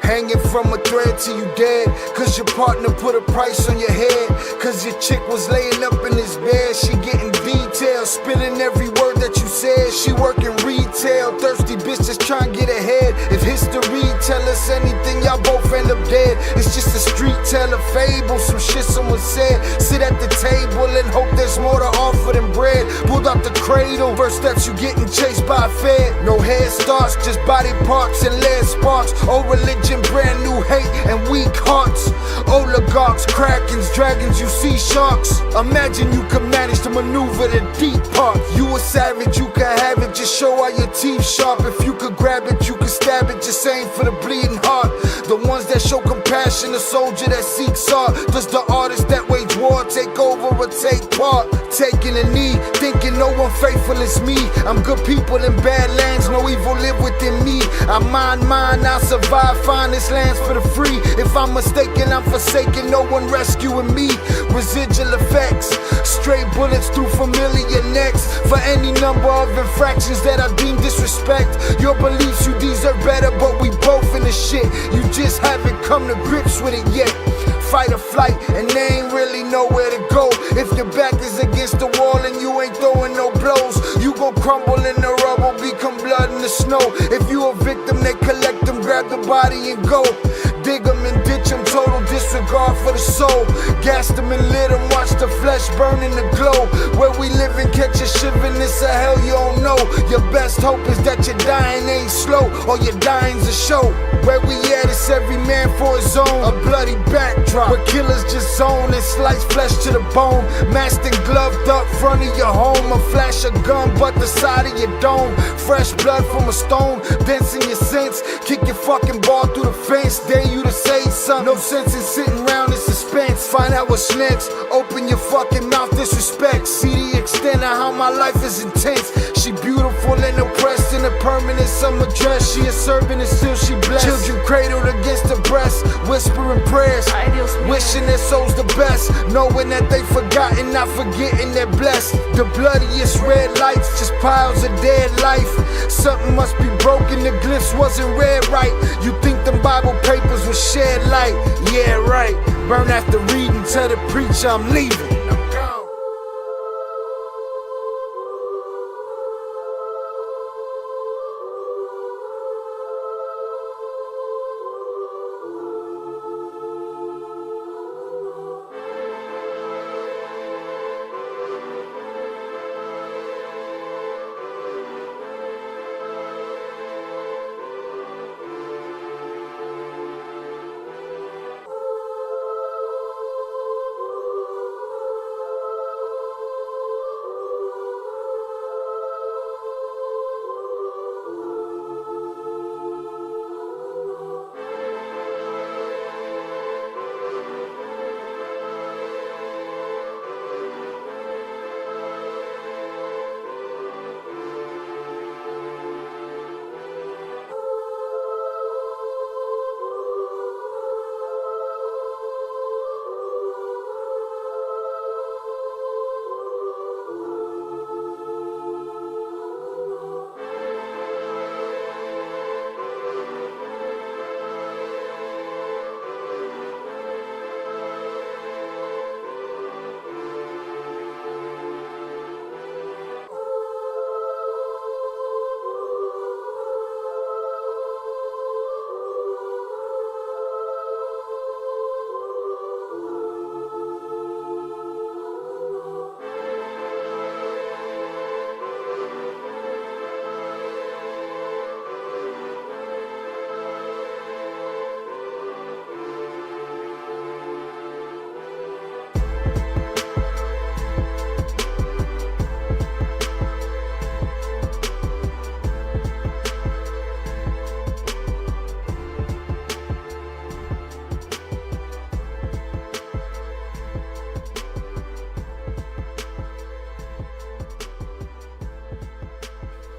Hanging from a thread till you dead, cause your partner put a price on your head. Cause your chick was laying up in his bed. She getting details, spilling every word that you said. She working retail, thirsty bitch just trying to get ahead. If history tell us anything, y'all both end up dead. It's just a street tale of fable, some shit someone said. Sit at the table and hope there's more to offer than bread. Pulled out the cradle, first steps you getting chased by a fed. No head starts, just body parts and lead sparks. Old religion, brand new hate and weak hearts. Oligarchs, krakens, dragons, you see sharks. Imagine you could manage to maneuver the deep parts. You a savage, you could have it, just show all your teeth sharp. If you could grab it, you could stab it, just aim for the bleeding heart. The ones that show compassion, the soldier that seeks art. Does the artist that wage war take over or take part? Taking a knee, thinking no one faithful is me. I'm good people in bad lands, no evil live within me. I mind mine, I'll survive, find this lands for the free. If I'm mistaken, I'm forsaken, no one rescuing me. Residual effects, straight bullets through familiar necks. For any number of infractions that I deem disrespect. Your beliefs, you deserve better, but we both in the shit. You just haven't come to grips with it yet. Fight or flight, and they ain't really nowhere to go. If your back is against the wall and you ain't throwing no blows, you gon' crumble in the rubble, become blood in the snow. If you a victim, they collect them, grab the body and go. Dig them and ditch them, total disregard for the soul. Gas them and lit them, watch the flesh burn in the glow. Where we live and catch a shivering, it's a hell you don't know. Your best hope is that your dying ain't slow, or your dying's a show. Where we at, it's every man for his own. A bloody backdrop, where killers just zone and slice flesh to the bone. Masked and gloved up front of your home. A flash of gun, but the side of your dome. Fresh blood from a stone, dents in your sense. Kick your fucking ball through the fence, dare you to say something. No sense in sitting around in suspense. Find out what's next, open your fucking mouth, disrespect. See the extent of how my life is intense. She beautiful and oppressed in a permanent summer dress. She a servant and still she blessed. Children cradled against her breast, whispering prayers, wishing their souls the best, knowing that they forgotten, not forgetting they're blessed. The bloodiest red lights, just piles of dead life. Something must be broken, the glyphs wasn't read right. You think them Bible papers will shed light? Yeah, right. Burn after reading, tell the preacher I'm leaving.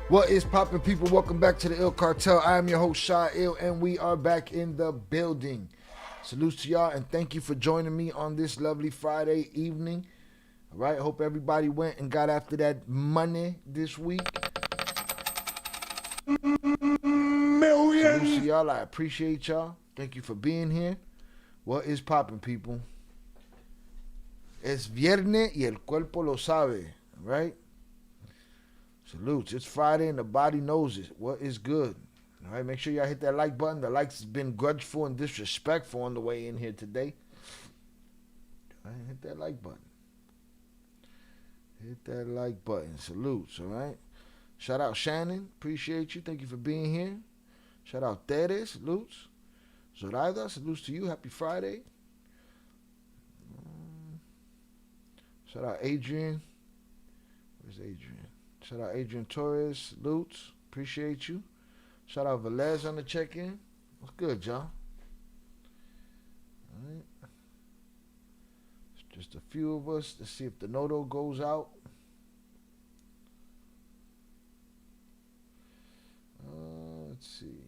What is poppin', people? Welcome back to the Ill Cartel. I am your host, Shy Ill, and we are back in the building. Salute to y'all, and thank you for joining me on this lovely Friday evening. All right, hope everybody went and got after that money this week. Salute to y'all, I appreciate y'all. Thank you for being here. What is popping, people? Es viernes y el cuerpo lo sabe, right? Salutes. It's Friday and the body knows it. What is good? All right, make sure y'all hit that like button. The likes has been grudgeful and disrespectful on the way in here today. All right, hit that like button. Hit that like button. Salutes, all right? Shout out Shannon. Appreciate you. Thank you for being here. Shout out Tere. Salutes. Zoraida. Salutes to you. Happy Friday. Shout out Adrian. Where's Adrian? Shout out Adrian Torres. Salutes. Appreciate you. Shout out Velez on the check-in. What's good, y'all? All right. It's just a few of us. Let's see if the Noto goes out. Let's see.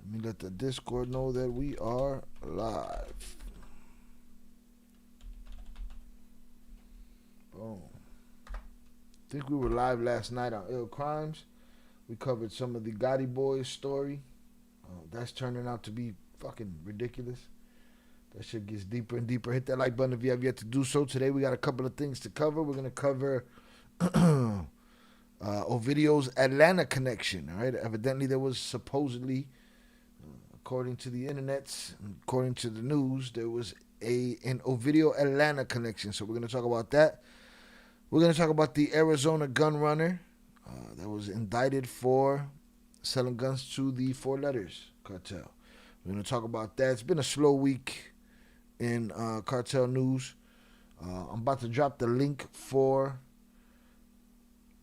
Let me let the Discord know that we are live. Boom. I think we were live last night on Ill Crimes. We covered some of the Gotti Boys story. That's turning out to be fucking ridiculous. That shit gets deeper and deeper. Hit that like button if you have yet to do so. Today we got a couple of things to cover. We're going to cover Ovidio's Atlanta connection. All right. Evidently there was supposedly, according to the internets, according to the news, there was an Ovidio Atlanta connection. So we're going to talk about that. We're going to talk about the Arizona gun runner that was indicted for selling guns to the Four Letters Cartel. We're going to talk about that. It's been a slow week in Cartel news. I'm about to drop the link for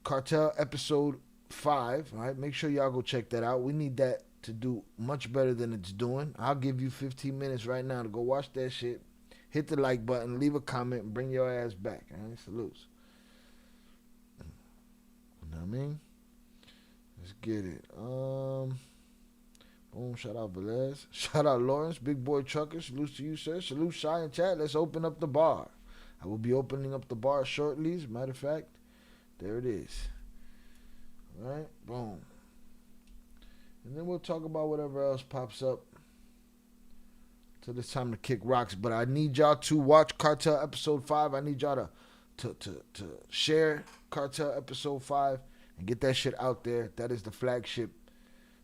Cartel episode 5. All right, make sure y'all go check that out. We need that to do much better than it's doing. I'll give you 15 minutes right now to go watch that shit. Hit the like button, leave a comment, and bring your ass back. All right, salutes. You know what I mean? Let's get it. Boom, shout out Velez. Shout out Lawrence, Big Boy Trucker. Salutes to you, sir. Salute Shy and Chat. Let's open up the bar. I will be opening up the bar shortly. As a matter of fact, there it is. All right, boom. And then we'll talk about whatever else pops up till it's time to kick rocks. But I need y'all to watch Cartel episode 5. I need y'all to share Cartel episode 5 and get that shit out there. That is the flagship.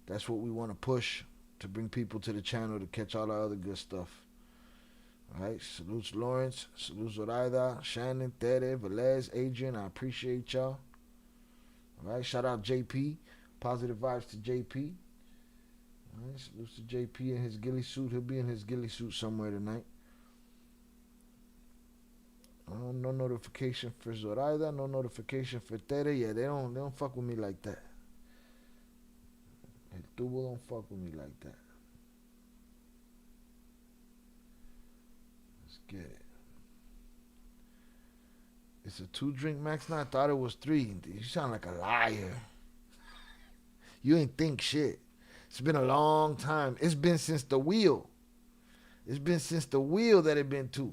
That's what we want to push to bring people to the channel to catch all the other good stuff. All right. Salutes Lawrence. Salutes Zoraida, Shannon, Tere, Velez, Adrian. I appreciate y'all. All right. Shout out JP. Positive vibes to JP. All right. Salutes to JP in his ghillie suit. He'll be in his ghillie suit somewhere tonight. No notification for Zoraida. No notification for Tere. Yeah, they don't fuck with me like that. El Tubo don't fuck with me like that. Let's get it. It's a 2-drink max now. I thought it was 3. You sound like a liar. You ain't think shit. It's been a long time. It's been since the wheel. It's been since the wheel that it been 2.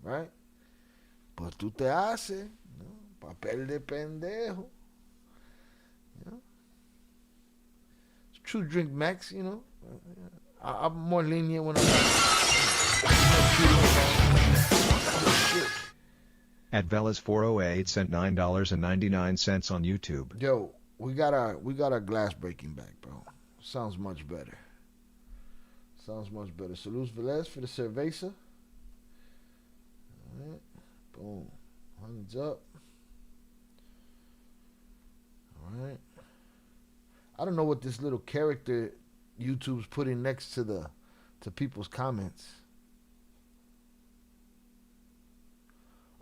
Right? Pues tú te haces, ¿no? Papel de pendejo. You know? It's 2-drink max, you know. I'm more lenient when I'm At Velas408 sent $9.99 on YouTube. Yo, we got our glass breaking back, bro. Sounds much better. Sounds much better. Salutes Velez for the cerveza. All right. Boom. Hands up. All right. I don't know what this little character YouTube's putting next to people's comments.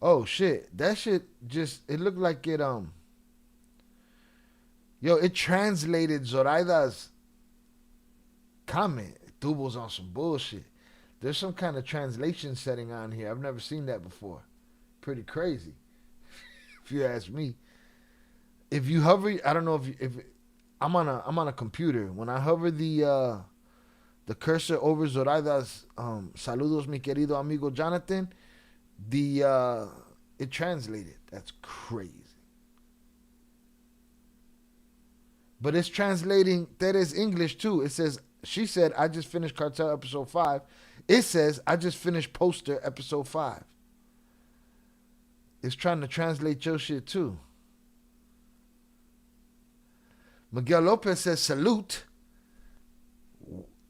Oh shit. That shit just, it looked like it it translated Zoraida's comment. Tubo's on some bullshit. There's some kind of translation setting on here. I've never seen that before. Pretty crazy, if you ask me. If you hover, I don't know if I'm on a computer. When I hover the cursor over Zoraida's saludos mi querido amigo Jonathan, it translated. That's crazy. But it's translating Tere's English too. It says She said, I just finished Cartel episode 5. It says, I just finished Poster episode 5. It's trying to translate your shit too. Miguel Lopez says, salute.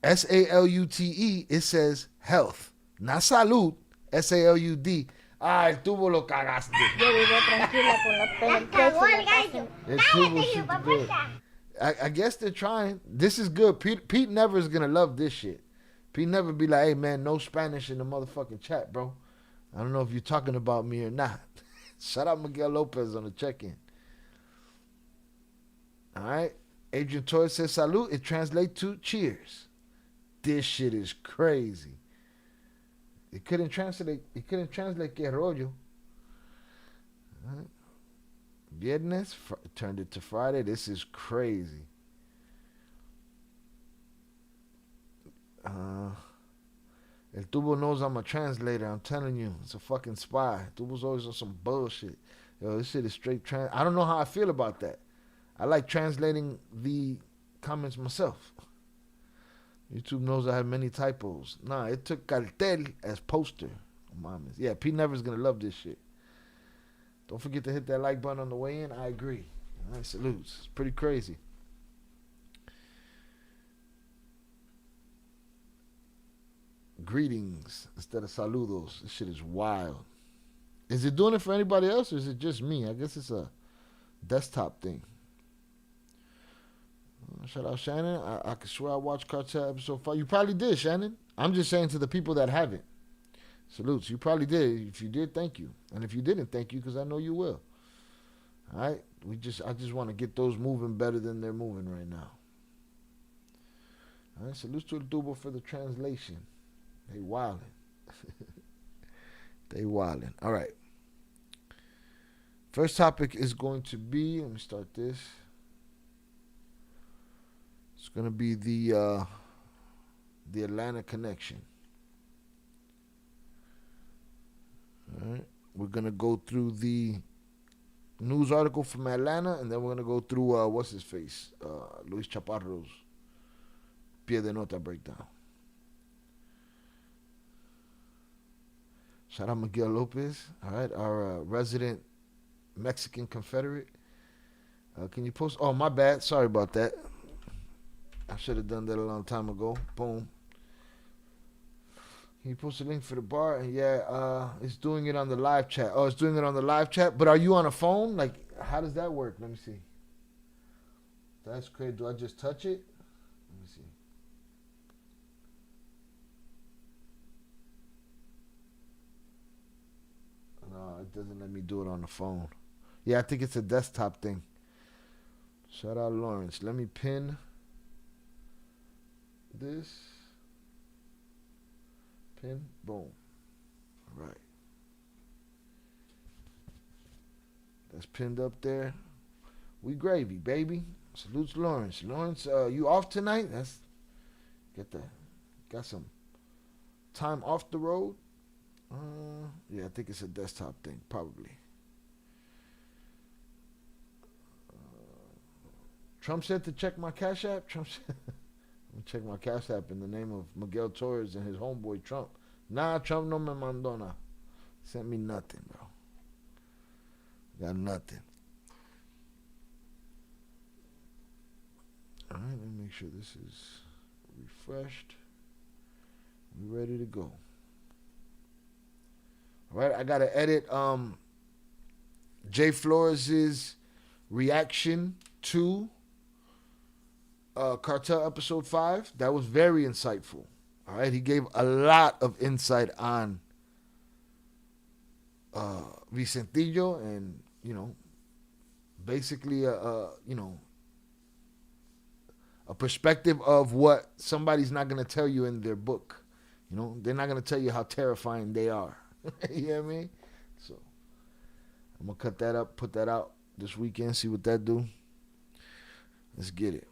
S-A-L-U-T-E. It says health. Not salud. S-A-L-U-D. Ah, el tubo lo cagaste. Yo vivo tranquila con los pelos. El tubo shit good. I guess they're trying. This is good. Pete Never is going to love this shit. Pete Never be like, hey, man, no Spanish in the motherfucking chat, bro. I don't know if you're talking about me or not. Shout out Miguel Lopez on the check-in. All right. Adrian Torres says, salud. It translates to cheers. This shit is crazy. It couldn't translate que rollo. All right. Viernes turned it to Friday. This is crazy. El Tubo knows I'm a translator. I'm telling you, it's a fucking spy. Tubo's always on some bullshit. Yo, this shit is straight I don't know how I feel about that. I like translating the comments myself. YouTube knows I have many typos. Nah, it took Cartel as Poster. Yeah, Pete Never's gonna love this shit. Don't forget to hit that like button on the way in. I agree. All right, salutes. It's pretty crazy. Greetings instead of saludos. This shit is wild. Is it doing it for anybody else or is it just me? I guess it's a desktop thing. Shout out Shannon. I can swear I watched Cartel episode 5. You probably did, Shannon. I'm just saying to the people that haven't. Salutes. You probably did. If you did, thank you. And if you didn't, thank you because I know you will. All right? I just want to get those moving better than they're moving right now. All right? Salutes to El Tubo for the translation. They wildin'. They wildin'. All right. First topic is going to be, let me start this. It's going to be the Atlanta connection. All right. We're going to go through the news article from Atlanta, and then we're going to go through, what's his face? Luis Chaparro's Pie de Nota breakdown. Shout out Miguel Lopez, all right, our resident Mexican Confederate. Can you post? Oh, my bad. Sorry about that. I should have done that a long time ago. Boom. Can you post a link for the bar? And yeah, it's doing it on the live chat. Oh, it's doing it on the live chat. But are you on a phone? Like, how does that work? Let me see. That's crazy. Do I just touch it? Let me see. No, it doesn't let me do it on the phone. Yeah, I think it's a desktop thing. Shout out Lawrence. Let me pin this. Pin. Boom. All right. That's pinned up there. We gravy, baby. Salutes Lawrence. Lawrence, you off tonight? That's got some time off the road. Yeah, I think it's a desktop thing, probably. Trump said to check my Cash App. Trump said, let me check my Cash App in the name of Miguel Torres and his homeboy Trump. Nah, Trump no me mandona. Sent me nothing, bro. Got nothing. All right, let me make sure this is refreshed. We ready to go. All right, I got to edit Jay Flores' reaction to Cartel episode 5. That was very insightful. All right, he gave a lot of insight on Vicentillo and, you know, basically, you know, a perspective of what somebody's not going to tell you in their book. You know, they're not going to tell you how terrifying they are. You know what I mean? So I'm going to cut that up, put that out this weekend, see what that do. Let's get it.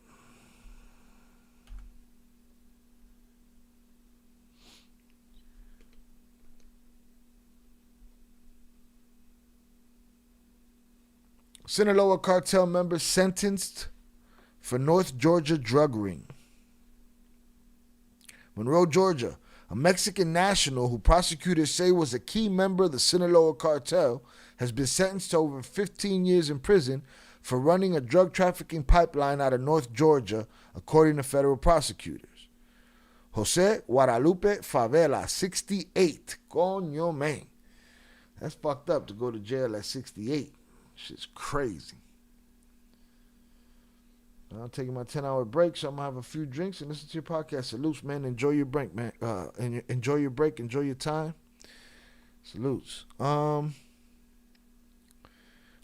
Sinaloa cartel member sentenced for North Georgia drug ring. Monroe, Georgia. A Mexican national who prosecutors say was a key member of the Sinaloa cartel has been sentenced to over 15 years in prison for running a drug trafficking pipeline out of North Georgia, according to federal prosecutors. Jose Guadalupe Favela, 68. Coño, man. That's fucked up to go to jail at 68. Shit's crazy. I'm taking my 10-hour break, so I'm going to have a few drinks and listen to your podcast. Salutes, man. Enjoy your break, man. Enjoy your break. Enjoy your time. Salutes.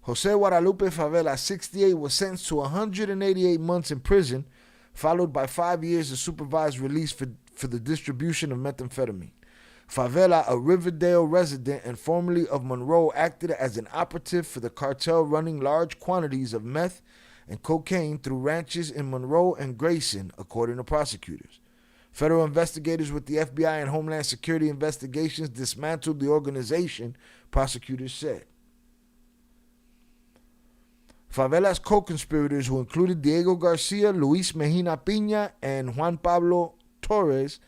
Jose Guadalupe Favela, 68, was sentenced to 188 months in prison, followed by 5 years of supervised release for the distribution of methamphetamine. Favela, a Riverdale resident and formerly of Monroe, acted as an operative for the cartel, running large quantities of meth and cocaine through ranches in Monroe and Grayson, according to prosecutors. Federal investigators with the FBI and Homeland Security investigations dismantled the organization, prosecutors said. Favela's co-conspirators, who included Diego Garcia, Luis Mejina Piña, and Juan Pablo Torres,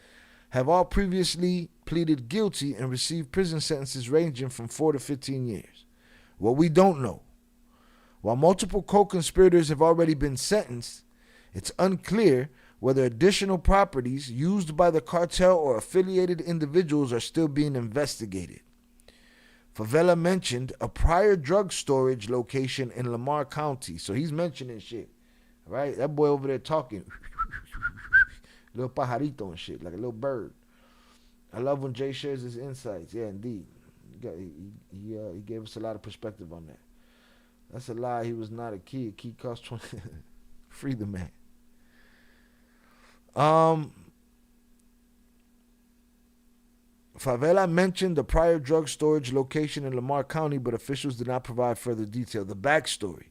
have all previously pleaded guilty and received prison sentences ranging from 4 to 15 years. What we don't know: while multiple co-conspirators have already been sentenced, it's unclear whether additional properties used by the cartel or affiliated individuals are still being investigated. Favela mentioned a prior drug storage location in Lamar County. So he's mentioning shit, right? That boy over there talking. Little pajarito and shit, like a little bird. I love when Jay shares his insights. Yeah, indeed. He gave us a lot of perspective on that. That's a lie. He was not a key. A key cost 20. Free the man. Favela mentioned the prior drug storage location in Lamar County, but officials did not provide further detail. The backstory: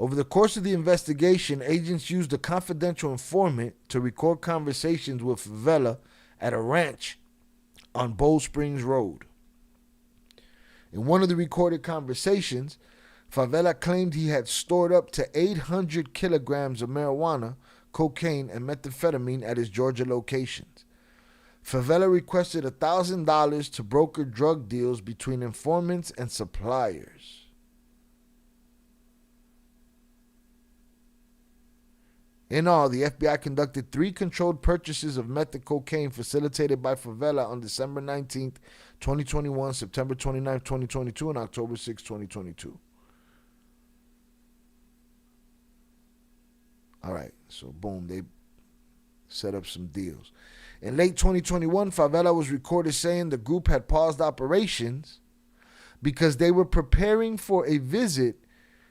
over the course of the investigation, agents used a confidential informant to record conversations with Favela at a ranch on Bowl Springs Road. In one of the recorded conversations, Favela claimed he had stored up to 800 kilograms of marijuana, cocaine, and methamphetamine at his Georgia locations. Favela requested $1,000 to broker drug deals between informants and suppliers. In all, the FBI conducted 3 controlled purchases of meth and cocaine facilitated by Favela on December 19th, 2021, September 29th, 2022, and October 6th, 2022. All right, so boom, they set up some deals. In late 2021, Favela was recorded saying the group had paused operations because they were preparing for a visit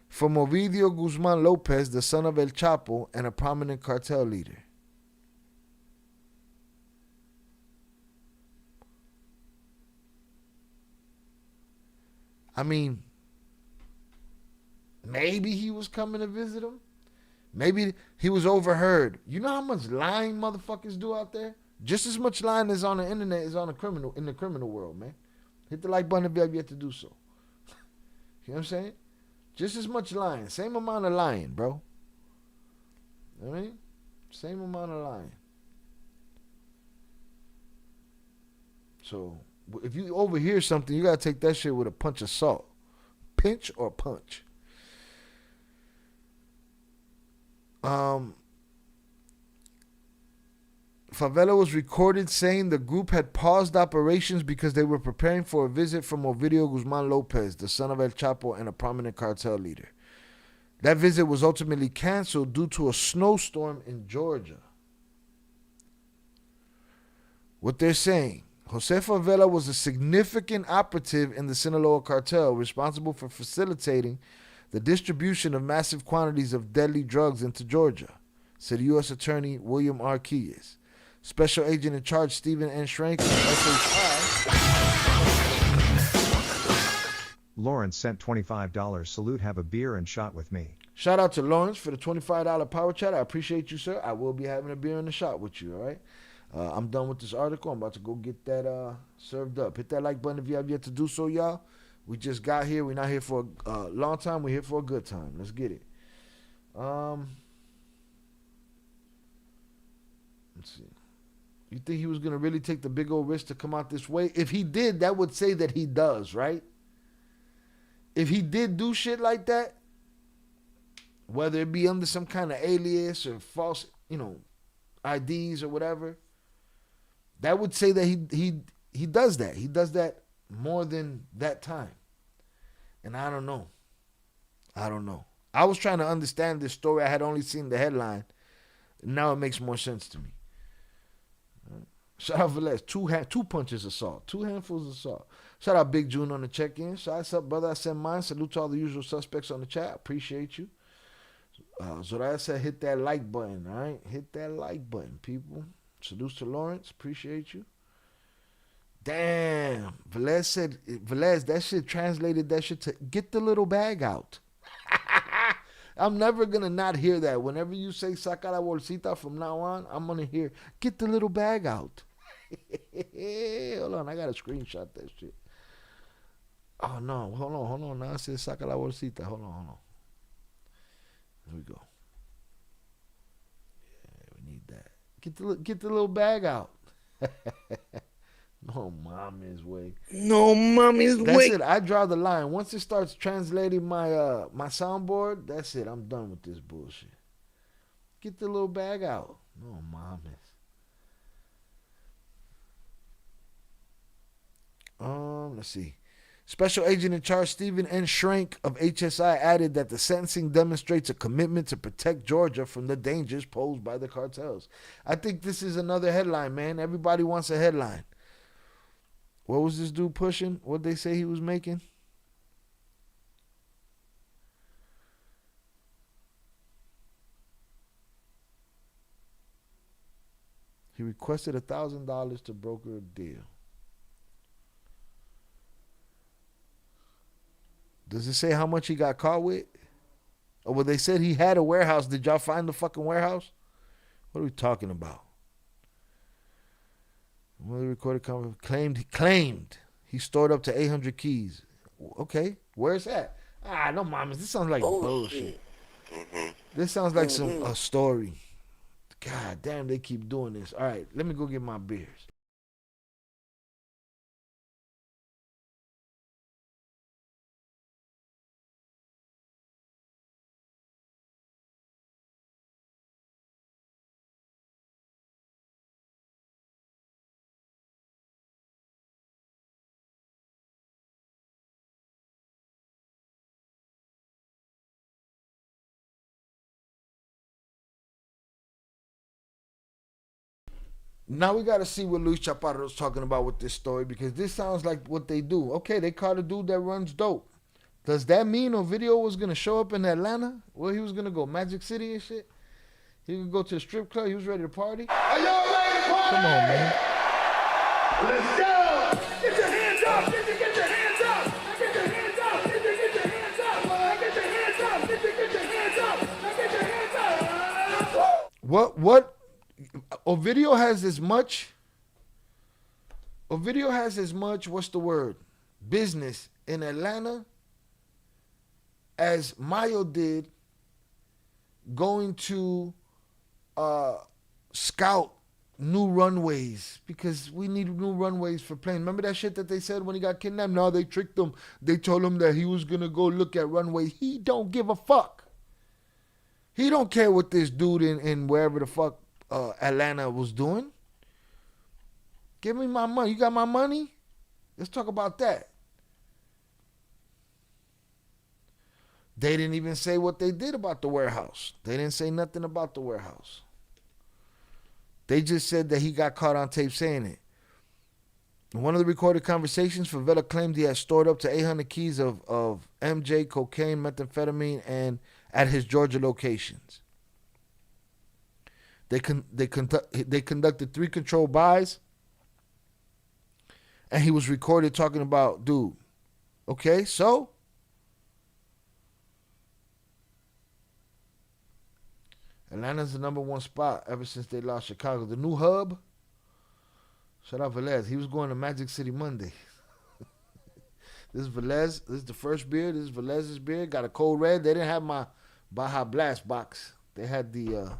from Ovidio Guzman Lopez, the son of El Chapo and a prominent cartel leader. I mean, maybe he was coming to visit him. Maybe he was overheard. You know how much lying motherfuckers do out there? Just as much lying as on the internet is on in the criminal world, man. Hit the like button if you have yet to do so. You know what I'm saying? Just as much lying. Same amount of lying, bro. You know what I mean? Same amount of lying. So, if you overhear something, you got to take that shit with a punch of salt. Pinch or punch. Favela was recorded saying the group had paused operations because they were preparing for a visit from Ovidio Guzman Lopez, the son of El Chapo and a prominent cartel leader. That visit was ultimately canceled due to a snowstorm in Georgia. What they're saying: Jose Favela was a significant operative in the Sinaloa cartel, responsible for facilitating the distribution of massive quantities of deadly drugs into Georgia, said U.S. Attorney William R. Keyes. Special Agent in Charge Stephen N. Schrank from SHI. Lawrence sent $25. Salute, have a beer and shot with me. Shout out to Lawrence for the $25 power chat. I appreciate you, sir. I will be having a beer and a shot with you, all right? I'm done with this article. I'm about to go get that served up. Hit that like button if you have yet to do so, y'all. We just got here. We're not here for a long time. We're here for a good time. Let's get it. Let's see. You think he was going to really take the big old risk to come out this way? If he did, that would say that he does, right? If he did do shit like that, whether it be under some kind of alias or false, IDs or whatever, that would say that he does that. He does that more than that time. And I don't know. I was trying to understand this story. I had only seen the headline. Now it makes more sense to me. Shout out Velez. Two punches assault. 2 handfuls of salt. Shout out Big June on the check-in. Shout out, up, brother. I send mine. Salute to all the usual suspects on the chat. Appreciate you. Zoraya said hit that like button. All right? Hit that like button, people. Salute to Lawrence. Appreciate you. Damn. Velez said, that shit translated that shit to get the little bag out. I'm never going to not hear that. Whenever you say saca la bolsita from now on, I'm going to hear get the little bag out. Hold on. I got to screenshot that shit. Oh, no. Hold on. Now it says saca la bolsita. Hold on. Here we go. Yeah, we need that. Get the little bag out. No mommy's way. No mommy's way. That's it. I draw the line. Once it starts translating my my soundboard, that's it. I'm done with this bullshit. Get the little bag out. No mommy's. Let's see. Special Agent in Charge Stephen N. Schrank of HSI added that the sentencing demonstrates a commitment to protect Georgia from the dangers posed by the cartels. I think this is another headline, man. Everybody wants a headline. What was this dude pushing? What'd they say he was making? He requested $1,000 to broker a deal. Does it say how much he got caught with? Or well, they said he had a warehouse. Did y'all find the fucking warehouse? What are we talking about? One of the recorded conversation claimed he stored up to 800 keys. Okay, where's that? No mamas. This sounds like bullshit. This sounds like a story. God damn, they keep doing this. All right, let me go get my beers. Now we got to see what Luis Chaparro's talking about with this story, because this sounds like what they do. Okay, they caught a dude that runs dope. Does that mean Ovidio was going to show up in Atlanta? Where he was going to go? Magic City and shit? He could go to the strip club. He was ready to party? Are y'all ready to party? Come on, man. Let's go! Get your hands up! Get your hands up! Get your hands up! Get your hands up! Get your hands up! Get your hands up! Get your hands up! What? Ovidio has as much, what's the word, business in Atlanta as Mayo did going to scout new runways, because we need new runways for planes. Remember that shit that they said when he got kidnapped? No, they tricked him. They told him that he was going to go look at runways. He don't give a fuck. He don't care what this dude in wherever the fuck Atlanta was doing. Give me my money. You got my money? Let's talk about that. They didn't even say what they did about the warehouse. They didn't say nothing about the warehouse. They just said that he got caught on tape saying it. In one of the recorded conversations, Favela claimed he had stored up to 800 keys of MJ, cocaine, methamphetamine, and at his Georgia locations. They conducted 3 controlled buys, and he was recorded talking about, dude, okay, so Atlanta's the #1 spot ever since they lost Chicago. The new hub, shout out Velez, he was going to Magic City Monday. This is Velez, this is the first beer, this is Velez's beer, got a cold red. They didn't have my Baja Blast box. They had the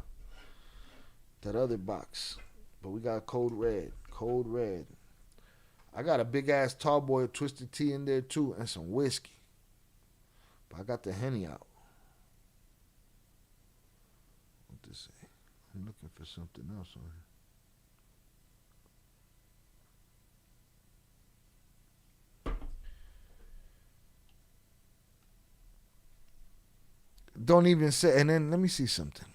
that other box. But we got Code Red. Code Red. I got a big ass tall boy twisted tea in there too and some whiskey. But I got the Henny out. What this say? I'm looking for something else on here. Don't even say. And then let me see something.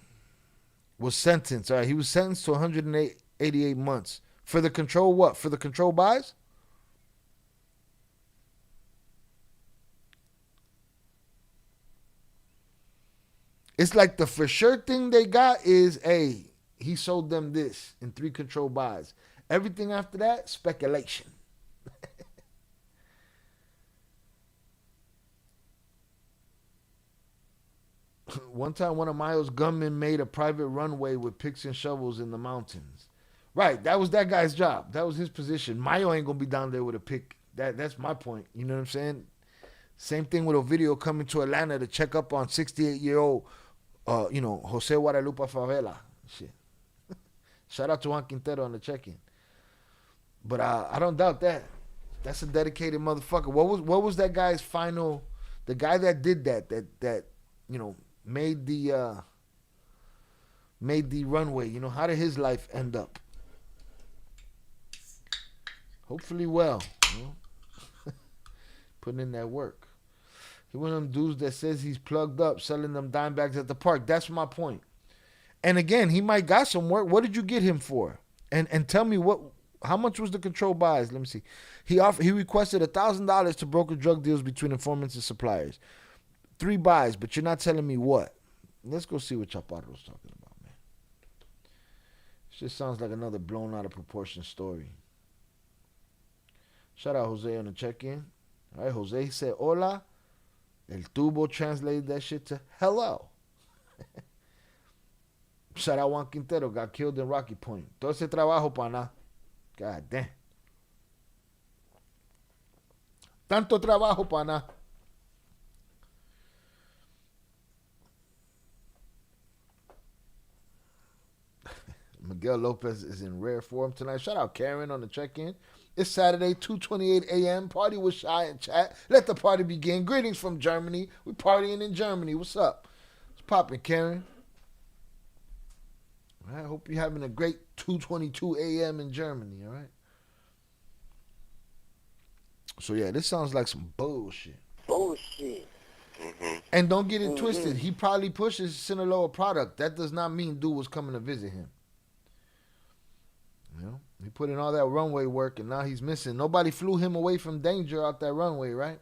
Was sentenced. All right, he was sentenced to 188 months for the control. What? For the control buys? It's like the for sure thing they got is, hey, he sold them this in 3 control buys. Everything after that, speculation. One time, one of Mayo's gunmen made a private runway with picks and shovels in the mountains. Right, that was that guy's job. That was his position. Mayo ain't gonna be down there with a pick. That's my point. You know what I'm saying? Same thing with Ovidio coming to Atlanta to check up on 68-year-old, Jose Guadalupe Favela. Shit. Shout out to Juan Quintero on the check-in. But I don't doubt that. That's a dedicated motherfucker. What was that guy's final? The guy that did that made the runway. How did his life end up? Hopefully well. Putting in that work. He one of them dudes that says he's plugged up, selling them dime bags at the park. That's my point. And again, he might got some work. What did you get him for? And tell me how much was the control buys? Let me see. He requested $1,000 to broker drug deals between informants and suppliers. 3 buys, but you're not telling me what. Let's go see what Chaparro's talking about, man. This just sounds like another blown out of proportion story. Shout out Jose on the check-in. All right, Jose said, hola. El Tubo translated that shit to hello. Shout out Juan Quintero, got killed in Rocky Point. Todo ese trabajo, pana. God damn. Tanto trabajo, pana. Miguel Lopez is in rare form tonight. Shout out Karen on the check-in. It's Saturday, 2:28 a.m. Party with Shy and chat. Let the party begin. Greetings from Germany. We're partying in Germany. What's up? What's poppin', Karen? I hope you're having a great 2:22 a.m. in Germany, all right? So, yeah, this sounds like some bullshit. Bullshit. And don't get it twisted. He probably pushes Sinaloa product. That does not mean dude was coming to visit him. He put in all that runway work, and now he's missing. Nobody flew him away from danger out that runway, right?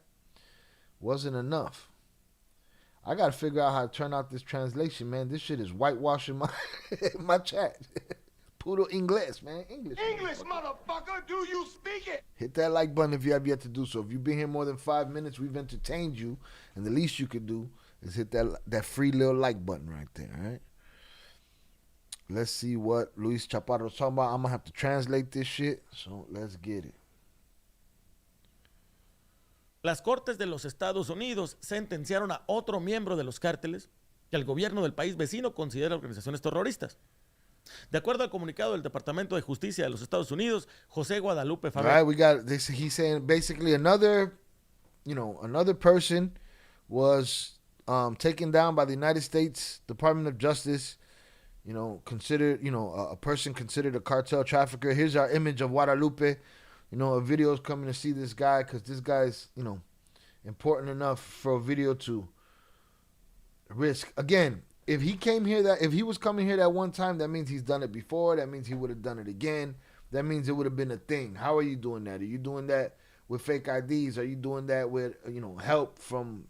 Wasn't enough. I got to figure out how to turn out this translation, man. This shit is whitewashing my chat. Puro English, man. English, motherfucker, do you speak it? Hit that like button if you have yet to do so. If you've been here more than 5 minutes, we've entertained you, and the least you could do is hit that free little like button right there, all right? Let's see what Luis Chaparro's talking about. I'm going to have to translate this shit, so let's get it. Las Cortes de los Estados Unidos sentenciaron a otro miembro de los cárteles que el gobierno del país vecino considera organizaciones terroristas. De acuerdo al comunicado del Departamento de Justicia de los Estados Unidos, José Guadalupe Favela. All right, we got this. He's saying basically another person was taken down by the United States Department of Justice. Considered, a person considered a cartel trafficker. Here's our image of Guadalupe. A video is coming to see this guy because this guy's, important enough for a video to risk. Again, if he was coming here that one time, that means he's done it before. That means he would have done it again. That means it would have been a thing. How are you doing that? Are you doing that with fake IDs? Are you doing that with, help from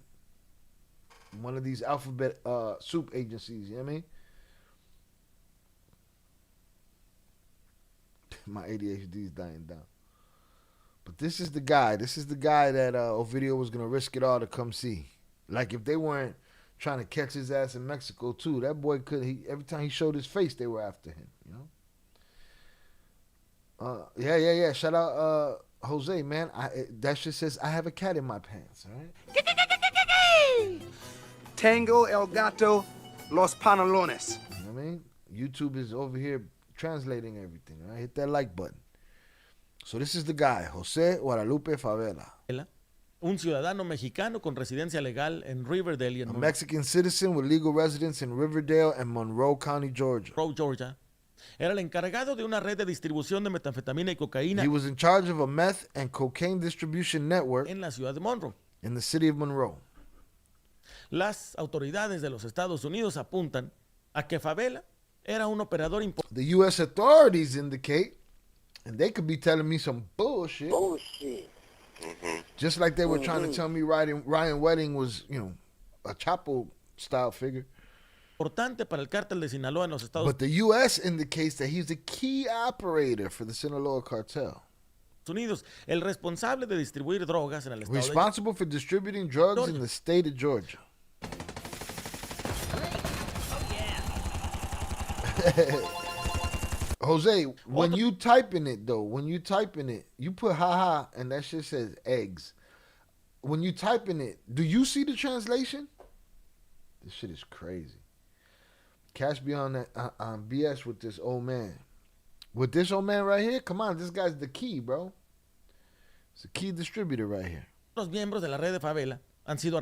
one of these alphabet soup agencies? You know what I mean? My ADHD is dying down. But this is the guy. This is the guy that Ovidio was going to risk it all to come see. Like if they weren't trying to catch his ass in Mexico too, that boy every time he showed his face, they were after him, Yeah. Shout out Jose, man. That shit says, I have a cat in my pants, all right? Tango el gato los pantalones. You know what I mean? YouTube is over here translating everything. Right? Hit that like button. So this is the guy, José Guadalupe Favela. Un ciudadano mexicano con residencia legal en Riverdale y en A Mexican citizen with legal residence in Riverdale and Monroe County, Georgia. Monroe, Georgia. Era el encargado de una red de distribución de metanfetamina y cocaína He was in charge of a meth and cocaine distribution network en la ciudad de Monroe. in the city of Monroe. Las autoridades de los Estados Unidos apuntan a que Favela era un operador importante The U.S. authorities indicate, and they could be telling me some bullshit. Just like they were trying to tell me Ryan Wedding was, a Chapo style figure. para el cártel de Sinaloa en los Estados But the U.S. indicates that he's the key operator for the Sinaloa cartel. Unidos, el responsable de distribuir drogas en el estado de Responsible for distributing drugs in the state of Georgia. Jose, when you typing it, you put haha and that shit says eggs. When you typing it, do you see the translation? This shit is crazy. Cash be on that on BS with this old man. With this old man right here, come on, this guy's the key, bro. It's a key distributor right here. Los miembros de la red de Favela han sido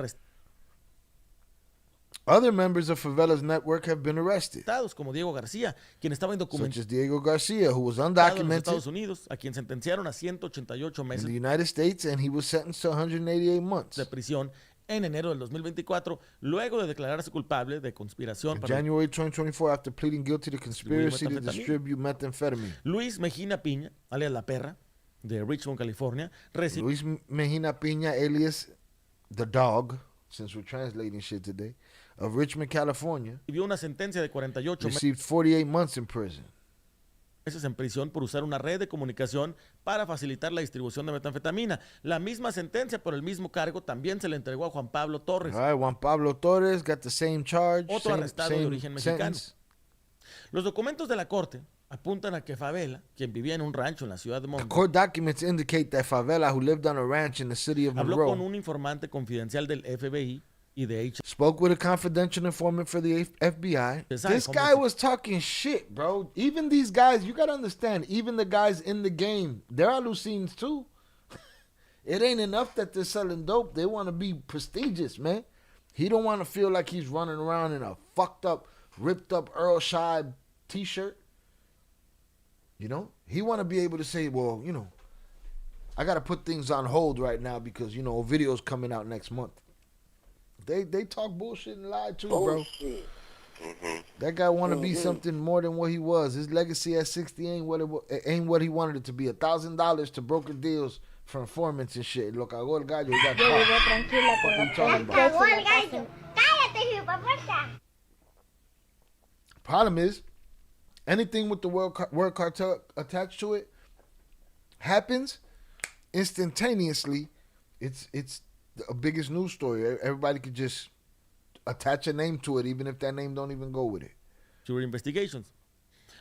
Other members of Favela's network have been arrested, arrestados, como Diego García, quien estaba such indocumentado as Diego Garcia, who was en los undocumented Estados Unidos, a quien sentenciaron a 188 in meses the United States, and he was sentenced to 188 months. de prisión en enero del 2024, luego de declararse culpable de conspiración In para January 2024, after pleading guilty to conspiracy to methamphetamine. distribute methamphetamine. Luis Mejina Piña, alias La Perra, de Richmond, California, recibió Luis Mejina Piña, alias the dog, since we're translating shit today, of Richmond, California, una sentencia de 48 received 48 months in prison. meses en prisión por usar una red de comunicación para facilitar la distribución de metanfetamina. La misma sentencia por el mismo cargo también se le entregó a Juan Pablo Torres, All right, Juan Pablo Torres got the same charge, otro arrestado de origen mexicano. sentence. Los documentos de la corte apuntan a que Favela, quien vivía en un rancho en la ciudad de The Monroe, court documents indicate that Favela, who lived on a ranch in the city of habló con Monroe, un informante confidencial del FBI y de H. spoke with a confidential informant for the FBI. This guy was talking shit, bro. Even these guys, you gotta understand, even the guys in the game, they're hallucines too. It ain't enough that they're selling dope. They want to be prestigious, man. He don't want to feel like he's running around in a fucked up, ripped up Earl Scheib t-shirt. He want to be able to say, well, I got to put things on hold right now because, Ovidio's coming out next month. They talk bullshit and lie too, bro. That guy want to be something more than what he was. His legacy at 60 ain't what he wanted it to be. $1,000 to broker deals for informants and shit. Lo cagó el gallo. He got Yo caught. vivo tranquila con What los you talking precios about? y la casa. ¡Cállate, hijueputa! Problem is, anything with the word cartel attached to it happens instantaneously. It's the biggest news story. Everybody could just attach a name to it, even if that name don't even go with it. Jury Investigations,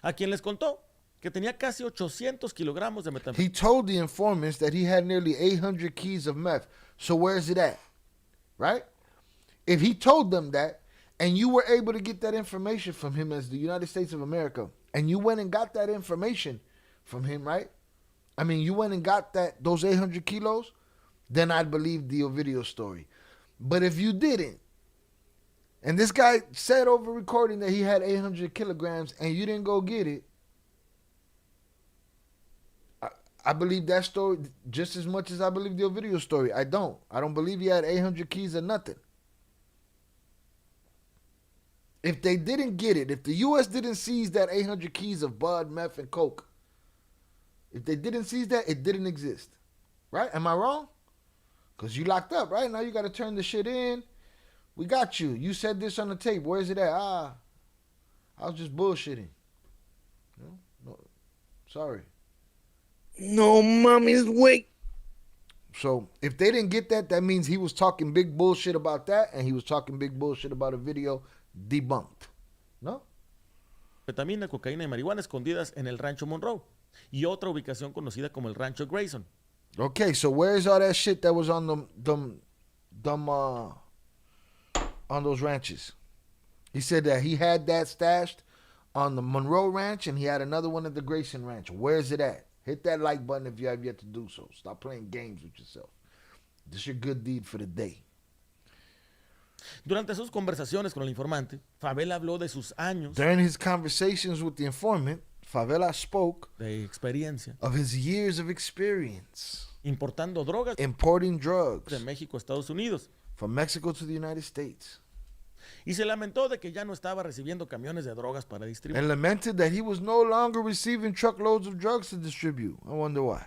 a quien les contó que tenía casi 800 kilogramos de metanfetamina. He told the informants that he had nearly 800 keys of meth. So where's it at? Right? If he told them that, and you were able to get that information from him as the United States of America, and you went and got that information from him, right? I mean, you went and got those 800 kilos, then I'd believe the Ovidio story. But if you didn't, and this guy said over recording that he had 800 kilograms and you didn't go get it, I believe that story just as much as I believe the Ovidio story. I don't believe he had 800 keys or nothing. If they didn't get it, if the U.S. didn't seize that 800 keys of bud, meth, and coke, if they didn't seize that, it didn't exist. Right? Am I wrong? Because you locked up, right? Now you got to turn the shit in. We got you. You said this on the tape. Where's it at? I was just bullshitting. No, sorry. No, mommy's wait. So if they didn't get that, that means he was talking big bullshit about that, and he was talking big bullshit about a video debunked. ¿No? Metanfetamina, cocaína y marihuana escondidas en el rancho Monroe y otra ubicación conocida como el rancho Grayson. Okay, so where's all that shit that was on on those ranches? He said that he had that stashed on the Monroe Ranch, and he had another one at the Grayson Ranch. Where's it at? Hit that like button if you have yet to do so. Stop playing games with yourself. This is your good deed for the day. Durante sus conversaciones con el informante, Favela habló de sus años During his conversations with the informant, Favela spoke de experiencia of his years of experience importando drogas importing drugs de México a Estados Unidos from Mexico to the United States, y se lamentó de que ya no estaba recibiendo camiones de drogas para distribuir. and lamented that he was no longer receiving truckloads of drugs to distribute. I wonder why.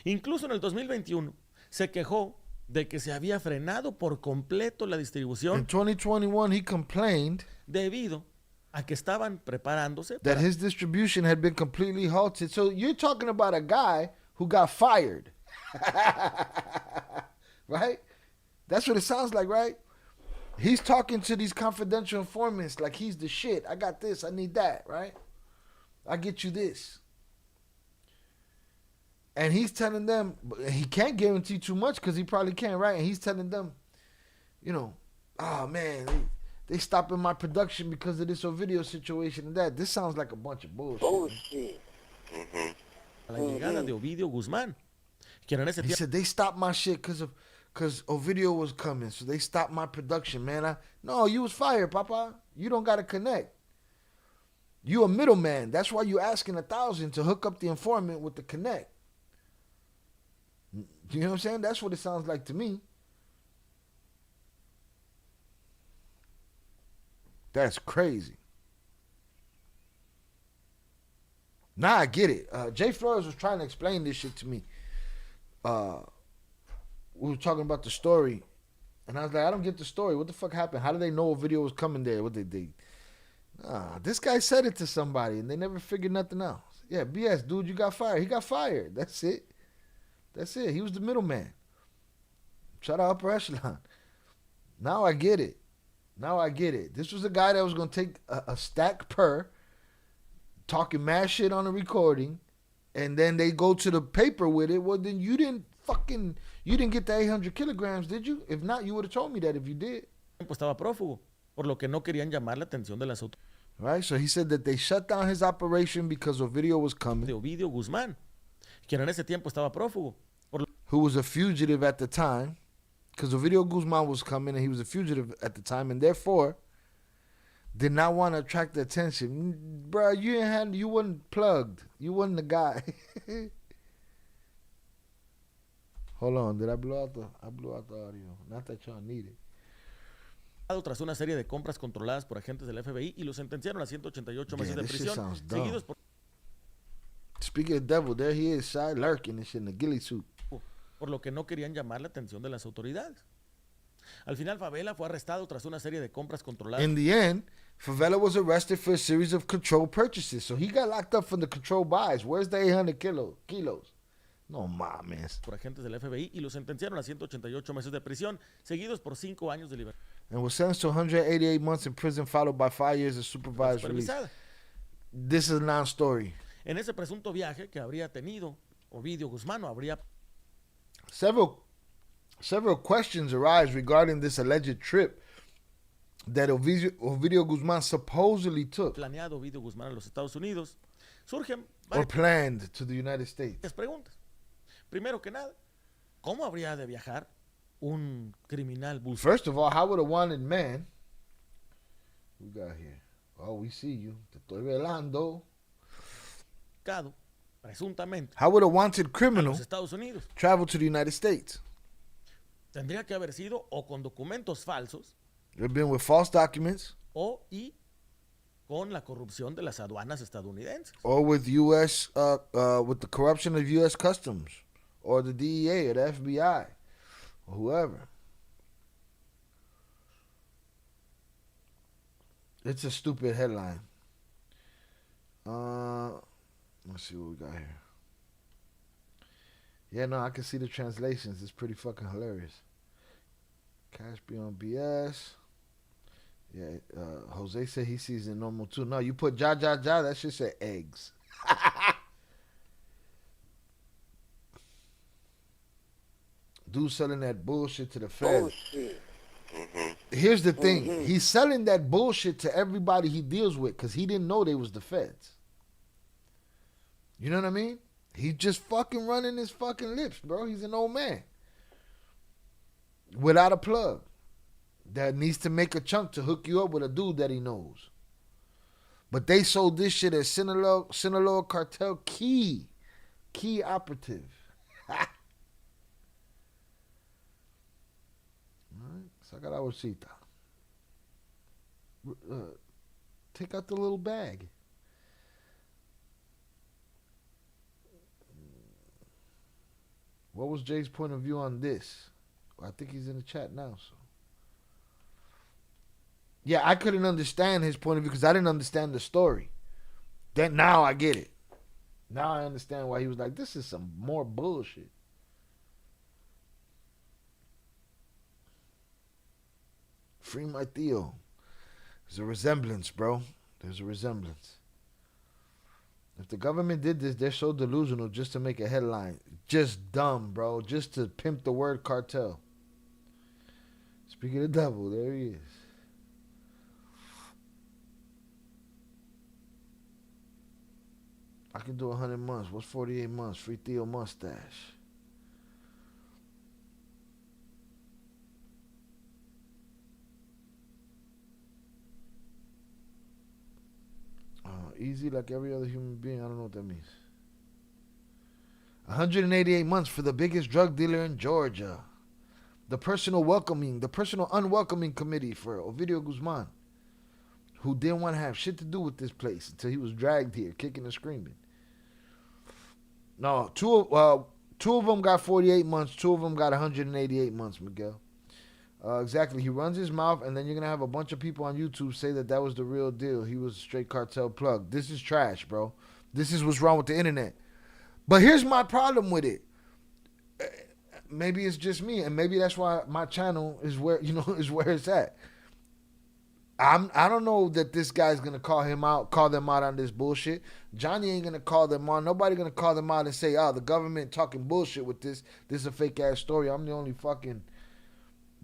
Incluso en el 2021 se quejó de que se había frenado por completo la In distribución 2021, he complained debido a que estaban preparándose that his distribution had been completely halted. So you're talking about a guy who got fired. Right? That's what it sounds like, right? He's talking to these confidential informants like he's the shit. I got this, I need that, right? I get you this. And he's telling them, he can't guarantee too much because he probably can't, right? And he's telling them, you know, oh man, they stopping my production because of this Ovidio situation and that. This sounds like a bunch of bullshit. a la llegada de Ovidio Guzmán, quien en ese He tiempo said they stopped my shit because Ovidio was coming, so they stopped my production, man. No, you was fired, Papa. You don't got to connect. You a middleman. That's why you asking $1,000 to hook up the informant with the connect. You know what I'm saying? That's what it sounds like to me. That's crazy. Now I get it. Jay Flores was trying to explain this shit to me. We were talking about the story, and I was like, I don't get the story. What the fuck happened? How did they know a video was coming there? What they? This guy said it to somebody, and they never figured nothing else. Yeah, BS, dude, you got fired. He got fired. That's it. That's it. He was the middleman. Shout out upper echelon. Now I get it. Now I get it. This was a guy that was going to take a stack per, talking mad shit on a recording, and then they go to the paper with it. Well, then you didn't get the 800 kilograms, did you? If not, you would have told me that if you did. estaba prófugo, por lo que no querían llamar la atención de las autoridades Right? So he said that they shut down his operation because Ovidio was de coming, Ovidio Guzmán, quien en ese tiempo estaba prófugo, who was a fugitive at the time, because Ovidio Guzman was coming and he was a fugitive at the time, and therefore did not want to attract the attention. Bruh, you wasn't plugged. You wasn't the guy. Hold on, did I blow out the audio? Not that y'all need it. tras una serie de compras controladas por agentes del FBI y lo sentenciaron a 188 meses de this shit prisión, sounds dumb. seguidos Speaking of the devil, there he is, side lurking and shit in the ghillie suit. por lo que no querían llamar la atención de las autoridades. Al final, Favela fue arrestado tras una serie de compras controladas In the end, Favela was arrested for a series of controlled purchases. So he got locked up for the controlled buys. Where's the 800 kilos? No mames. por agentes del FBI y lo sentenciaron a 188 meses de prisión, seguidos por 5 años de libertad And was sentenced to 188 months in prison, followed by 5 years of supervised release. supervisada. This is a non-story. En ese presunto viaje que habría tenido Ovidio Guzmán, habría Several questions arise regarding this alleged trip that Ovidio Guzman supposedly took planeado Ovidio Guzmán a los Estados Unidos. Surgen or varias planned to the United States. preguntas. Primero que nada, ¿cómo habría de viajar un criminal First of all, how would a wanted man, we got here, oh, we see you, te estoy velando. buscado, presuntamente, How would a wanted a criminal los Estados Unidos? travel to the United States? Tendría que haber sido o con documentos falsos They've been with false documents y con la corrupción de las aduanas estadounidenses. or with with the corruption of U.S. Customs or the DEA or the FBI or whoever. It's a stupid headline. Let's see what we got here. Yeah, no, I can see the translations. It's pretty fucking hilarious. Cash beyond BS. Yeah, Jose said he sees it normal too. No, you put ja, that shit say eggs. Dude selling that bullshit to the feds. Here's the thing. He's selling that bullshit to everybody he deals with because he didn't know they was the feds. You know what I mean? He's just fucking running his fucking lips, bro. He's an old man. Without a plug. That needs to make a chunk to hook you up with a dude that he knows. But they sold this shit as Sinaloa Cartel key operative. Alright, saca la bolsita. Take out the little bag. What was Jay's point of view on this? Well, I think he's in the chat now, so. Yeah, I couldn't understand his point of view because I didn't understand the story. Then now I get it. Now I understand why he was like, this is some more bullshit. Free my Theo. There's a resemblance, bro. There's a resemblance. If the government did this, they're so delusional just to make a headline. Just dumb, bro. Just to pimp the word cartel. Speaking of the devil, there he is. I can do 100 months. What's 48 months? Free Theo mustache. Easy like every other human being. I don't know what that means. 188 months for the biggest drug dealer in Georgia. The personal unwelcoming committee for Ovidio Guzman, who didn't want to have shit to do with this place until he was dragged here, kicking and screaming. No, two of them got 48 months. Two of them got 188 months, Miguel. Exactly. He runs his mouth, and then you're going to have a bunch of people on YouTube say that was the real deal. He was a straight cartel plug. This is trash, bro. This is what's wrong with the internet. But here's my problem with it. Maybe it's just me, and maybe that's why my channel is where it's at. I don't know that this guy's gonna call them out on this bullshit. Johnny ain't gonna call them on. Nobody gonna call them out and say, "Oh, the government talking bullshit with this. This is a fake ass story." I'm the only fucking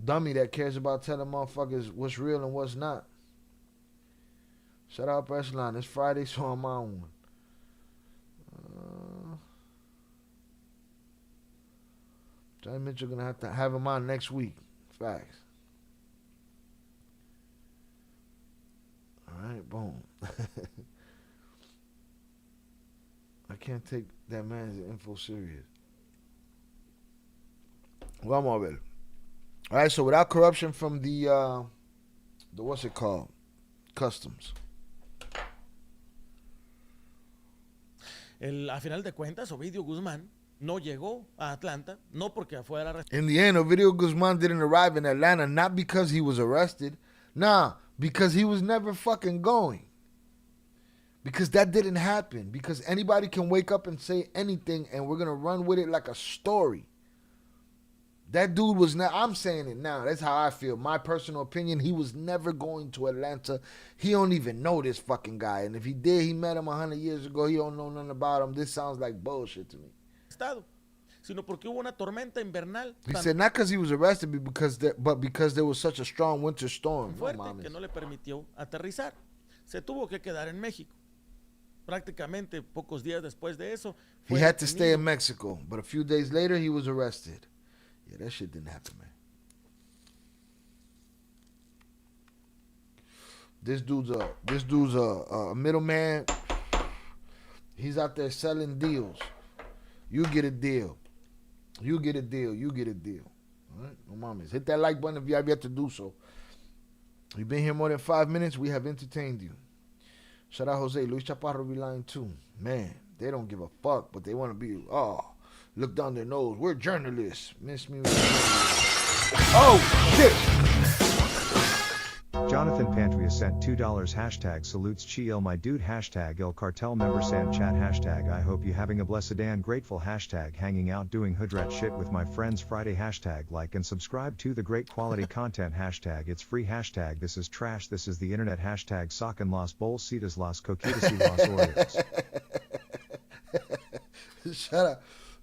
dummy that cares about telling motherfuckers what's real and what's not. Shout out Echelon. It's Friday, so I'm on one. Johnny Mitchell gonna have to have him on next week. Facts. All right, boom. I can't take that man's info serious. Vamos a ver. All right, so without corruption from the what's it called? Customs. A final de cuentas, Ovidio Guzmán no llegó a Atlanta, no porque fuera arrestado. In the end, Ovidio Guzman didn't arrive in Atlanta, not because he was arrested. Nah, because he was never fucking going. Because that didn't happen. Because anybody can wake up and say anything and we're going to run with it like a story. That dude was not, I'm saying it now. That's how I feel. My personal opinion, he was never going to Atlanta. He don't even know this fucking guy. And if he did, he met him 100 years ago. He don't know nothing about him. This sounds like bullshit to me. Sino porque hubo una tormenta invernal. He said not because he was arrested, but because there was such a strong winter storm. Fuerte que no le permitió aterrizar. Se tuvo que quedar en México. Prácticamente pocos días después de eso. He had to stay in Mexico, but a few days later he was arrested. Yeah, that shit didn't happen, man. This dude's a middleman. He's out there selling deals. You get a deal. You get a deal. You get a deal. All right? No mames. Hit that like button if you have yet to do so. You've been here more than 5 minutes. We have entertained you. Shout out Jose. Luis Chaparro be lying too. Man, they don't give a fuck, but they want to be, look down their nose. We're journalists. Miss me. Oh, shit. Jonathan Pantria sent $2 hashtag salutes chill my dude hashtag El Cartel member San chat hashtag I hope you having a blessed and grateful hashtag hanging out doing hoodrat shit with my friends Friday hashtag like and subscribe to the great quality content hashtag it's free hashtag this is trash this is the internet hashtag socken las bolsitas las coquitas y las Oreos.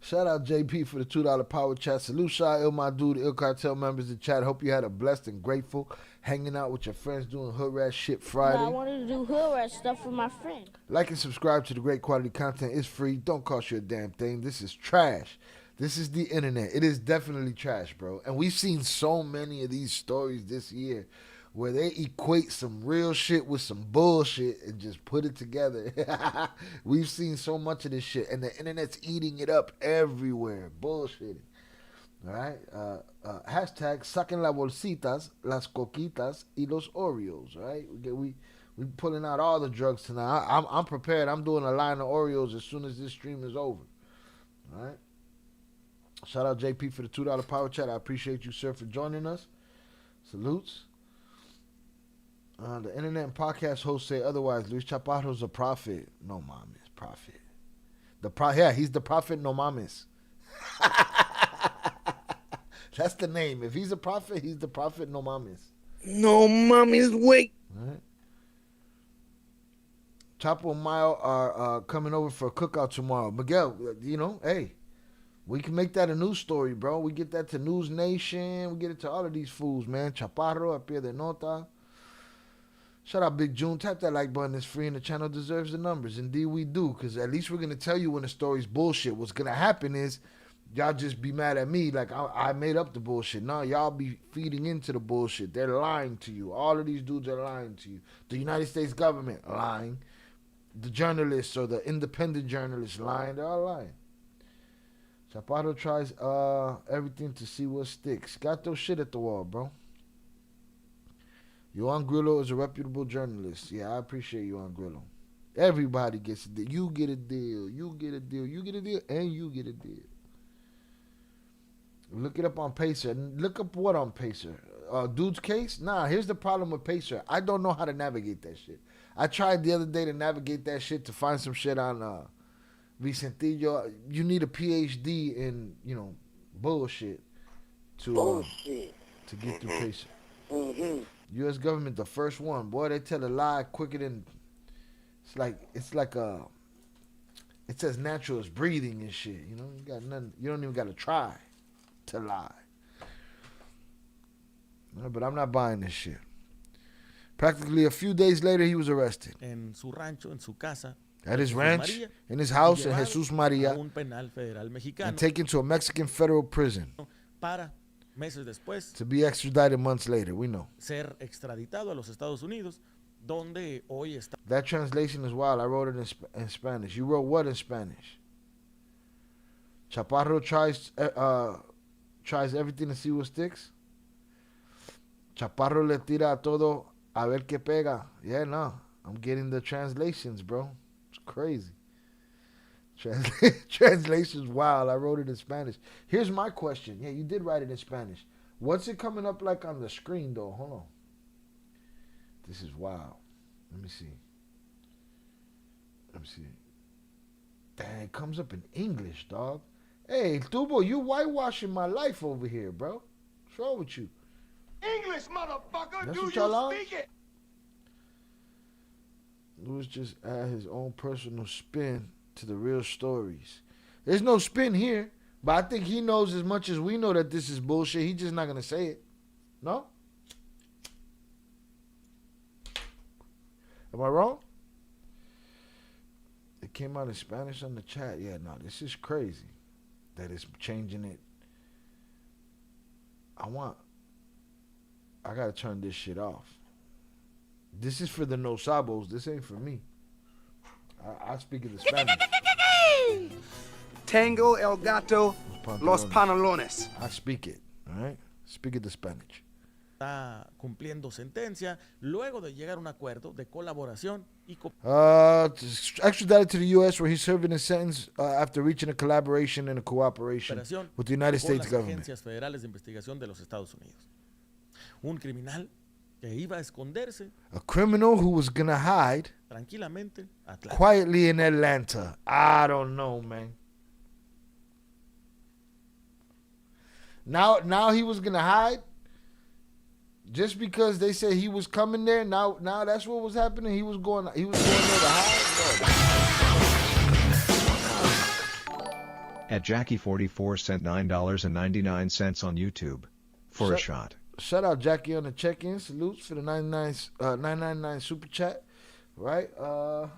Shout out JP for the $2 power chat. Salute Shy, Il My Dude, Il Cartel members in chat. Hope you had a blessed and grateful hanging out with your friends doing hood rat shit Friday. I wanted to do hood rat stuff with my friend. Like and subscribe to the great quality content. It's free. Don't cost you a damn thing. This is trash. This is the internet. It is definitely trash, bro. And we've seen so many of these stories this year where they equate some real shit with some bullshit and just put it together. We've seen so much of this shit, and the internet's eating it up everywhere. Bullshitting. All right? Hashtag sucking las bolsitas, las coquitas, y los Oreos. All right? We pulling out all the drugs tonight. I'm prepared. I'm doing a line of Oreos as soon as this stream is over. All right? Shout out JP for the $2 power chat. I appreciate you, sir, for joining us. Salutes. The internet and podcast hosts say otherwise. Luis Chaparro's a prophet. No mames, prophet. He's the prophet. No mames. That's the name. If he's a prophet, he's the prophet. No mames. No mommy's wait. All right. Chapo and Mayo are coming over for a cookout tomorrow. Miguel, hey, we can make that a news story, bro. We get that to News Nation. We get it to all of these fools, man. Chaparro, a pie de nota. Shout out Big June. Tap that like button. It's free and the channel deserves the numbers. Indeed we do, because at least we're going to tell you when the story's bullshit. What's going to happen is y'all just be mad at me like I made up the bullshit. No, y'all be feeding into the bullshit. They're lying to you. All of these dudes are lying to you. The United States government lying. The journalists or the independent journalists lying. They're all lying. Chaparro tries everything to see what sticks. Got those shit at the wall, bro. Yohan Grillo is a reputable journalist. Yeah, I appreciate Yohan Grillo. Everybody gets a deal. You get a deal. You get a deal. You get a deal. And you get a deal. Look it up on Pacer. Look up what on Pacer? Dude's case? Nah, here's the problem with Pacer. I don't know how to navigate that shit. I tried the other day to navigate that shit to find some shit on Vicentillo. You need a PhD in, bullshit to get through Pacer. Mm-hmm. U.S. government, the first one. Boy, they tell a lie quicker than... It's like it's as natural as breathing and shit. You got nothing. You don't even got to try to lie. But I'm not buying this shit. Practically a few days later, he was arrested. En su rancho, en su casa. At his ranch, in his house, in Jesus Maria. A un penal federal mexicano. And taken to a Mexican federal prison. Para meses después, to be extradited months later, we know. Ser extraditado a los Estados Unidos, donde hoy está. That translation is wild. I wrote it in Spanish. You wrote what in Spanish? Chaparro tries everything to see what sticks. Chaparro le tira a todo a ver qué pega. Yeah, no. I'm getting the translations, bro. It's crazy. Translation's wild. I wrote it in Spanish. Here's my question. Yeah, you did write it in Spanish. What's it coming up like on the screen, though? Hold on. This is wild. Let me see. Dang, it comes up in English, dog. Hey, Tubo, you whitewashing my life over here, bro. What's wrong with you? English, motherfucker. That's Do what you y'all speak it? Lewis just add his own personal spin to the real stories. There's no spin here, but I think he knows as much as we know that this is bullshit. He's just not going to say it. No? Am I wrong? It came out in Spanish on the chat. Yeah, no, this is crazy that it's changing it. I got to turn this shit off. This is for the no sabos. This ain't for me. I speak in the Spanish. Tango el gato, los pantalones. I speak it, all right? Speak it the Spanish. Está cumpliendo sentencia luego de llegar a un acuerdo de colaboración y extradited to the U.S. where he's serving his sentence after reaching a collaboration and a cooperation with the United States government. Agencias federales de investigación de los Estados Unidos. Un criminal que iba a esconderse. A criminal who was gonna hide tranquilamente quietly in Atlanta. I don't know, man. Now he was gonna hide just because they said he was coming there. Now that's what was happening. He was going there to hide. At Jackie44 sent $9.99 on YouTube. For a shot. Shout out Jackie on the check-in. Salutes for the 999 super chat. Right? For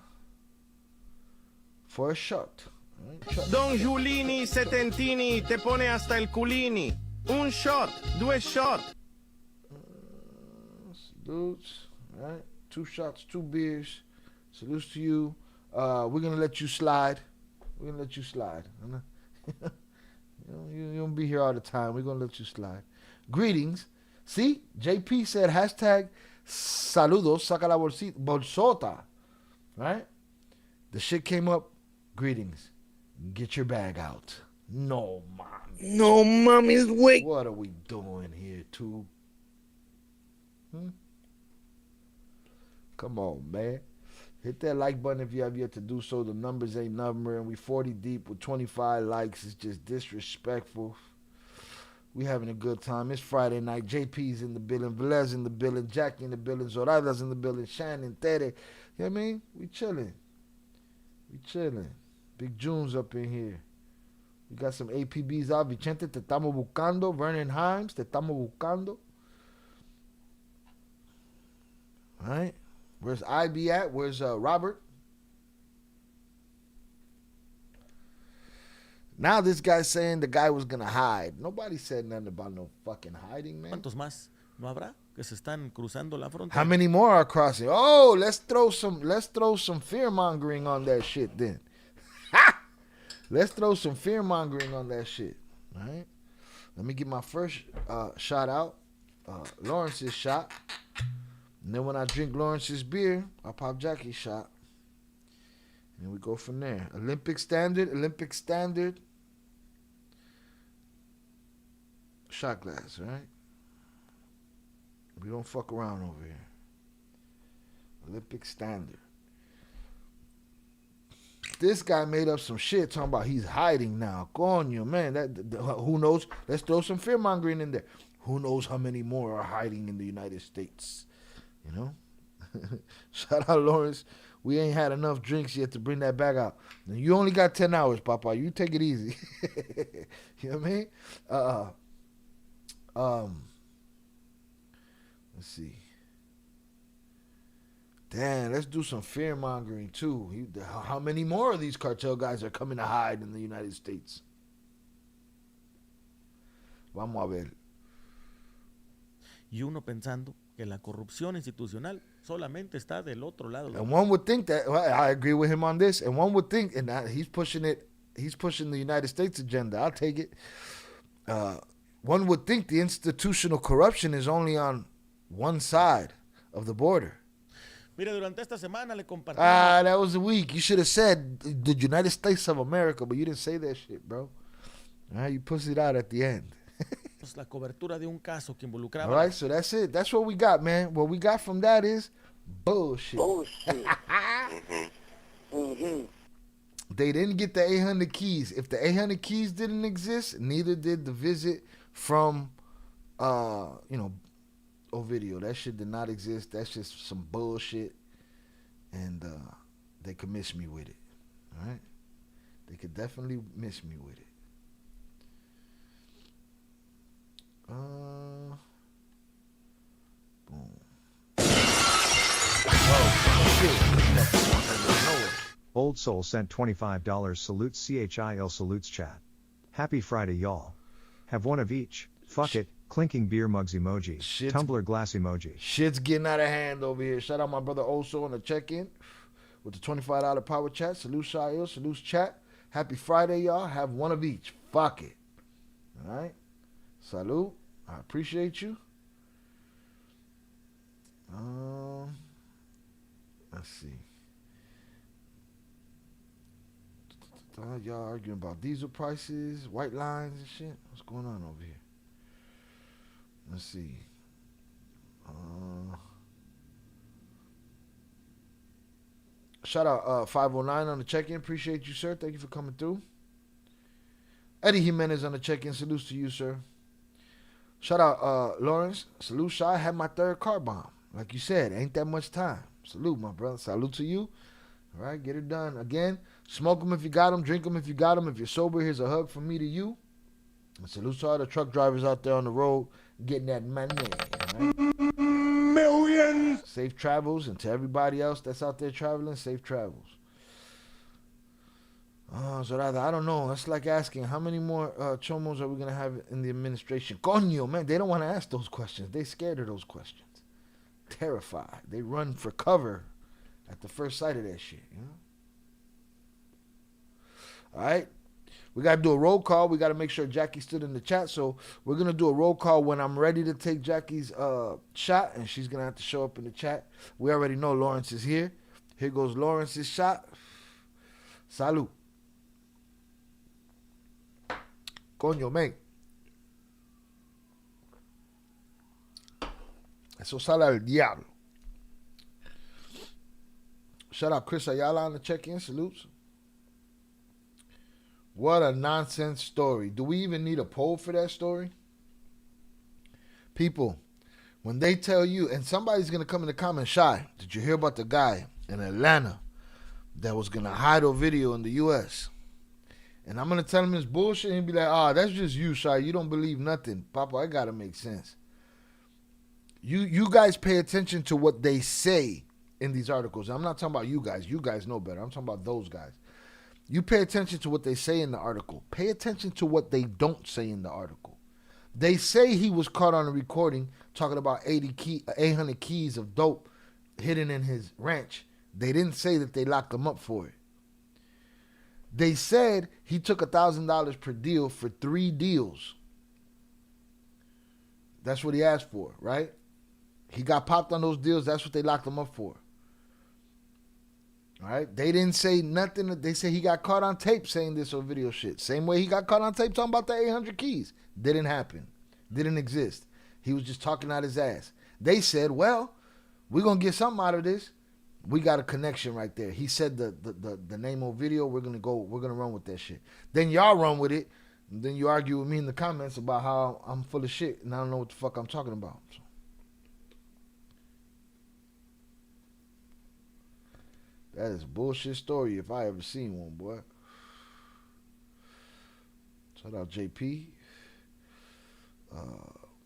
a shot. Right? Don Giulini Setentini te pone hasta el culini. Un shot, due shot. Salutes. Right? 2 shots, 2 beers. Salutes to you. We're going to let you slide. We're going to let you slide. You don't be here all the time. We're going to let you slide. Greetings. See? JP said hashtag saludos, saca la bolsota. Right? The shit came up. Greetings. Get your bag out. No, mom. No mames, güey. What are we doing here, too? Come on, man. Hit that like button if you have yet to do so. The numbers ain't numbering. We 40 deep with 25 likes. It's just disrespectful. We having a good time. It's Friday night. JP's in the building. Velez in the building. Jackie in the building. Zorada's in the building. Shannon, Tere. You know what I mean? We chilling. We chilling. Big June's up in here. We got some APBs out. Vicente, te estamos buscando. Vernon Himes, te estamos buscando. All right. Where's IB at? Where's Robert? Now this guy's saying the guy was going to hide. Nobody said nothing about no fucking hiding, man. ¿Cuántos más no habrá que se están cruzando la frontera? How many more are crossing? Oh, let's throw some fear mongering on that shit then. Ha! Let's throw some fear mongering on that shit. All right. Let me get my first shot out. Lawrence's shot. And then when I drink Lawrence's beer, I'll pop Jackie's shot. And we go from there. Olympic standard. Shot glass, right? We don't fuck around over here. Olympic standard. This guy made up some shit talking about he's hiding now. Coño, man. Who knows? Let's throw some fear mongering in there. Who knows how many more are hiding in the United States? You know? Shout out Lawrence. We ain't had enough drinks yet to bring that bag out. Now, you only got 10 hours, Papa. You take it easy. You know what I mean? Let's see. Damn, let's do some fear mongering too. How many more of these cartel guys are coming to hide in the United States? Vamos a ver. Y uno pensando que la corrupción institucional solamente está del otro lado. And one would think that, well, I agree with him on this, and one would think, and he's pushing the United States agenda. I'll take it. One would think the institutional corruption is only on one side of the border. Mira, durante esta semana le compartí. That was weak. You should have said the United States of America, but you didn't say that shit, bro. You pussed it out at the end. La cobertura de un caso que involucraba. All right, so that's it. That's what we got, man. What we got from that is bullshit. They didn't get the 800 keys. If the 800 keys didn't exist, neither did the visit from, Ovidio. That shit did not exist. That's just some bullshit. And they could miss me with it. All right? They could definitely miss me with it. Boom. Oh, shit. Old Soul sent $25. Salutes CHIL salutes chat. Happy Friday, y'all. Have one of each. Fuck it. Clinking beer mugs emoji. Tumbler glass emoji. Shit's getting out of hand over here. Shout out my brother Old Soul on the check-in with the $25 power chat. Salute CHIL, salute chat. Happy Friday, y'all. Have one of each. Fuck it. All right? Salute. I appreciate you. Let's see. Y'all arguing about diesel prices, white lines and shit. What's going on over here? Let's see. Shout out 509 on the check-in. Appreciate you, sir. Thank you for coming through. Eddie Jimenez on the check-in. Salutes to you, sir. Shout out Lawrence. Salute, Shy. Had my third car bomb. Like you said, ain't that much time. Salute, my brother. Salute to you. All right, get it done. Again, smoke them if you got them, drink them if you got them. If you're sober, here's a hug from me to you. And salute to all the truck drivers out there on the road getting that money. Right? Millions. Safe travels, and to everybody else that's out there traveling, safe travels. Zorada, I don't know. That's like asking how many more chomos are we going to have in the administration? Coño, man, they don't want to ask those questions. They scared of those questions. Terrified. They run for cover at the first sight of that shit, you know? All right. We got to do a roll call. We got to make sure Jackie stood in the chat. So we're going to do a roll call when I'm ready to take Jackie's shot, and she's going to have to show up in the chat. We already know Lawrence is here. Here goes Lawrence's shot. Salud. Coño, man. Eso sale al diablo. Shout out Chris Ayala on the check-in. Salutes. What a nonsense story. Do we even need a poll for that story? People, when they tell you, and somebody's going to come in the comments, Shy, did you hear about the guy in Atlanta that was going to hide Ovidio in the U.S.? And I'm going to tell him it's bullshit, and he'll be like, that's just you, Shy. You don't believe nothing. Papa, it got to make sense. You guys pay attention to what they say in these articles. I'm not talking about you guys. You guys know better. I'm talking about those guys. You pay attention to what they say in the article. Pay attention to what they don't say in the article. They say he was caught on a recording talking about 800 keys of dope hidden in his ranch. They didn't say that they locked him up for it. They said he took $1,000 per deal for 3 deals. That's what he asked for, right? He got popped on those deals. That's what they locked him up for. All right? They didn't say nothing. They say he got caught on tape saying this or video shit. Same way he got caught on tape talking about the 800 keys. Didn't happen. Didn't exist. He was just talking out his ass. They said, well, we're going to get something out of this. We got a connection right there. He said the name Ovidio. We're going to run with that shit. Then y'all run with it. And then you argue with me in the comments about how I'm full of shit and I don't know what the fuck I'm talking about. So. That is a bullshit story if I ever seen one, boy. Shout out JP.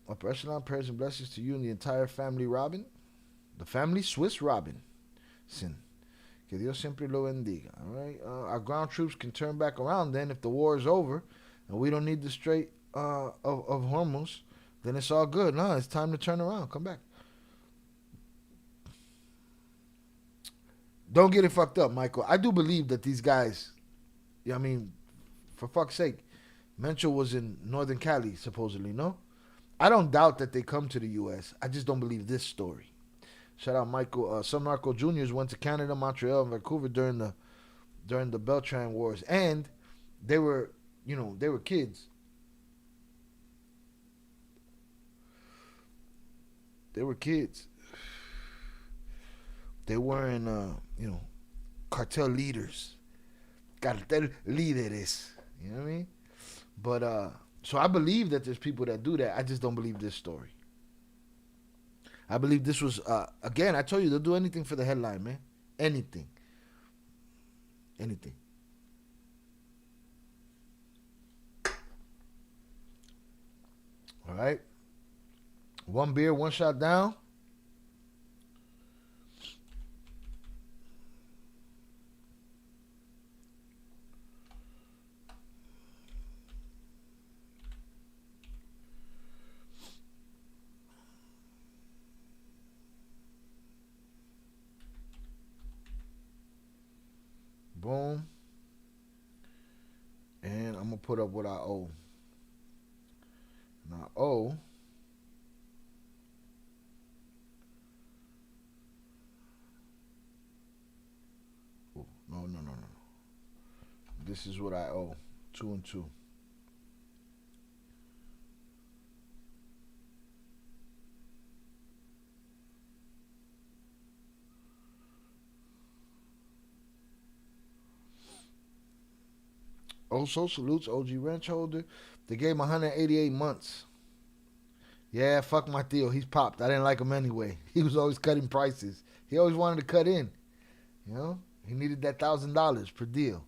Upper Echelon, prayers and blessings to you and the entire family, Robin. The family Swiss Robin. Sin. Que Dios siempre lo bendiga. All right. Our ground troops can turn back around then if the war is over and we don't need the Strait of Hormuz. Then it's all good. No, it's time to turn around. Come back. Don't get it fucked up, Michael. I do believe that these guys, I mean, for fuck's sake, Mencho was in Northern Cali, supposedly, no? I don't doubt that they come to the U.S. I just don't believe this story. Shout out Michael. Some narco juniors went to Canada, Montreal, and Vancouver during the Beltran Wars. And they were, they were kids. They were kids. They weren't, cartel leaders. Cartel líderes. You know what I mean? But, so I believe that there's people that do that. I just don't believe this story. I believe this was, again, I told you, they'll do anything for the headline, man. Anything. Anything. All right. 1 beer, 1 shot down. Boom. And I'm going to put up what I owe. And I owe No. This is what I owe. 2 and 2. Also salutes OG Ranch Holder. They gave him 188 months. Yeah, fuck my Theo. He's popped. I didn't like him anyway. He was always cutting prices. He always wanted to cut in. You know? He needed that $1,000 per deal.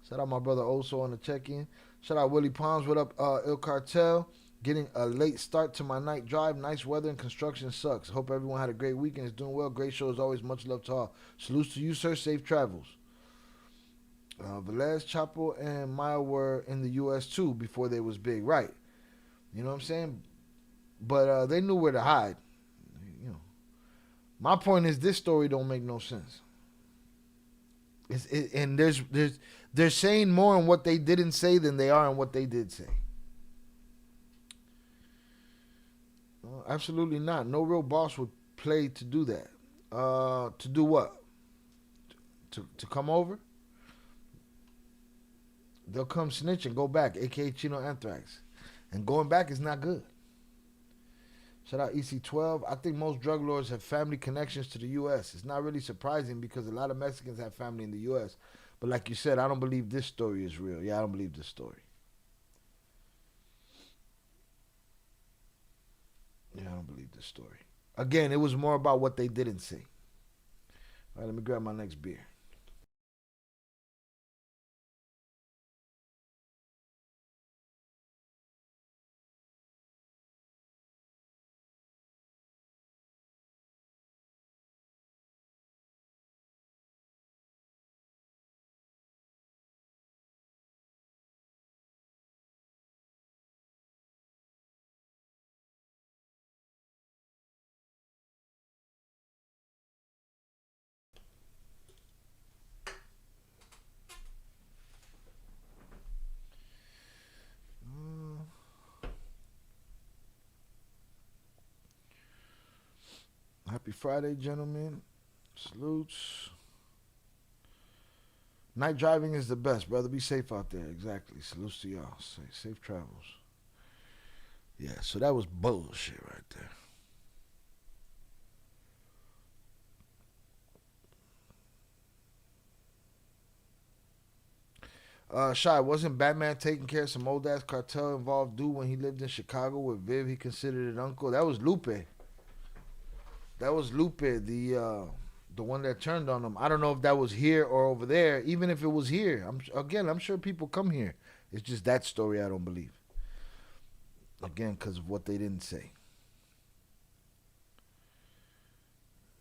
Shout out my brother Oso on the check-in. Shout out Willie Palms. What up, Il Cartel? Getting a late start to my night drive. Nice weather and construction sucks. Hope everyone had a great weekend. Is doing well. Great show as always. Much love to all. Salutes to you, sir. Safe travels. Velez, Chapo, and Maya were in the U.S. too before they was big. Right. You know what I'm saying? But they knew where to hide. You know. My point is this story don't make no sense. And they're saying more in what they didn't say than they are in what they did say. Absolutely not. No real boss would play to do that. To do what? To come over? They'll come snitch and go back, aka Chino Anthrax. And going back is not good. Shout out EC12. I think most drug lords have family connections to the U.S. It's not really surprising because a lot of Mexicans have family in the U.S. But like you said, I don't believe this story is real. Yeah, I don't believe this story. Yeah, I don't believe this story. Again, it was more about what they didn't say. All right, let me grab my next beer. Happy Friday, gentlemen. Salutes. Night driving is the best, brother. Be safe out there. Exactly. Salutes to y'all. Safe travels. Yeah, so that was bullshit right there. Shy, wasn't Batman taking care of some old ass cartel involved dude when he lived in Chicago with Viv? He considered it uncle. That was Lupe. That was Lupe, the one that turned on him. I don't know if that was here or over there. Even if it was here, I'm sure people come here. It's just that story I don't believe. Again, because of what they didn't say.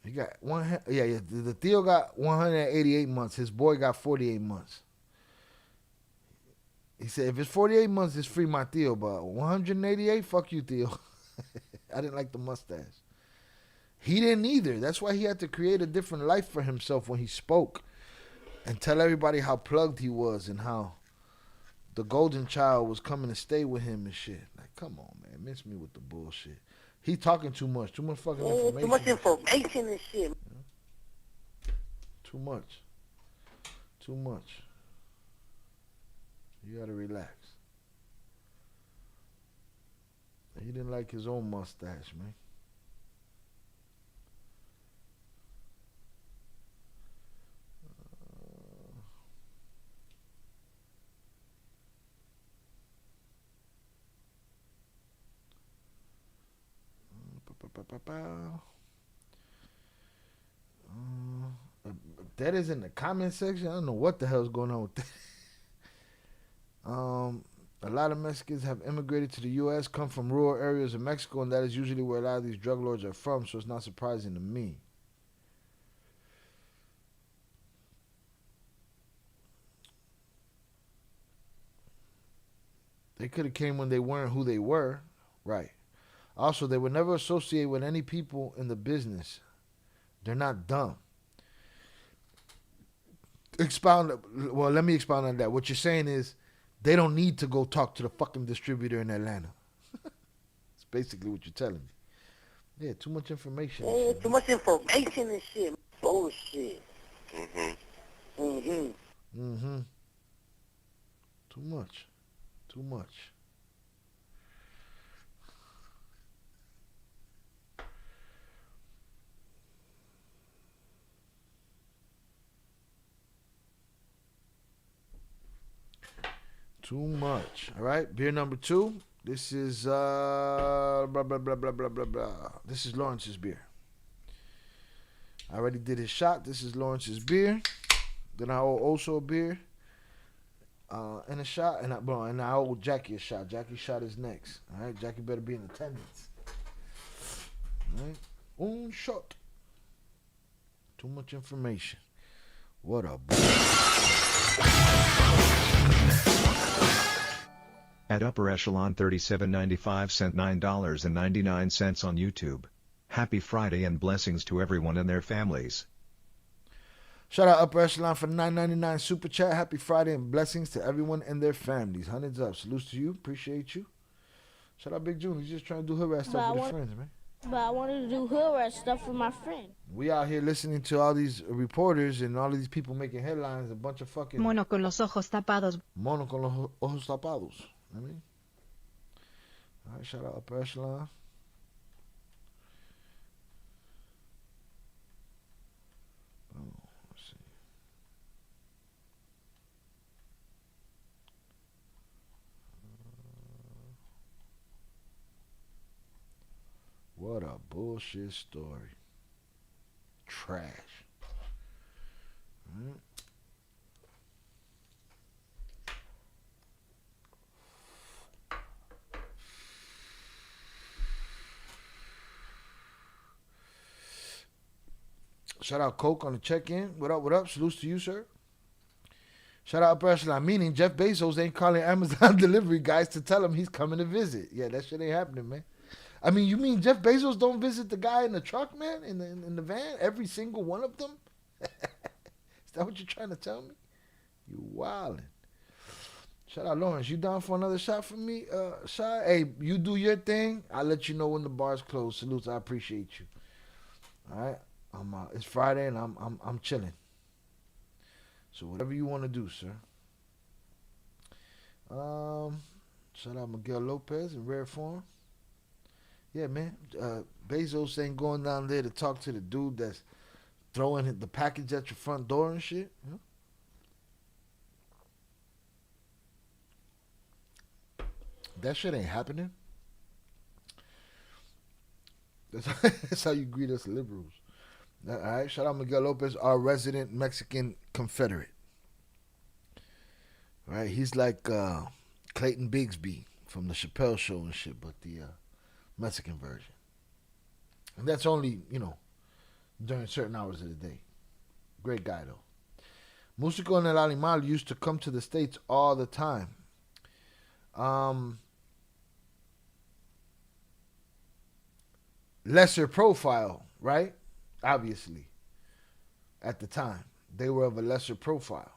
He got the Theo got 188 months. His boy got 48 months. He said, if it's 48 months, it's free my Theo, but 188, fuck you, Theo. I didn't like the mustache. He didn't either. That's why he had to create a different life for himself when he spoke and tell everybody how plugged he was and how the golden child was coming to stay with him and shit. Like, come on, man. Miss me with the bullshit. He talking too much. Too much fucking information. Too much information and shit. Too much. Too much. You gotta relax. He didn't like his own mustache, man. That is in the comment section. I don't know what the hell's going on with that. A lot of Mexicans have immigrated to the U.S., come from rural areas of Mexico, and that is usually where a lot of these drug lords are from, so it's not surprising to me. They could have came when they weren't who they were. Right. Also, they would never associate with any people in the business. They're not dumb. Well, let me expound on that. What you're saying is they don't need to go talk to the fucking distributor in Atlanta. That's basically what you're telling me. Yeah, too much information. Yeah, too much information and shit. Bullshit. Too much. Too much. Too much. All right, beer number 2. This is blah blah blah blah blah blah blah. This is Lawrence's beer. I already did his shot. This is Lawrence's beer. Then I owe also a beer. And a shot. And I owe Jackie a shot. Jackie's shot is next. All right. Jackie better be in attendance. All right. Un shot. Too much information. What a At Upper Echelon 37.95 cent $9.99 on YouTube. Happy Friday and blessings to everyone and their families. Shout out Upper Echelon for $9.99 super chat. Happy Friday and blessings to everyone and their families. Hundreds up. Salutes to you. Appreciate you. Shout out Big June. He's just trying to do hood rat stuff with his friends, man. But I wanted to do hood rat stuff with my friend. We out here listening to all these reporters and all of these people making headlines. A bunch of fucking Mono con los ojos tapados. mono con los ojos tapados. I mean, all right. Shout out Upper Echelon. Let's see. What a bullshit story. Trash. Mm. Shout out Coke on the check-in. What up, what up? Salutes to you, sir. Shout out Upper Echelon. Meaning Jeff Bezos ain't calling Amazon delivery guys to tell him he's coming to visit. Yeah, that shit ain't happening, man. I mean, you mean Jeff Bezos don't visit the guy in the truck, man? In the van? Every single one of them? Is that what you're trying to tell me? You wildin'. Shout out Lawrence. You down for another shot from me? Shot? Hey, you do your thing. I'll let you know when the bar's closed. Salutes. I appreciate you. All right? It's Friday and I'm chilling. So whatever you want to do, sir. Shout out Miguel Lopez in rare form. Yeah, man. Bezos ain't going down there to talk to the dude that's throwing the package at your front door and shit. You know? That shit ain't happening. That's how you greet us liberals. All right, shout out Miguel Lopez, our resident Mexican Confederate. All right, he's like Clayton Bigsby from the Chappelle Show and shit, but the Mexican version. And that's only, during certain hours of the day. Great guy, though. Músico en el Animal used to come to the States all the time. Lesser profile, right? Obviously, at the time, they were of a lesser profile.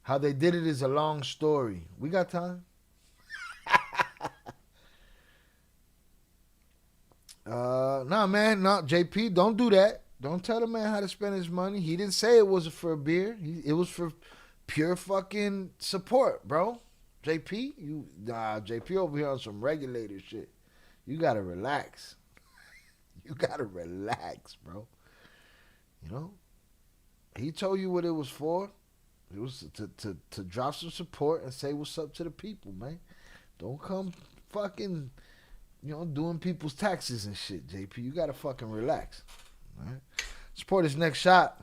How they did it is a long story. We got time? Nah, man, no, JP, don't do that. Don't tell the man how to spend his money. He didn't say it was for a beer. It was for pure fucking support, bro. JP, JP over here on some regulator shit. You gotta relax. You gotta relax, bro. He told you what it was for. It was to drop some support and say what's up to the people, man. Don't come fucking, doing people's taxes and shit, JP. You gotta fucking relax. All right. Support his next shot.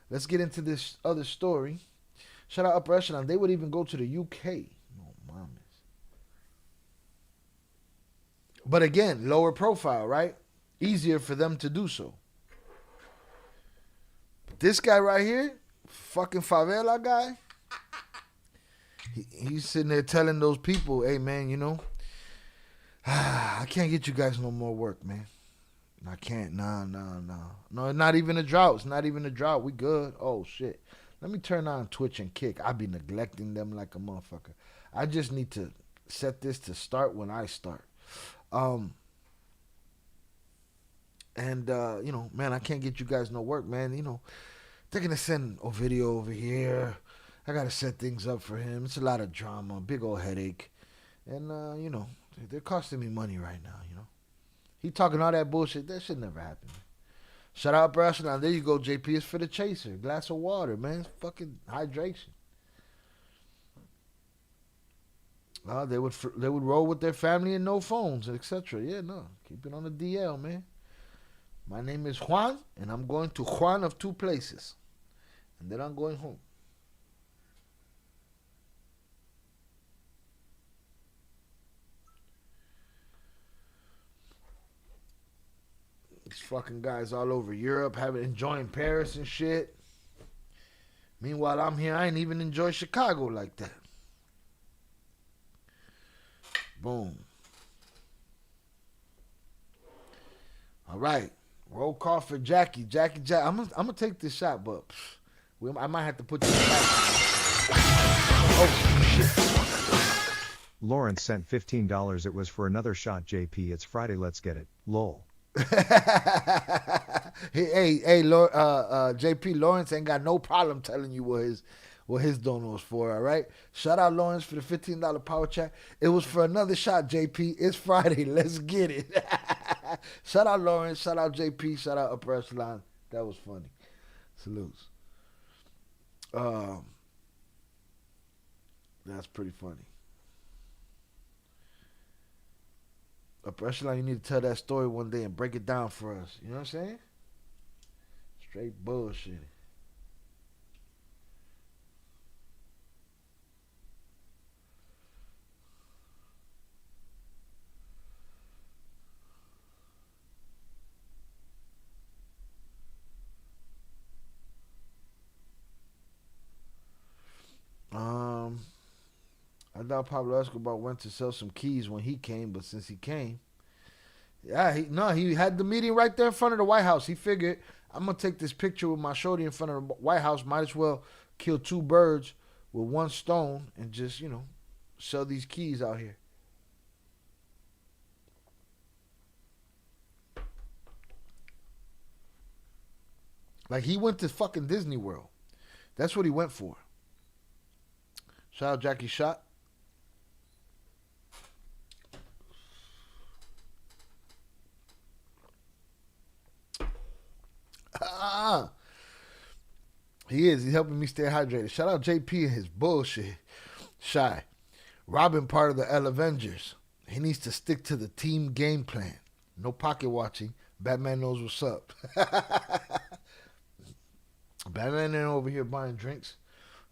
Let's get into this other story. Shout out Upper Echelon. They would even go to the UK. Oh, mamas. But again, lower profile, right? Easier for them to do so. But this guy right here, fucking favela guy, he's sitting there telling those people, hey, man, I can't get you guys no more work, man. I can't. No. No, not even a drought. It's not even a drought. We good. Oh, shit. Let me turn on Twitch and Kick. I be neglecting them like a motherfucker. I just need to set this to start when I start. Man, I can't get you guys no work, man. They're going to send Ovidio over here. I got to set things up for him. It's a lot of drama, big old headache. And, they're costing me money right now, He talking all that bullshit. That should never happen. Shout out Upper Echelon. There you go, JP. It's for the chaser. Glass of water, man. It's fucking hydration. They would roll with their family and no phones, etc. Yeah, no. Keep it on the DL, man. My name is Juan, and I'm going to Juan of two places. And then I'm going home. These fucking guys all over Europe enjoying Paris and shit. Meanwhile, I'm here. I ain't even enjoy Chicago like that. Boom. All right. Roll call for Jackie. Jackie. I'm gonna take this shot, but I might have to put you back. Oh, shit. Lawrence sent $15. It was for another shot, JP. It's Friday. Let's get it. Lol. hey, JP, Lawrence ain't got no problem telling you what his donor was for, all right? Shout out Lawrence for the $15 power chat. It was for another shot, JP. It's Friday. Let's get it. Shout out Lawrence. Shout out JP. Shout out Upper Echelon. That was funny. Salutes. That's pretty funny. Upper Echelon, you need to tell that story one day and break it down for us. You know what I'm saying? Straight bullshit. I thought Pablo Escobar went to sell some keys when he came, but since he came, yeah, he had the meeting right there in front of the White House. He figured, I'm gonna take this picture with my shorty in front of the White House. Might as well kill two birds with one stone and just, sell these keys out here. Like, he went to fucking Disney World. That's what he went for. Shout out Jackie Shot. He is. He's helping me stay hydrated. Shout out JP and his bullshit. Shy. Robin part of the L Avengers. He needs to stick to the team game plan. No pocket watching. Batman knows what's up. Batman ain't over here buying drinks.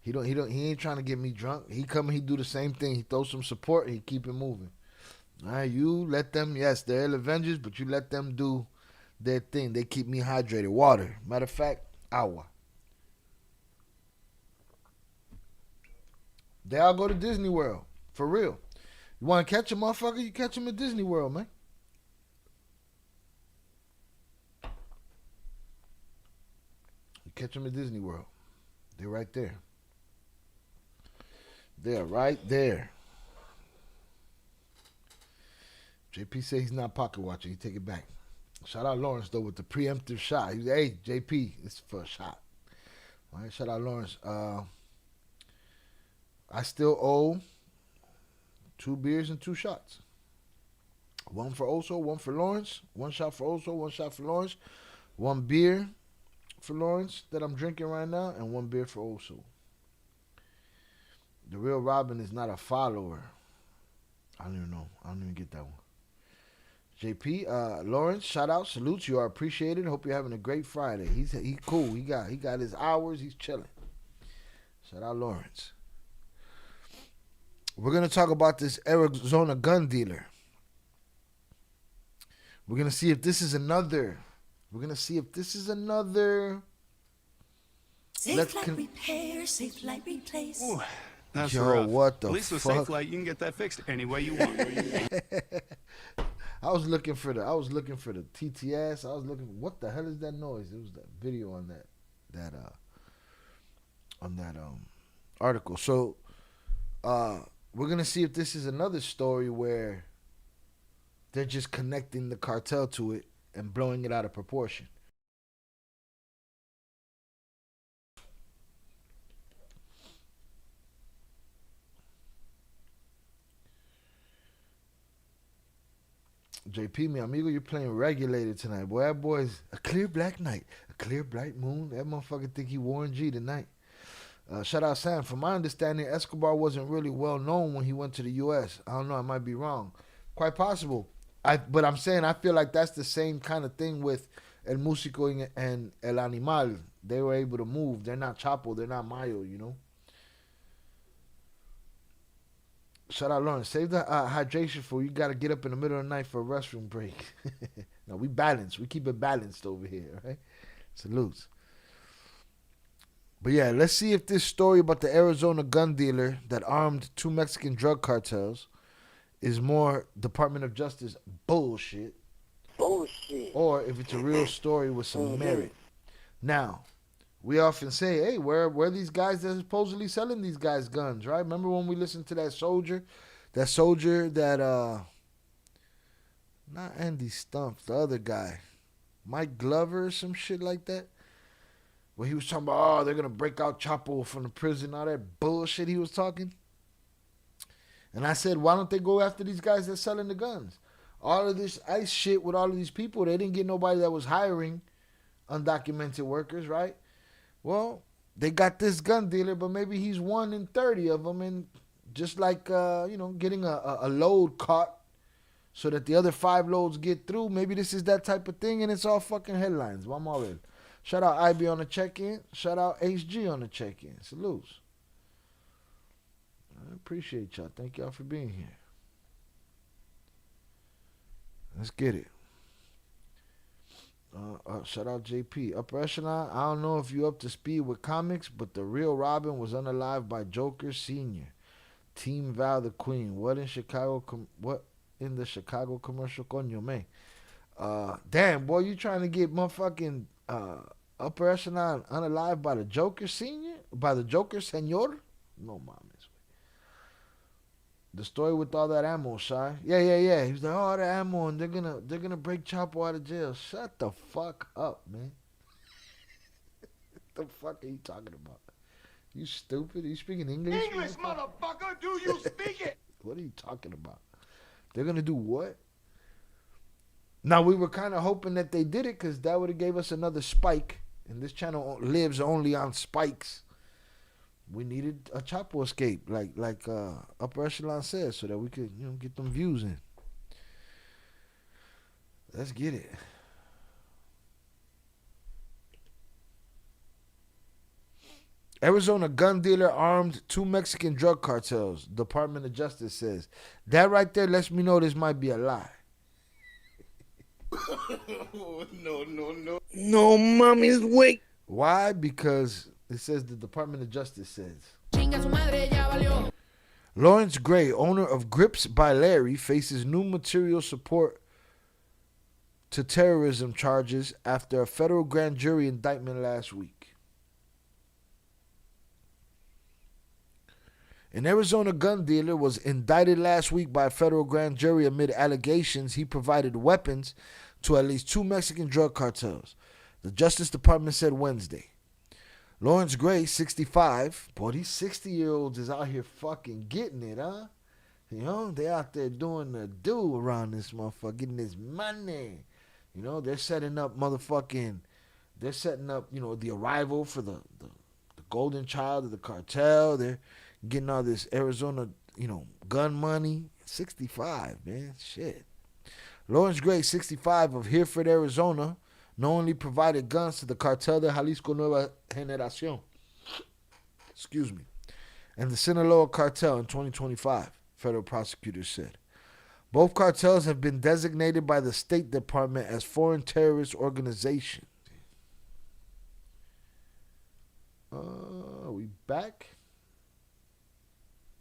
He ain't trying to get me drunk. He come and he do the same thing. He throw some support and he keep it moving. All right, you let them, yes, they're L Avengers, but you let them do their thing. They keep me hydrated. Water. Matter of fact, agua. They all go to Disney World. For real. You want to catch a motherfucker? You catch him at Disney World, man. You catch them at Disney World. They're right there. They're right there. JP said he's not pocket watching. He take it back. Shout out Lawrence, though, with the preemptive shot. He was, hey, JP, it's for a shot. All right, shout out Lawrence. I still owe 2 beers and 2 shots. One for Oso, one for Lawrence. 1 shot for Oso, 1 shot for Lawrence. 1 beer for Lawrence that I'm drinking right now, and 1 beer for Oso. The real Robin is not a follower. I don't even know. I don't even get that one. JP, Lawrence, shout out, salutes. You are appreciated. Hope you're having a great Friday. He's cool. He got his hours. He's chilling. Shout out Lawrence. We're gonna talk about this Arizona gun dealer. We're gonna see if this is another. Safe like repair, safe like replace. Ooh, that's Yo, rough. what the At least with fuck? Safe Light, you can get that fixed any way you want. I was looking for the TTS. I was looking. What the hell is that noise? It was that video on that article. So, we're gonna see if this is another story where they're just connecting the cartel to it and blowing it out of proportion. JP, mi amigo, you're playing regulated tonight. Boy, that boy's a clear black night, a clear bright moon. That motherfucker think he Warren G tonight. Shout out Sam. From my understanding, Escobar wasn't really well known when he went to the U.S. I don't know. I might be wrong. Quite possible. But I'm saying I feel like that's the same kind of thing with El Músico and El Animal. they were able to move. They're not Chapo. They're not Mayo, you know. Shout out, Lawrence. Save the hydration for you. Got to get up in the middle of the night for a restroom break. No, we balance. We keep it balanced over here, right? Salutes. But yeah, let's see if this story about the Arizona gun dealer that armed 2 Mexican drug cartels is more Department of Justice bullshit. Bullshit. Or if it's a real story with some merit. Now, we often say, hey, where are these guys that are supposedly selling these guys guns, right? Remember when we listened to that soldier that not Andy Stump, the other guy, Mike Glover or some shit like that? Where he was talking about, they're going to break out Chapo from the prison, all that bullshit he was talking. And I said, why don't they go after these guys that's selling the guns? All of this ICE shit with all of these people, they didn't get nobody that was hiring undocumented workers, right? Well, they got this gun dealer, but maybe he's 1 in 30 of them. And just like, getting a load caught so that the other 5 loads get through, maybe this is that type of thing, and it's all fucking headlines. Vamos a ver. Shout out IB on the check-in. Shout out HG on the check-in. Salutes. I appreciate y'all. Thank y'all for being here. Let's get it. Shout out JP. Upper Echelon, I don't know if you up to speed with comics, but the real Robin was unalived by Joker Sr. Team Val the Queen. What in the Chicago commercial? Coño, man. Damn, boy, you trying to get motherfucking Upper Echelon unalived by the Joker Senior? By the Joker Senor? No, mames. The story with all that ammo, Shy. Yeah. He was like, all the ammo, and they're gonna break Chapo out of jail. Shut the fuck up, man. What the fuck are you talking about? You stupid? Are you speaking English? English, motherfucker, do you speak it? What are you talking about? They're gonna do what? Now, we were kind of hoping that they did it because that would have gave us another spike. And this channel lives only on spikes. We needed a Chapo escape, like Upper Echelon says, so that we could, get them views in. Let's get it. Arizona gun dealer armed 2 Mexican drug cartels, Department of Justice says. That right there lets me know this might be a lie. No. No, mommy's wait. Why? Because it says the Department of Justice says. Lawrence Gray, owner of Grips by Larry, faces new material support to terrorism charges after a federal grand jury indictment last week. An Arizona gun dealer was indicted last week by a federal grand jury amid allegations he provided weapons to at least 2 Mexican drug cartels, the Justice Department said Wednesday. Lawrence Gray, 65, boy, these 60-year-olds is out here fucking getting it, huh? They out there doing the do around this motherfucker, getting this money. They're setting up, the arrival for the golden child of the cartel. They're getting all this Arizona, gun money. 65, man, shit. Lawrence Gray, 65, of Hereford, Arizona, knowingly provided guns to the Cartel de Jalisco Nueva Generación, and the Sinaloa Cartel in 2025, federal prosecutors said. Both cartels have been designated by the State Department as foreign terrorist organizations. Are we back?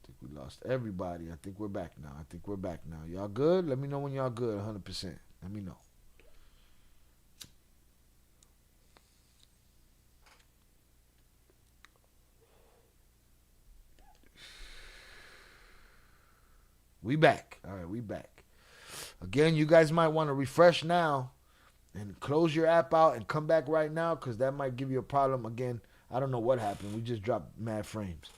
I think we lost everybody. I think we're back now. Y'all good? Let me know when y'all good, 100%. Let me know. We back. All right, we back. Again, you guys might want to refresh now and close your app out and come back right now because that might give you a problem. Again, I don't know what happened. We just dropped mad frames.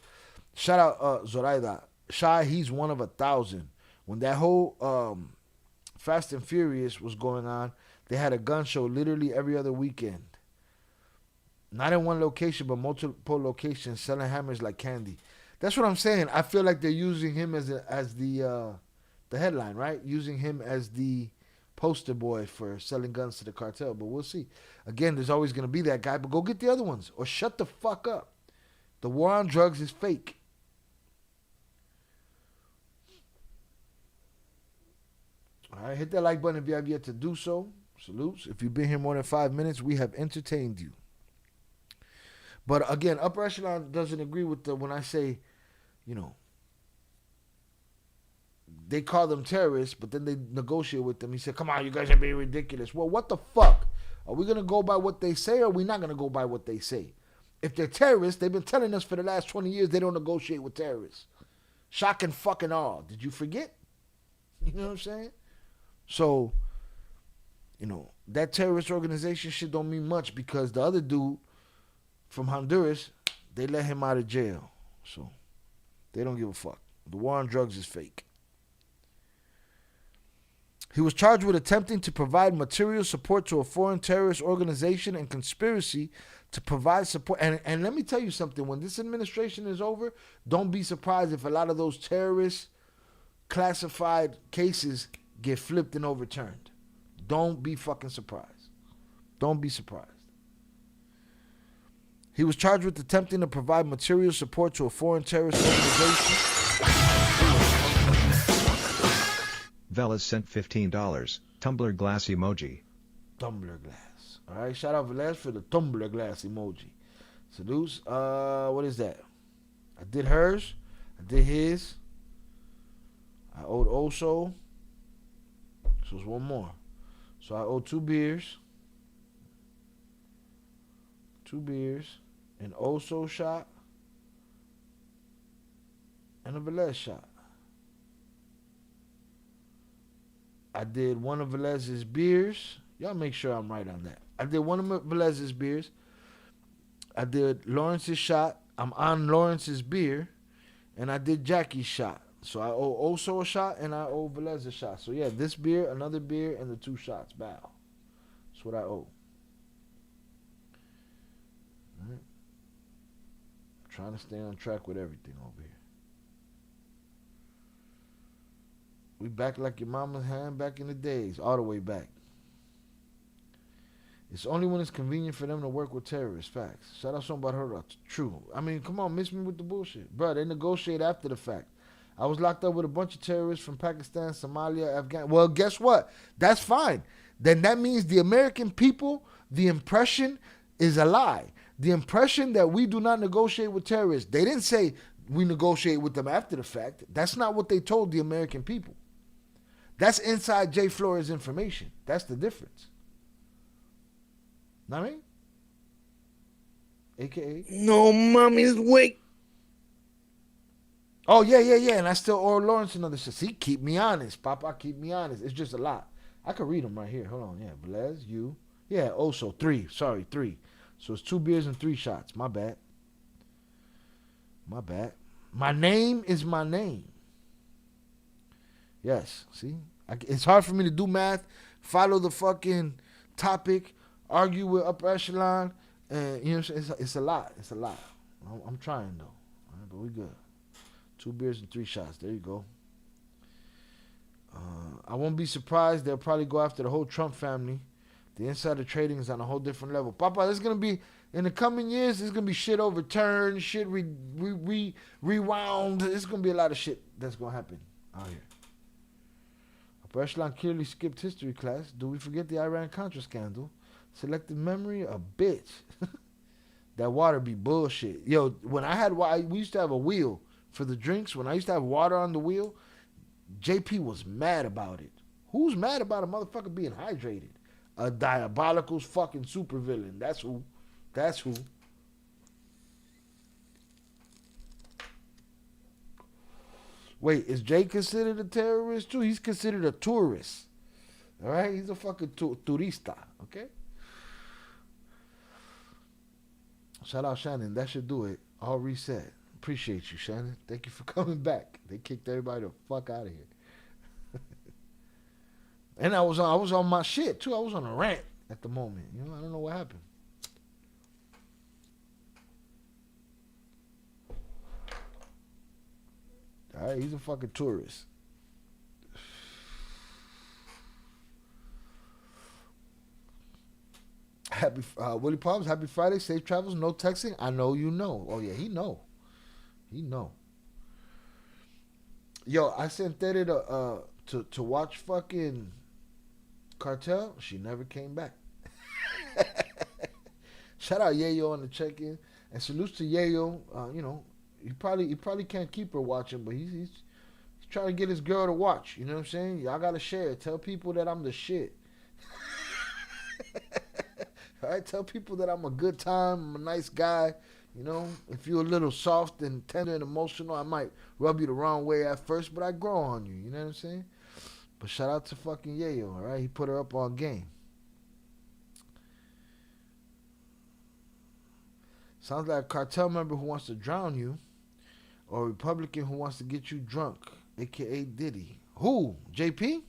Shout out Zoraida. Shy, he's one of 1,000. When that whole Fast and Furious was going on, they had a gun show literally every other weekend. Not in one location, but multiple locations, selling hammers like candy. That's what I'm saying. I feel like they're using him as the headline, right? Using him as the poster boy for selling guns to the cartel, but we'll see. Again, there's always going to be that guy, but go get the other ones or shut the fuck up. The war on drugs is fake. All right, hit that like button if you have yet to do so. Salutes. If you've been here more than 5 minutes, we have entertained you. But again, upper echelon doesn't agree with when I say, you know, they call them terrorists, but then they negotiate with them. He said, come on, you guys are being ridiculous. Well, what the fuck? Are we going to go by what they say, or are we not going to go by what they say? If they're terrorists, they've been telling us for the last 20 years they don't negotiate with terrorists. Shock and fucking awe. Did you forget? You know what I'm saying? So, you know, that terrorist organization shit don't mean much because the other dude from Honduras, they let him out of jail. So, they don't give a fuck. The war on drugs is fake. He was charged with attempting to provide material support to a foreign terrorist organization and conspiracy to provide support. And let me tell you something. When this administration is over, don't be surprised if a lot of those terrorist classified cases get flipped and overturned. Don't be fucking surprised. Don't be surprised. He was charged with attempting to provide material support to a foreign terrorist organization. Velas sent $15. Tumbler glass emoji. Tumbler glass. All right, shout out Velas for the tumbler glass emoji. Salutes. What is that? I did hers. I did his. I owed Oso. So it's one more. So I owe 2 beers. 2 beers. An Oso shot. And a Velez shot. I did one of Velez's beers. Y'all make sure I'm right on that. I did one of Velez's beers. I did Lawrence's shot. I'm on Lawrence's beer. And I did Jackie's shot. So I owe Oso a shot and I owe Velez a shot. So yeah, this beer, another beer, and the 2 shots. Bow. That's what I owe. All right. Trying to stay on track with everything over here. We back like your mama's hand back in the days. All the way back. It's only when it's convenient for them to work with terrorists. Facts. Shout out something about her. True. I mean, come on, miss me with the bullshit. Bro, they negotiate after the fact. I was locked up with a bunch of terrorists from Pakistan, Somalia, Afghanistan. Well, guess what? That's fine. Then that means the American people, the impression is a lie. The impression that we do not negotiate with terrorists. They didn't say we negotiate with them after the fact. That's not what they told the American people. That's inside Jay Flores information. That's the difference. Know what I mean? AKA. No mommy's wake. Oh, yeah. And I still owe Lawrence another shit. See, keep me honest. Papa, keep me honest. It's just a lot. I could read them right here. Hold on. Yeah, Velez, you. Yeah, also 3. Sorry, 3. So it's 2 beers and 3 shots. My bad. My bad. My name is my name. Yes, see? It's hard for me to do math, follow the fucking topic, argue with upper echelon, and you know what I'm saying? It's a lot. It's a lot. I'm trying though. All right, but we good. 2 beers and 3 shots. There you go. I won't be surprised. They'll probably go after the whole Trump family. The insider trading is on a whole different level. Papa, there's going to be, in the coming years, there's going to be shit overturned, shit rewound. There's going to be a lot of shit that's going to happen out here. Upper echelon clearly skipped history class. Do we forget the Iran-Contra scandal? Selective memory? A bitch. That water be bullshit. Yo, when I had, we used to have a wheel for the drinks. When I used to have water on the wheel, JP was mad about it. Who's mad about a motherfucker being hydrated? A diabolical fucking supervillain. That's who. That's who. Wait, is Jay considered a terrorist too? He's considered a tourist. All right? He's a fucking turista. Okay? Shout out Shannon. That should do it. All reset. Appreciate you, Shannon. Thank you for coming back. They kicked everybody the fuck out of here. And I was on my shit too. I was on a rant at the moment. You know, I don't know what happened. All right, he's a fucking tourist. Happy Willie Pops, happy Friday, safe travels, no texting. I know you know. Oh yeah, he know. He know. Yo, I sent Tere to watch fucking Cartel. She never came back. Shout out Yayo on the check-in, and salutes to Yayo. You know, he probably can't keep her watching, but he's trying to get his girl to watch. You know what I'm saying? Y'all gotta share. Tell people that I'm the shit. All right, tell people that I'm a good time. I'm a nice guy. You know, if you're a little soft and tender and emotional, I might rub you the wrong way at first, but I grow on you. You know what I'm saying? But shout out to fucking Yayo, all right? He put her up on game. Sounds like a cartel member who wants to drown you, or a Republican who wants to get you drunk, a.k.a. Diddy. Who? JP?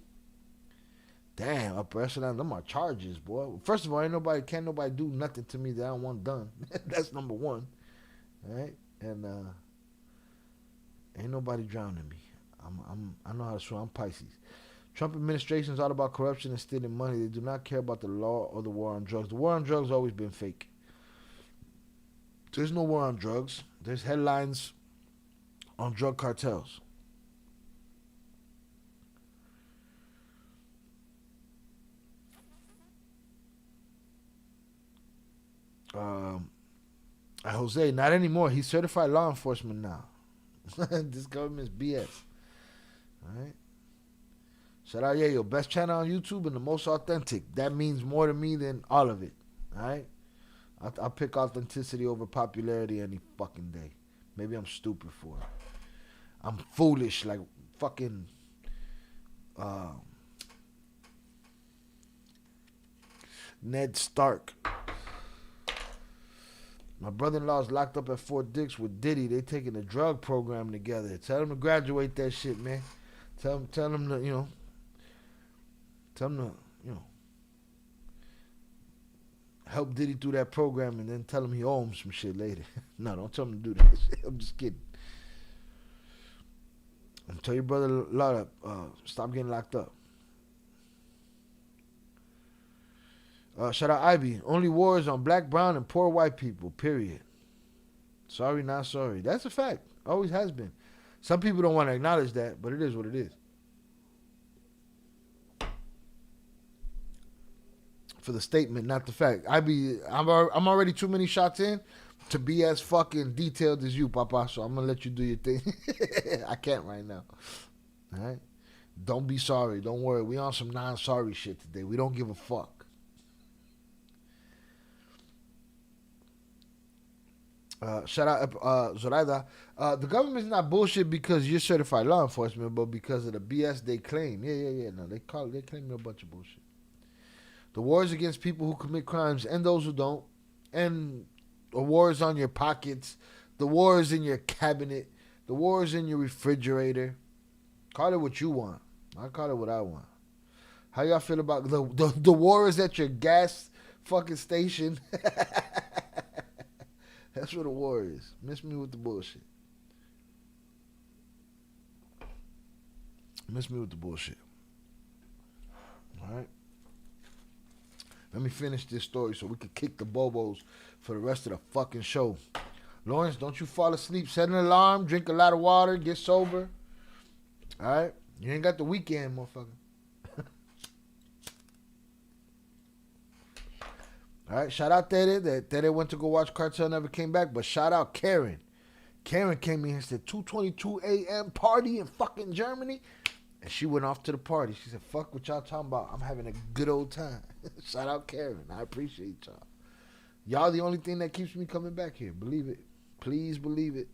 Damn, upper echelon, them are charges, boy. First of all, can't nobody do nothing to me that I don't want done. That's number one. All right? And ain't nobody drowning me. I know how to swim. I'm Pisces. Trump administration is all about corruption and stealing money. They do not care about the law or the war on drugs. The war on drugs has always been fake. There's no war on drugs. There's headlines on drug cartels. Jose, not anymore. He's certified law enforcement now. This government's BS. All right. Shout out Yayo, best channel on YouTube and the most authentic. That means more to me than all of it. All right. I'll pick authenticity over popularity any fucking day. Maybe I'm stupid for it. I'm foolish like fucking Ned Stark. My brother-in-law is locked up at Fort Dix with Diddy. They taking a drug program together. Tell him to graduate that shit, man. Tell him to, help Diddy through that program and then tell him he owe him some shit later. No, don't tell him to do that shit. I'm just kidding. And tell your brother-in-law to stop getting locked up. Shout out Ivy. Only wars on black, brown, and poor white people, period. Sorry, not sorry. That's a fact. Always has been. Some people don't want to acknowledge that, but it is what it is. For the statement, not the fact. I'm already too many shots in to be as fucking detailed as you, Papa, so I'm going to let you do your thing. I can't right now. All right? Don't be sorry. Don't worry. We on some non-sorry shit today. We don't give a fuck. Shout out Zoraida. The government's not bullshit because you're certified law enforcement, but because of the BS they claim. Yeah. No, they claim you're a bunch of bullshit. The wars against people who commit crimes and those who don't, and the wars on your pockets, the wars in your cabinet, the wars in your refrigerator. Call it what you want. I call it what I want. How y'all feel about the wars at your gas fucking station? That's what a war is. Miss me with the bullshit. Miss me with the bullshit. All right. Let me finish this story so we can kick the bobos for the rest of the fucking show. Lawrence, don't you fall asleep. Set an alarm. Drink a lot of water. Get sober. All right? You ain't got the weekend, motherfucker. All right, shout out Tere. Tere went to go watch Cartel, never came back. But shout out Karen. Karen came in and said, 2:22 a.m. party in fucking Germany. And she went off to the party. She said, fuck what y'all talking about. I'm having a good old time. Shout out Karen. I appreciate y'all. Y'all the only thing that keeps me coming back here. Believe it. Please believe it.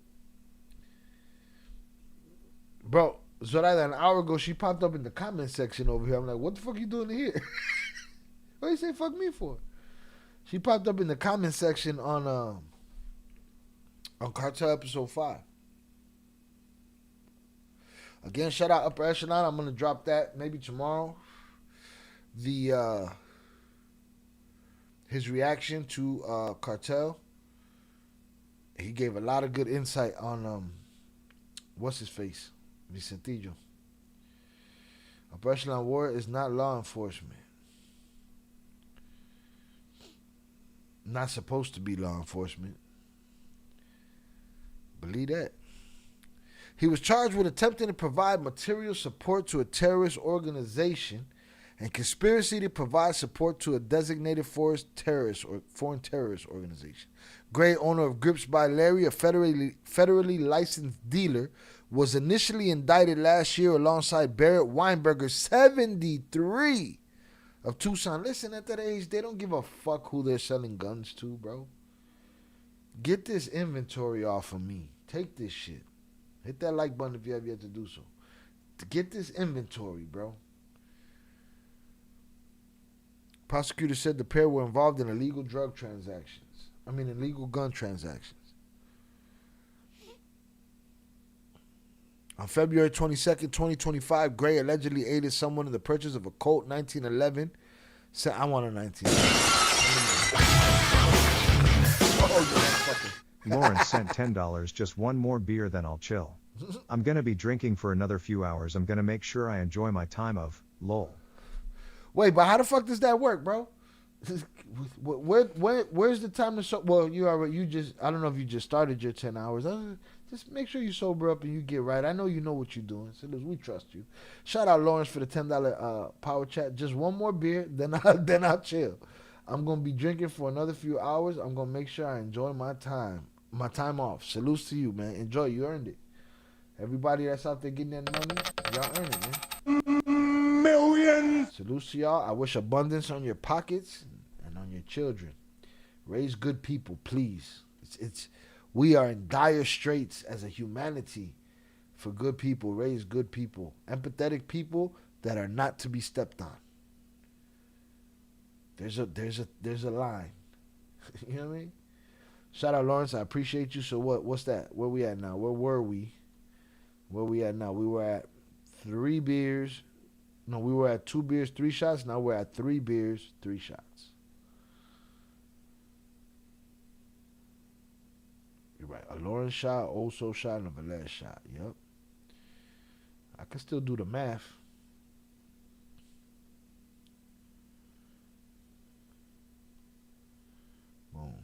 Bro, Zoraida, an hour ago, she popped up in the comment section over here. I'm like, what the fuck you doing here? What you say fuck me for? She popped up in the comment section on Cartel episode 5. Again, shout out Upper Echelon. I'm gonna drop that maybe tomorrow. His reaction to Cartel. He gave a lot of good insight on what's his face, Vicentillo. Upper Echelon war is not law enforcement. not supposed to be law enforcement. Believe that. He was charged with attempting to provide material support to a terrorist organization and conspiracy to provide support to a designated foreign terrorist organization. Gray, owner of Grips by Larry, a federally licensed dealer, was initially indicted last year alongside Barrett Weinberger, 73, of Tucson. Listen, at that age, they don't give a fuck who they're selling guns to, bro. Get this inventory off of me. Take this shit. Hit that like button if you have yet to do so. To get this inventory, bro. Prosecutors said the pair were involved in illegal gun transactions. On February 22nd, 2025, Gray allegedly aided someone in the purchase of a Colt 1911. I want a 1911. Lawrence sent $10. Just one more beer, then I'll chill. I'm gonna be drinking for another few hours. I'm gonna make sure I enjoy my time of lol. Wait, but how the fuck does that work, bro? Where's the time to well, I don't know if you just started your 10 hours. Just make sure you sober up and you get right. I know you know what you're doing, so we trust you. Shout out Lawrence for the $10 power chat. Just one more beer, then I'll chill. I'm gonna be drinking for another few hours. I'm gonna make sure I enjoy my time off. Salutes to you, man. Enjoy. You earned it. Everybody that's out there getting that money, y'all earn it, man. Millions. Salutes to y'all. I wish abundance on your pockets and on your children. Raise good people, please. We are in dire straits as a humanity for good people. Raise good people. Empathetic people that are not to be stepped on. There's a line. You know what I mean? Shout out Lawrence, I appreciate you. So what's that? Where we at now? Where were we? Where we at now? We were at 3 beers. No, we were at 2 beers, 3 shots. Now we're at 3 beers, 3 shots. You're right. A Lawrence shot, Oso shot, and a Velez shot. Yep. I can still do the math. Boom.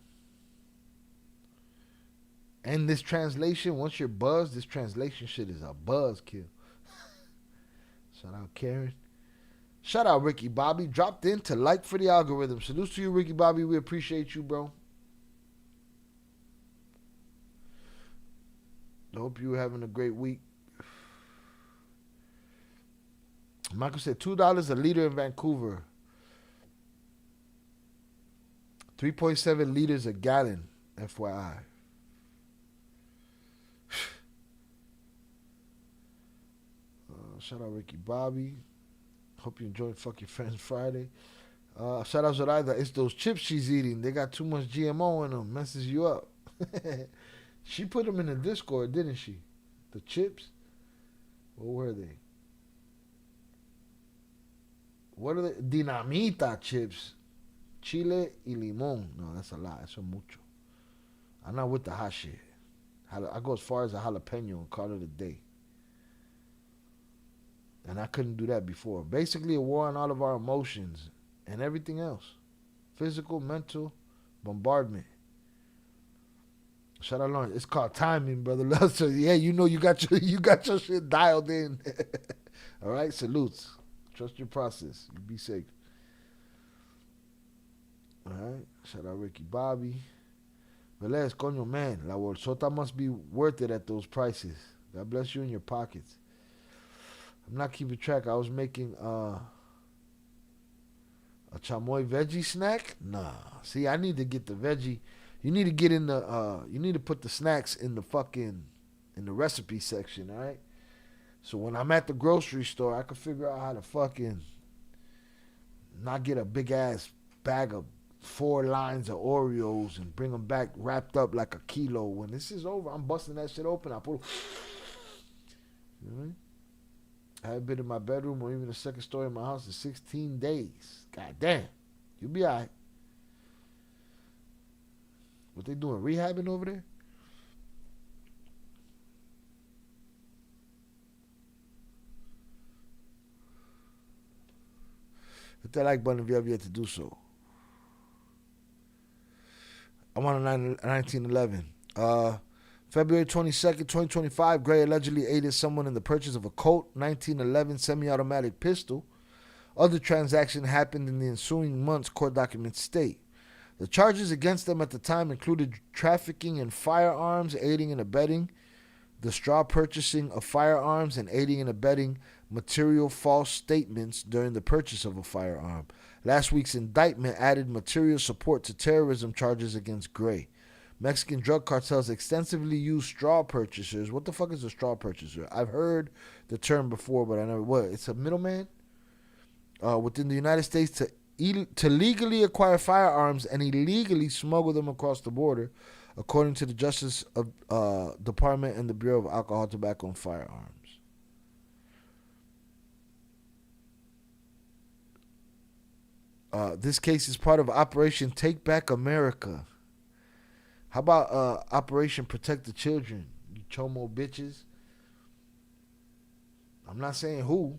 And this translation, once you're buzzed, this translation shit is a buzzkill. Shout out Karen. Shout out Ricky Bobby. Dropped in to like for the algorithm. Salutes to you, Ricky Bobby. We appreciate you, bro. I hope you're having a great week. Michael said $2 a liter in Vancouver. 3.7 liters a gallon, FYI. Shout out Ricky Bobby. Hope you enjoyed Fuck Your Friends Friday. Shout out Zoraida. It's those chips she's eating. They got too much GMO in them. Messes you up. She put them in the Discord, didn't she? The chips? What were they? What are they? Dinamita chips. Chile y limón. No, that's a lot. That's a mucho. I'm not with the hot shit. I go as far as a jalapeno and call it a day. And I couldn't do that before. Basically, a war on all of our emotions and everything else. Physical, mental, bombardment. Shout out Lawrence. It's called timing, brother. So yeah, you know you got your shit dialed in. All right, salutes. Trust your process. You be safe. All right. Shout out Ricky Bobby. Velez, coño, man. La bolsota must be worth it at those prices. God bless you in your pockets. I'm not keeping track. I was making a chamoy veggie snack. Nah. See, I need to get the veggie. You need to get in the you need to put the snacks in the recipe section, all right? So when I'm at the grocery store, I can figure out how to fucking not get a big ass bag of 4 lines of Oreos and bring them back wrapped up like a kilo. When this is over, I'm busting that shit open. I put, you know what I mean? I haven't been in my bedroom or even the second story of my house in 16 days. God damn. You'll be all right. What they doing, rehabbing over there? Hit that like button if you have yet to do so. I want a 1911. February 22nd, 2025, Gray allegedly aided someone in the purchase of a Colt 1911 semi-automatic pistol. Other transactions happened in the ensuing months, court documents state. The charges against them at the time included trafficking in firearms, aiding and abetting the straw purchasing of firearms, and aiding and abetting material false statements during the purchase of a firearm. Last week's indictment added material support to terrorism charges against Gray. Mexican drug cartels extensively use straw purchasers. What the fuck is a straw purchaser? I've heard the term before, but I never. What? It's a middleman within the United States to legally acquire firearms and illegally smuggle them across the border, according to the Justice Department and the Bureau of Alcohol, Tobacco, and Firearms. This case is part of Operation Take Back America. How about Operation Protect the Children, you chomo bitches? I'm not saying who.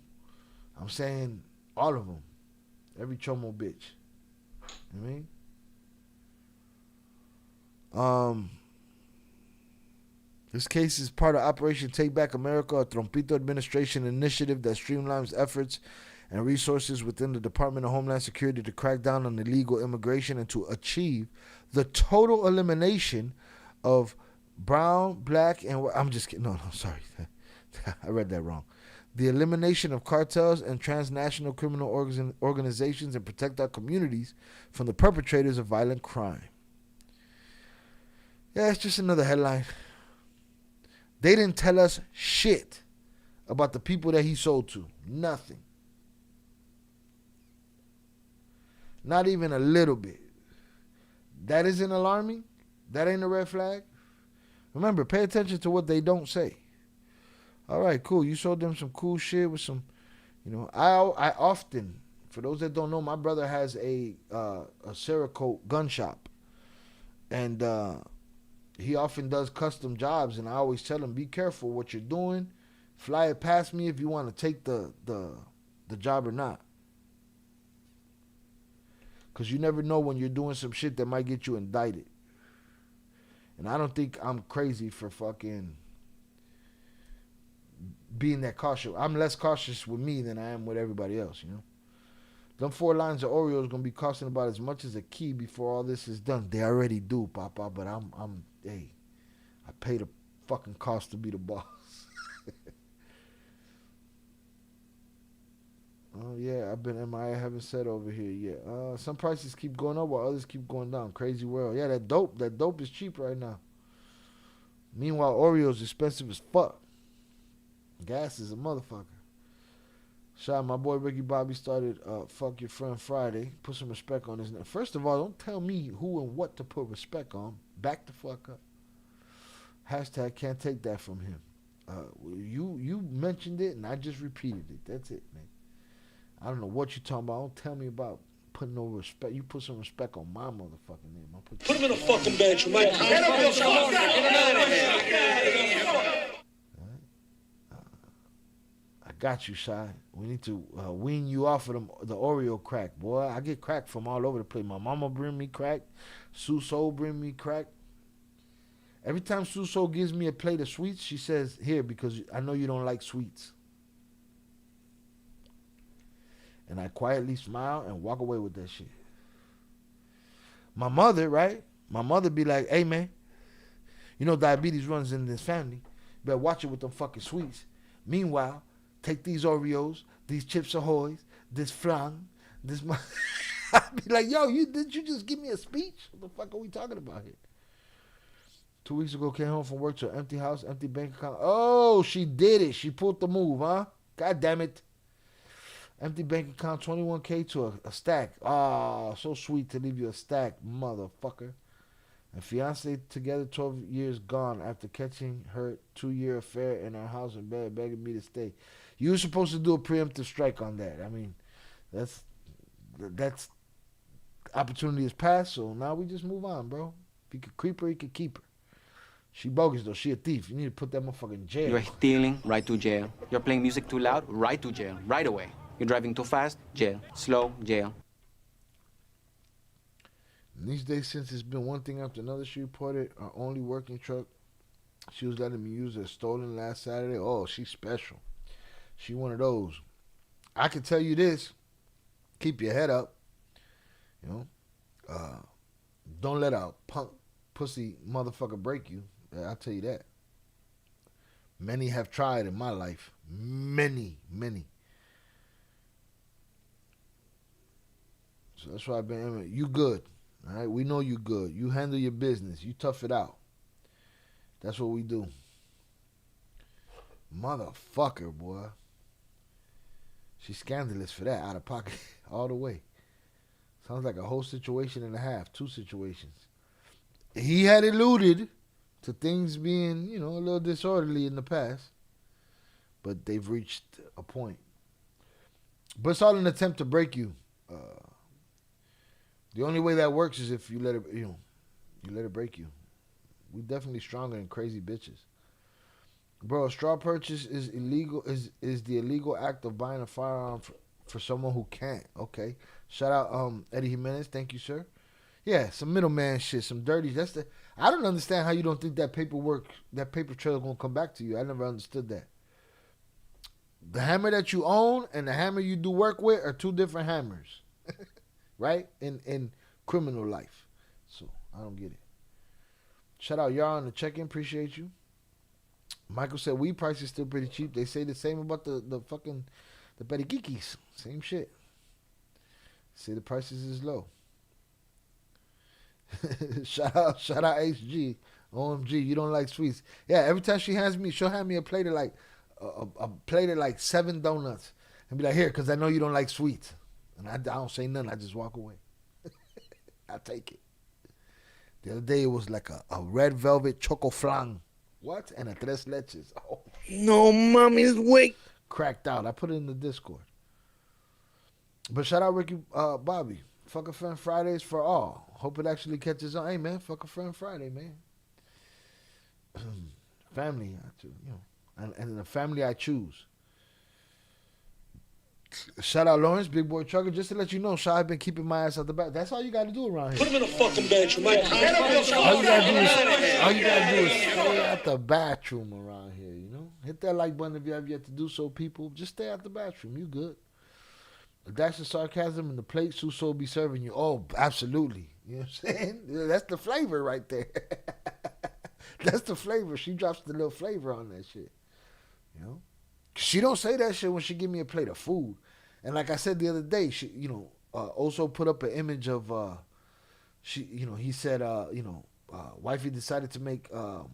I'm saying all of them. Every chomo bitch. You know what I mean? This case is part of Operation Take Back America, a Trompito administration initiative that streamlines efforts and resources within the Department of Homeland Security to crack down on illegal immigration and to achieve the total elimination of brown, black, and I'm just kidding. No, sorry. I read that wrong. The elimination of cartels and transnational criminal organizations and protect our communities from the perpetrators of violent crime. Yeah, it's just another headline. They didn't tell us shit about the people that he sold to. Nothing. Not even a little bit. That isn't alarming. That ain't a red flag. Remember, pay attention to what they don't say. All right, cool. You sold them some cool shit with some, I often, for those that don't know, my brother has a Cerakote gun shop. And he often does custom jobs, and I always tell him, be careful what you're doing. Fly it past me if you want to take the job or not. Because you never know when you're doing some shit that might get you indicted. And I don't think I'm crazy for fucking being that cautious. I'm less cautious with me than I am with everybody else, Them 4 lines of Oreos going to be costing about as much as a key before all this is done. They already do, Papa, but hey, I pay the fucking cost to be the boss. Oh, yeah, I've been MIA, haven't said over here yet. Some prices keep going up while others keep going down. Crazy world. Yeah, that dope is cheap right now. Meanwhile, Oreo's expensive as fuck. Gas is a motherfucker. Shout, my boy Ricky Bobby started Fuck Your Friend Friday. Put some respect on his name. First of all, don't tell me who and what to put respect on. Back the fuck up. Hashtag can't take that from him. You mentioned it and I just repeated it. That's it, man. I don't know what you're talking about. Don't tell me about putting no respect. You put some respect on my motherfucking name. Put him in a fucking bench, Mike. I got you, Shy. We need to wean you off of the Oreo crack, boy. I get crack from all over the place. My mama bring me crack. Suso bring me crack. Every time Suso gives me a plate of sweets, she says, here, because I know you don't like sweets. And I quietly smile and walk away with that shit. My mother, right? My mother be like, hey, man, diabetes runs in this family. You better watch it with them fucking sweets. Meanwhile, take these Oreos, these Chips Ahoys, this flan, this... I'd be like, yo, did you just give me a speech? What the fuck are we talking about here? 2 weeks ago, came home from work to an empty house, empty bank account. Oh, she did it. She pulled the move, huh? God damn it. Empty bank account, 21K to a stack. Ah, so sweet to leave you a stack, motherfucker. And fiance together 12 years gone after catching her 2-year affair in her house in bed, begging me to stay. You were supposed to do a preemptive strike on that. I mean, that's opportunity has passed, so now we just move on, bro. If you could creep her, you could keep her. She bogus though. She a thief. You need to put that motherfucker in jail. You're stealing, right to jail. You're playing music too loud, right to jail, right away. You're driving too fast, jail. Slow, jail. And these days, since it's been one thing after another, she reported her only working truck she was letting me use is stolen last Saturday. Oh, she's special. She one of those. I can tell you this. Keep your head up. You know, don't let a punk pussy motherfucker break you. I'll tell you that. Many have tried in my life. Many. So that's why I've been, you good. All right, we know you good. You handle your business. You tough it out. That's what we do. Motherfucker, boy. She's scandalous for that. Out of pocket all the way. Sounds like a whole situation and a half. 2 situations. He had alluded to things being, you know, a little disorderly in the past. But they've reached a point. But it's all an attempt to break you. The only way that works is if you let it, you let it break you. We definitely stronger than crazy bitches. Bro, a straw purchase is illegal. Is the illegal act of buying a firearm for someone who can't. Okay. Shout out Eddie Jimenez. Thank you, sir. Yeah, some middleman shit, some dirty. I don't understand how you don't think that paper trail is gonna come back to you. I never understood that. The hammer that you own and the hammer you do work with are 2 different hammers. Right? In criminal life. So I don't get it. Shout out y'all on the check-in. Appreciate you. Michael said weed price is still pretty cheap. They say the same about the fucking the perikikis. Same shit. Say the prices is low. shout out HG. OMG, you don't like sweets. Yeah, every time she'll hand me a plate of like 7 donuts and be like, here, because I know you don't like sweets. And I don't say nothing. I just walk away. I take it. The other day it was like a red velvet choco flan. What? And a 3 leches. Oh. No, mommy's wait. Cracked out. I put it in the Discord. But shout out Ricky Bobby. Fuck a Friend Fridays for all. Hope it actually catches on. Hey, man, fuck a Friend Friday, man. Family, you know, and the family I choose. Shout out Lawrence, big boy trucker. Just to let you know, I've been keeping my ass out the back. That's all you got to do around here. Put him in a fucking bedroom. All you gotta do is stay out the bathroom around here. You know, hit that like button if you have yet to do so, people. Just stay out the bathroom. You good? A dash of sarcasm and the plate Suso will be serving you. Oh, absolutely. You know what I'm saying? That's the flavor right there. That's the flavor. She drops the little flavor on that shit. You know? She don't say that shit when she give me a plate of food. And like I said the other day, she, you know, also put up an image of, he said, wifey decided to make, to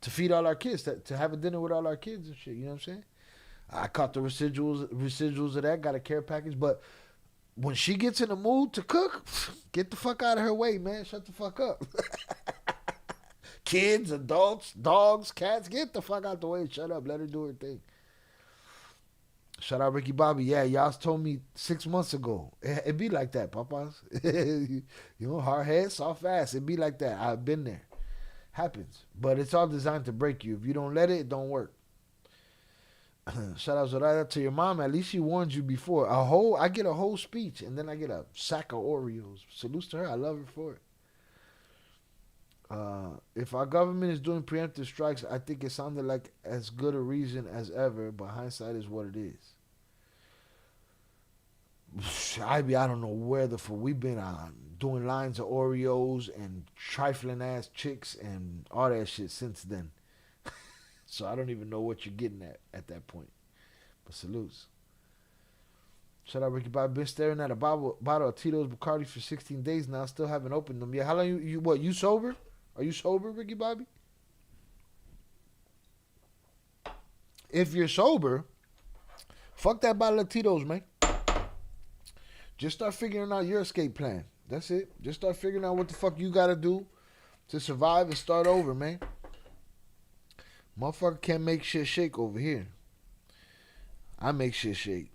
feed all our kids, to have a dinner with all our kids and shit. You know what I'm saying? I caught the residuals of that, got a care package. But when she gets in the mood to cook, get the fuck out of her way, man. Shut the fuck up. Kids, adults, dogs, cats, get the fuck out the way. Shut up. Let her do her thing. Shout out Ricky Bobby. Yeah, y'all told me 6 months ago. It be like that, papas. You know, hard head, soft ass. It be like that. I've been there. Happens. But it's all designed to break you. If you don't let it, it don't work. Shout out Zoraida to your mom. At least she warned you before. I get a whole speech, and then I get a sack of Oreos. Salutes to her. I love her for it. If our government is doing preemptive strikes, I think it sounded like as good a reason as ever, but hindsight is what it is. I don't know where we've been doing lines of Oreos and trifling ass chicks and all that shit since then. So I don't even know what you're getting at that point. But salutes. Shout out Ricky Bobby. Been staring at a bottle of Tito's Bacardi for 16 days now. Still haven't opened them yet. How long you sober? Are you sober, Ricky Bobby? If you're sober, fuck that bottle of Tito's, man. Just start figuring out your escape plan. That's it. Just start figuring out what the fuck you gotta do to survive and start over, man. Motherfucker can't make shit shake over here. I make shit shake.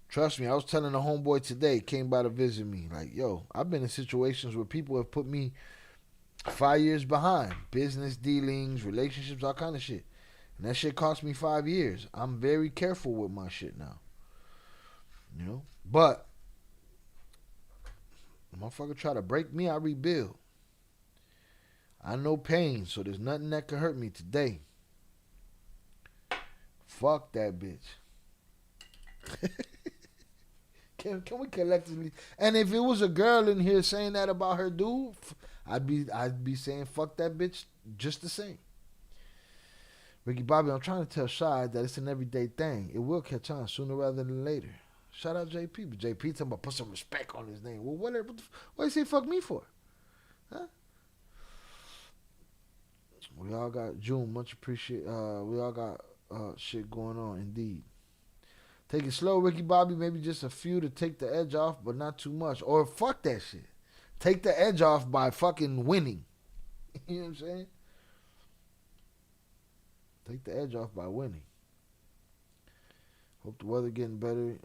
Trust me, I was telling a homeboy today, came by to visit me, like, yo, I've been in situations where people have put me 5 years behind. Business dealings, relationships, all kind of shit. And that shit cost me 5 years. I'm very careful with my shit now. You know? But Motherfucker try to break me, I rebuild. I know pain, so there's nothing that can hurt me today. Fuck that bitch. Can we collectively? And if it was a girl in here saying that about her dude, I'd be saying fuck that bitch just the same. Ricky Bobby, I'm trying to tell Shy that it's an everyday thing. It will catch on sooner rather than later. Shout out JP, but JP talking about put some respect on his name. Well, what you say fuck me for? Huh? We all got June, much appreciate. We all got shit going on, indeed. Take it slow, Ricky Bobby. Maybe just a few to take the edge off, but not too much. Or fuck that shit. Take the edge off by fucking winning. You know what I'm saying? Take the edge off by winning. Hope the weather getting better.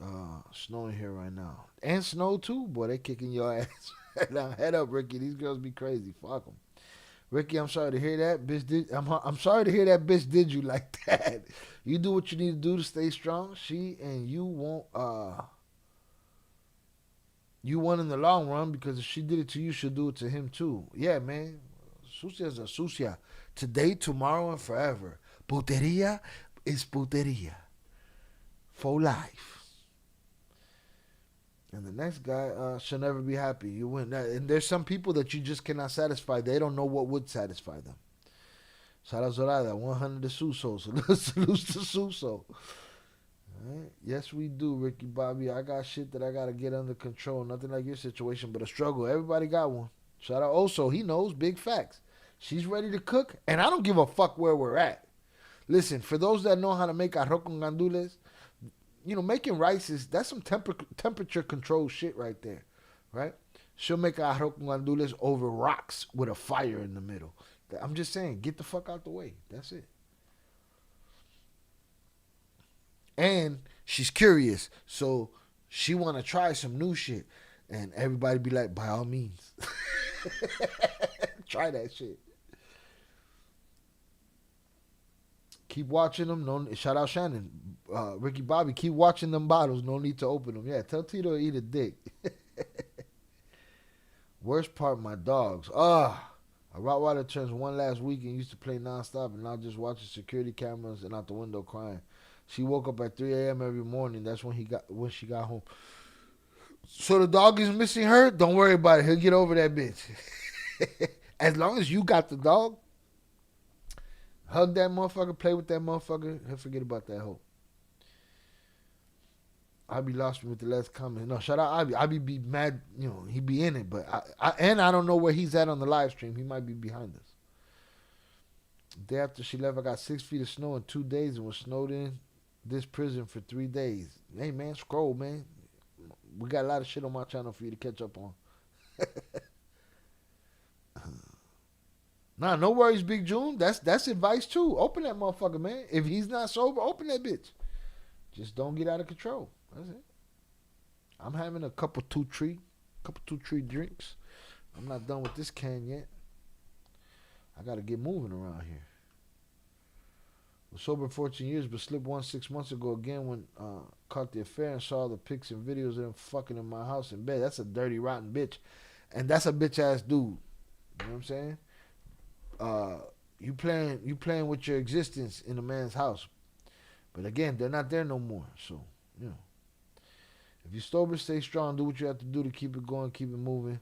Snowing here right now. And snow too. Boy, they kicking your ass right now. Head up, Ricky. These girls be crazy. Fuck them. Ricky, I'm sorry to hear that. I'm sorry to hear that bitch did you like that. You do what you need to do to stay strong. She and you won't you won in the long run, because if she did it to you, she'll do it to him too. Yeah, man. Sucia's a sucia. Today, tomorrow, and forever. Puteria is puteria. For life. And the next guy shall never be happy. You win. And there's some people that you just cannot satisfy. They don't know what would satisfy them. Shout out Zorada, 100 to Suso. Salute to Suso. Right. Yes, we do, Ricky Bobby. I got shit that I got to get under control. Nothing like your situation, but a struggle. Everybody got one. Shout out Oso. He knows big facts. She's ready to cook, and I don't give a fuck where we're at. Listen, for those that know how to make arroz con gandules, you know, making rice that's some temperature control shit right there, right? She'll make arroz con gandules over rocks with a fire in the middle. I'm just saying, get the fuck out the way. That's it. And she's curious, so she want to try some new shit. And everybody be like, by all means. Try that shit. Keep watching them. No, shout out Shannon. Ricky Bobby, keep watching them bottles. No need to open them. Yeah, tell Tito to eat a dick. Worst part, my dogs. A Rottweiler turns one last week and used to play nonstop, and now just watching security cameras and out the window crying. She woke up at 3 a.m. every morning. That's when she got home. So the dog is missing her? Don't worry about it. He'll get over that bitch. As long as you got the dog, hug that motherfucker, play with that motherfucker, he'll forget about that hoe. I be lost with the last comment. No, shout out Ivy. Ivy be mad, you know, he be in it, but I don't know where he's at on the live stream. He might be behind us. The day after she left, I got 6 feet of snow in 2 days and was snowed in this prison for 3 days. Hey, man, scroll, man. We got a lot of shit on my channel for you to catch up on. Nah, no worries, Big June. That's advice, too. Open that motherfucker, man. If he's not sober, open that bitch. Just don't get out of control. That's it. I'm having a couple two tree drinks. I'm not done with this can yet. I got to get moving around here. Was sober 14 years, but slipped 6 months ago again when caught the affair and saw the pics and videos of them fucking in my house in bed. That's a dirty, rotten bitch. And that's a bitch-ass dude. You know what I'm saying? You playing with your existence in a man's house. But again, they're not there no more. So, you know. If you're sober, stay strong. Do what you have to do to keep it going, keep it moving.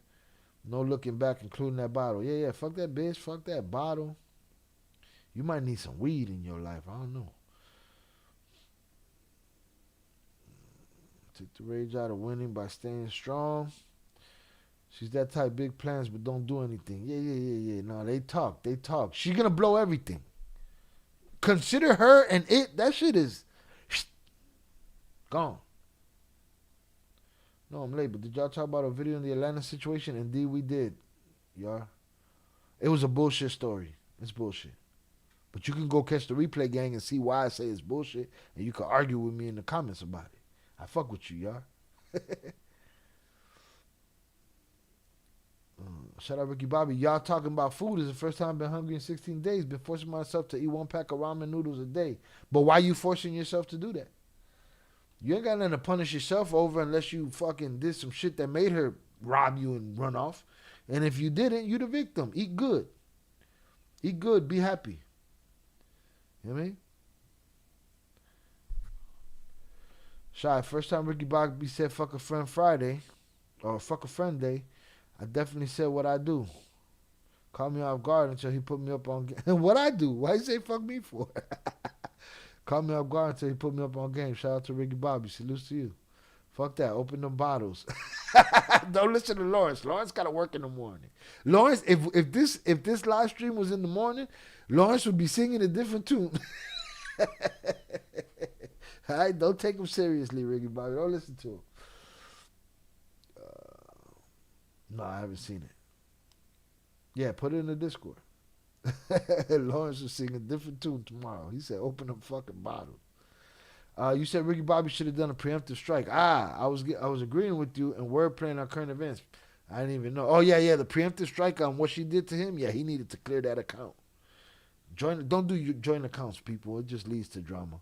No looking back, including that bottle. Yeah, fuck that bitch. Fuck that bottle. You might need some weed in your life. I don't know. Take the rage out of winning by staying strong. She's that type, big plans, but don't do anything. Yeah. No, they talk. She's going to blow everything. Consider her and it. That shit is gone. No, I'm late, but did y'all talk about a video in the Atlanta situation? Indeed, we did. Y'all. It was a bullshit story. It's bullshit. But you can go catch the replay, gang, and see why I say it's bullshit, and you can argue with me in the comments about it. I fuck with you, y'all. Shout out Ricky Bobby. Y'all talking about food. Is the first time I've been hungry in 16 days. Been forcing myself to eat 1 pack of ramen noodles a day. But why you forcing yourself to do that? You ain't got nothing to punish yourself over unless you fucking did some shit that made her rob you and run off. And if you didn't, you the victim. Eat good. Eat good. Be happy. You know what I mean? Shy, first time Ricky Bobby said fuck a friend Friday, or fuck a friend day, I definitely said what I do. Caught me off guard until he put me up on game. What I do? Why you say fuck me for? Caught me off guard until he put me up on game. Shout out to Ricky Bobby. Salutes to you. Fuck that. Open them bottles. Don't listen to Lawrence. Lawrence got to work in the morning. Lawrence, if this live stream was in the morning, Lawrence would be singing a different tune. All right, don't take him seriously, Ricky Bobby. Don't listen to him. No, I haven't seen it. Yeah, put it in the Discord. Lawrence will sing a different tune tomorrow. He said, open them fucking bottles. You said Ricky Bobby should have done a preemptive strike. I was agreeing with you and wordplay on current events. I didn't even know. Oh, yeah, the preemptive strike on what she did to him. Yeah, he needed to clear that account. Don't do your joint accounts, people. It just leads to drama.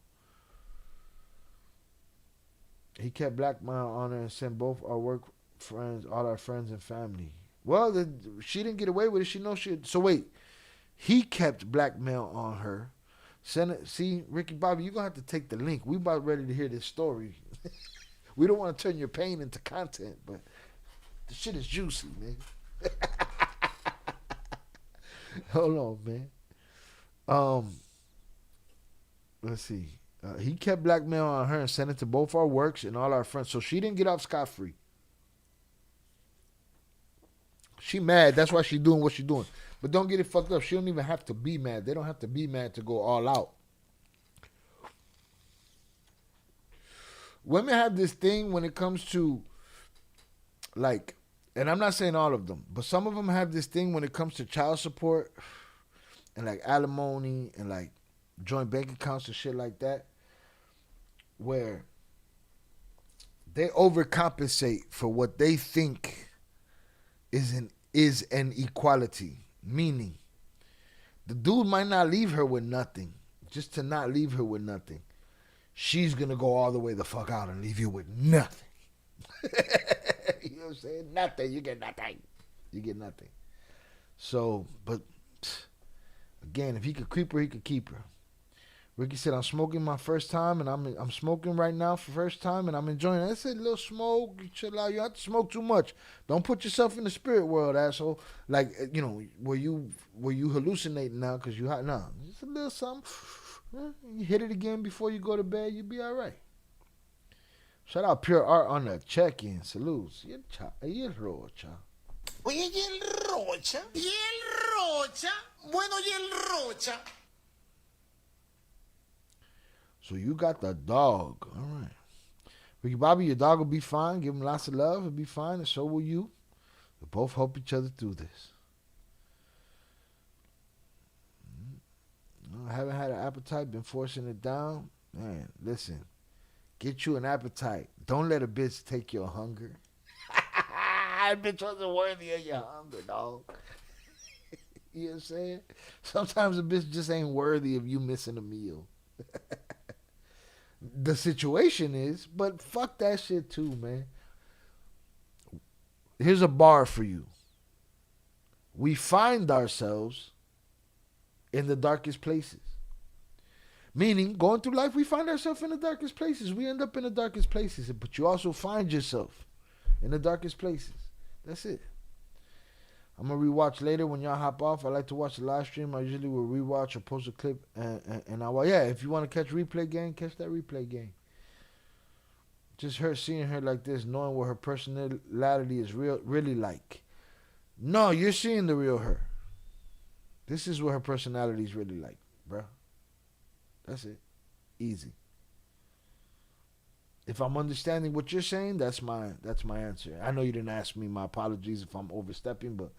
He kept blackmail on her and sent both our work friends, all our friends and family. Well, she didn't get away with it. She knows she. So wait, he kept blackmail on her. Send it. See, Ricky Bobby, you're gonna have to take the link. We about ready to hear this story. We don't want to turn your pain into content, but the shit is juicy, nigga. Hold on, man. Let's see. He kept blackmail on her and sent it to both our works and all our friends. So she didn't get off scot-free. She mad. That's why she doing what she doing. But don't get it fucked up. She don't even have to be mad. They don't have to be mad to go all out. Women have this thing when it comes to, like, and I'm not saying all of them, but some of them have this thing when it comes to child support and, like, alimony and, like, joint bank accounts and shit like that, where they overcompensate for what they think is an equality. Meaning, the dude might not leave her with nothing. Just to not leave her with nothing, she's gonna go all the way the fuck out and leave you with nothing. You know what I'm saying? Nothing. You get nothing. You get nothing. So, but again, if he could creep her, he could keep her. Ricky said, I'm smoking my first time, and I'm smoking right now for first time, and I'm enjoying it. I said, little smoke, you chill out. You don't have to smoke too much. Don't put yourself in the spirit world, asshole. Like, you know, were you hallucinating now because you hot? No, just a little something. You hit it again before you go to bed, you'll be all right. Shout out Pure Art on the check-in. Salutes. Y el Rocha. Oye, y el Rocha. Y el Rocha. Bueno, y el Rocha. So you got the dog. All right. Ricky Bobby, your dog will be fine. Give him lots of love. He'll be fine, and so will you. We both help each other through this. I haven't had an appetite, been forcing it down. Man, listen. Get you an appetite. Don't let a bitch take your hunger. That bitch wasn't worthy of your hunger, dog. You know what I'm saying? Sometimes a bitch just ain't worthy of you missing a meal. The situation is, but fuck that shit too, man. Here's a bar for you. We find ourselves in the darkest places. Meaning, going through life, we find ourselves in the darkest places. We end up in the darkest places, but you also find yourself in the darkest places. That's it. I'm going to rewatch later when y'all hop off. I like to watch the live stream. I usually will rewatch or post a clip. And if you want to catch replay game, catch that replay game. Just seeing her like this, knowing what her personality is really like. No, you're seeing the real her. This is what her personality is really like, bro. That's it. Easy. If I'm understanding what you're saying, that's my answer. I know you didn't ask me. My apologies if I'm overstepping, but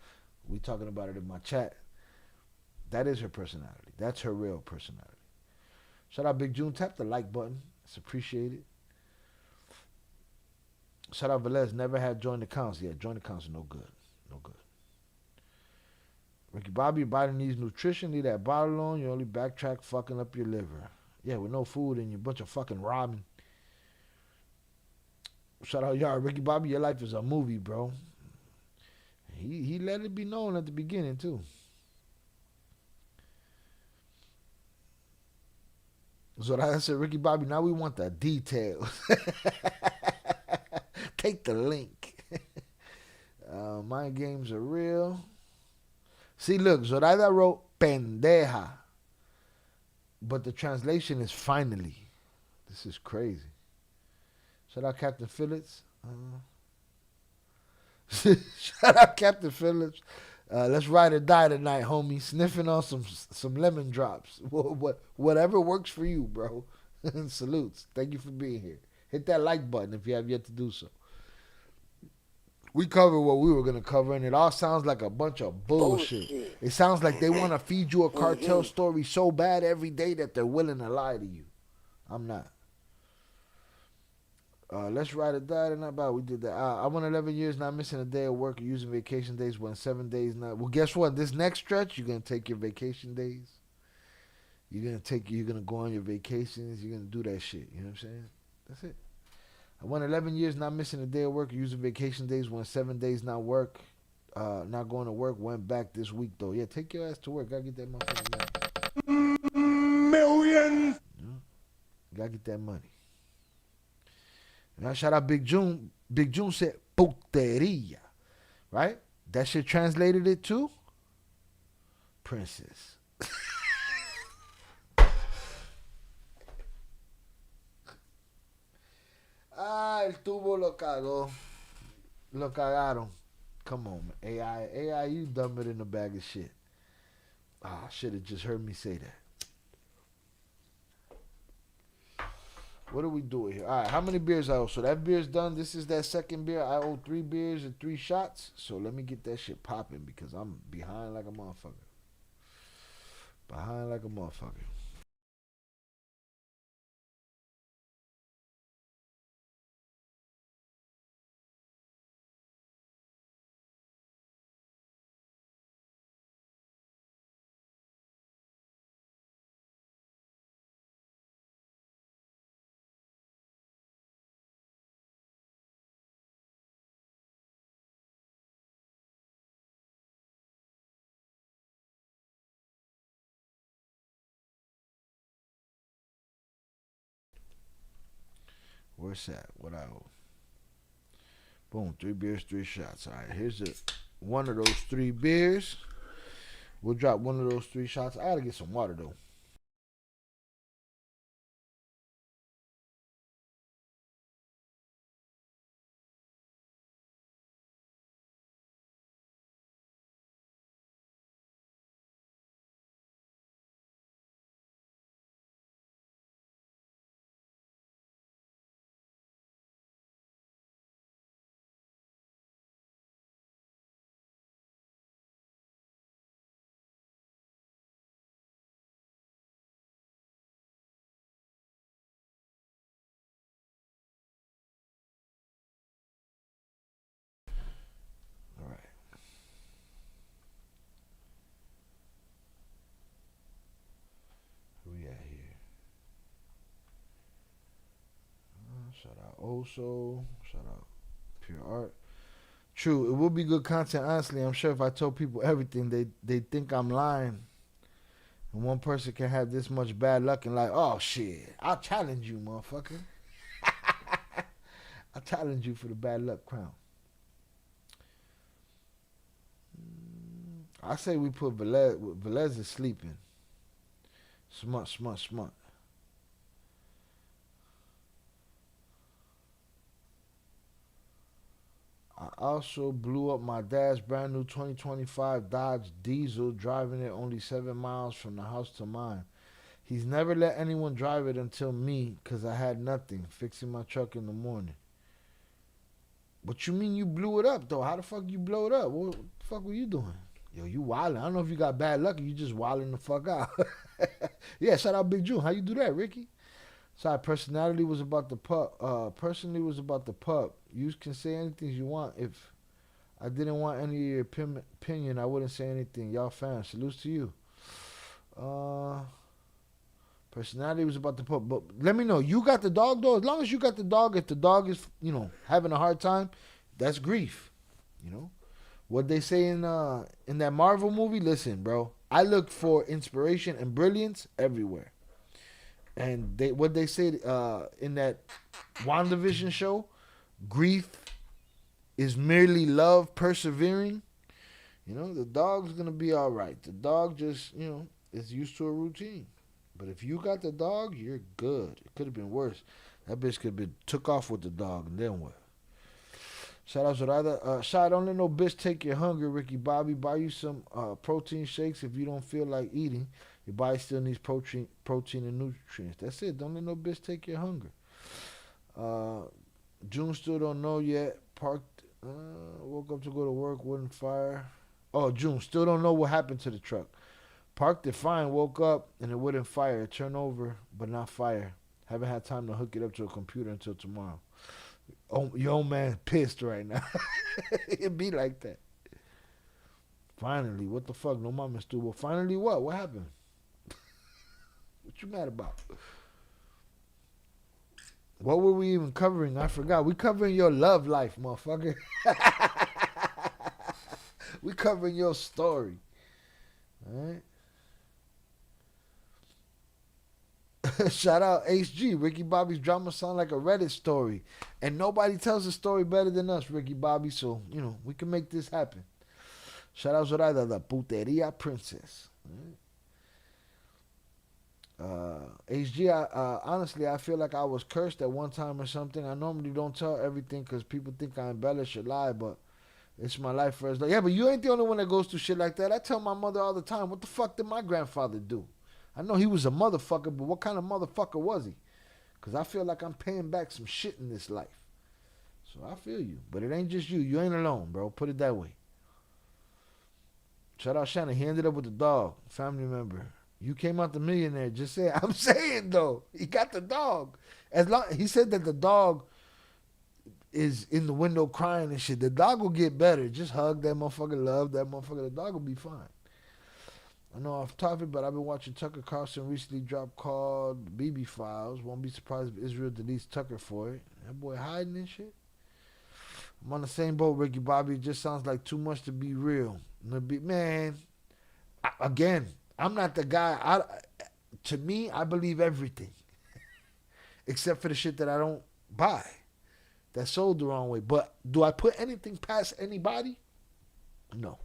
we talking about it in my chat. That is her personality. That's her real personality. Shout out Big June. Tap the like button. It's appreciated. Shout out Velez. Never had joint accounts. Yeah, joint accounts are no good. No good. Ricky Bobby, your body needs nutrition. Leave that bottle alone. You only backtrack fucking up your liver. Yeah, with no food and you bunch of fucking ramen. Shout out y'all. Ricky Bobby, your life is a movie, bro. He let it be known at the beginning too. Zoraya said, Ricky Bobby, now we want the details. Take the link. Mind games are real. See, look, Zoraida wrote pendeja. But the translation is finally. This is crazy. Shout out Captain Phillips. Shout out Captain Phillips. Let's ride or die tonight, homie. Sniffing on some lemon drops. Whatever works for you, bro. Salutes. Thank you for being here. Hit that like button if you have yet to do so. We covered what we were going to cover, and it all sounds like a bunch of bullshit. It sounds like they want to feed you a cartel story so bad every day that they're willing to lie to you. I'm not. Let's ride or die tonight. About we did that. I went 11 years not missing a day of work or using vacation days. Went 7 days not. Well, guess what? This next stretch, you're gonna take your vacation days. You're gonna go on your vacations. You're gonna do that shit. You know what I'm saying? That's it. I went 11 years not missing a day of work or using vacation days. Went 7 days not going to work. Went back this week though. Yeah, take your ass to work. Gotta get that motherfucking money. Millions. Gotta get that money. Now shout out Big June. Big June said puteria. Right? That shit translated it to princess. El tubo lo cagó. Lo cagaron. Come on, man. AI, you dumber than a bag of shit. Should have just heard me say that. What are we doing here? All right, how many beers I owe? So that beer's done. This is that second beer. I owe 3 beers and 3 shots. So let me get that shit popping because I'm behind like a motherfucker. Behind like a motherfucker. Where's that? What I owe? Boom, 3 beers, 3 shots. All right, here's one of those 3 beers. We'll drop one of those 3 shots. I gotta get some water though. Shout out Oso. Shout out Pure Art. True, it will be good content. Honestly, I'm sure if I told people everything, they think I'm lying. And one person can have this much bad luck and like, oh shit, I'll challenge you, motherfucker. I'll challenge you for the bad luck crown. I say we put Velez. Velez is sleeping. Smut. I also blew up my dad's brand new 2025 Dodge Diesel, driving it only 7 miles from the house to mine. He's never let anyone drive it until me, because I had nothing, fixing my truck in the morning. What you mean you blew it up, though? How the fuck you blow it up? What the fuck were you doing? Yo, you wildin'. I don't know if you got bad luck or you just wildin' the fuck out. Yeah, shout out Big June. How you do that, Ricky? Sorry, personally was about the pup. You can say anything you want. If I didn't want any of your opinion, I wouldn't say anything. Y'all fans, salutes to you. Personality was about the pup. But let me know. You got the dog, though? As long as you got the dog, if the dog is, having a hard time, that's grief, What they say in that Marvel movie, listen, bro. I look for inspiration and brilliance everywhere. And what they say in that WandaVision show, grief is merely love persevering. You know, the dog's gonna be all right. The dog just, is used to a routine. But if you got the dog, you're good. It could have been worse. That bitch could have been took off with the dog, and then what? Shout out Zoraida. Don't let no bitch take your hunger, Ricky Bobby. Buy you some protein shakes if you don't feel like eating. Your body still needs protein and nutrients. That's it. Don't let no bitch take your hunger. June still don't know yet. Parked. Woke up to go to work. Wouldn't fire. Oh, June still don't know what happened to the truck. Parked it fine. Woke up and it wouldn't fire. Turn over, but not fire. Haven't had time to hook it up to a computer until tomorrow. Oh, your old man pissed right now. It be like that. Finally, what the fuck? No mama Stu. Well, finally what? What happened? What you mad about? What were we even covering? I forgot. We covering your love life, motherfucker. We covering your story. All right. Shout out HG. Ricky Bobby's drama sound like a Reddit story. And nobody tells a story better than us, Ricky Bobby. So, we can make this happen. Shout out Zoraida, the puteria princess. HG, honestly, I feel like I was cursed at one time or something. I normally don't tell everything because people think I embellish or lie, but it's my life first. Yeah, but you ain't the only one that goes through shit like that. I tell my mother all the time, what the fuck did my grandfather do? I know he was a motherfucker, but what kind of motherfucker was he? Because I feel like I'm paying back some shit in this life. So I feel you. But it ain't just you. You ain't alone, bro. Put it that way. Shout out Shannon. He ended up with the dog. Family member. You came out the millionaire. Just say, I'm saying, though. He got the dog. He said that the dog is in the window crying and shit. The dog will get better. Just hug that motherfucker. Love that motherfucker. The dog will be fine. I know off topic, but I've been watching Tucker Carlson recently drop called BB Files. Won't be surprised if Israel deletes Tucker for it. That boy hiding and shit. I'm on the same boat, Ricky Bobby. It just sounds like too much to be real. Man, again, I'm not the guy. To me, I believe everything. Except for the shit that I don't buy. That's sold the wrong way. But do I put anything past anybody? No.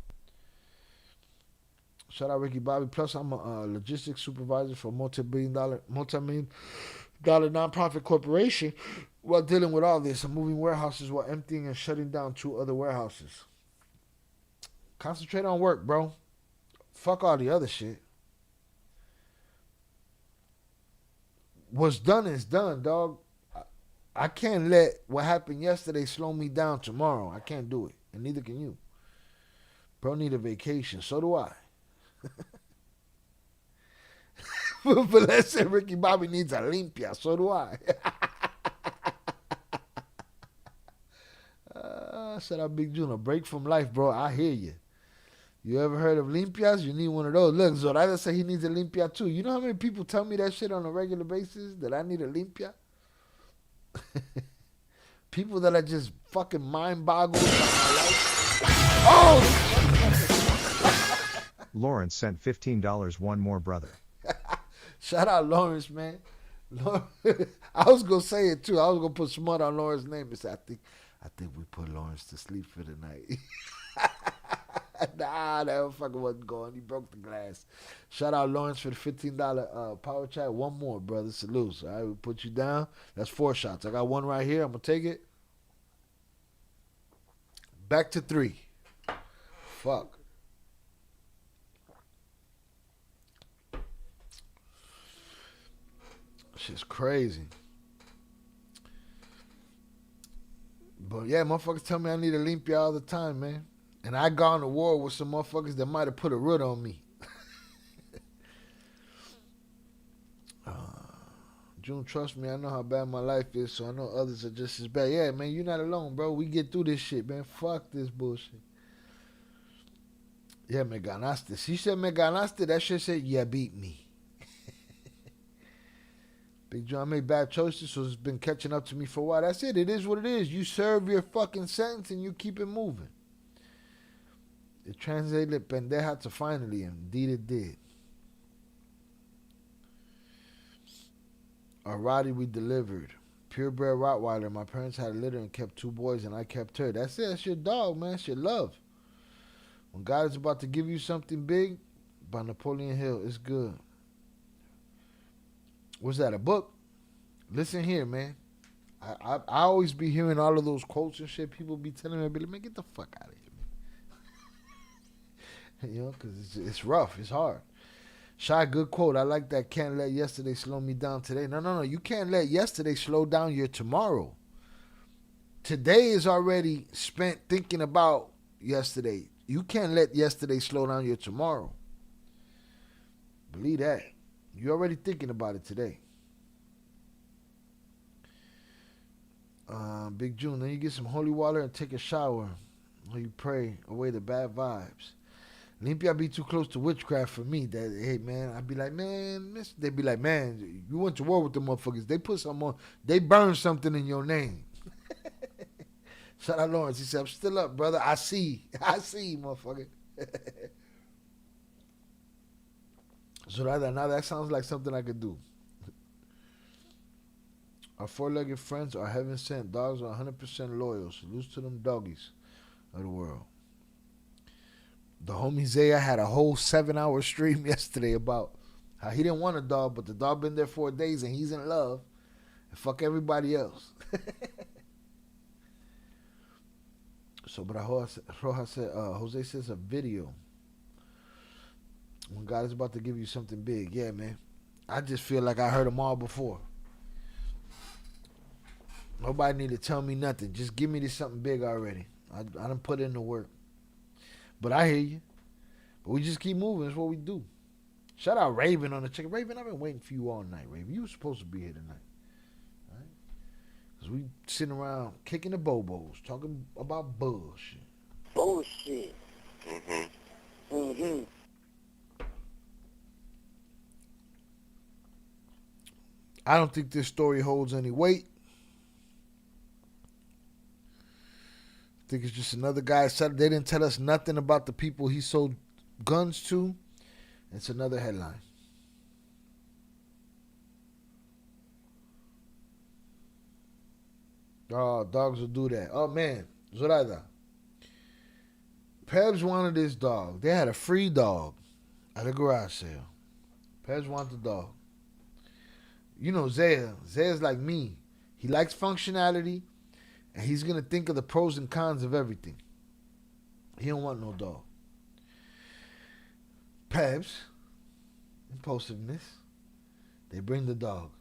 Shout out Ricky Bobby. Plus, I'm a logistics supervisor for a multi-million dollar nonprofit corporation. While dealing with all this, I'm moving warehouses while emptying and shutting down 2 other warehouses. Concentrate on work, bro. Fuck all the other shit. What's done is done, dog. I can't let what happened yesterday slow me down tomorrow. I can't do it. And neither can you. Bro need a vacation. So do I. But let's say Ricky Bobby needs a limpia. So do I. Shout out Big June. A break from life, bro. I hear you. You ever heard of limpias? You need one of those. Look, Zoraida said he needs a limpia too. You know how many people tell me that shit on a regular basis? That I need a limpia? People that are just fucking mind boggled by my life. Oh! Lawrence sent $15. One more, brother. Shout out Lawrence, man. I was gonna say it too. I was gonna put smut on Lawrence's name and say, I think we put Lawrence to sleep for the night. Nah, that motherfucker wasn't going. He broke the glass. Shout out Lawrence for the $15 power chat. One more, brother. Salute. All right, we put you down. That's 4 shots. I got one right here. I'm gonna take it. Back to 3. Fuck. Shit's crazy. But yeah, motherfuckers tell me I need a limpia all the time, man. And I gone to war with some motherfuckers that might have put a root on me. June, trust me, I know how bad my life is, so I know others are just as bad. Yeah, man, you're not alone, bro. We get through this shit, man. Fuck this bullshit. Yeah, me ganaste. She said me ganaste. That shit said, yeah, beat me. Big John, I made bad choices, so it's been catching up to me for a while. That's it. It is what it is. You serve your fucking sentence and you keep it moving. It translated pendeja to finally, and indeed it did. A Roddy we delivered. Purebred Rottweiler. My parents had a litter and kept 2 boys, and I kept her. That's it. That's your dog, man. It's your love. When God is about to give you something big, by Napoleon Hill. It's good. What's that, a book? Listen here, man. I always be hearing all of those quotes and shit. People be telling me, I be like, man, get the fuck out of here, man. You know, because it's rough. It's hard. Shy, good quote. I like that. Can't let yesterday slow me down today. No. You can't let yesterday slow down your tomorrow. Today is already spent thinking about yesterday. You can't let yesterday slow down your tomorrow. Believe that. You're already thinking about it today. Big June. Then you get some holy water and take a shower. Or you pray away the bad vibes. Limpia be too close to witchcraft for me. That, hey, man, I'd be like, man, they be like, man, you went to war with them motherfuckers. They put something on, they burned something in your name. Shout out Lawrence. He said, I'm still up, brother. I see, motherfucker. So now that sounds like something I could do. Our 4-legged friends are heaven sent. Dogs are 100% loyal. Salutes to them doggies of the world. The homie Zaya had a whole 7-hour stream yesterday about how he didn't want a dog, but the dog been there 4 days and he's in love. And fuck everybody else. So, but Roja said, Jose says a video. When God is about to give you something big. Yeah, man. I just feel like I heard them all before. Nobody need to tell me nothing. Just give me this something big already. I done put in the work. But I hear you. But we just keep moving. That's what we do. Shout out Raven on the check. Raven, I've been waiting for you all night, Raven. You were supposed to be here tonight. All right? Because we sitting around kicking the bobos, talking about bullshit. Bullshit. Mm-hmm. Mm-hmm. I don't think this story holds any weight. I think it's just another guy. They didn't tell us nothing about the people he sold guns to. It's another headline. Oh, dogs will do that. Oh, man. Zoraida. Pebs wanted this dog. They had a free dog at a garage sale. Pebs wanted the dog. You know Zaya. Zaya's like me. He likes functionality, and he's going to think of the pros and cons of everything. He don't want no dog. Pebs, impulsiveness, they bring the dog.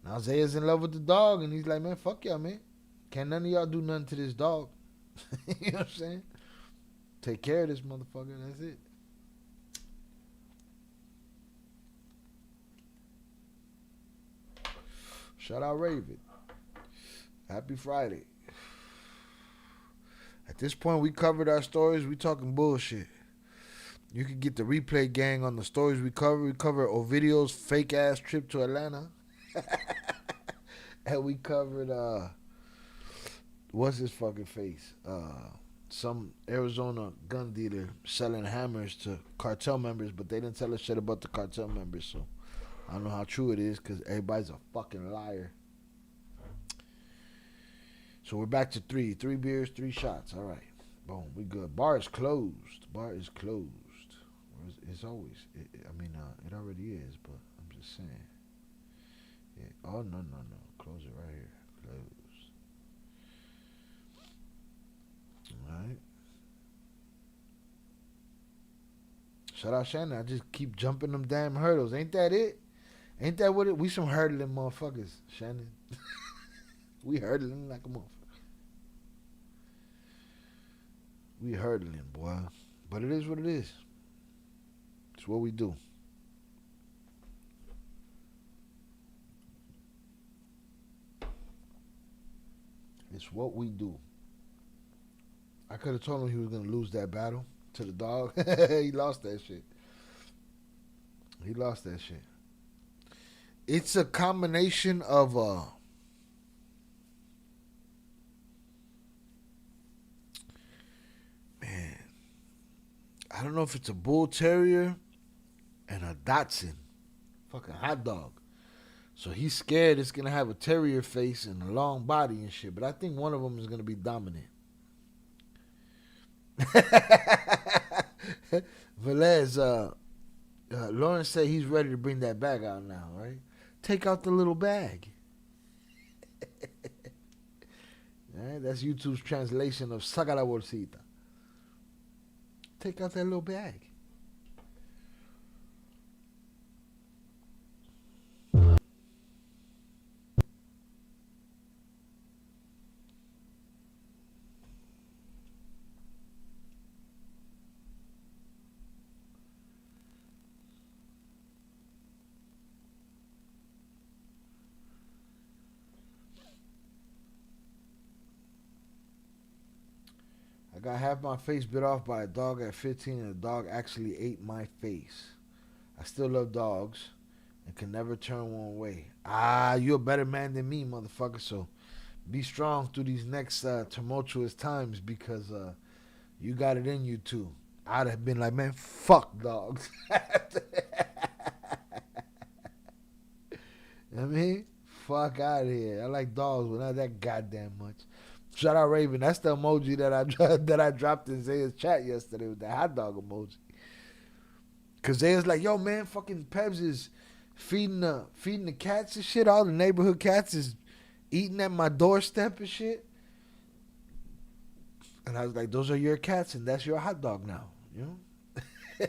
Now Zaya's in love with the dog, and he's like, man, fuck y'all, man. Can't none of y'all do nothing to this dog. You know what I'm saying? Take care of this motherfucker. That's it. Shout out Raven. Happy Friday. At this point, we covered our stories. We talking bullshit. You can get the replay gang on the stories we cover. We cover Ovidio's fake ass trip to Atlanta. And we covered what's his fucking face? Some Arizona gun dealer selling hammers to cartel members, but they didn't tell us shit about the cartel members, so I don't know how true it is because everybody's a fucking liar. So we're back to 3 beers, 3 shots. All right, boom, we good. Bar is closed. Bar is closed. It's always. It already is, but I'm just saying. Yeah. Oh no. Close it right here. Close. All right. Shout out Shannon. I just keep jumping them damn hurdles. Ain't that it? Ain't that what it? We some hurdling motherfuckers, Shannon. We hurdling like a motherfucker. We hurdling, boy. But it is what it is. It's what we do. It's what we do. I could have told him he was going to lose that battle to the dog. He lost that shit. It's a combination of I don't know if it's a bull terrier and a Dachshund. Fucking hot dog. So he's scared it's going to have a terrier face and a long body and shit. But I think one of them is going to be dominant. Velez, Lawrence said he's ready to bring that bag out now, right? Take out the little bag. Right, that's YouTube's translation of saca la bolsita. Take out that little bag. I got half my face bit off by a dog at 15 and the dog actually ate my face. I still love dogs and can never turn one away. You're a better man than me, motherfucker. So be strong through these next tumultuous times because you got it in you too. I'd have been like, man, fuck dogs. I mean, fuck out of here. I like dogs, but not that goddamn much. Shout out Raven. That's the emoji that I dropped in Zaya's chat yesterday with the hot dog emoji. Cause Zaya's like, yo man, fucking Pebs is feeding the cats and shit. All the neighborhood cats is eating at my doorstep and shit. And I was like, those are your cats and that's your hot dog now. You know?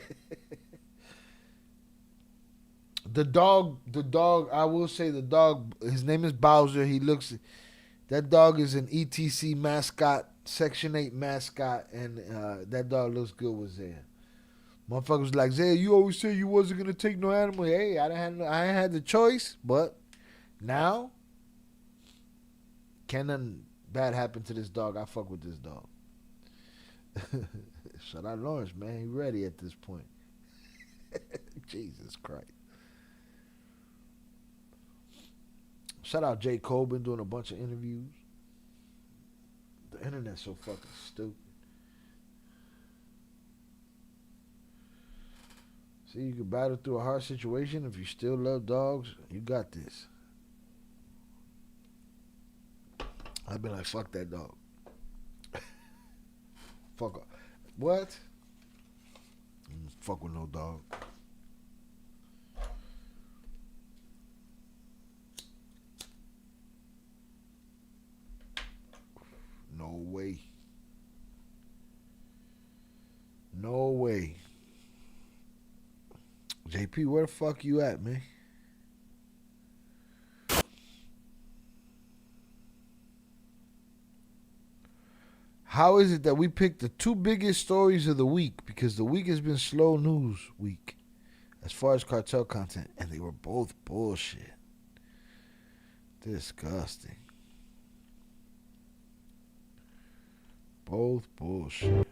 The dog, I will say the dog, his name is Bowser. That dog is an ETC mascot, Section 8 mascot, and that dog looks good with Zaya. Motherfuckers was like, Zaya, you always said you wasn't going to take no animal. Hey, I ain't had the choice, but now, can nothing bad happen to this dog. I fuck with this dog. Shout out Lawrence, man. He ready at this point. Jesus Christ. Shout out J. Cole, been doing a bunch of interviews. The internet's so fucking stupid. See, you can battle through a hard situation. If you still love dogs, you got this. I've been like, fuck that dog. Fuck. What? Fuck with no dog. No way. No way. JP, where the fuck you at, man? How is it that we picked the two biggest stories of the week? Because the week has been slow news week as far as cartel content, and they were both bullshit. Disgusting. Both bullshit.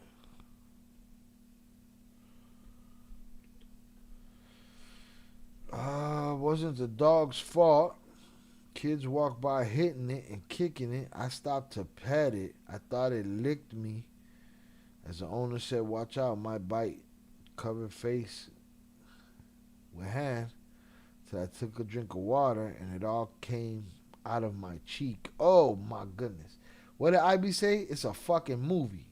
Wasn't the dog's fault. Kids walked by hitting it and kicking it. I stopped to pet it. I thought it licked me. As the owner said, watch out, might bite. Covered face with hand. So I took a drink of water and it all came out of my cheek. Oh my goodness. What did IB say? It's a fucking movie.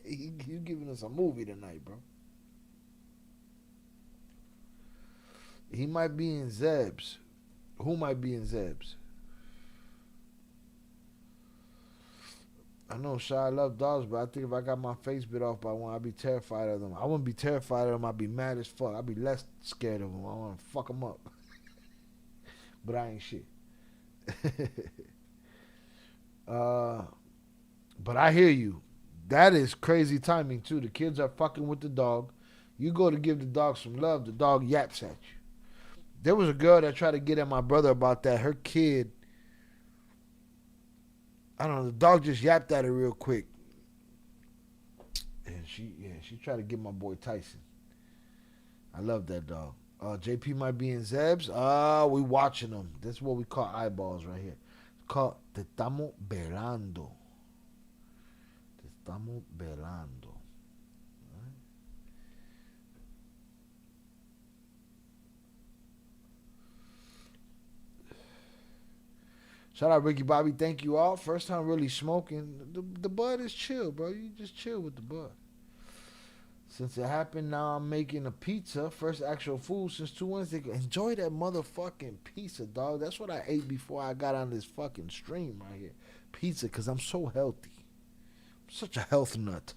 You giving us a movie tonight, bro. He might be in Zeb's. Who might be in Zeb's? I know Shy love dogs, but I think if I got my face bit off by one, I'd be terrified of them. I wouldn't be terrified of them. I'd be mad as fuck. I'd be less scared of them. I want to fuck them up. But I ain't shit. But I hear you. That is crazy timing, too. The kids are fucking with the dog. You go to give the dog some love, the dog yaps at you. There was a girl that tried to get at my brother about that. Her kid, I don't know, the dog just yapped at her real quick. And she tried to get my boy Tyson. I love that dog. JP might be in Zeb's. We watching them. That's what we call eyeballs right here. It's called Te Estamos Velando. Te Estamos Velando. Right? Shout out Ricky Bobby. Thank you all. First time really smoking. The bud is chill, bro. You just chill with the bud. Since it happened, now I'm making a pizza. First actual food since 2 Wednesdays ago. Enjoy that motherfucking pizza, dog. That's what I ate before I got on this fucking stream right here. Pizza, because I'm so healthy. I'm such a health nut.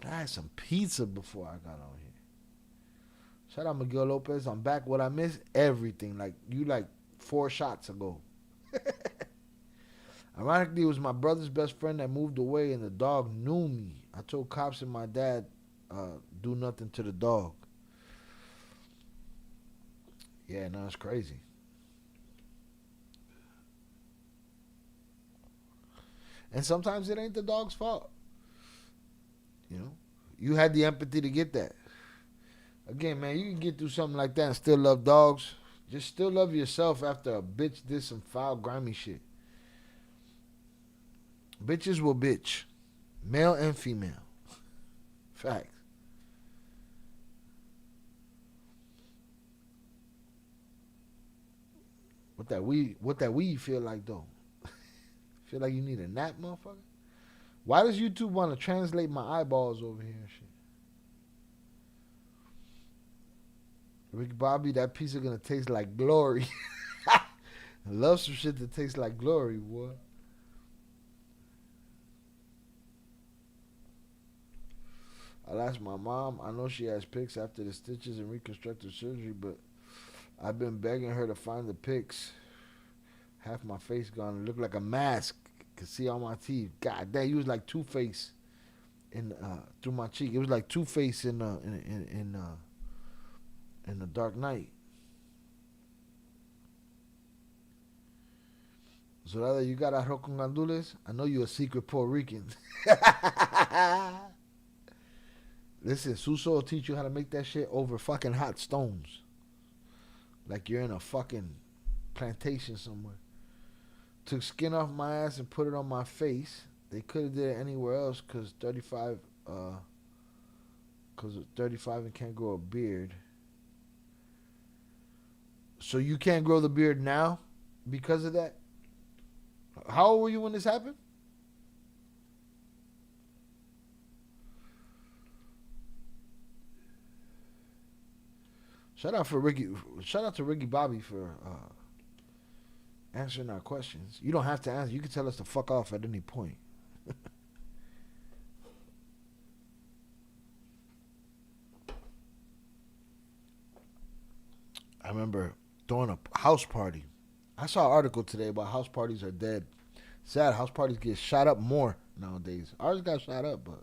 That I had some pizza before I got on here. Shout out Miguel Lopez. I'm back. What I missed? Everything. Like, you 4 shots ago. Ironically, it was my brother's best friend that moved away, and the dog knew me. I told cops and my dad, do nothing to the dog. Yeah, no, it's crazy. And sometimes it ain't the dog's fault. You know, you had the empathy to get that. Again, man, you can get through something like that and still love dogs. Just still love yourself after a bitch did some foul, grimy shit. Bitches will bitch. Male and female. Facts. What that weed feel like though? Feel like you need a nap, motherfucker? Why does YouTube want to translate my eyeballs over here and shit? Ricky Bobby, that pizza gonna taste like glory. I love some shit that tastes like glory, boy. I'll ask my mom. I know she has pics after the stitches and reconstructive surgery, but I've been begging her to find the pics. Half my face gone. It looked like a mask. Could see all my teeth. God damn, you was like Two-Face in through my cheek. It was like Two-Face in the Dark Knight. Zorada, you got arroz con gandules? I know you a secret Puerto Rican. Listen, Suso will teach you how to make that shit over fucking hot stones. Like you're in a fucking plantation somewhere. Took skin off my ass and put it on my face. They could have did it anywhere else because 35 and can't grow a beard. So you can't grow the beard now because of that? How old were you when this happened? Shout out to Ricky Bobby for answering our questions. You don't have to answer. You can tell us to fuck off at any point. I remember throwing a house party. I saw an article today about house parties are dead. Sad, house parties get shot up more nowadays. Ours got shot up, but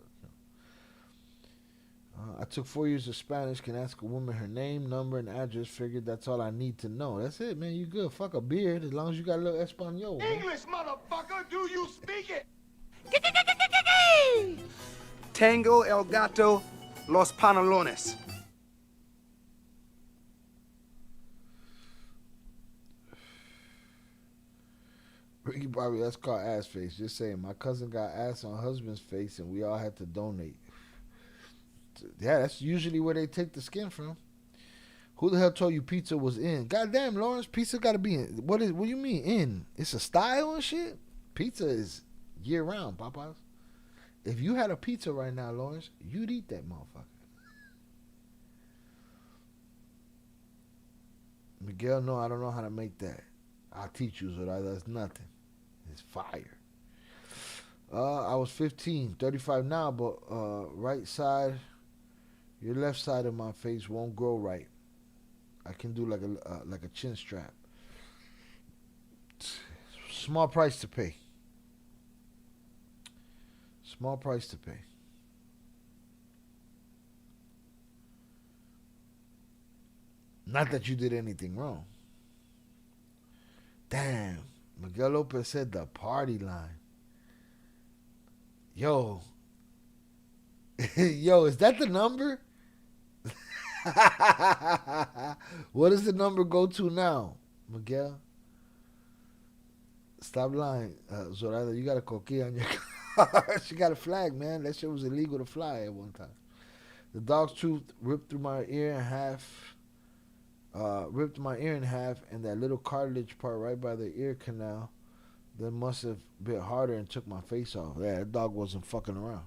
I took 4 years of Spanish, can ask a woman her name, number, and address. Figured that's all I need to know. That's it, man. You good. Fuck a beard as long as you got a little Espanol. English, motherfucker, do you speak it? Tango el gato, los pantalones. Ricky Bobby, that's called ass face. Just saying, my cousin got ass on husband's face and we all had to donate. Yeah, that's usually where they take the skin from. Who the hell told you pizza was in? Goddamn, Lawrence, pizza gotta be in. What do you mean in? It's a style and shit? Pizza is year round, Popeyes. If you had a pizza right now, Lawrence, you'd eat that motherfucker. Miguel, no, I don't know how to make that. I'll teach you, so that's nothing. It's fire. I was 15, 35 now, but right side, your left side of my face won't grow right. I can do like a chin strap. Small price to pay. Small price to pay. Not that you did anything wrong. Damn. Miguel Lopez said the party line. Yo. Yo, is that the number? What does the number go to now, Miguel? Stop lying. Zorada, you got a coquilla on your car. She got a flag, man. That shit was illegal to fly at one time. The dog's tooth ripped through my ear in half. Ripped my ear in half, and that little cartilage part right by the ear canal They must have bit harder and took my face off. Yeah, that dog wasn't fucking around.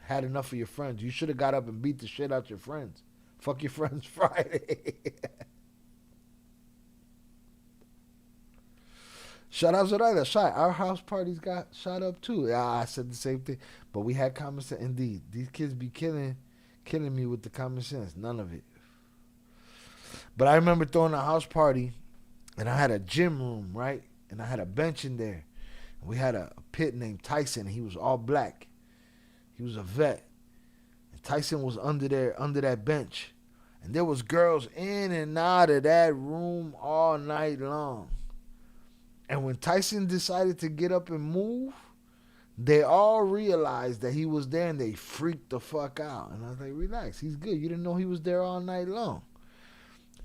Had enough of your friends. You should have got up and beat the shit out your friends. Fuck your friends Friday. Shout out Zoraida. Shot. Our house parties got shot up too. Yeah, I said the same thing. But we had common sense. Indeed. These kids be killing me with the common sense. None of it. But I remember throwing a house party and I had a gym room, right? And I had a bench in there. And we had a pit named Tyson. He was all black. He was a vet. And Tyson was under that bench. And there was girls in and out of that room all night long. And when Tyson decided to get up and move, they all realized that he was there and they freaked the fuck out. And I was like, relax, he's good. You didn't know he was there all night long.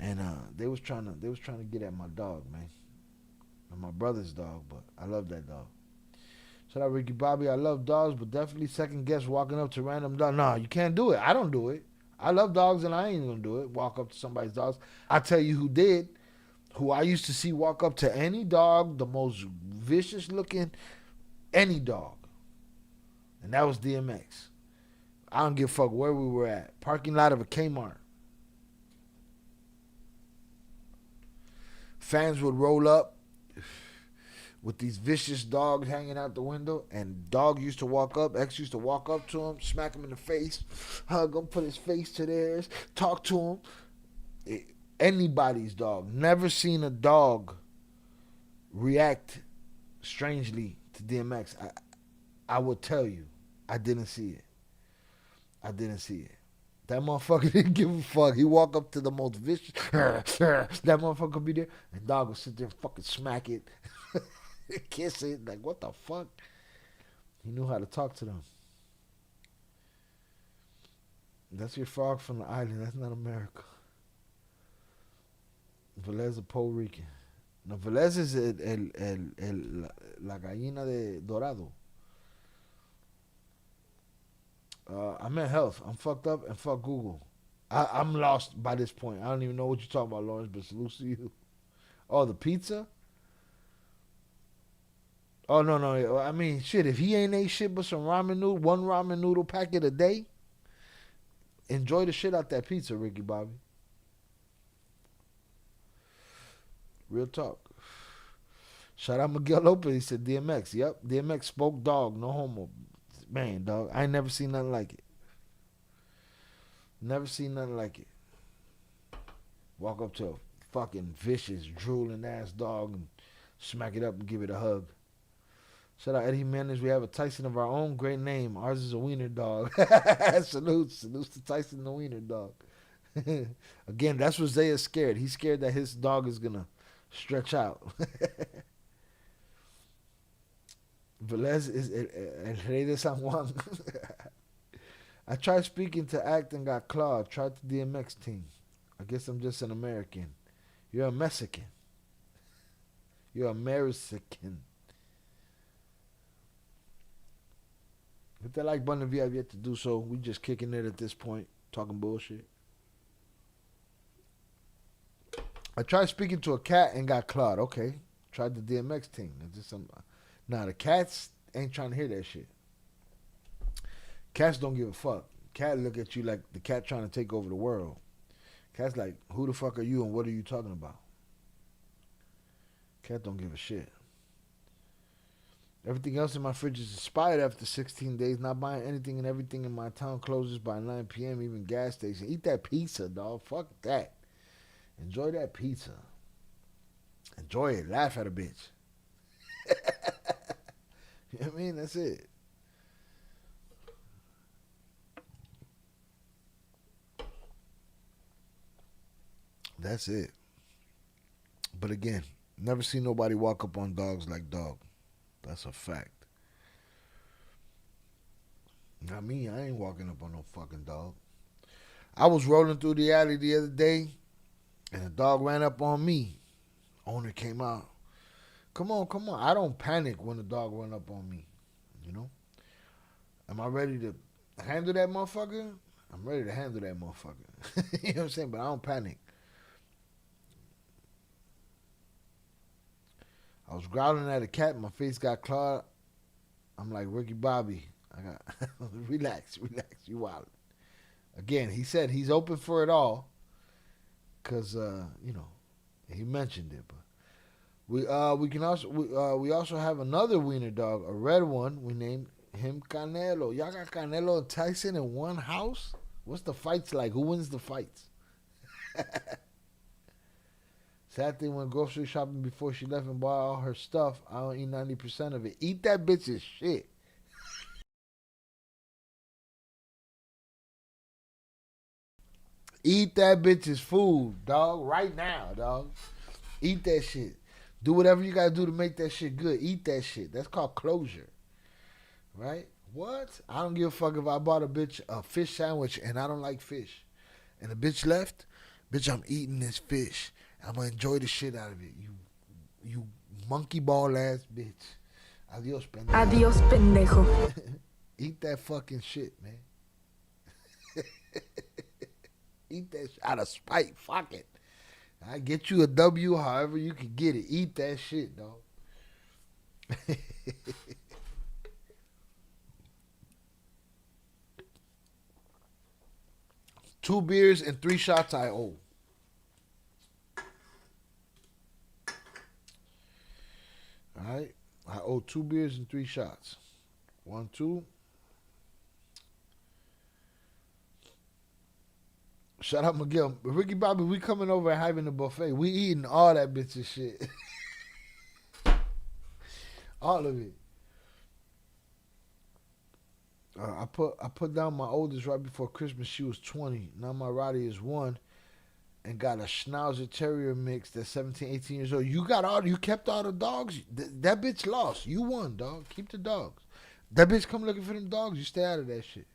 And they was trying to get at my dog, man. And my brother's dog, but I love that dog. Shout out Ricky Bobby. I love dogs, but definitely second guess walking up to random dog. No, you can't do it. I don't do it. I love dogs and I ain't gonna do it. Walk up to somebody's dogs. I tell you who did. Who I used to see walk up to any dog, the most vicious looking, any dog. And that was DMX. I don't give a fuck where we were at. Parking lot of a Kmart. Fans would roll up with these vicious dogs hanging out the window, and dog used to walk up, X used to walk up to him, smack him in the face, hug him, put his face to theirs, talk to him. Anybody's dog. Never seen a dog react strangely to DMX. I would tell you, I didn't see it. I didn't see it. That motherfucker didn't give a fuck. He walk up to the most vicious. That motherfucker be there, and dog would sit there and fucking smack it, kiss it. Like, what the fuck? He knew how to talk to them. That's your frog from the island. That's not America. Velez is Puerto Rican. No, Velez is la gallina de Dorado. I'm in health. I'm fucked up and fuck Google. I'm lost by this point. I don't even know what you're talking about, Lawrence, but salute to you. Oh, the pizza? Oh, no. I mean, shit, if he ain't ate shit but some ramen noodle, one ramen noodle packet a day, enjoy the shit out that pizza, Ricky Bobby. Real talk. Shout out Miguel Lopez. He said DMX. Yep. DMX spoke dog. No homo. Man, dog. I ain't never seen nothing like it. Never seen nothing like it. Walk up to a fucking vicious, drooling ass dog and smack it up and give it a hug. Shout out Eddie Jimenez. We have a Tyson of our own. Great name. Ours is a wiener dog. Salutes to Tyson the wiener dog. Again, that's what Zay is scared. He's scared that his dog is going to stretch out. Velez is El Rey de San Juan. I tried speaking to Act and got clawed. Tried the DMX team. I guess I'm just an American. You're a Mexican. You're American. Hit that like button if you have yet to do so. We just kicking it at this point. Talking bullshit. I tried speaking to a cat and got clawed. Okay. Tried the DMX thing. Nah, the cats ain't trying to hear that shit. Cats don't give a fuck. Cat look at you like the cat trying to take over the world. Cat's like, who the fuck are you and what are you talking about? Cat don't give a shit. Everything else in my fridge is expired after 16 days. Not buying anything and everything in my town closes by 9 p.m. Even gas station. Eat that pizza, dog. Fuck that. Enjoy that pizza. Enjoy it. Laugh at a bitch. You know what I mean? That's it. That's it. But again, never seen nobody walk up on dogs like dog. That's a fact. Not me. I ain't walking up on no fucking dog. I was rolling through the alley the other day, and a dog ran up on me. Owner came out. Come on. I don't panic when a dog run up on me. You know? Am I ready to handle that motherfucker? I'm ready to handle that motherfucker. You know what I'm saying? But I don't panic. I was growling at a cat. My face got clawed. I'm like, Ricky Bobby, I got relax, you wild. Again, he said he's open for it all, cause he mentioned it. But we also have another wiener dog, a red one. We named him Canelo. Y'all got Canelo and Tyson in one house. What's the fights like? Who wins the fights? Sad thing, went grocery shopping before she left and bought all her stuff. I don't eat 90% of it. Eat that bitch's shit. Eat that bitch's food, dog. Right now, dog. Eat that shit. Do whatever you gotta do to make that shit good. Eat that shit. That's called closure. Right? What? I don't give a fuck if I bought a bitch a fish sandwich and I don't like fish. And the bitch left. Bitch, I'm eating this fish. I'm gonna enjoy the shit out of it. You monkey ball ass bitch. Adios, pendejo. Adios, pendejo. Eat that fucking shit, man. Eat that shit out of spite. Fuck it. I get you a W however you can get it. Eat that shit, dog. 2 beers and 3 shots I owe. Alright. I owe 2 beers and 3 shots. 1, 2. Shout out Miguel. Ricky Bobby, we coming over and having a buffet. We eating all that bitch of shit. All of it. I put down my oldest right before Christmas. She was 20. Now my Roddy is 1 and got a Schnauzer Terrier mix that's 17, 18 years old. You kept all the dogs. That bitch lost. You won, dog. Keep the dogs. That bitch come looking for them dogs. You stay out of that shit.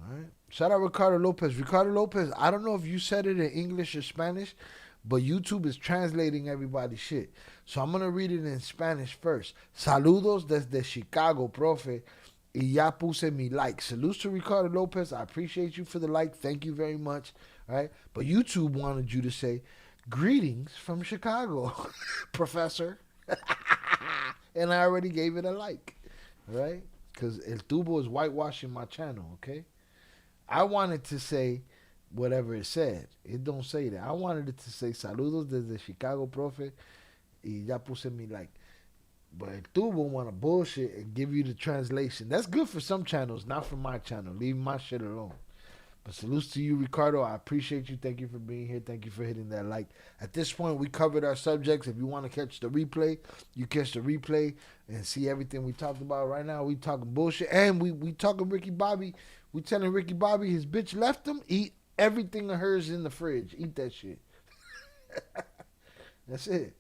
All right. Shout out Ricardo Lopez. Ricardo Lopez, I don't know if you said it in English or Spanish, but YouTube is translating everybody's shit. So I'm going to read it in Spanish first. Saludos desde Chicago, profe. Y ya puse mi like. Salutes to Ricardo Lopez. I appreciate you for the like. Thank you very much. All right. But YouTube wanted you to say, greetings from Chicago, professor. And I already gave it a like. All right. Because El Tubo is whitewashing my channel, okay? I wanted to say whatever it said. It don't say that. I wanted it to say saludos desde Chicago, profe. Y ya puse mi like. But El Tubo want to bullshit and give you the translation. That's good for some channels, not for my channel. Leave my shit alone. But salutes to you, Ricardo. I appreciate you. Thank you for being here. Thank you for hitting that like. At this point, we covered our subjects. If you want to catch the replay, you catch the replay and see everything we talked about. Right now, we talking bullshit. And we talking Ricky Bobby. We telling Ricky Bobby his bitch left him. Eat everything of hers in the fridge. Eat that shit. That's it.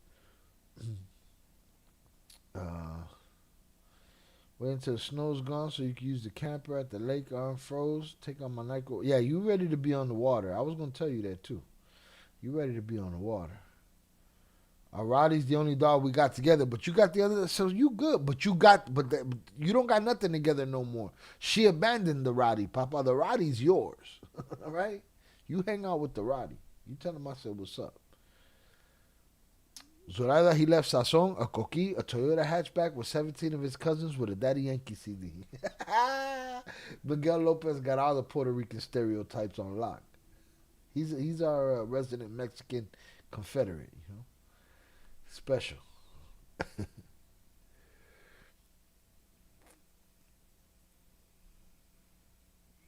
Wait until the snow's gone so you can use the camper at the lake unfroze. Take on my night coat. Yeah, you ready to be on the water. I was going to tell you that too. You ready to be on the water. Roddy's the only dog we got together, but you got the other, so you good. But you don't got nothing together no more. She abandoned the Roddy, Papa. The Roddy's yours. All right? You hang out with the Roddy. You tell him I said what's up. Zoraida, he left Sazon, a Coqui, a Toyota hatchback with 17 of his cousins with a Daddy Yankee CD. Miguel Lopez got all the Puerto Rican stereotypes on lock. He's our resident Mexican Confederate, you know. Special.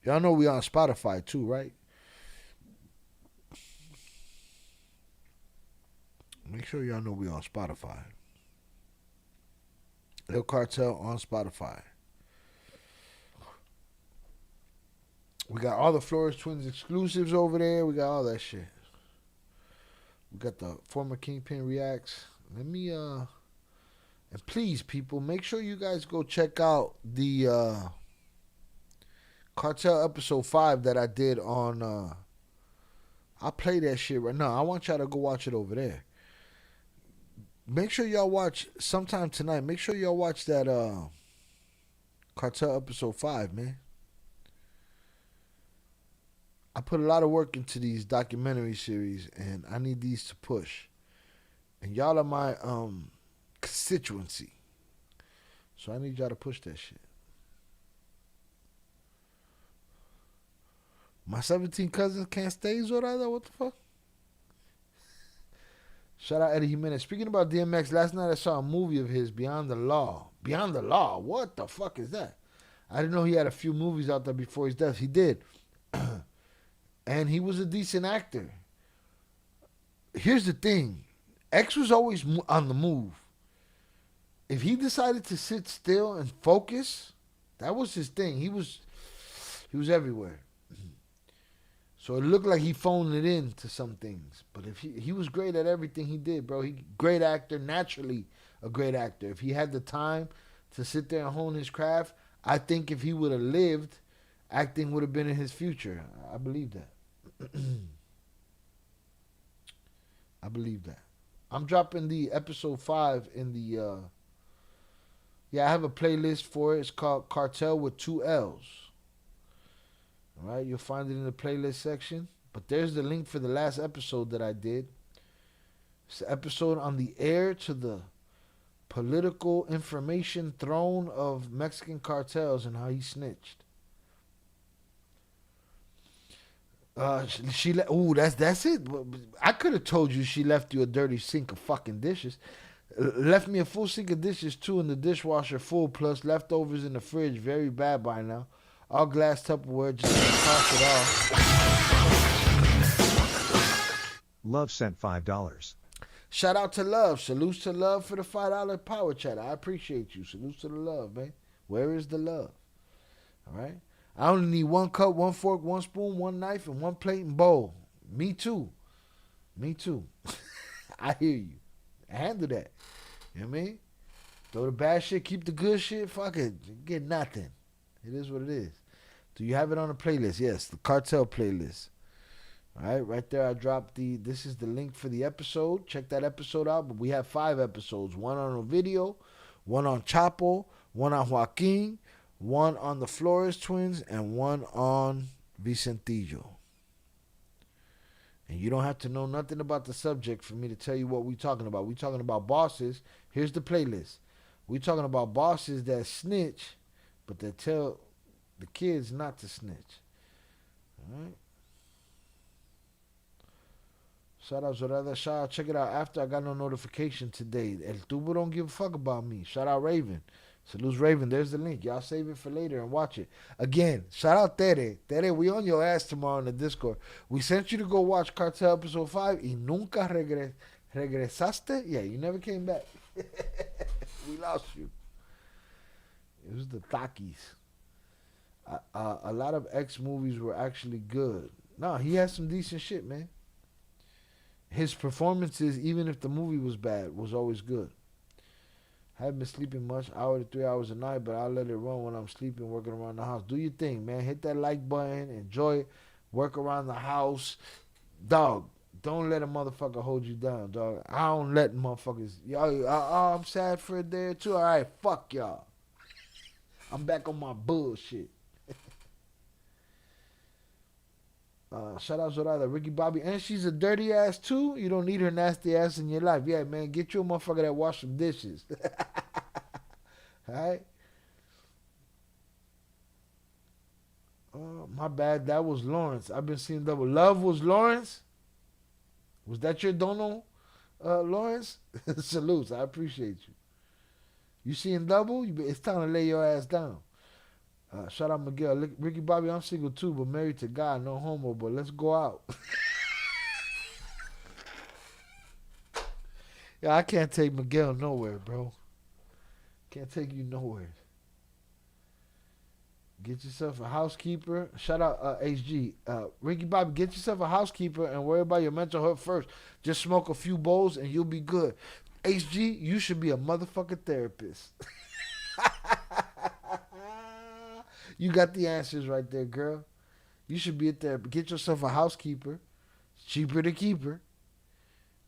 Y'all know we on Spotify too, right? Make sure y'all know we on Spotify. El Cartel on Spotify. We got all the Flores Twins exclusives over there. We got all that shit. We got the former Kingpin Reacts. Let me and please, people, make sure you guys go check out the Cartel episode 5 that I did on I'll play that shit right now. I want y'all to go watch it over there. Make sure y'all watch sometime tonight. Make sure y'all watch that Cartel episode 5, man. I put a lot of work into these documentary series, and I need these to push. And y'all are my constituency. So I need y'all to push that shit. My 17 cousins can't stay, Zorada? What the fuck? Shout out Eddie Jimenez. Speaking about DMX, last night I saw a movie of his, Beyond the Law. Beyond the Law? What the fuck is that? I didn't know he had a few movies out there before his death. He did. And he was a decent actor. Here's the thing. X was always on the move. If he decided to sit still and focus, that was his thing. He was everywhere. So it looked like he phoned it in to some things. But if he was great at everything he did, bro. Great actor, naturally a great actor. If he had the time to sit there and hone his craft, I think if he would have lived, acting would have been in his future. I believe that. I believe that. I'm dropping the episode 5 in the I have a playlist for it. It's called Cartel with 2 L's. All right, you'll find it in the playlist section. But there's the link for the last episode that I did. It's the episode on the heir to the political information throne of Mexican cartels and how he snitched. That's it. I could have told you she left you a dirty sink of fucking dishes. Left me a full sink of dishes too in the dishwasher full, plus leftovers in the fridge, very bad by now. All glass Tupperware, just toss it off. Love sent $5. Shout out to Love. Salutes to Love for the $5 power chat. I appreciate you. Salutes to the love, man. Where is the love? All right. I only need 1 cup, 1 fork, 1 spoon, 1 knife, and 1 plate and bowl. Me too. Me too. I hear you. Handle that. You know what I mean? Throw the bad shit, keep the good shit. Fuck it. You get nothing. It is what it is. Do you have it on the playlist? Yes, the Cartel playlist. All right, right there I dropped this is the link for the episode. Check that episode out. But we have 5 episodes. 1 on Ovidio, 1 on Chapo, 1 on Joaquin, 1 on the Flores twins, and 1 on Vicentillo. And you don't have to know nothing about the subject for me to tell you what we're talking about. We're talking about bosses. Here's the playlist. We're talking about bosses that snitch, but that tell the kids not to snitch. All right? Shout out Zorada. Shout out. Check it out. After I got no notification today. El Tubo don't give a fuck about me. Shout out Raven. Salute Raven. There's the link. Y'all save it for later and watch it. Again, shout out Tere. Tere, we on your ass tomorrow in the Discord. We sent you to go watch Cartel episode 5 y nunca regresaste. Yeah, you never came back. We lost you. It was the Takis. A lot of X movies were actually good. No, he has some decent shit, man. His performances, even if the movie was bad, was always good. Haven't been sleeping much, hour to 3 hours a night, but I'll let it run when I'm sleeping, working around the house. Do your thing, man. Hit that like button. Enjoy it. Work around the house. Dog, don't let a motherfucker hold you down, dog. I don't let motherfuckers. I'm sad for a day or two. All right, fuck y'all. I'm back on my bullshit. Shout out Zorada, Ricky Bobby, and she's a dirty ass too. You don't need her nasty ass in your life. Yeah, man, get you a motherfucker that wash some dishes. Alright? My bad, that was Lawrence. I've been seeing double. Love was Lawrence? Was that your dono, Lawrence? Salutes, I appreciate you. You seeing double? It's time to lay your ass down. Shout out Miguel. Ricky Bobby, I'm single too, but married to God. No homo, but let's go out. Yeah, I can't take Miguel nowhere, bro. Can't take you nowhere. Get yourself a housekeeper. Shout out HG. Ricky Bobby, get yourself a housekeeper and worry about your mental health first. Just smoke a few bowls and you'll be good. HG, you should be a motherfucking therapist. You got the answers right there, girl. You should be a therapist. Get yourself a housekeeper. It's cheaper to keep her.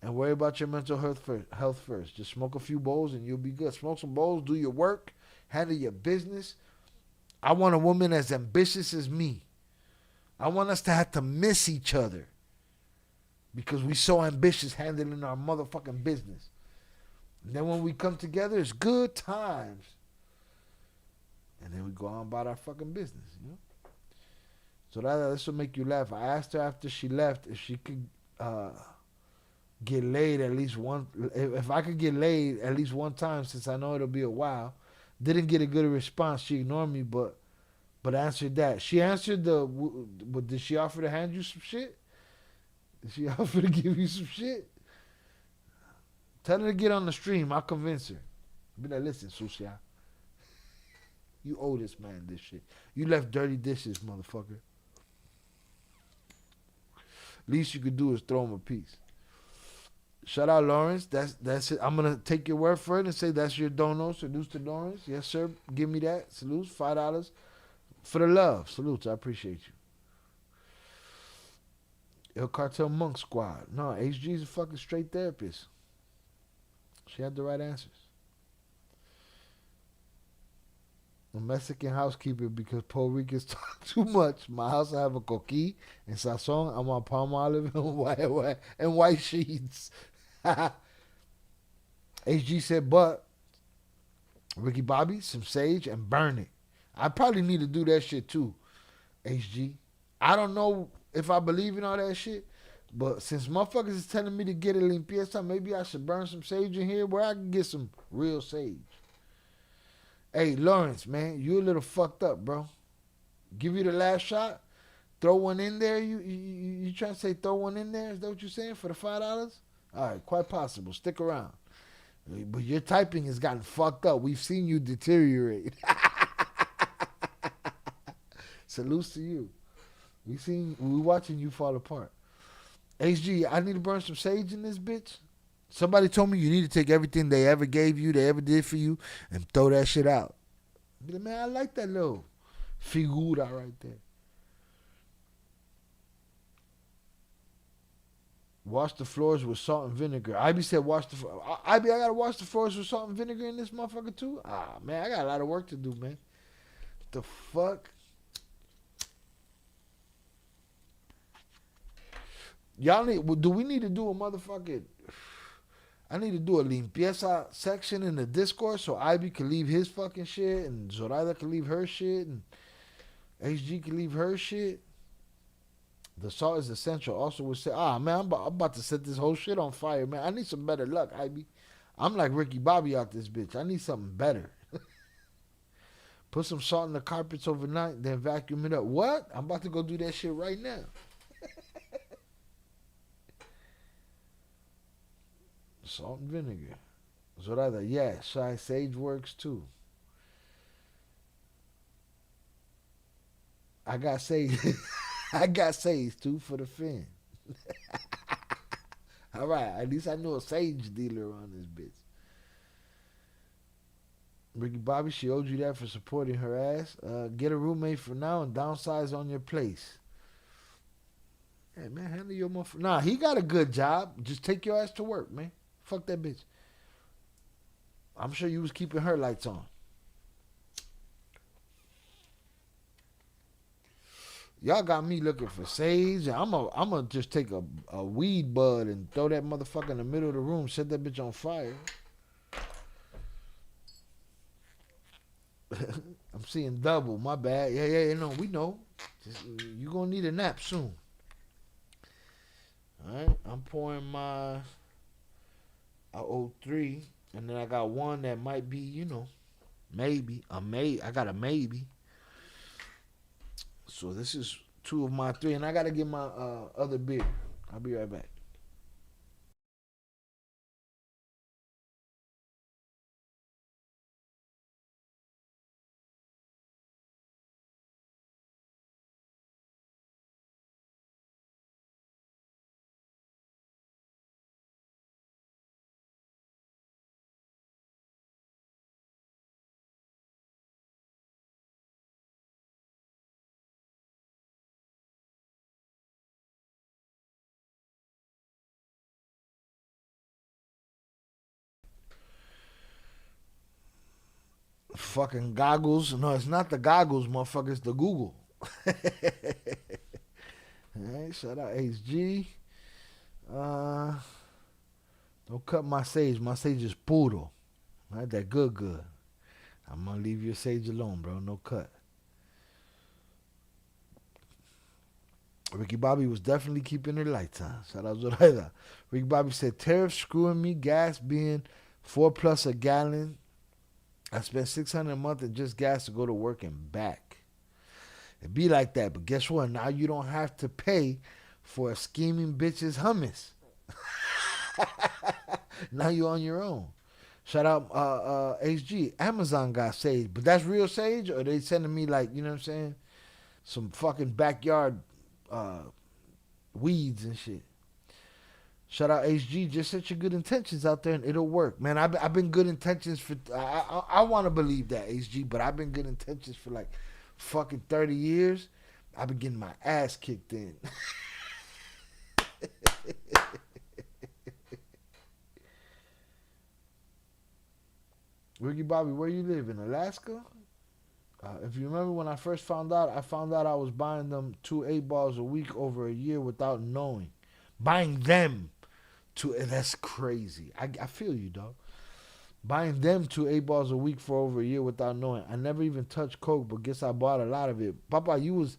And worry about your mental health first. Just smoke a few bowls and you'll be good. Smoke some bowls, do your work, handle your business. I want a woman as ambitious as me. I want us to have to miss each other. because we so ambitious handling our motherfucking business. And then when we come together, it's good times. And then we go on about our fucking business, you know? So this will make you laugh. I asked her after she left if she could get laid at least one. If I could get laid at least one time, since I know it'll be a while. Didn't get a good response. She ignored me, but answered that. She answered did she offer to hand you some shit? Did she offer to give you some shit? Tell her to get on the stream. I'll convince her. Be like, listen, Sucia. You owe this man this shit. You left dirty dishes, motherfucker. Least you could do is throw him a piece. Shout out Lawrence. That's it. I'm gonna take your word for it and say that's your dono. Salutes to Lawrence. Yes, sir. Give me that. Salutes. $5 for the love. Salutes. I appreciate you. El Cartel Monk Squad. No, HG's a fucking straight therapist. She had the right answers. A Mexican housekeeper because Puerto Ricans talk too much. My house I have a coquí and sazon. I'm on palm olive and white sheets. HG said, but Ricky Bobby, some sage and burn it. I probably need to do that shit too, HG. I don't know if I believe in all that shit, but since motherfuckers is telling me to get a limpieza, maybe I should burn some sage in here where I can get some real sage. Hey, Lawrence, man, you a little fucked up, bro. Give you the last shot. Throw one in there. You trying to say throw one in there? Is that what you're saying for the $5? All right, quite possible. Stick around. But your typing has gotten fucked up. We've seen you deteriorate. Salutes to you. We watching you fall apart. HG, I need to burn some sage in this bitch. Somebody told me you need to take everything they ever gave you, they ever did for you, and throw that shit out. Be like, man, I like that little figura right there. Wash the floors with salt and vinegar. Ivy said wash the floors. Ivy, I gotta wash the floors with salt and vinegar in this motherfucker too? Ah, man, I got a lot of work to do, man. What the fuck? Y'all do we need to do a motherfucking... I need to do a limpieza section in the Discord so Ivy can leave his fucking shit and Zoraida can leave her shit and HG can leave her shit. The salt is essential. Also would say, man, I'm about to set this whole shit on fire, man. I need some better luck, Ivy. I'm like Ricky Bobby out this bitch. I need something better. Put some salt in the carpets overnight, then vacuum it up. What? I'm about to go do that shit right now. Salt and vinegar. Zoraida, yeah, shy sage works too. I got sage. I got sage too for the fin. All right, at least I know a sage dealer on this bitch. Ricky Bobby, she owed you that for supporting her ass. Get a roommate for now and downsize on your place. Hey man, handle your motherfucker. Nah, he got a good job. Just take your ass to work, man. Fuck that bitch. I'm sure you was keeping her lights on. Y'all got me looking for sage. I'm gonna just take a weed bud and throw that motherfucker in the middle of the room, set that bitch on fire. I'm seeing double. My bad. Yeah, no, we know. You gonna need a nap soon. All right, I'm pouring my... I owe 3, and then I got one that might be, maybe. I got a maybe. So this is 2 of my 3, and I got to get my other beer. I'll be right back. Fucking goggles. No, it's not the goggles, motherfucker. It's the Google. All right, shout out HG. Don't cut my sage. My sage is puro. Right? That good. I'm gonna leave your sage alone, bro. No cut. Ricky Bobby was definitely keeping her lights on. Shout out Zoraida. Ricky Bobby said, tariffs screwing me, gas being $4+ a gallon. I spent $600 a month in just gas to go to work and back. It be like that, but guess what? Now you don't have to pay for a scheming bitch's hummus. Now you're on your own. Shout out HG. Amazon got sage, but that's real sage, or they sending me like, you know what I'm saying? Some fucking backyard weeds and shit. Shout out HG. Just set your good intentions out there and it'll work, man. I've been good intentions for. I want to believe that HG, but I've been good intentions for like fucking 30 years. I've been getting my ass kicked in. Ricky Bobby, where you live? In Alaska? If you remember when I first found out I was buying them 2 8-balls a week over a year without knowing. Buying them that's crazy. I feel you, dog. Buying them 2 8-balls a week for over a year without knowing. I never even touched coke, but guess I bought a lot of it. Papa, you was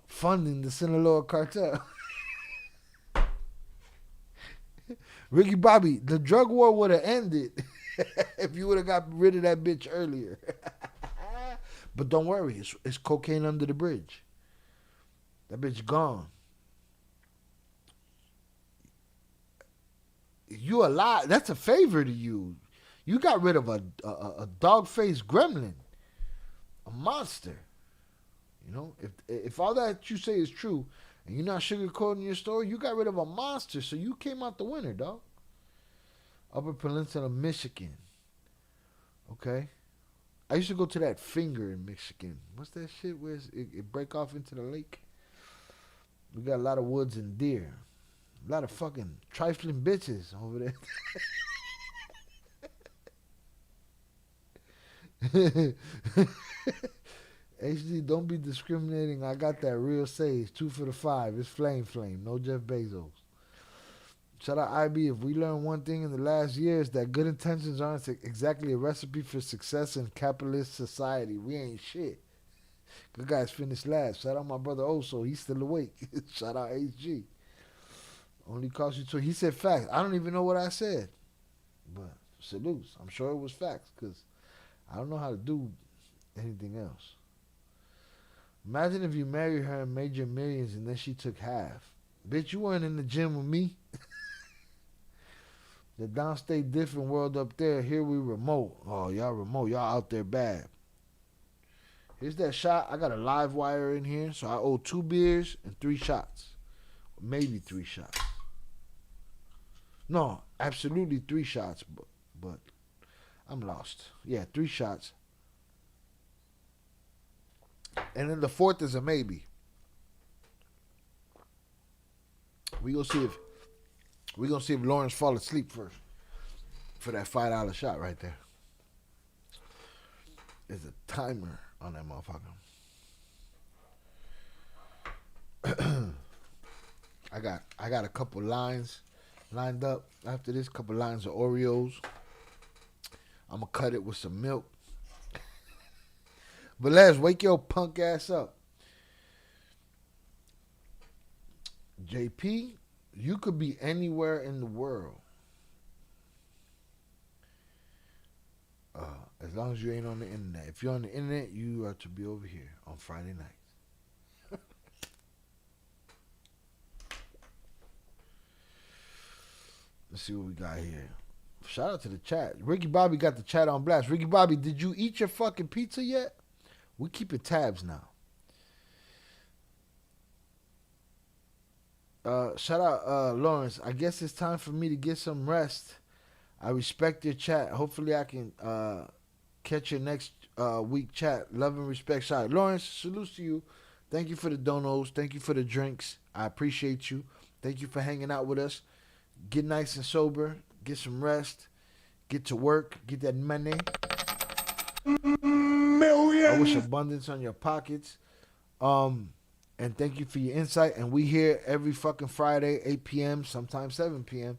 funding the Sinaloa cartel. Ricky Bobby, the drug war would have ended if you would have got rid of that bitch earlier. But don't worry, it's cocaine under the bridge. That bitch gone. You alive? That's a favor to you. You got rid of a dog-faced gremlin, a monster. You know, if all that you say is true, and you're not sugarcoating your story, you got rid of a monster, so you came out the winner, dog. Upper Peninsula, Michigan. Okay. I used to go to that finger in Michigan. What's that shit where it break off into the lake? We got a lot of woods and deer. A lot of fucking trifling bitches over there. HD, don't be discriminating. I got that real sage. 2 for the 5. It's flame. No Jeff Bezos. Shout out IB. If we learn one thing in the last year, is that good intentions aren't exactly a recipe for success in capitalist society. We ain't shit. Good guys finished last. Shout out my brother Oso. He's still awake. Shout out HG. Only cost you 2. He said facts. I don't even know what I said. But salutes. I'm sure it was facts because I don't know how to do anything else. Imagine if you married her and made your millions and then she took half. Bitch, you weren't in the gym with me. The downstate different world up there. Here we remote. Oh, y'all remote. Y'all out there bad. Here's that shot. I got a live wire in here. So I owe 2 beers and 3 shots. Maybe 3 shots. No, absolutely 3 shots. But I'm lost. Yeah, 3 shots. And then the 4th is a maybe. We gonna see if Lawrence fall asleep first for that $5 shot right there. There's a timer on that motherfucker. I got a couple lines lined up after this. Couple lines of Oreos. I'm gonna cut it with some milk. But let's wake your punk ass up. JP, you could be anywhere in the world. As long as you ain't on the internet. If you're on the internet, you are to be over here on Friday night. Let's see what we got here. Shout out to the chat. Ricky Bobby got the chat on blast. Ricky Bobby, did you eat your fucking pizza yet? We keeping tabs now. Shout out Lawrence. I guess it's time for me to get some rest. I respect your chat. Hopefully I can catch your next week chat. Love and respect. Shout out Lawrence. Salutes to you. Thank you for the donos. Thank you for the drinks. I appreciate you. Thank you for hanging out with us. Get nice and sober. Get some rest. Get to work. Get that money. I wish abundance on your pockets. And thank you for your insight. And we here every fucking Friday, 8 p.m., sometimes 7 p.m.,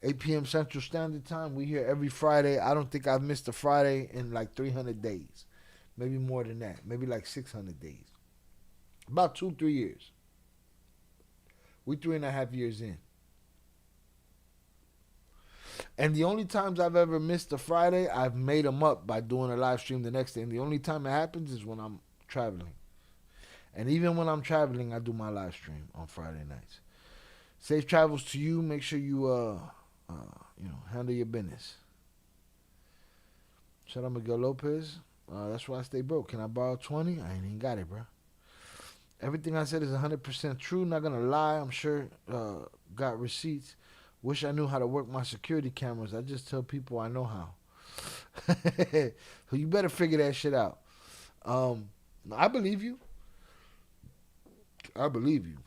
8 p.m. Central Standard Time. We here every Friday. I don't think I've missed a Friday in like 300 days. Maybe more than that. Maybe like 600 days. About 2-3 years. We 3.5 years in. And the only times I've ever missed a Friday, I've made them up by doing a live stream the next day. And the only time it happens is when I'm traveling. And even when I'm traveling, I do my live stream on Friday nights. Safe travels to you. Make sure you, handle your business. Shout out Miguel Lopez. That's why I stay broke. Can I borrow 20? I ain't even got it, bro. Everything I said is 100% true. Not gonna lie. I'm sure got receipts. Wish I knew how to work my security cameras. I just tell people I know how. So you better figure that shit out. I believe you. I believe you.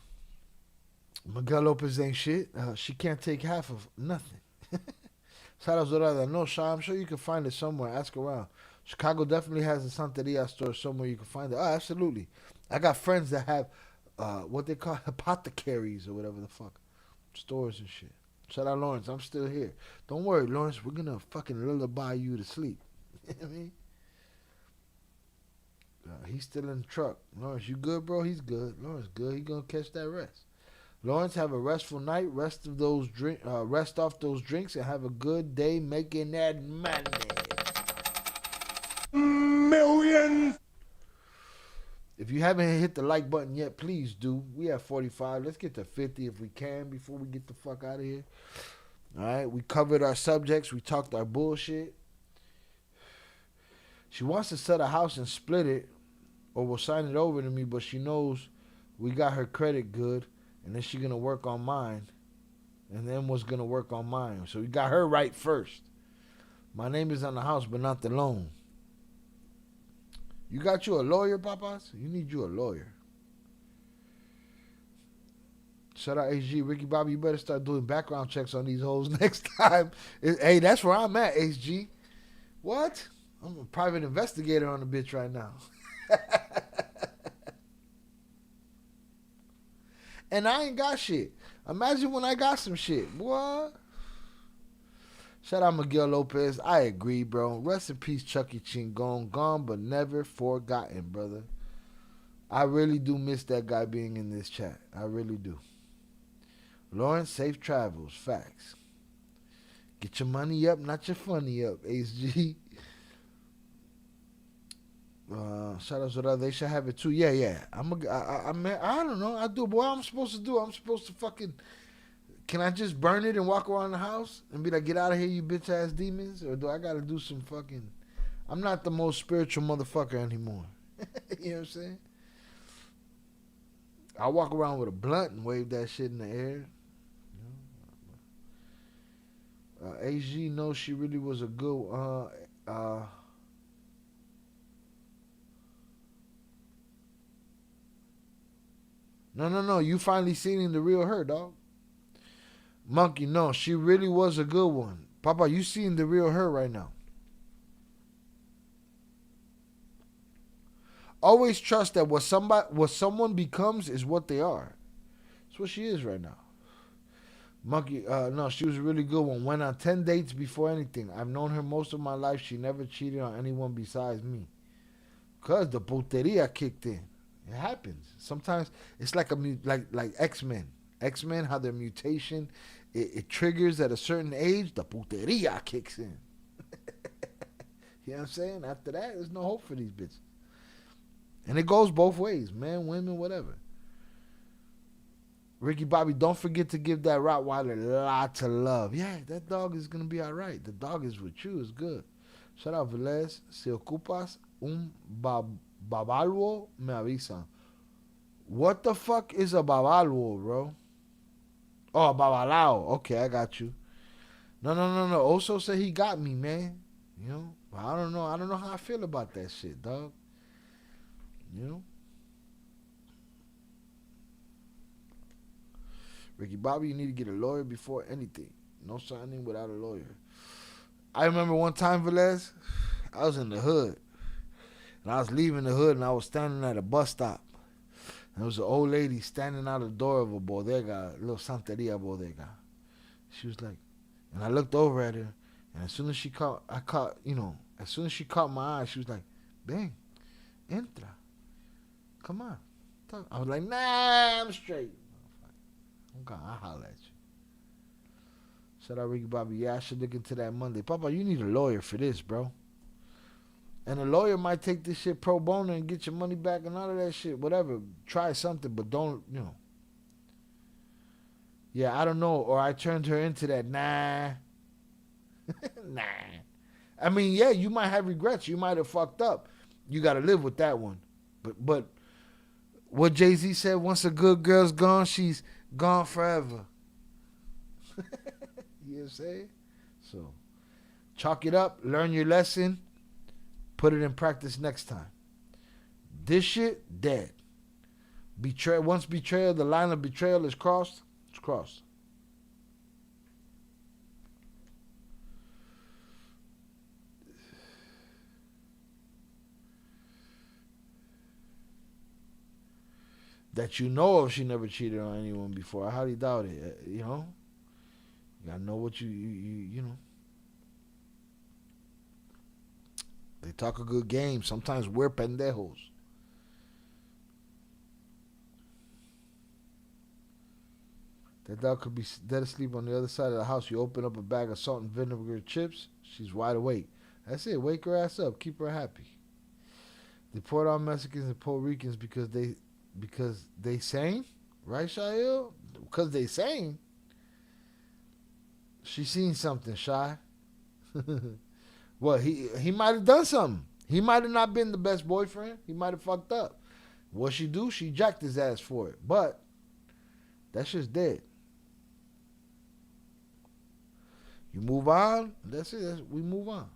Miguel Lopez ain't shit. She can't take half of nothing. Shout out Zorada. No, Sha, I'm sure you can find it somewhere. Ask around. Chicago definitely has a Santeria store somewhere you can find it. Oh, absolutely. I got friends that have what they call apothecaries or whatever the fuck. Stores and shit. Shout out Lawrence. I'm still here. Don't worry, Lawrence. We're going to fucking lullaby you to sleep. You know what I mean? He's still in the truck. Lawrence, you good, bro? He's good. Lawrence, good. He going to catch that rest. Lawrence, have a restful night. Rest off those drinks and have a good day making that money. Millions. If you haven't hit the like button yet, please do. We have 45. Let's get to 50 if we can before we get the fuck out of here. All right. We covered our subjects. We talked our bullshit. She wants to sell a house and split it or will sign it over to me, but she knows we got her credit good and then she's going to work on mine and then what's going to work on mine. So we got her right first. My name is on the house, but not the loan. You got you a lawyer, Papas? You need you a lawyer. Shout out HG. Ricky Bobby, you better start doing background checks on these hoes next time. Hey, that's where I'm at, HG. What? I'm a private investigator on the bitch right now. And I ain't got shit. Imagine when I got some shit. What? Shout out Miguel Lopez. I agree, bro. Rest in peace, Chucky Chingon. Gone but never forgotten, brother. I really do miss that guy being in this chat. I really do. Lawrence, safe travels. Facts. Get your money up, not your funny up, HG. Shout out to that. They should have it too. Yeah. I don't know. I do. What I'm supposed to do? I'm supposed to fucking... Can I just burn it and walk around the house and be like, get out of here, you bitch ass demons? Or do I gotta do some fucking... I'm not the most spiritual motherfucker anymore. You know what I'm saying? I walk around with a blunt and wave that shit in the air. AG knows she really was a good... No. You finally seen the real her, dog. Monkey, no, she really was a good one. Papa, you seeing the real her right now. Always trust that what someone becomes is what they are. That's what she is right now. Monkey, no, she was a really good one. Went on 10 dates before anything. I've known her most of my life. She never cheated on anyone besides me. Because the puteria kicked in. It happens. Sometimes it's like like X-Men. X-Men, how their mutation, it triggers at a certain age, the puteria kicks in. You know what I'm saying? After that, there's no hope for these bitches. And it goes both ways, men, women, whatever. Ricky Bobby, don't forget to give that Rottweiler lots of love. Yeah, that dog is going to be all right. The dog is with you. It's good. Shout out Velez. Si ocupas un babaluo, me avisan. What the fuck is a babaluo, bro? Oh, babalao. Okay, I got you. No. Oso said he got me, man. You know? I don't know. I don't know how I feel about that shit, dog. You know? Ricky Bobby, you need to get a lawyer before anything. No signing without a lawyer. I remember one time, Velez, I was in the hood. And I was leaving the hood and I was standing at a bus stop. There was an old lady standing out the door of a bodega, a little santeria bodega. She was like, and I looked over at her, and as soon as she caught my eye, she was like, "Bang, entra, come on." I was like, "Nah, I'm straight." Okay, I'll holler at you. Shout out Ricky Bobby. Yeah, I should look into that Monday. Papa, you need a lawyer for this, bro. And a lawyer might take this shit pro bono and get your money back and all of that shit. Whatever. Try something, but don't, Yeah, I don't know. Or I turned her into that. Nah. Nah. I mean, yeah, you might have regrets. You might have fucked up. You got to live with that one. But what Jay-Z said, once a good girl's gone, she's gone forever. You know what I'm saying? So, chalk it up. Learn your lesson. Put it in practice next time. This shit, dead. Once betrayal, the line of betrayal is crossed, it's crossed. That you know of, she never cheated on anyone before. I highly doubt it. You gotta know what you know. They talk a good game. Sometimes we're pendejos. That dog could be dead asleep on the other side of the house. You open up a bag of salt and vinegar chips, she's wide awake. That's it. Wake her ass up. Keep her happy. Deport all Mexicans and Puerto Ricans because they sane, right, Shail? Because they sane. She seen something, Shy. Well, he might have done something. He might have not been the best boyfriend. He might have fucked up. What she do? She jacked his ass for it. But that shit's dead. You move on. That's it. We move on.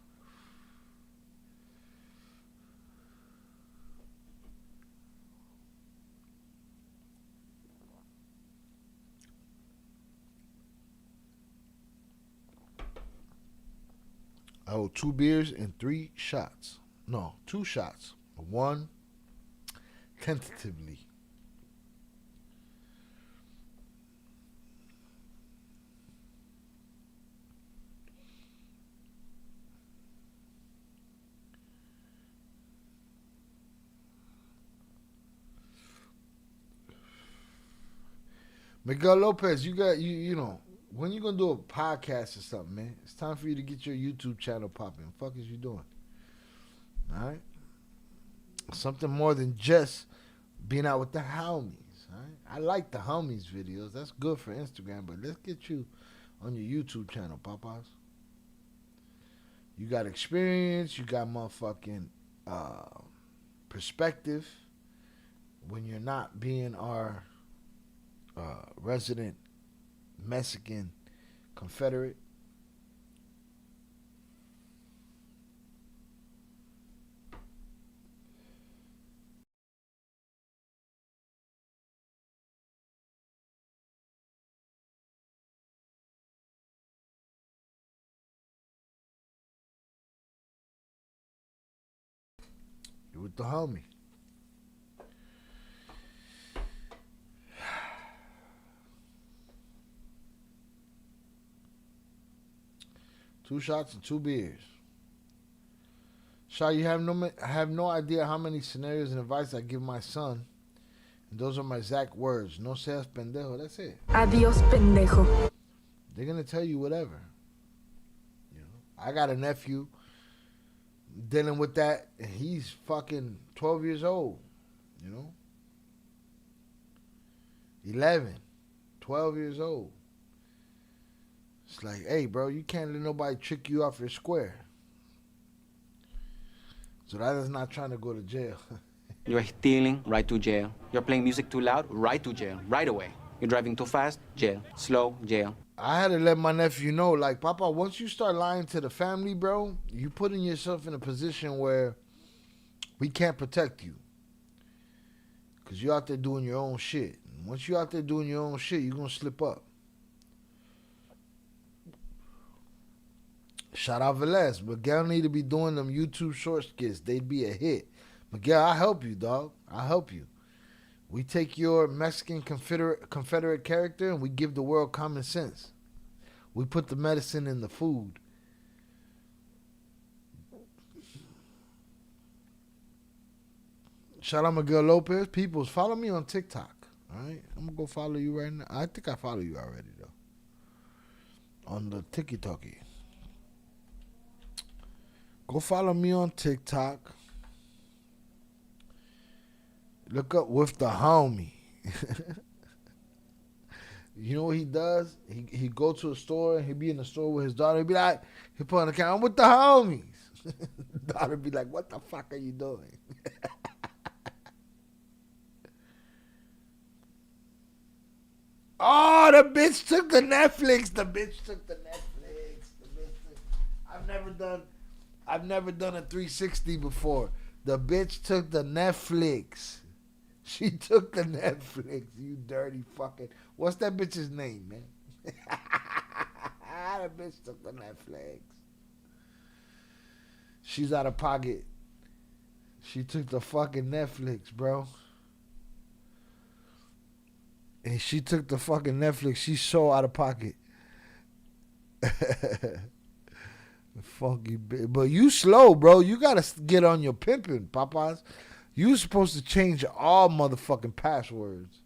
Oh, 2 beers and 3 shots. No, 2 shots. 1 tentatively. Miguel Lopez, you know, when you gonna do a podcast or something, man? It's time for you to get your YouTube channel popping. What the fuck is you doing? All right? Something more than just being out with the homies. All right? I like the homies videos. That's good for Instagram, but let's get you on your YouTube channel, Papas. You got experience. You got motherfucking perspective when you're not being our resident Mexican Confederate. You're with the homie. Two shots and 2 beers. Shaw, you have no idea how many scenarios and advice I give my son. And those are my exact words. No seas pendejo. That's it. Adios, pendejo. They're going to tell you whatever. You know, I got a nephew dealing with that, and he's fucking 12 years old. You know? 11, 12 years old. It's like, hey, bro, you can't let nobody trick you off your square. So that is not trying to go to jail. You're stealing, right to jail. You're playing music too loud, right to jail, right away. You're driving too fast, jail. Slow, jail. I had to let my nephew know, like, Papa, once you start lying to the family, bro, you putting yourself in a position where we can't protect you. Because you're out there doing your own shit. And once you're out there doing your own shit, you're going to slip up. Shout out Velez. Miguel need to be doing them YouTube short skits. They'd be a hit. Miguel, I'll help you, dog. I'll help you. We take your Mexican Confederate character and we give the world common sense. We put the medicine in the food. Shout out Miguel Lopez. Peoples, follow me on TikTok. All right? I'm going to go follow you right now. I think I follow you already, though. On the Tiki-Toki. Go follow me on TikTok. Look up With the Homie. You know what he does? He go to a store and he be in the store with his daughter. He be like, he put on the camera, I'm with the homies. Daughter be like, what the fuck are you doing? Oh, the bitch took the Netflix. I've never done a 360 before. The bitch took the Netflix. She took the Netflix. You dirty fucking. What's that bitch's name, man? The bitch took the Netflix. She's out of pocket. She took the fucking Netflix, bro. And she took the fucking Netflix. She's so out of pocket. Funky bitch. But you slow, bro. You gotta get on your pimping, Papas. You supposed to change all motherfucking passwords.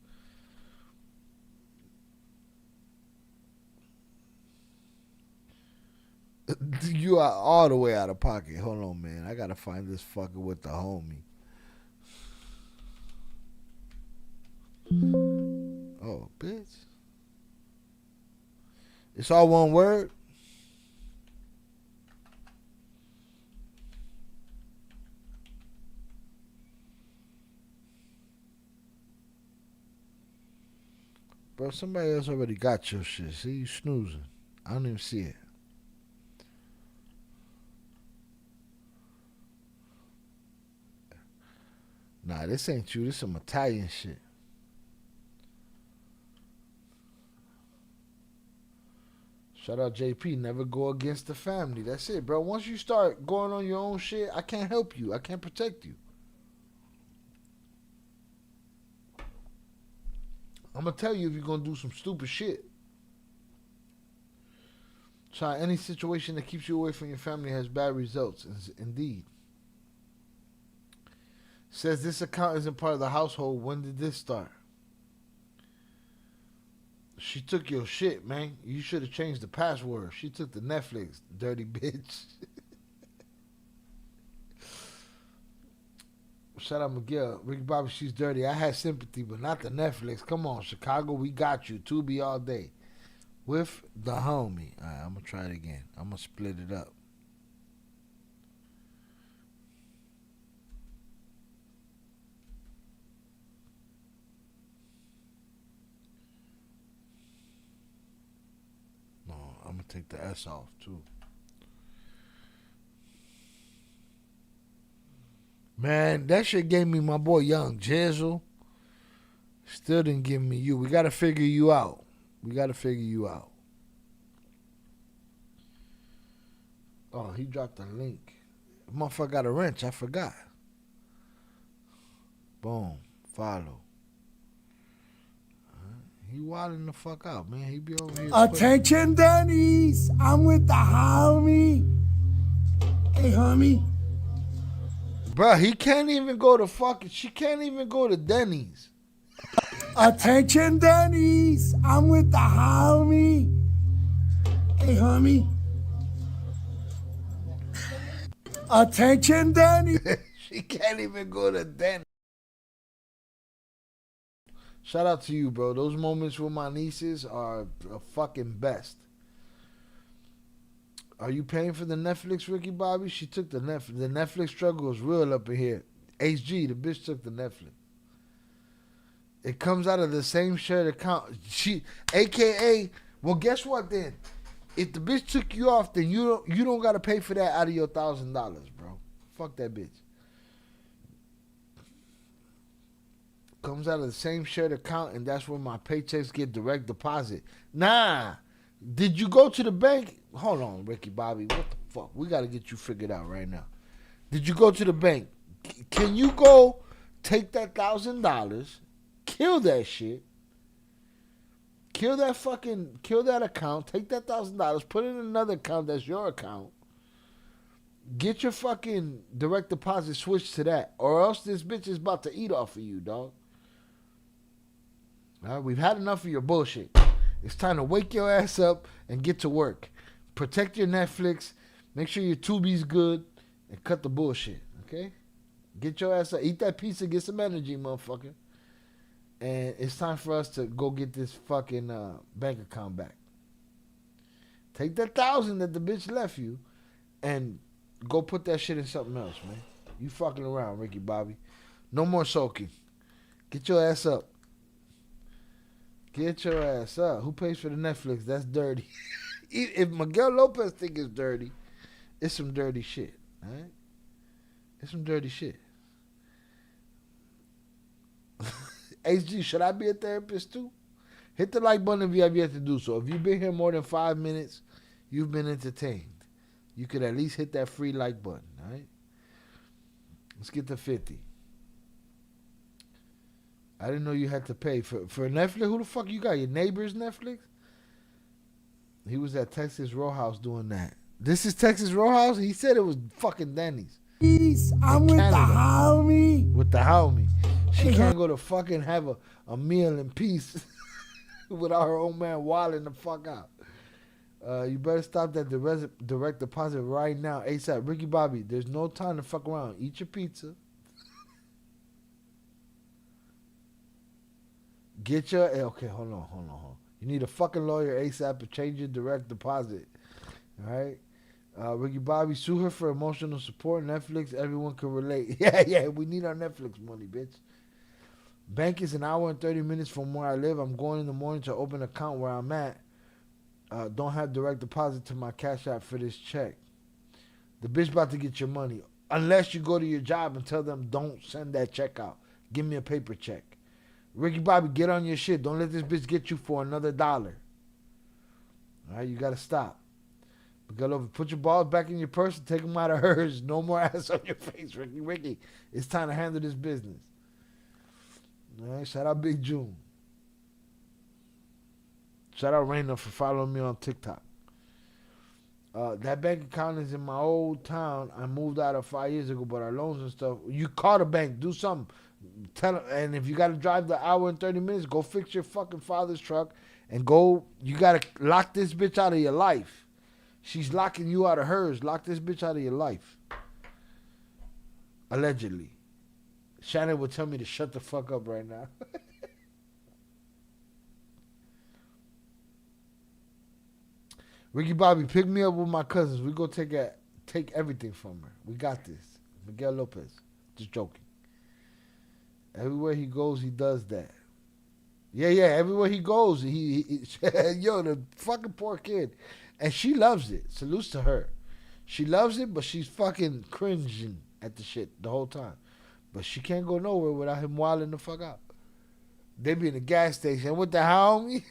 You are all the way out of pocket. Hold on, man. I gotta find this fucker with the homie. Oh, bitch. It's all one word. Bro, somebody else already got your shit. See, you snoozing. I don't even see it. Nah, this ain't you. This some Italian shit. Shout out JP. Never go against the family. That's it, bro. Once you start going on your own shit, I can't help you. I can't protect you. I'm going to tell you if you're going to do some stupid shit. Try any situation that keeps you away from your family has bad results. Indeed. Says this account isn't part of the household. When did this start? She took your shit, man. You should have changed the password. She took the Netflix, dirty bitch. Shout out Miguel. Ricky Bobby, she's dirty. I had sympathy, but not the Netflix. Come on, Chicago, we got you. Tubi all day. With the homie. All right, I'm going to try it again. I'm going to split it up. No, I'm going to take the S off, too. Man, that shit gave me my boy Young Jizzle. Still didn't give me you. We got to figure you out. Oh, he dropped a link. Motherfucker got a wrench. I forgot. Boom. Follow. He wilding the fuck out, man. He be over here. Attention, Denny's. I'm with the homie. Hey, homie. Bruh, he can't even go to she can't even go to Denny's. Attention, Denny's. I'm with the homie. Hey, homie. Attention, Denny's. She can't even go to Denny's. Shout out to you, bro. Those moments with my nieces are the fucking best. Are you paying for the Netflix, Ricky Bobby? She took the Netflix. The Netflix struggle is real up in here. HG, the bitch took the Netflix. It comes out of the same shared account. AKA, well, guess what then? If the bitch took you off, then you don't gotta pay for that out of your $1,000, bro. Fuck that bitch. Comes out of the same shared account, and that's where my paychecks get direct deposit. Nah. Did you go to the bank? Hold on, Ricky Bobby. What the fuck? We got to get you figured out right now. Did you go to the bank? Can you go take that $1,000 Kill that shit. Kill that account. Take that $1,000. Put it in another account that's your account. Get your fucking direct deposit switched to that. Or else this bitch is about to eat off of you, dog. All right, we've had enough of your bullshit. It's time to wake your ass up and get to work. Protect your Netflix. Make sure your Tubi's good. And cut the bullshit, okay? Get your ass up. Eat that pizza. Get some energy, motherfucker. And it's time for us to go get this fucking bank account back. Take that $1,000 that the bitch left you and go put that shit in something else, man. You fucking around, Ricky Bobby. No more sulking. Get your ass up. Get your ass up. Who pays for the Netflix? That's dirty. If Miguel Lopez think it's dirty, it's some dirty shit, all right? It's some dirty shit. HG, should I be a therapist too? Hit the like button if you have yet to do so. If you've been here more than 5 minutes, you've been entertained. You could at least hit that free like button, all right? Let's get to 50. I didn't know you had to pay for Netflix. Who the fuck you got? Your neighbor's Netflix? He was at Texas Roadhouse doing that. This is Texas Roadhouse? He said it was fucking Denny's. I'm with the homie. With the homie. She can't go to fucking have a meal in peace without her old man wilding the fuck out. You better stop that direct deposit right now, ASAP. Ricky Bobby, there's no time to fuck around. Eat your pizza. Get your... Okay, hold on. You need a fucking lawyer ASAP to change your direct deposit. All right? Ricky Bobby, sue her for emotional support. Netflix, everyone can relate. Yeah, we need our Netflix money, bitch. Bank is an hour and 30 minutes from where I live. I'm going in the morning to open an account where I'm at. Don't have direct deposit to my Cash App for this check. The bitch about to get your money. Unless you go to your job and tell them, don't send that check out. Give me a paper check. Ricky Bobby, get on your shit. Don't let this bitch get you for another $1. All right, you got to stop. Put your balls back in your purse and take them out of hers. No more ass on your face, Ricky. It's time to handle this business. All right, shout out Big June. Shout out Raina for following me on TikTok. That bank account is in my old town. I moved out of 5 years ago, but our loans and stuff. You call the bank, do something. Tell them, and if you got to drive the hour and 30 minutes, go fix your fucking father's truck and go. You got to lock this bitch out of your life. She's locking you out of hers. Lock this bitch out of your life. Allegedly. Shannon would tell me to shut the fuck up right now. Ricky Bobby, pick me up with my cousins. We go take everything from her. We got this. Miguel Lopez. Just joking. Everywhere he goes, he does that. Yeah. Everywhere he goes, he yo, the fucking poor kid. And she loves it. Salutes to her. She loves it, but she's fucking cringing at the shit the whole time. But she can't go nowhere without him wilding the fuck out. They be in the gas station. What the hell, homie?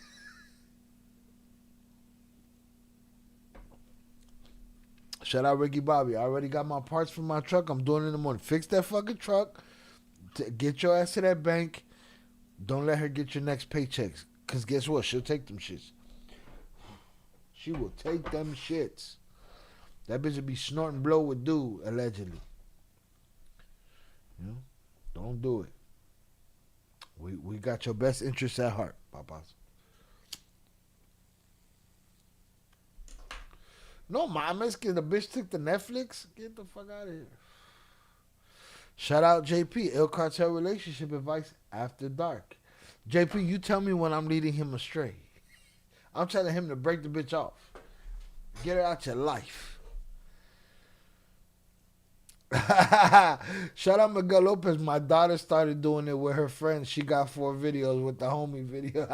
Shout out Ricky Bobby. I already got my parts for my truck. I'm doing it in the morning. Fix that fucking truck. Get your ass to that bank. Don't let her get your next paychecks. Because guess what? She'll take them shits. She will take them shits. That bitch will be snorting blow with dude, allegedly. You know? Don't do it. We got your best interests at heart, papas. No mames, que the bitch took the Netflix. Get the fuck out of here. Shout out JP, El Cartel relationship advice after dark. JP, you tell me when I'm leading him astray. I'm telling him to break the bitch off. Get her out your life. Shout out Miguel Lopez. My daughter started doing it with her friends. She got 4 videos with the homie video.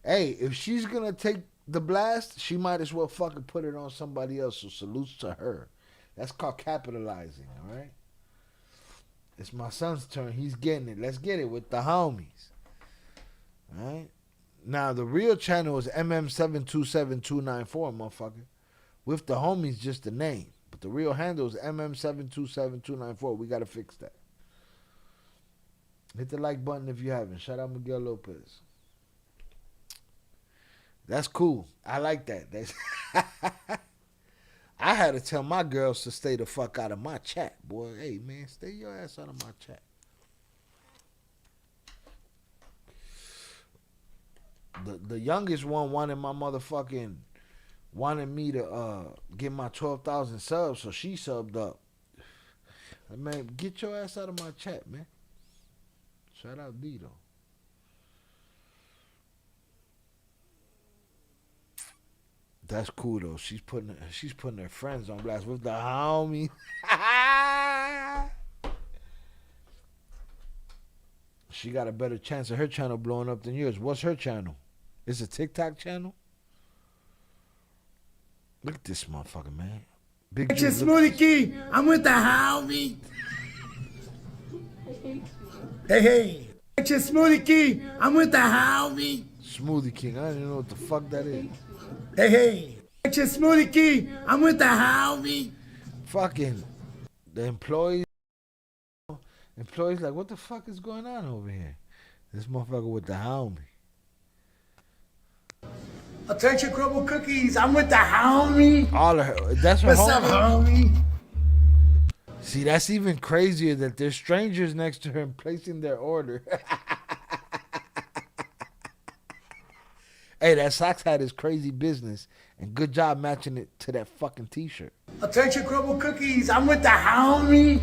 Hey, if she's going to take the blast, she might as well fucking put it on somebody else. So salutes to her. That's called capitalizing, all right? It's my son's turn. He's getting it. Let's get it with the homies. All right? Now, the real channel is MM727294, motherfucker. With the homies, just the name. But the real handle is MM727294. We got to fix that. Hit the like button if you haven't. Shout out Miguel Lopez. That's cool. I like that. I had to tell my girls to stay the fuck out of my chat, boy. Hey, man, stay your ass out of my chat. The youngest one wanted me to get my 12,000 subs, so she subbed up. Man, get your ass out of my chat, man. Shout out Dito. That's cool though. She's putting her friends on blast with the homie. She got a better chance of her channel blowing up than yours. What's her channel? It's a TikTok channel? Look at this motherfucker, man. Big It's your Smoothie King. I'm with the homie. Hey. It's your Smoothie King. I'm with the homie. Smoothie King. I don't even know what the fuck that is. Hey. It's your Smoothie King. I'm with the homie. Fucking the employees like, what the fuck is going on over here? This motherfucker with the homie. Attention Crumble Cookies. I'm with the homie. All of her. That's her What's homie. up, homie? See, that's even crazier that there's strangers next to her placing their order. Hey, that socks hat is crazy business, and good job matching it to that fucking t-shirt. Attention Crumble Cookies. I'm with the homie.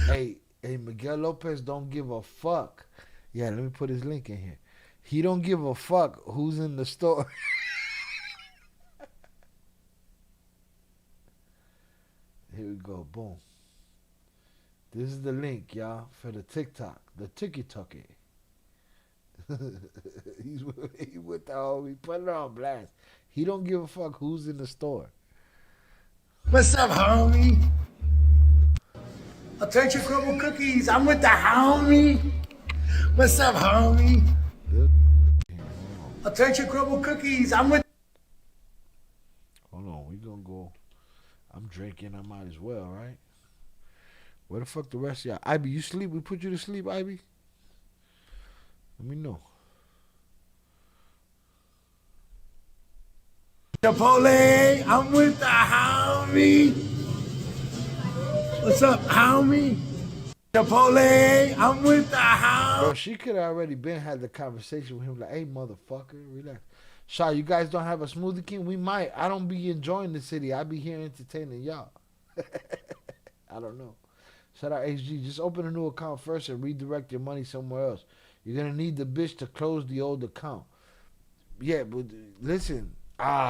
Hey, Miguel Lopez don't give a fuck. Yeah, let me put his link in here. He don't give a fuck who's in the store. Here we go. Boom. This is the link, y'all, for the TikTok. The TikTok. He's with the homie. Put it on blast. He don't give a fuck who's in the store. What's up, homie? Attention Crumble Cookies. I'm with the homie. What's up, homie? Attention Crumble Cookies. I'm with... Hold on. We gonna go. I'm drinking. I might as well, right? Where the fuck the rest of y'all? Ivy, you sleep? We put you to sleep, Ivy? Let me know. Chipotle, I'm with the homie. What's up, homie? Chipotle, I'm with the homie. Bro, she could have already had the conversation with him like, hey, motherfucker, relax. Shaw, you guys don't have a Smoothie King? We might. I don't be enjoying the city. I be here entertaining y'all. I don't know. Shout out HG. Just open a new account first and redirect your money somewhere else. You're going to need the bitch to close the old account. Yeah, but listen.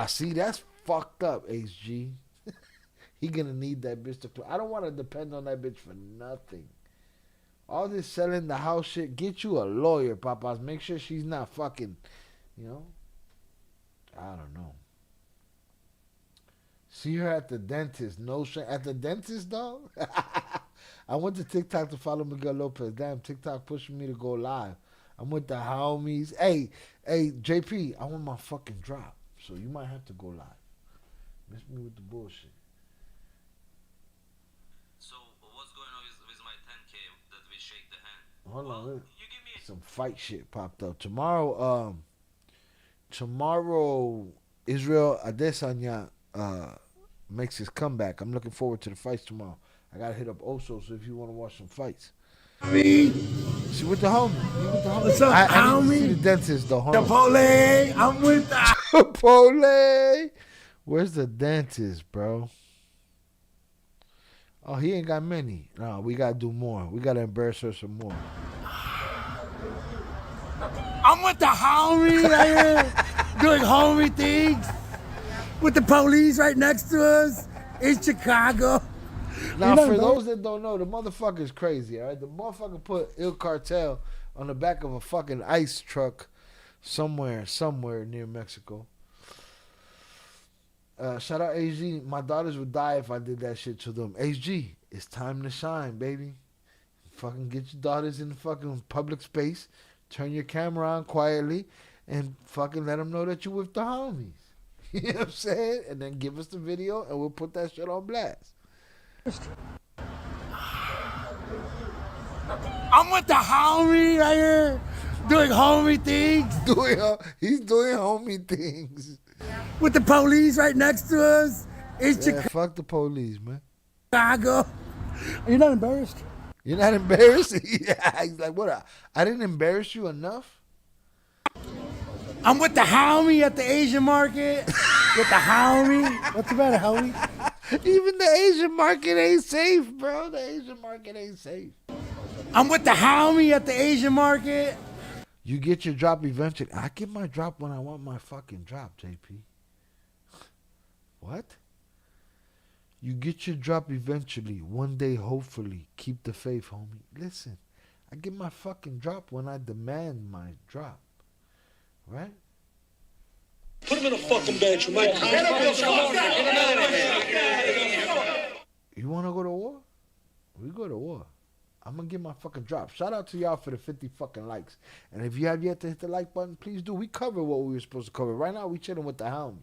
See, that's fucked up, HG. He going to need that bitch to close. I don't want to depend on that bitch for nothing. All this selling the house shit, get you a lawyer, papas. Make sure she's not fucking, you know. I don't know. See her at the dentist. No shame. At the dentist, dog? I went to TikTok to follow Miguel Lopez. Damn, TikTok pushing me to go live. I'm with the homies. Hey, JP, I want my fucking drop. So you might have to go live. Miss me with the bullshit. So what's going on with my 10K that we shake the hand? Hold on. You give me some fight shit popped up. Tomorrow, Israel Adesanya makes his comeback. I'm looking forward to the fights tomorrow. I gotta hit up Oso, so if you want to watch some fights. Me. See with the homie. What's up, I homie? need to see the dentist though. Chipotle, I'm with the... Chipotle. Where's the dentist, bro? Oh, he ain't got many. No, we gotta do more. We gotta embarrass her some more. I'm with the homie right here, doing homie things with the police right next to us in Chicago. Now, for those that don't know, the motherfucker's crazy, all right? The motherfucker put Il Cartel on the back of a fucking ice truck somewhere near Mexico. Shout out HG. My daughters would die if I did that shit to them. HG, it's time to shine, baby. Fucking get your daughters in the fucking public space. Turn your camera on quietly and fucking let them know that you with the homies. You know what I'm saying? And then give us the video and we'll put that shit on blast. I'm with the homie right here, doing homie things. He's doing homie things. With the police right next to us. It's Yeah, fuck the police, man. Chicago. You're not embarrassed? You're not embarrassed? Yeah, he's like, what? I didn't embarrass you enough? I'm with the homie at the Asian market. With the homie. What's the matter, homie? Even the Asian market ain't safe, bro. The Asian market ain't safe. I'm with the homie at the Asian market. You get your drop eventually. I get my drop when I want my fucking drop, JP. What? You get your drop eventually. One day, hopefully. Keep the faith, homie. Listen, I get my fucking drop when I demand my drop. Right? Put him in a fucking bench, you might. You want to go to war? We go to war. I'm going to get my fucking drop. Shout out to y'all for the 50 fucking likes. And if you have yet to hit the like button, please do. We covered what we were supposed to cover. Right now, we chilling with the homies.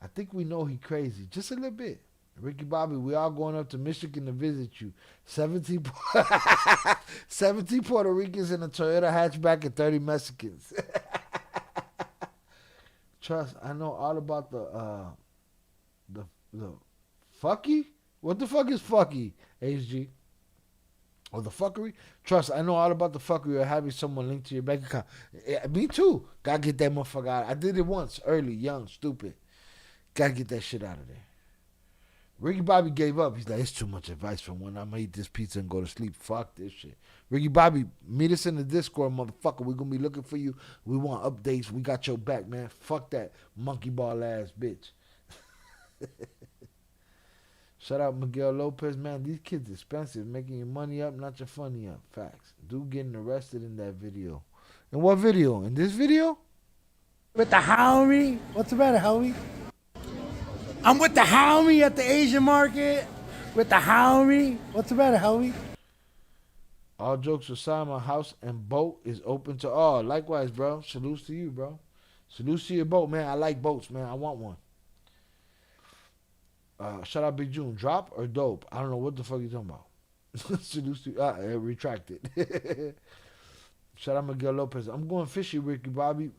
I think we know he crazy. Just a little bit. Ricky Bobby, we all going up to Michigan to visit you. 17 Puerto Ricans in a Toyota hatchback and 30 Mexicans. Trust, I know all about the fucky? What the fuck is fucky, HG? Or the fuckery? Trust, I know all about the fuckery of having someone linked to your bank account. Yeah, me too. Gotta get that motherfucker out. I did it once, early, young, stupid. Gotta get that shit out of there. Ricky Bobby gave up. He's like, it's too much advice from one. I'm gonna eat this pizza and go to sleep. Fuck this shit. Ricky Bobby, meet us in the Discord, motherfucker. We're gonna be looking for you. We want updates. We got your back, man. Fuck that monkey ball ass bitch. Shout out Miguel Lopez, man. These kids expensive. Making your money up, not your funny up. Facts. Dude getting arrested in that video. In what video? In this video? With the homie. What's the matter, homie? I'm with the homie at the Asian market. With the homie. What's the matter, homie? All jokes aside, my house and boat is open to all. Likewise, bro. Salutes to you, bro. Salutes to your boat, man. I like boats, man. I want one. Shout out Big June. Drop or dope? I don't know what the fuck you talking about. Salutes to you. Retracted. Shout out Miguel Lopez. I'm going fishy, Ricky Bobby.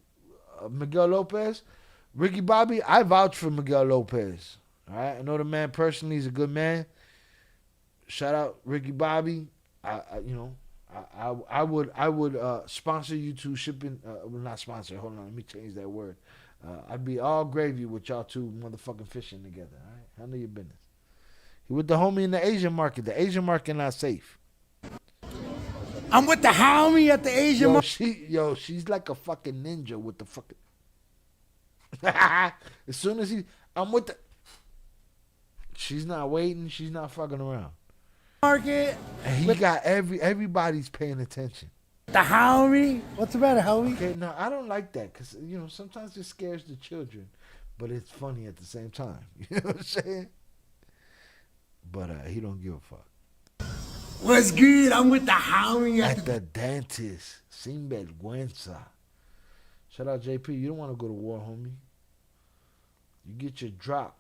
Miguel Lopez. Ricky Bobby, I vouch for Miguel Lopez. All right, I know the man personally. He's a good man. Shout out Ricky Bobby. I would sponsor you two shipping. Well, not sponsor. Hold on, let me change that word. I'd be all gravy with y'all two motherfucking fishing together. All right, handle your business. He with the homie in the Asian market. The Asian market not safe. I'm with the homie at the Asian market. She's like a fucking ninja with the fucking. As soon as I'm with the. She's not waiting. She's not fucking around. Market. And he got everybody's paying attention. The homie. What's the matter, homie? Okay, no, I don't like that because sometimes it scares the children, but it's funny at the same time. You know what I'm saying? But he don't give a fuck. What's good? I'm with the homie at the dentist. Sin vergüenza. Shout out JP. You don't want to go to war, homie. You get your drop.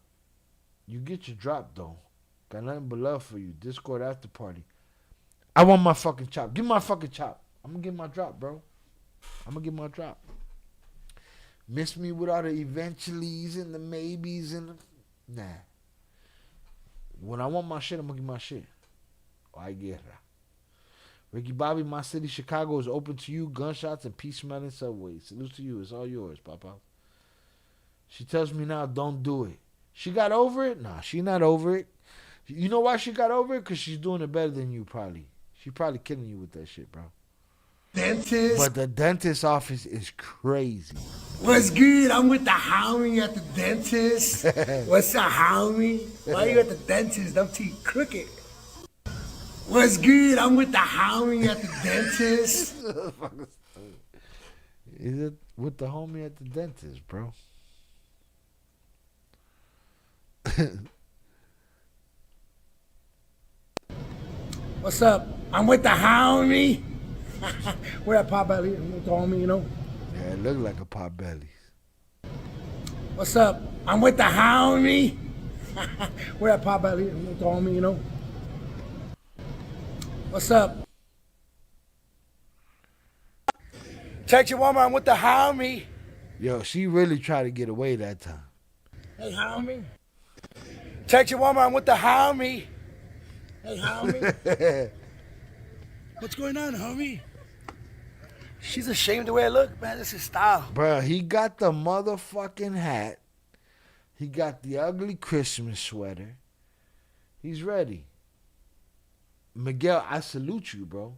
You get your drop, though. Got nothing but love for you. Discord after party. I want my fucking chop. Give me my fucking chop. I'm going to get my drop, bro. I'm going to get my drop. Miss me with all the eventuallys and the maybes and the... Nah. When I want my shit, I'm going to get my shit. Ay guerra. Ricky Bobby, my city, Chicago, is open to you. Gunshots and peace smelling subways. Salute to you. It's all yours, Papa. She tells me now, don't do it. She got over it? Nah, she not over it. You know why she got over it? Because she's doing it better than you, probably. She probably killing you with that shit, bro. Dentist. But the dentist office is crazy. What's good? I'm with the homie at the dentist. What's up, homie? Why you at the dentist? Them teeth crooked. What's good? I'm with the homie at the dentist. Is it with the homie at the dentist, bro? What's up? I'm with the homie. We're at Potbelly. I'm with the homie, you know. Yeah, it look like a Potbelly. What's up? I'm with the homie. We're at Potbelly. I'm with the homie, you know. What's up? Texture woman, I'm with the homie. Yo, she really tried to get away that time. Hey, homie. Texture woman, I'm with the homie. Hey, homie. What's going on, homie? She's ashamed the way I look, man. This is style. Bruh, he got the motherfucking hat. He got the ugly Christmas sweater. He's ready. Miguel, I salute you, bro.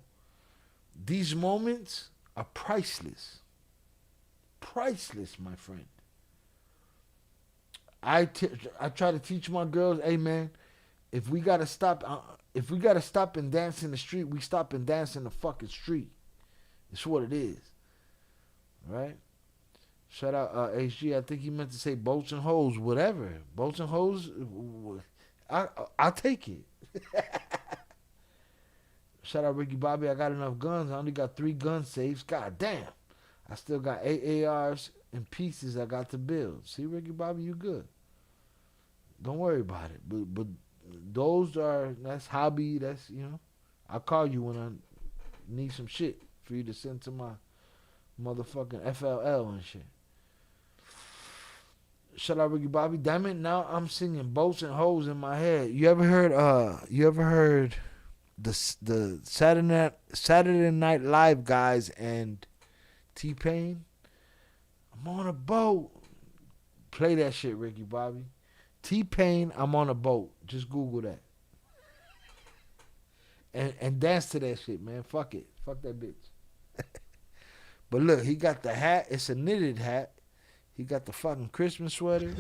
These moments are priceless. Priceless, my friend. I try to teach my girls, hey man, if we gotta stop and dance in the street, we stop and dance in the fucking street. It's what it is. Right? Shout out HG. I think he meant to say boats and hoes, whatever. Boats and hoes, I'll take it. Shout out Ricky Bobby. I got enough guns. I only got 3 gun safes. God damn. I still got 8 ARs and pieces I got to build. See, Ricky Bobby, you good. Don't worry about it. But that's hobby. That's, you know, I'll call you when I need some shit for you to send to my motherfucking FLL and shit. Shout out Ricky Bobby. Damn it, now I'm singing boats and hoes in my head. You ever heard the Saturday Night Live guys and T-Pain? I'm on a boat. Play that shit, Ricky Bobby. T-Pain, I'm on a boat. Just Google that. And dance to that shit, man. Fuck it. Fuck that bitch. But look, he got the hat. It's a knitted hat. He got the fucking Christmas sweater.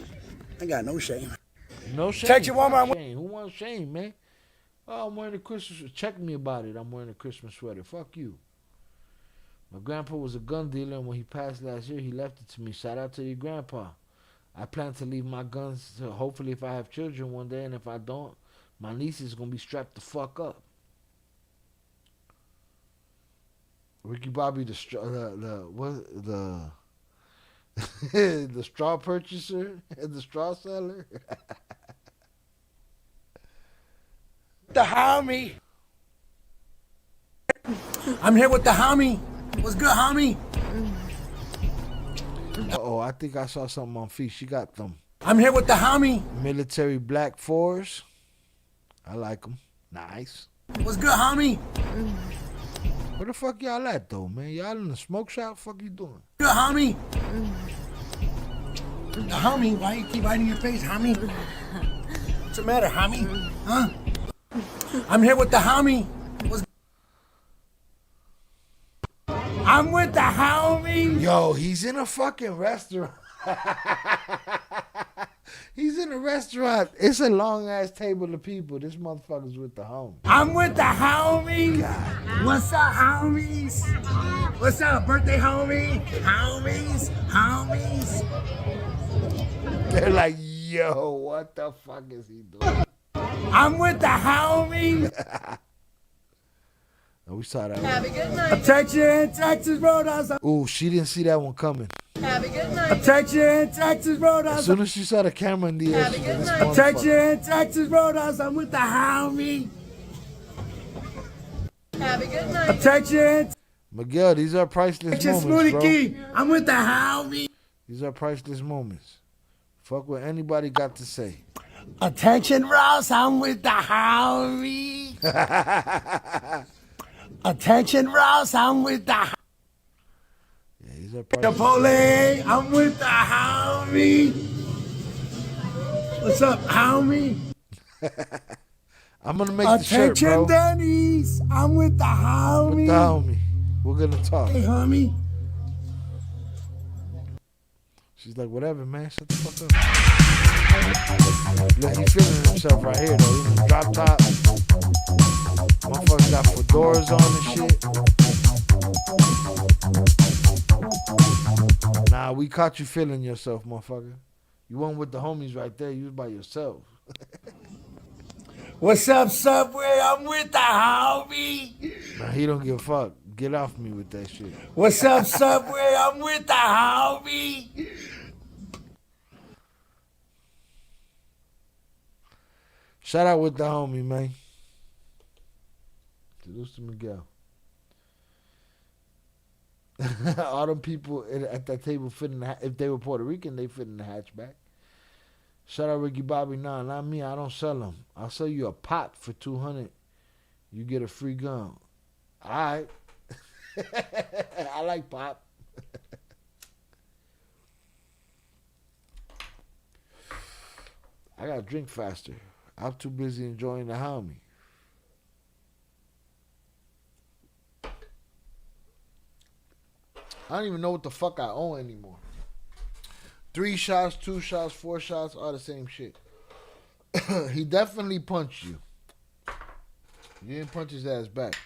I got no shame. No shame. Text your woman. Shame. Who wants shame, man? Oh, I'm wearing a Christmas. Check me about it. I'm wearing a Christmas sweater. Fuck you. My grandpa was a gun dealer, and when he passed last year, he left it to me. Shout out to your grandpa. I plan to leave my guns to hopefully if I have children one day, and if I don't, my niece is gonna be strapped the fuck up. Ricky Bobby, the straw purchaser and the straw seller. The homie. I'm here with the homie. What's good, homie? Uh-oh, I think I saw something on feet. She got them. I'm here with the homie. Military black 4s. I like them. Nice. What's good, homie? Where the fuck y'all at, though, man? Y'all in the smoke shop? Fuck you doing? Good, homie. The homie, why you keep hiding your face, homie? What's the matter, homie? Huh? I'm here with the homie. I'm with the homie. Yo, he's in a fucking restaurant. He's in a restaurant. It's a long ass table of people. This motherfucker's with the homie. I'm with the homie. God. What's up, homies? What's up, birthday homie? Homies, homies. They're like, yo, what the fuck is he doing? I'm with the homie. We saw that. Have a good night. I'll text you in Texas Roadhouse. Ooh, she didn't see that one coming. Have a good night. I'll text you in Texas Roadhouse. As soon as she saw the camera in the air, she said, I'll text you in Texas Roadhouse. I'm with the homie. Have a good night. I'll text you in Miguel, these are priceless Texas moments, Smoothie bro. King. I'm with the homie. These are priceless moments. Fuck what anybody got to say. Attention, Ross. I'm with the homie. Attention, Ross. I'm with the Yeah, these are priceless. Chipotle. I'm with the homie. What's up, homie? I'm gonna make the shirt, Attention, bro. Denny's. I'm with the homie. With the homie. We're gonna talk. Hey, homie. She's like, whatever, man. Shut the fuck up. Look, he's feeling himself right here, though. He's in the drop top. Motherfucker got fedoras on and shit. Nah, we caught you feeling yourself, motherfucker. You weren't with the homies right there. You was by yourself. What's up, Subway? I'm with the homie. Nah, he don't give a fuck. Get off me with that shit. What's up, Subway? I'm with the homie. Shout out with the homie, man. Salutes to Miguel. All them people at that table fit in the, if they were Puerto Rican, they fit in the hatchback. Shout out Ricky Bobby. Nah, not me. I don't sell them. I'll sell you a pot for $200. You get a free gun. All right. I like pop. I gotta drink faster. I'm too busy enjoying the homie. I don't even know what the fuck I own anymore. 3 shots, 2 shots, 4 shots, all the same shit. He definitely punched you. You didn't punch his ass back.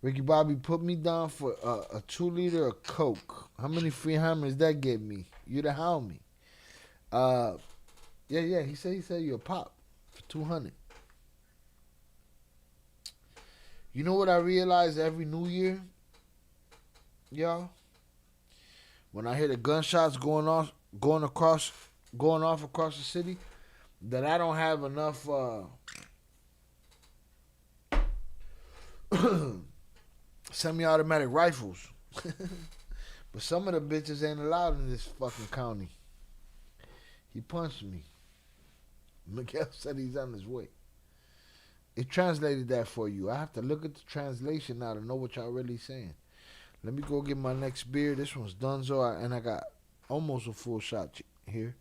Ricky Bobby put me down for a 2-liter of Coke. How many free hammers that get me? You the homie. Yeah. He said you a pop for $200. You know what I realize every New Year, y'all? When I hear the gunshots going off across the city, that I don't have enough semi-automatic rifles. But some of the bitches ain't allowed in this fucking county. He punched me. Miguel said he's on his way. It translated that for you. I have to look at the translation now to know what y'all really saying. Let me go get my next beer. This one's Dunzo, and I got almost a full shot here.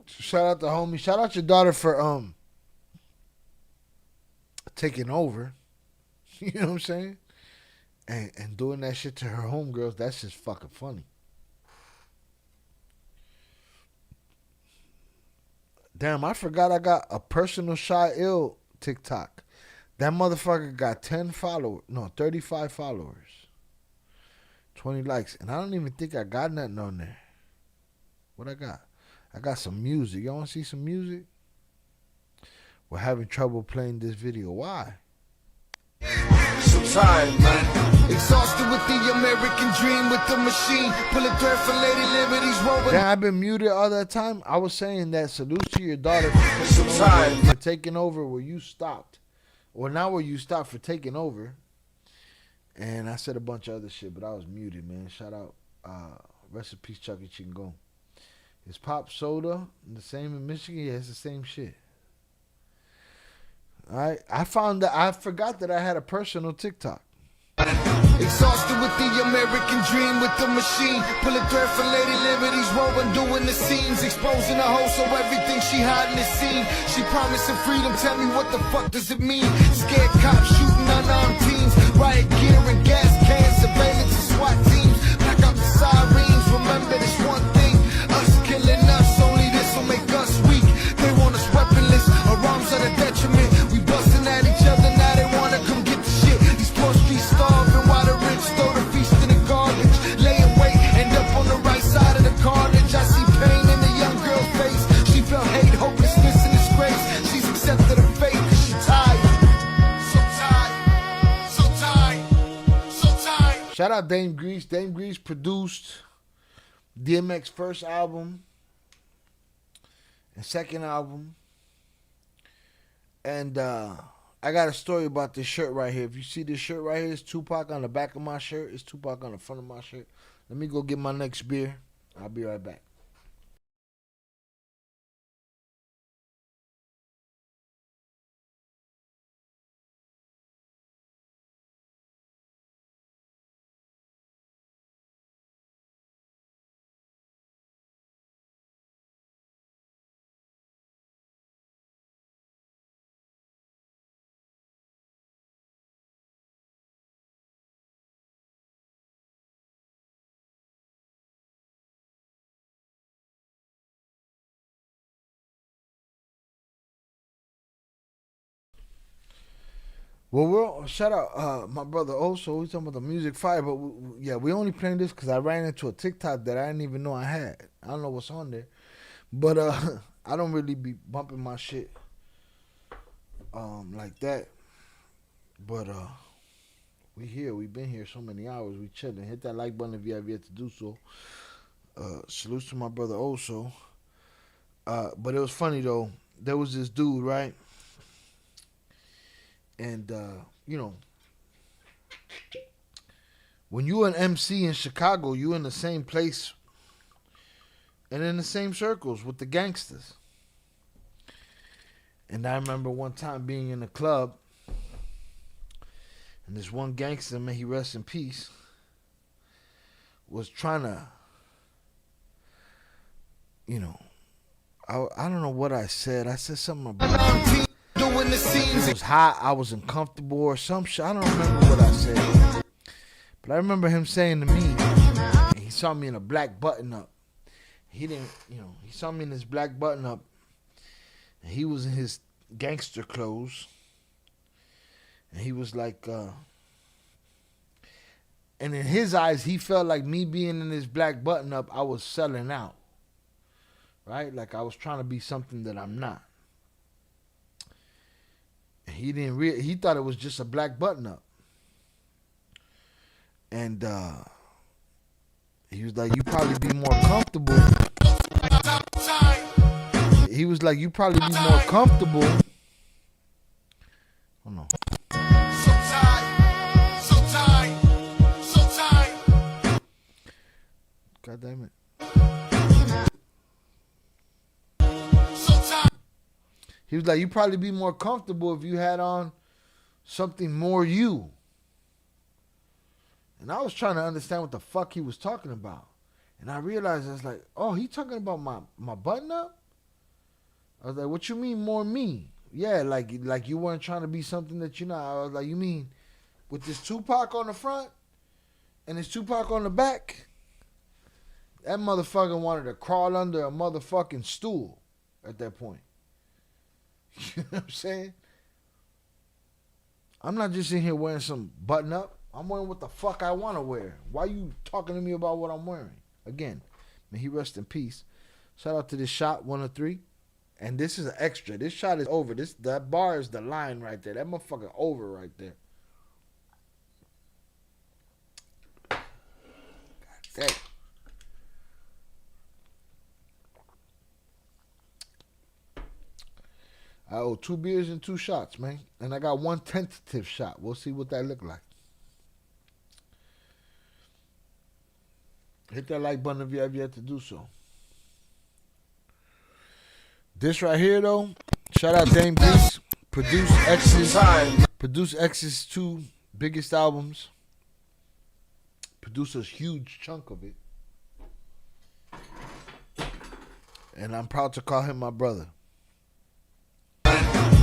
Shout out to homie. Shout out your daughter for taking over. You know what I'm saying? And doing that shit to her homegirls. That's just fucking funny. Damn, I forgot I got a personal Shy Ill TikTok. That motherfucker got 35 followers. 20 likes. And I don't even think I got nothing on there. What I got? I got some music. Y'all want to see some music? We're having trouble playing this video. Why? So tired, man. Exhausted with the American dream, with the machine. Pulling thread for Lady Liberty's rolling. Damn, I've been muted all that time. I was saying that salute to your daughter for taking over where you stopped. Or not where you stopped, for taking over. And I said a bunch of other shit, but I was muted, man. Shout out. Rest in peace, Chucky Chingon. Is pop soda the same in Michigan? Yeah, it's the same shit. Alright, I forgot that I had a personal TikTok. Exhausted with the American dream, with the machine. Pulling thread for Lady Liberty's rolling, doing the scenes. Exposing the hoe, so everything she hiding is seen. She promising freedom, tell me what the fuck does it mean? Scared cops shooting unarmed teens. Riot gear and gas cans, surveillance and SWAT teams. Black out the sirens, remember this one thing. Us killing us, only this will make us weak. They want us weaponless, our arms are the detriment. We busting at each other, now they wanna come get the shit. These poor streets starving while the rich throw the feast in the garbage. Lay in wait, end up on the right side of the carnage. I see pain in the young girl's face. She felt hate, hopelessness, and disgrace. She's accepted her fate cause she tired. So tired, so tired, so tired. Shout out Dame Grease. Dame Grease produced DMX's first album and second album. And I got a story about this shirt right here. If you see this shirt right here, it's Tupac on the back of my shirt. It's Tupac on the front of my shirt. Let me go get my next beer. I'll be right back. Well, shout out my brother also. He's talking about the music fire, but we only playing this because I ran into a TikTok that I didn't even know I had. I don't know what's on there, but I don't really be bumping my shit like that. But we here. We've been here so many hours. We chilling. Hit that like button if you have yet to do so. Salutes to my brother also. But it was funny though. there was this dude, right? And you know, when you an MC in Chicago, you in the same place and in the same circles with the gangsters. And I remember one time being in a club, and this one gangster, may he rest in peace, was trying to, you know, I don't know what I said. I said something about doing the scenes. It was hot. I was uncomfortable or some shit. I don't remember what I said. But I remember him saying to me, he saw me in a black button-up. He didn't, you know, he saw me in this black button-up. And he was in his gangster clothes. And he was like, and in his eyes, he felt like me being in this black button-up, I was selling out. Right? Like I was trying to be something that I'm not. And he didn't he thought it was just a black button-up. And he was like, you probably be more comfortable. He was like, you probably be more comfortable. Hold on. God damn it. He was like, you probably be more comfortable if you had on something more you. And I was trying to understand what the fuck he was talking about. And I realized, I was like, oh, he talking about my button up? I was like, what you mean more me? Yeah, like you weren't trying to be something that you're not. I was like, you mean with this Tupac on the front and this Tupac on the back? That motherfucker wanted to crawl under a motherfucking stool at that point. You know what I'm saying? I'm not just in here wearing some button up. I'm wearing what the fuck I want to wear. Why you talking to me about what I'm wearing? Again, may he rest in peace. Shout out to this shot 103. And this is an extra. This shot is over. That bar is the line right there. That motherfucker over right there. God damn. I owe 2 beers and 2 shots, man. And I got 1 tentative shot. We'll see what that look like. Hit that like button if you have yet to do so. This right here, though, shout out Dame Grease. Produce X's 2 biggest albums. Produced a huge chunk of it. And I'm proud to call him my brother.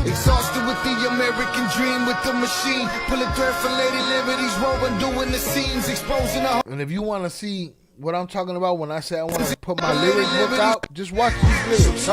Exhausted with the American dream, with the machine. Pulling thread for Lady Liberty's rolling, doing the scenes, exposing the. And if you want to see what I'm talking about when I say I want to put my lyric book out, just watch these lyrics.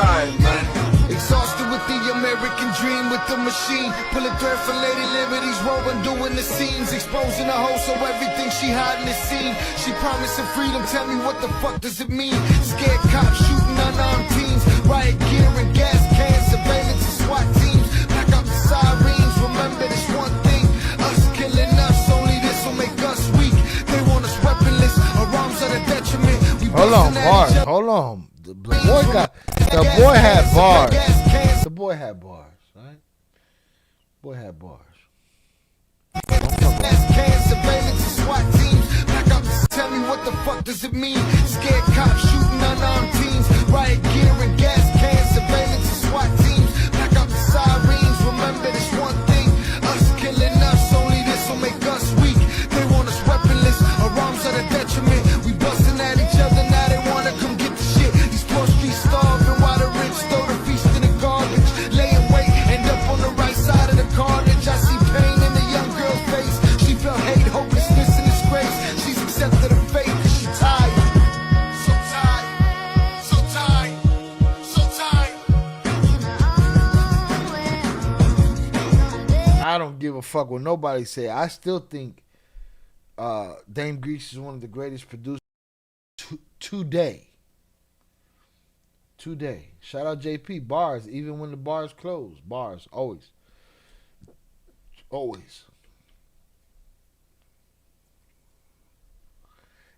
Exhausted with the American dream, with the machine. Pulling thread for Lady Liberty's rolling, doing the scenes, exposing the hoe, so everything she hiding is seen. She promising freedom, tell me what the fuck does it mean? Scared cops shooting unarmed teens, riot gear and gas cans, surveillance and SWAT teams. Back up the sirens, remember this one thing, us killing us, only this will make us weak. They want us weaponless, our arms are the detriment. Hold on, bars. Hold on. The boy had bars. The boy had bars, right? Boy had bars. Surveillance and SWAT teams. Back up, tell me what the fuck does it mean? Scared cops shooting unarmed teens, riot gear and gas cans, surveillance and SWAT teams. Back up the sirens, remember this one thing, us killing us, only this will make us weak. They want us weaponless, our arms are the detriment. We busting at each other, now they wanna come get the shit. These poor streets starving while the rich throw the feast in the garbage. Laying wait, end up on the right side of the carnage. I see pain in the young girl's face. She felt hate, hopelessness, and disgrace. She's accepted her fate cause she tired. So tired, so tired, so tired. I don't give a fuck what nobody say. I still think Dame Grease is one of the greatest producers today. Today. Shout out JP. Bars, even when the bars close. Bars, always. Always.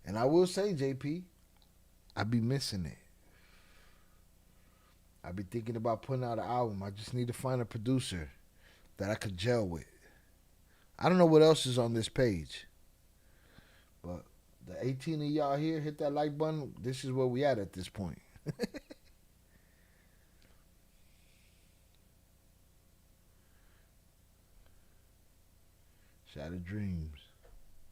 And I will say, JP, I be missing it. I be thinking about putting out an album. I just need to find a producer that I could gel with. I don't know what else is on this page. But the 18 of y'all here, hit that like button. This is where we at this point. Shattered Dreams.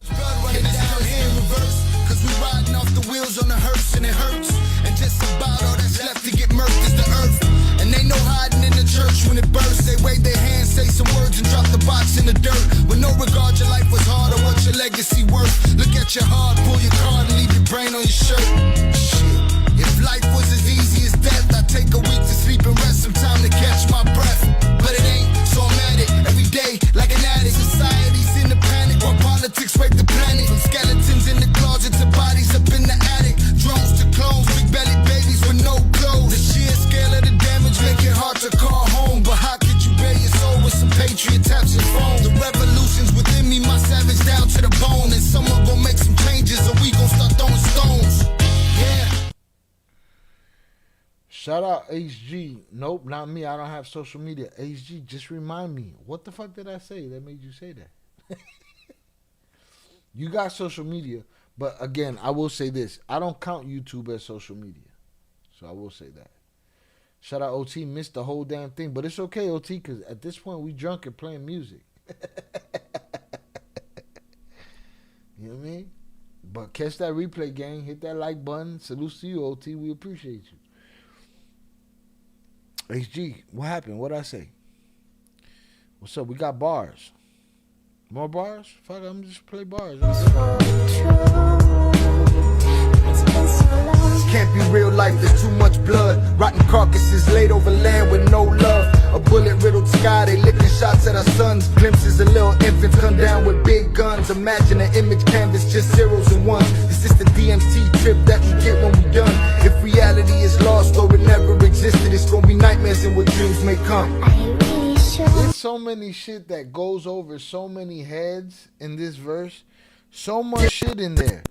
Running down here in reverse, cause we riding off the wheels on the hearse and it hurts. And just about all that's left to get murked is the earth. And they no hiding in the church when it bursts. They wave their hands, say some words and drop the box in the dirt. With no regard, your life was hard or what your legacy worth. Look at your heart, pull your card and leave your brain on your shirt. Shit, if life was as easy as death, I'd take a week to sleep and rest, some time to catch my breath. But it ain't, so I'm at it every day like an addict. Society's in the panic while politics rape the planet. From skeletons in the closet to bodies up in the attic. Drones to clones, big belly babies with no clothes. The sheer scale of the damage make it hard to call home. But how could you bare your soul with some patriot taps and phone? The revolution's within me, my savage down to the bone. And someone gon' make some changes or we gon' start throwing stones. Yeah. Shout out HG. Nope, not me. I don't have social media. HG, just remind me. What the fuck did I say that made you say that? You got social media, but again, I will say this. I don't count YouTube as social media. So I will say that. Shout out OT. Missed the whole damn thing. But it's okay, OT, because at this point, we drunk and playing music. You know what I mean? But catch that replay, gang. Hit that like button. Salute to you, OT. We appreciate you. HG, what happened? What'd I say? What's up? We got bars. More bars? Fuck, I'm just play bars. Can't be real life, there's too much blood. Rotten carcasses laid over land with no love. A bullet-riddled sky, they licking shots at our sons. Glimpses of little infants come down with big guns. Imagine an image canvas, just zeros and ones. This is the DMT trip that we get when we done. If reality is lost or it never existed, it's gonna be nightmares and what dreams may come. There's so many shit that goes over so many heads in this verse. So much shit in there.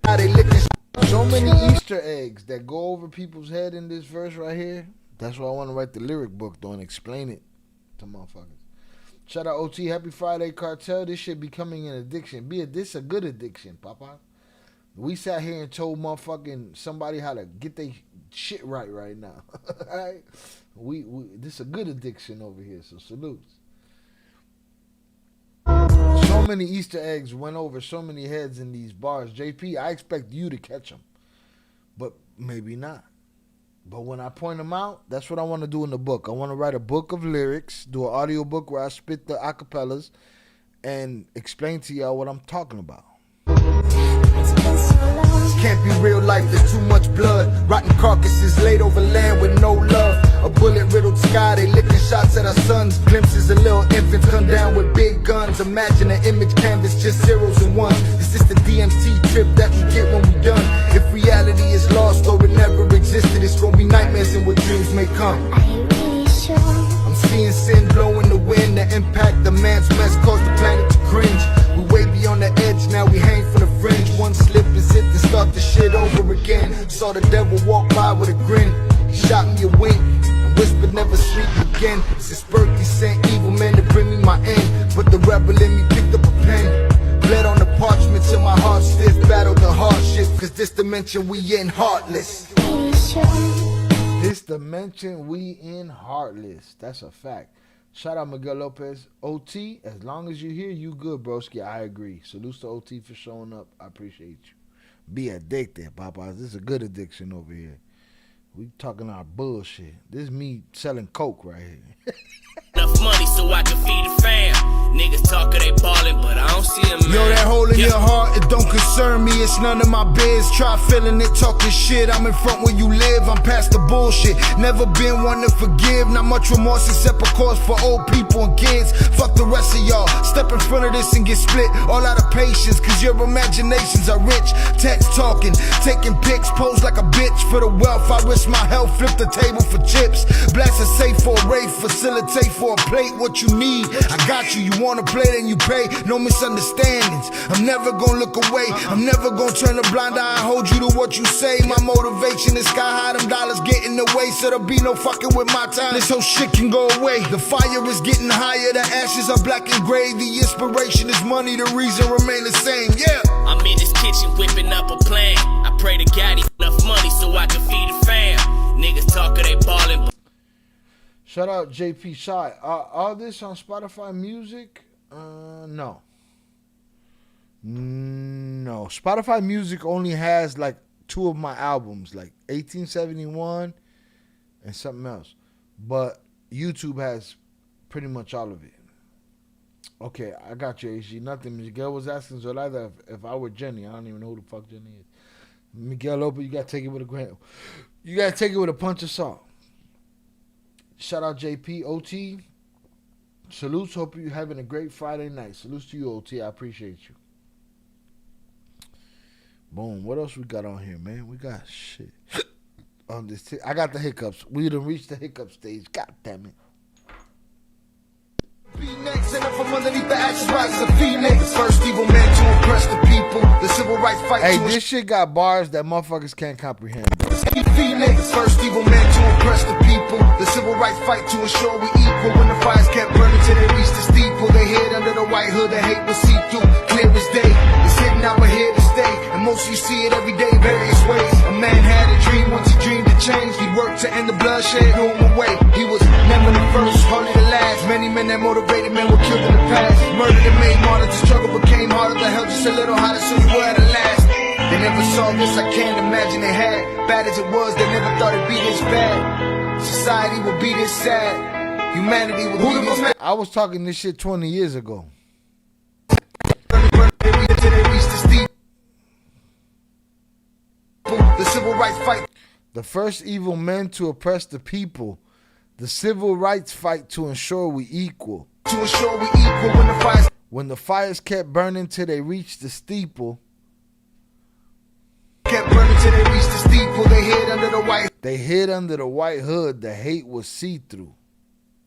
So many Easter eggs that go over people's head in this verse right here. That's why I want to write the lyric book though and explain it to motherfuckers. Shout out OT. Happy Friday, Cartel. This shit becoming an addiction. This a good addiction, Papa. We sat here and told motherfucking somebody how to get their shit right now. Alright? This a good addiction over here, so salutes. So many Easter eggs went over so many heads in these bars. JP, I expect you to catch them. But maybe not. But when I point them out, that's what I want to do in the book. I want to write a book of lyrics, do an audio book where I spit the acapellas and explain to y'all what I'm talking about. Can't be real life, there's too much blood. Rotten carcasses laid over land with no love. A bullet-riddled sky, they licking shots at our sons. Glimpses of little infants come down with big guns. Imagine an image canvas, just zeros and ones. This is the DMT trip that we get when we done. If reality is lost or it never existed, it's gonna be nightmares and what dreams may come. I'm seeing sin blow in the wind. The impact, the man's mess caused the planet to cringe. We way beyond the edge, now we hang from the fringe. One slip is it to start the shit over again. Saw the devil walk by with a grin. He shot me a wink and whispered never sleep again. Since birth he sent evil men to bring me my end. But the rebel in me picked up a pen. Bled on the parchment till my heart stiff. Battled the hardship, cause this dimension we in heartless. This dimension we in heartless. That's a fact. Shout out Miguel Lopez. OT, as long as you're here, you good, broski. I agree. Salutes to OT for showing up. I appreciate you. Be addicted, Popeyes. This is a good addiction over here. We talking our bullshit. This is me selling coke right here. Enough money so I can feed the fam. Niggas talking, they ballin', but I don't see them. Yo, that hole in your heart, it don't concern me. It's none of my biz. Try feeling it, talking shit. I'm in front where you live. I'm past the bullshit. Never been one to forgive. Not much remorse except of course for old people and kids. Fuck the rest of y'all. Step in front of this and get split. All out of patience, cause your imaginations are rich. Text talking, taking pics, pose like a bitch for the wealth I risk. stress my health, flip the table for chips. Blast a safe for a rave, facilitate for a plate. What you need, I got you. You wanna play, then you pay. No misunderstandings. I'm never gonna look away. I'm never gonna turn a blind eye and hold you to what you say. My motivation is sky high. Them dollars get in the way, so there'll be no fucking with my time. This whole shit can go away. The fire is getting higher. The ashes are black and gray. The inspiration is money. The reason remain the same. Yeah. I'm in this kitchen whipping up a plan. I pray to God he enough money so I can feed the fam. Niggas talking, they ballin'. Shout out JP Shy. All this on Spotify Music? No. No. Spotify Music only has like 2 of my albums, like 1871 and something else. But YouTube has pretty much all of it. Okay, I got you, HG. Nothing. Miguel was asking Zoraida if I were Jenny. I don't even know who the fuck Jenny is. Miguel Lopez, you gotta take it with a grain. You gotta take it with a punch of salt. Shout out JP, OT. Salutes. Hope you're having a great Friday night. Salutes to you, OT. I appreciate you. Boom. What else we got on here, man? We got shit on this. I got the hiccups. We done reached the hiccup stage. God damn it. Next, and up from underneath the ashes rises a phoenix. First evil man to impress the people. The civil rights fight. Hey, this shit got bars that motherfuckers can't comprehend. Phoenix, first evil man to impress the people. The civil rights fight to ensure we equal. When the fires kept burning till they reached the steeple, they hid under the white hood. The hate was see through, clear as day. It's hidden out, but here to stay. And most of you see it every day, various ways. A man had a dream, once he dreamed to change. He'd work to end the bloodshed, threw him away. He was never the first, hardly the last. Many men that motivated men were killed in the past. Murdered and made martyrs. The struggle became harder. The hell just a little hotter, so you were at last. They never saw this, I can't imagine they had. Bad as it was, they never thought it'd be this bad. Society would be this sad. Humanity would be this bad. I was talking this shit 20 years ago. The civil rights fight. The first evil men to oppress the people. The civil rights fight to ensure we equal. To ensure we equal when the fires kept burning till they reached the steeple. Kept burning till they reached the steeple. They hid under the white. They hid under the white hood. The hate was see-through.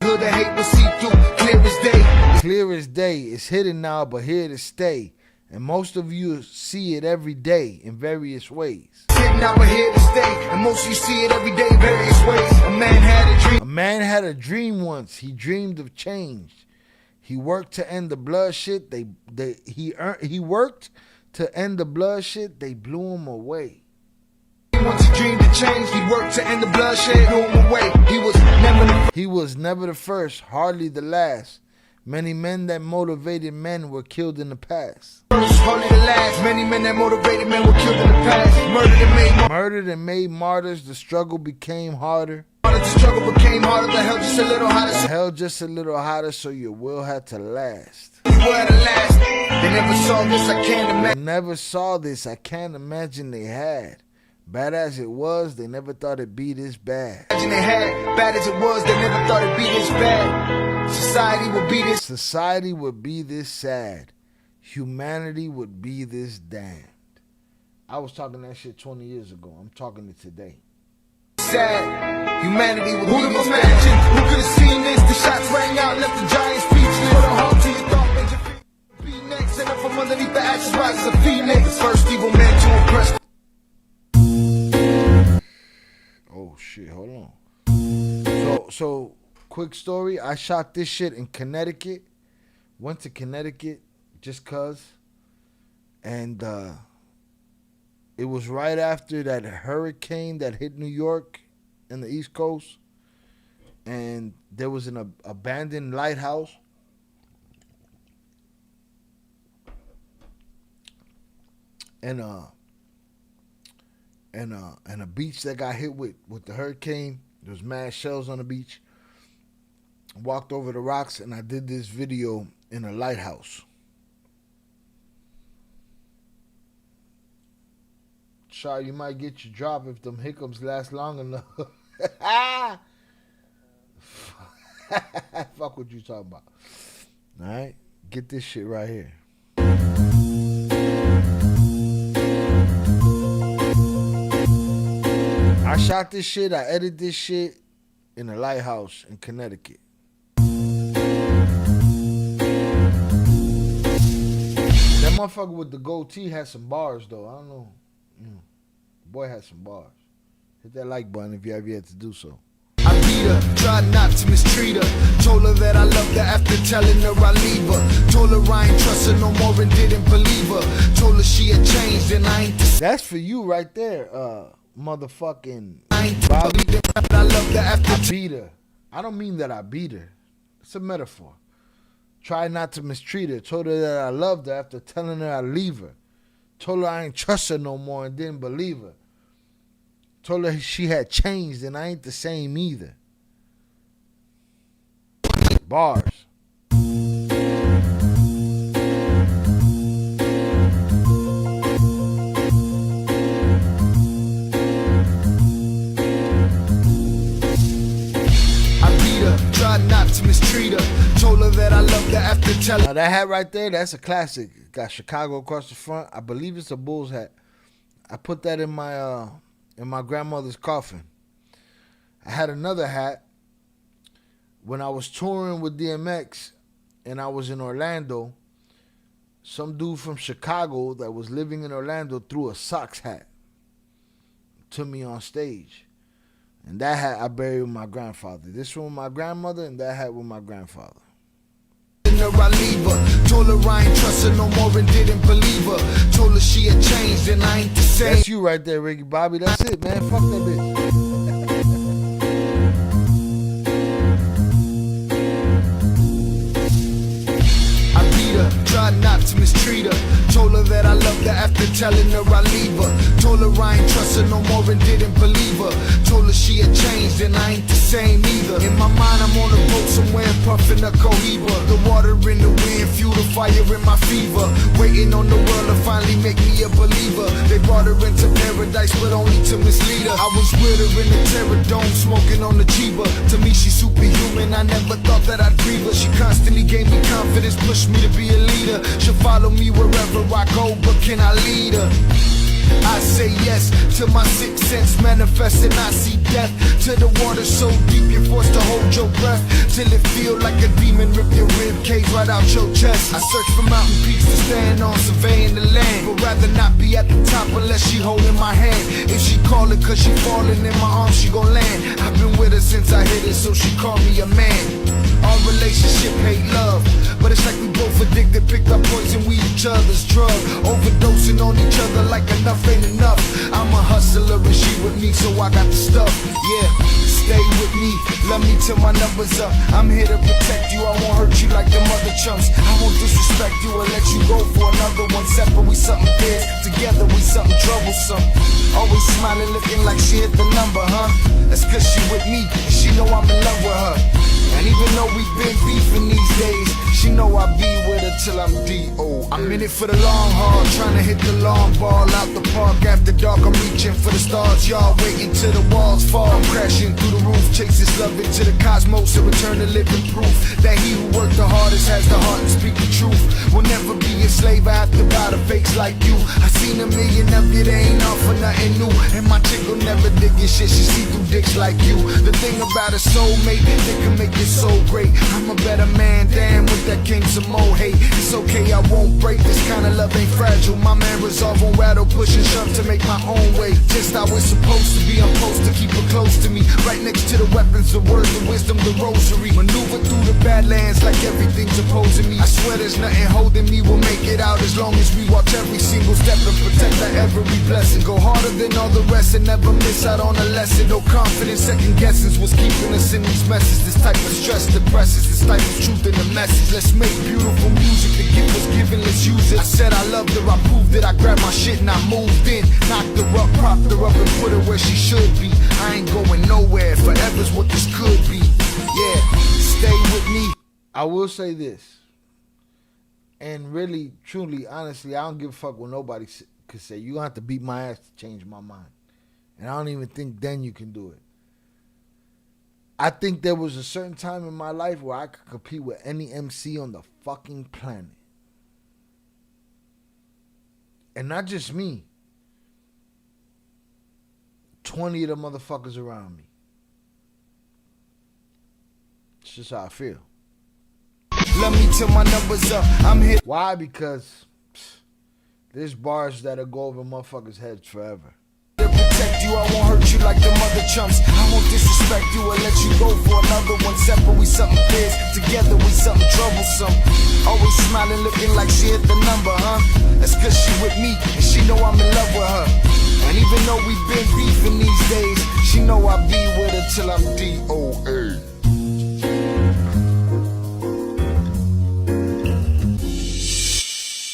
Hood, the hate was see-through. Clear as day. Clear as day. It's hidden now, but here to stay. And most of you see it every day in various ways. Hidden now, but here to stay. And most of you see it every day in various ways. A man had a dream. A man had a dream once. He dreamed of change. He worked to end the bloodshed. He worked to end the bloodshed. They blew him away. Once he dreamed to change, he worked to end the bloodshed, blew him away. He was never the first, hardly the last. Many men that motivated men were killed in the past. Hardly the last. Many men that motivated men were killed in the past. Murdered and made martyrs. The struggle became harder. The struggle became harder. The hell just a little hotter. The hell just a little hotter, so your will had to last. You were the last. They never saw this. I can't imagine. Never saw this. I can't imagine they had. Bad as it was, they never thought it'd be this bad. Imagine they had. Bad as it was, they never thought it'd be this bad. Society would be this. Society would be this sad. Humanity would be this damned. I was talking that shit 20 years ago. I'm talking it today. Sad. Humanity would be this imagine? Who could have seen this? The shots rang out, left the giants speechless. Put a halt to your thought, and your feet next. And up from underneath the ashes rises a phoenix. First evil man to impress. Oh shit, hold on. So quick story. I shot this shit in Connecticut. Went to Connecticut just cause. And it was right after that hurricane that hit New York and the East Coast. And there was an abandoned lighthouse. And a beach that got hit with the hurricane. There was mad shells on the beach. Walked over the rocks and I did this video in a lighthouse. Shy, you might get your drop if them hiccups last long enough. Fuck what you talking about. Alright? Get this shit right here. I shot this shit, I edited this shit in a lighthouse in Connecticut. That motherfucker with the goatee had some bars, though. I don't know. Boy had some bars. Hit that like button if you ever had to do so. I beat her, tried not to mistreat her. Told her that I loved her after telling her I leave her. Told her I ain't trust her no more and didn't believe her. Told her she had changed and I ain't the same. That's for you right there, motherfucking I ain't Bobby. I loved her after I beat her. I don't mean that I beat her. It's a metaphor. Try not to mistreat her. Told her that I loved her after telling her I leave her. Told her I ain't trust her no more and didn't believe her. Told her she had changed and I ain't the same either. Bars. Tried not to mistreat her. Told her that I loved her after telling. Now that hat right there, that's a classic. Got Chicago across the front. I believe it's a Bulls hat. I put that in my grandmother's coffin. I had another hat when I was touring with DMX and I was in Orlando. Some dude from Chicago that was living in Orlando threw a Sox hat to me on stage. And that hat I buried with my grandfather. This one with my grandmother and that hat with my grandfather. I leave her. Told her I ain't trust her no more and didn't believe her. Told her she had changed and I ain't the same. That's you right there, Ricky Bobby. That's it, man. Fuck that bitch. I beat her, tried not to mistreat her. Told her that I loved her after telling her I leave her. Told her I ain't trust her no more and didn't believe her. Told her she had changed and I ain't the same either. In my mind I'm on a boat somewhere puffing a cohiba. The water in the wind, fuel the fire in my fever. Waiting on the world to finally make me a believer. They brought her into paradise but only to mislead her. I was with her in the Terror Dome smoking on the Chiba. To me she's superhuman, I never thought that I'd grieve her. She constantly gave me confidence, pushed me to be a leader. She'll follow me wherever I go, but can I lead her? I say yes to my sixth sense manifesting. I see death to the water so deep you're forced to hold your breath till it feel like a demon rip your rib cage right out your chest. I search for mountain peaks to stand on, surveying the land, but rather not be at the top unless she holding my hand. If she callin' cause she falling in my arms, she gon' land. I've been with her since I hit her, so she called me a man. Our relationship hate love, but it's like we both addicted, picked up poison, we each other's drug. Overdosing on each other like enough ain't enough. I'm a hustler and she with me, so I got the stuff. Yeah, stay with me, love me till my number's up. I'm here to protect you, I won't hurt you like them other chumps. I won't disrespect you or let you go for another one. Separate, we something big, together we something troublesome. Always smiling, looking like she hit the number, huh? That's cause she with me, and she know I'm in love with her. And even though we've been beefing these days, she know I'll be with her till I'm D.O. I'm in it for the long haul, trying to hit the long ball out the park after dark. I'm reaching for the stars, y'all waiting till the walls fall. I'm crashing through the roof, chase this love into the cosmos and return to living proof that he who worked the hardest has the heart to speak the truth. Will never be a slave, I have to bow to fakes like you. I seen a million of you, they ain't all for nothing new. And my chick will never dig your shit, she see through dicks like you. The thing about a soulmate, they can make it so great. I'm a better man, damn, with that came some more hate. It's okay, I won't break, this kind of love ain't fragile. My man resolve on rattle, push and shove to make my own way. Just how it's supposed to be, I'm supposed to keep her close to me. Right next to the weapons, the words, the wisdom, the rosary. Maneuver through the badlands like everything's opposing me. I swear there's nothing holding me, we'll make it out as long as we watch every single step and protect our every blessing. Go harder than all the rest and never miss out on a lesson. No confidence, second guessings was keeping us in these messes. This type of stress depresses, this type of truth in the message. Let's make beautiful music, the gift was given, let's use it. I said I loved her, I proved it, I grabbed my shit and I moved in. Knocked her up, propped her up and put her where she should be. I ain't going nowhere, forever's what this could be. Yeah, stay with me. I will say this, and really, truly, honestly, I don't give a fuck what nobody could say. You gonna have to beat my ass to change my mind. And I don't even think then you can do it. I think there was a certain time in my life where I could compete with any MC on the fucking planet. And not just me. 20 of the motherfuckers around me. It's just how I feel. Let me till my numbers up. I'm hit. Why? Because there's bars that'll go over motherfuckers' heads forever. To protect you, I won't hurt you like the mother chumps. I won't disrespect you or let you go for another one. Separate, we something fierce. Together, we something troublesome. Always smiling, looking like she hit the number, huh? That's cause she with me, and she know I'm in love with her. And even though we've been beefing these days, she know I'll be with her till I'm DOA.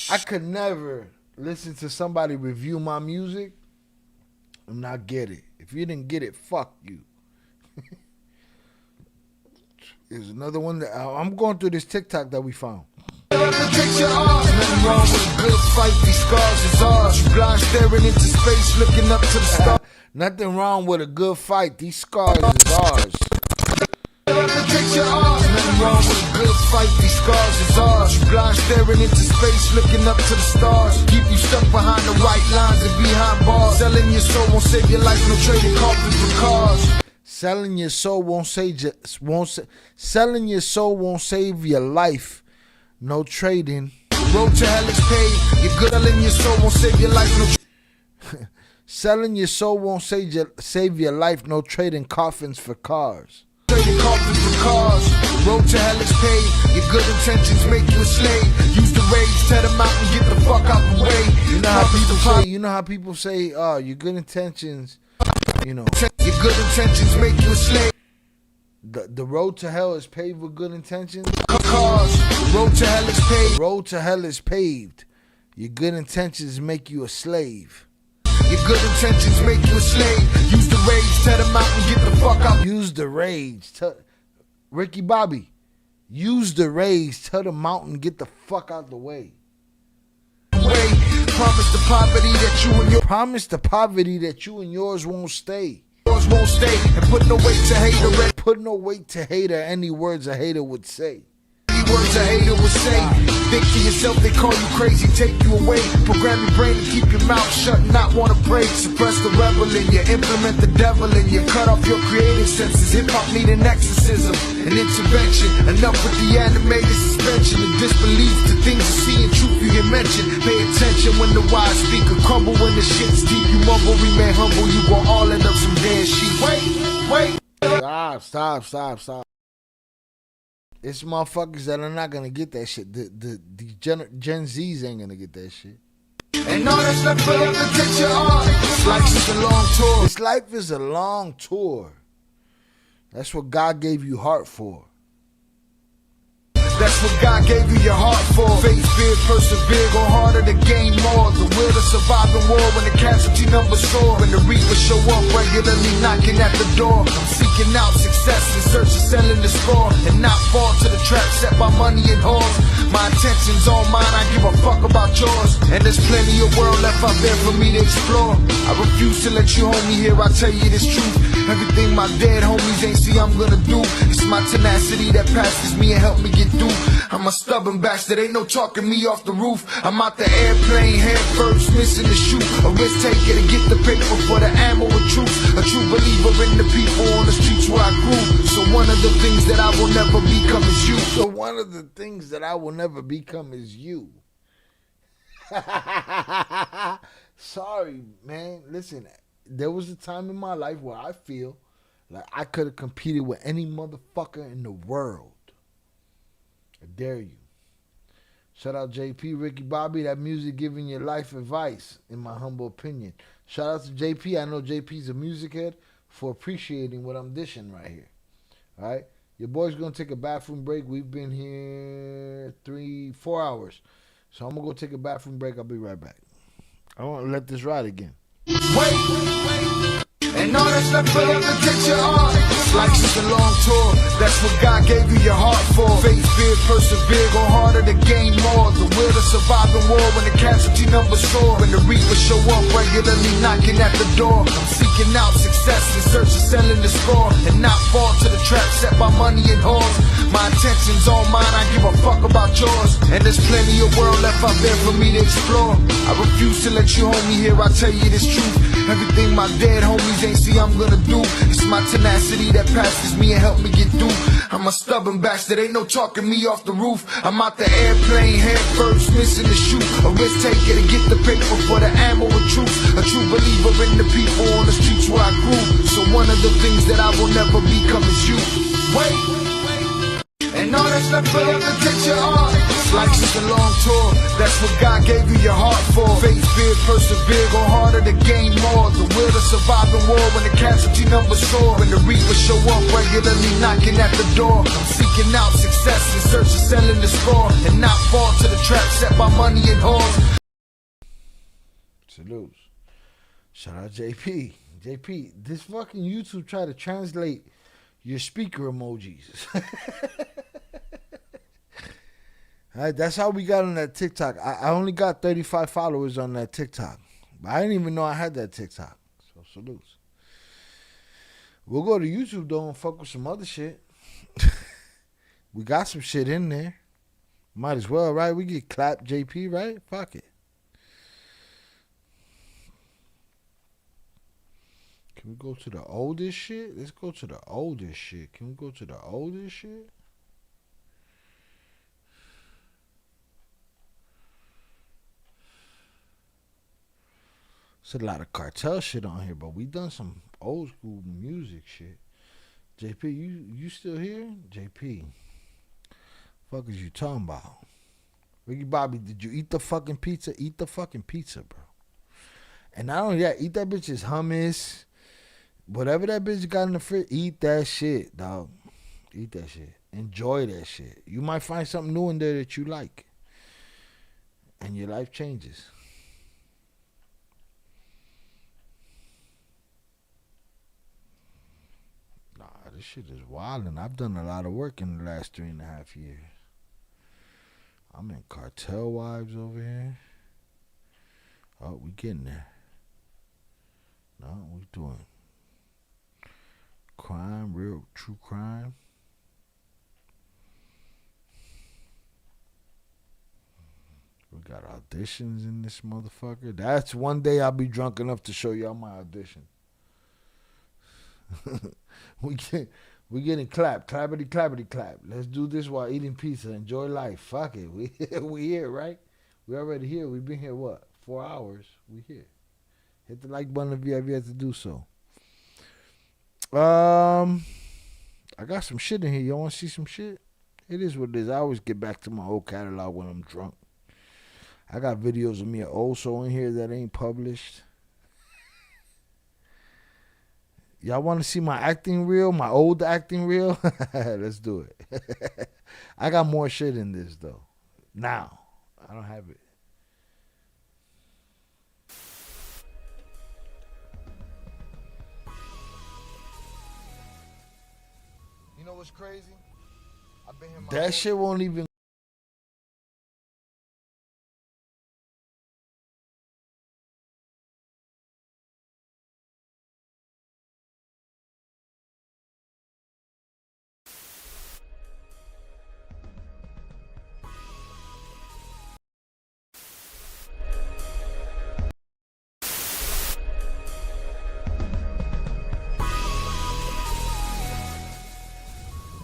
I could never listen to somebody review my music and not get it. If you didn't get it, fuck you. There's another one that I'm going through this TikTok that we found. Nothing wrong with a good fight, these scars is ours. You blind staring into space, looking up to the stars. Nothing wrong with a good fight, these scars is ours. Nothing wrong with a good fight, these scars is ours. You blind staring into space, looking up to the stars. Keep you stuck behind the white lines and behind bars. Selling your soul won't save your life, no trading coffins for cars. Selling your soul selling your soul won't save your life. No trading. Road to hell is paid. You're good selling your soul won't save your life. No selling your soul won't save your life. No trading coffins for cars. Trading coffins for cars. Road to hell is paid. Your good intentions make you a slave. Use the rage, tear them out and get the fuck out the way. You know how people say, oh, your good intentions, you know. Your good intentions make you a slave. The road to hell is paved with good intentions. Cars. Road to hell is paved. Road to hell is paved. Your good intentions make you a slave. Your good intentions make you a slave. Use the rage, tear them out and get the fuck out. Use the rage. Ricky Bobby, use the rage. Tell the mountain, get the fuck out the way. Promise the poverty that you and your promise the poverty that you and yours won't stay. Yours won't stay. And put no weight to hater. Put no weight to hater. Any words a hater would say. Words a hater would say. Think to yourself they call you crazy, take you away. Program your brain to keep your mouth shut and not want to break. Suppress the rebel in you, implement the devil in you. Cut off your creative senses. Hip-hop need an exorcism, an intervention. Enough with the animated suspension and disbelief to things you see and truth you get mentioned. Pay attention when the wise speaker crumble. When the shit's deep, you mumble, remain humble. You gon' all end up some dead sheep. Wait. Stop. It's motherfuckers that are not gonna get that shit. The Gen Zs ain't gonna get that shit. And all that's left for them to take your arm. This life is a long tour. This life is a long tour. That's what God gave you heart for. That's what God gave you your heart for. Faith, fear, persevere, go harder to gain more. The will to survive in war when the casualty numbers soar. When the reapers show up regularly knocking at the door. I'm seeking out success in search of selling the score. And not fall to the trap set by money and whores. My intentions all mine, I give a fuck about yours. And there's plenty of world left out there for me to explore. I refuse to let you hold me here, I tell you this truth. Everything my dead homies ain't see I'm gonna do. It's my tenacity that passes me and help me get through. I'm a stubborn bastard, ain't no talking me off the roof. I'm out the airplane, head first, missing the chute. A risk taker to get the paper for the ammo of truth. A true believer in the people on the streets where I grew. So one of the things that I will never become is you. So one of the things that I will never become is you. Sorry, man. Listen, there was a time in my life where I feel like I could have competed with any motherfucker in the world. I dare you. Shout out JP, Ricky Bobby. That music giving you life advice, in my humble opinion. Shout out to JP. I know JP's a music head, for appreciating what I'm dishing right here. All right? Your boy's going to take a bathroom break. We've been here 4 hours. So I'm going to go take a bathroom break. I'll be right back. I want to let this ride again. Wait. And all that's left for them to take your arm. This Life's just a long tour, that's what God gave you your heart for. Faith, fear, persevere, go harder to gain more. The will to survive in war when the casualty numbers soar. When the reapers show up regularly knocking at the door. I'm seeking out success in search of selling the score. And not fall to the trap set by money and whores. My intentions all mine, I give a fuck about yours. And there's plenty of world left out there for me to explore. I refuse to let you hold me here, I tell you this truth. Everything my dead homies ain't see I'm gonna do. It's my tenacity that passes me and help me get through. I'm a stubborn bastard, ain't no talking me off the roof. I'm out the airplane head first, missing the chute. A risk taker to get the paper for the ammo and truth. A true believer in the people on the streets where I grew. So one of the things that I will never become is you. Wait, and all that's left for them to get your heart. Life's just a long tour, that's what God gave you your heart for. Faith, fear, persevere, go harder to gain more. The will to survive in war when the casualty numbers soar. When the reapers show up regularly knocking at the door. I'm seeking out success in search of selling the score. And not fall to the trap set by money and whores. Salutes. Shout out JP. JP, this fucking YouTube try to translate your speaker emojis. Alright, that's how we got on that TikTok. I only got 35 followers on that TikTok. But I didn't even know I had that TikTok. So salutes. We'll go to YouTube though and fuck with some other shit. We got some shit in there. Might as well, right? We get clapped JP, right? Fuck it. Can we go to the oldest shit? Let's go to the oldest shit. Can we go to the oldest shit? There's a lot of Cartel shit on here, but we done some old school music shit. JP, you still here? JP. Fuck is you talking about? Ricky Bobby, did you eat the fucking pizza? Eat the fucking pizza, bro. And not only that, eat that bitch's hummus. Whatever that bitch got in the fridge, eat that shit, dog. Eat that shit. Enjoy that shit. You might find something new in there that you like. And your life changes. Nah, this shit is wild, and I've done a lot of work in the last 3.5 years. I'm in Cartel Wives over here. Oh, we getting there. No, we doing crime, real true crime. We got auditions in this motherfucker. That's one day I'll be drunk enough to show y'all my audition. we getting clapped. Clappity, clappity, clap. Let's do this while eating pizza. Enjoy life. Fuck it. We here, right? We already here. We've been here, what? 4 hours. We here. Hit the like button if you have yet to do so. I got some shit in here. Y'all want to see some shit? It is what it is. I always get back to my old catalog when I'm drunk. I got videos of me and Oso in here that ain't published. Y'all want to see my acting reel? My old acting reel? Let's do it. I got more shit in this, though. Now. I don't have it. You know what's crazy? I've been here my That shit won't even.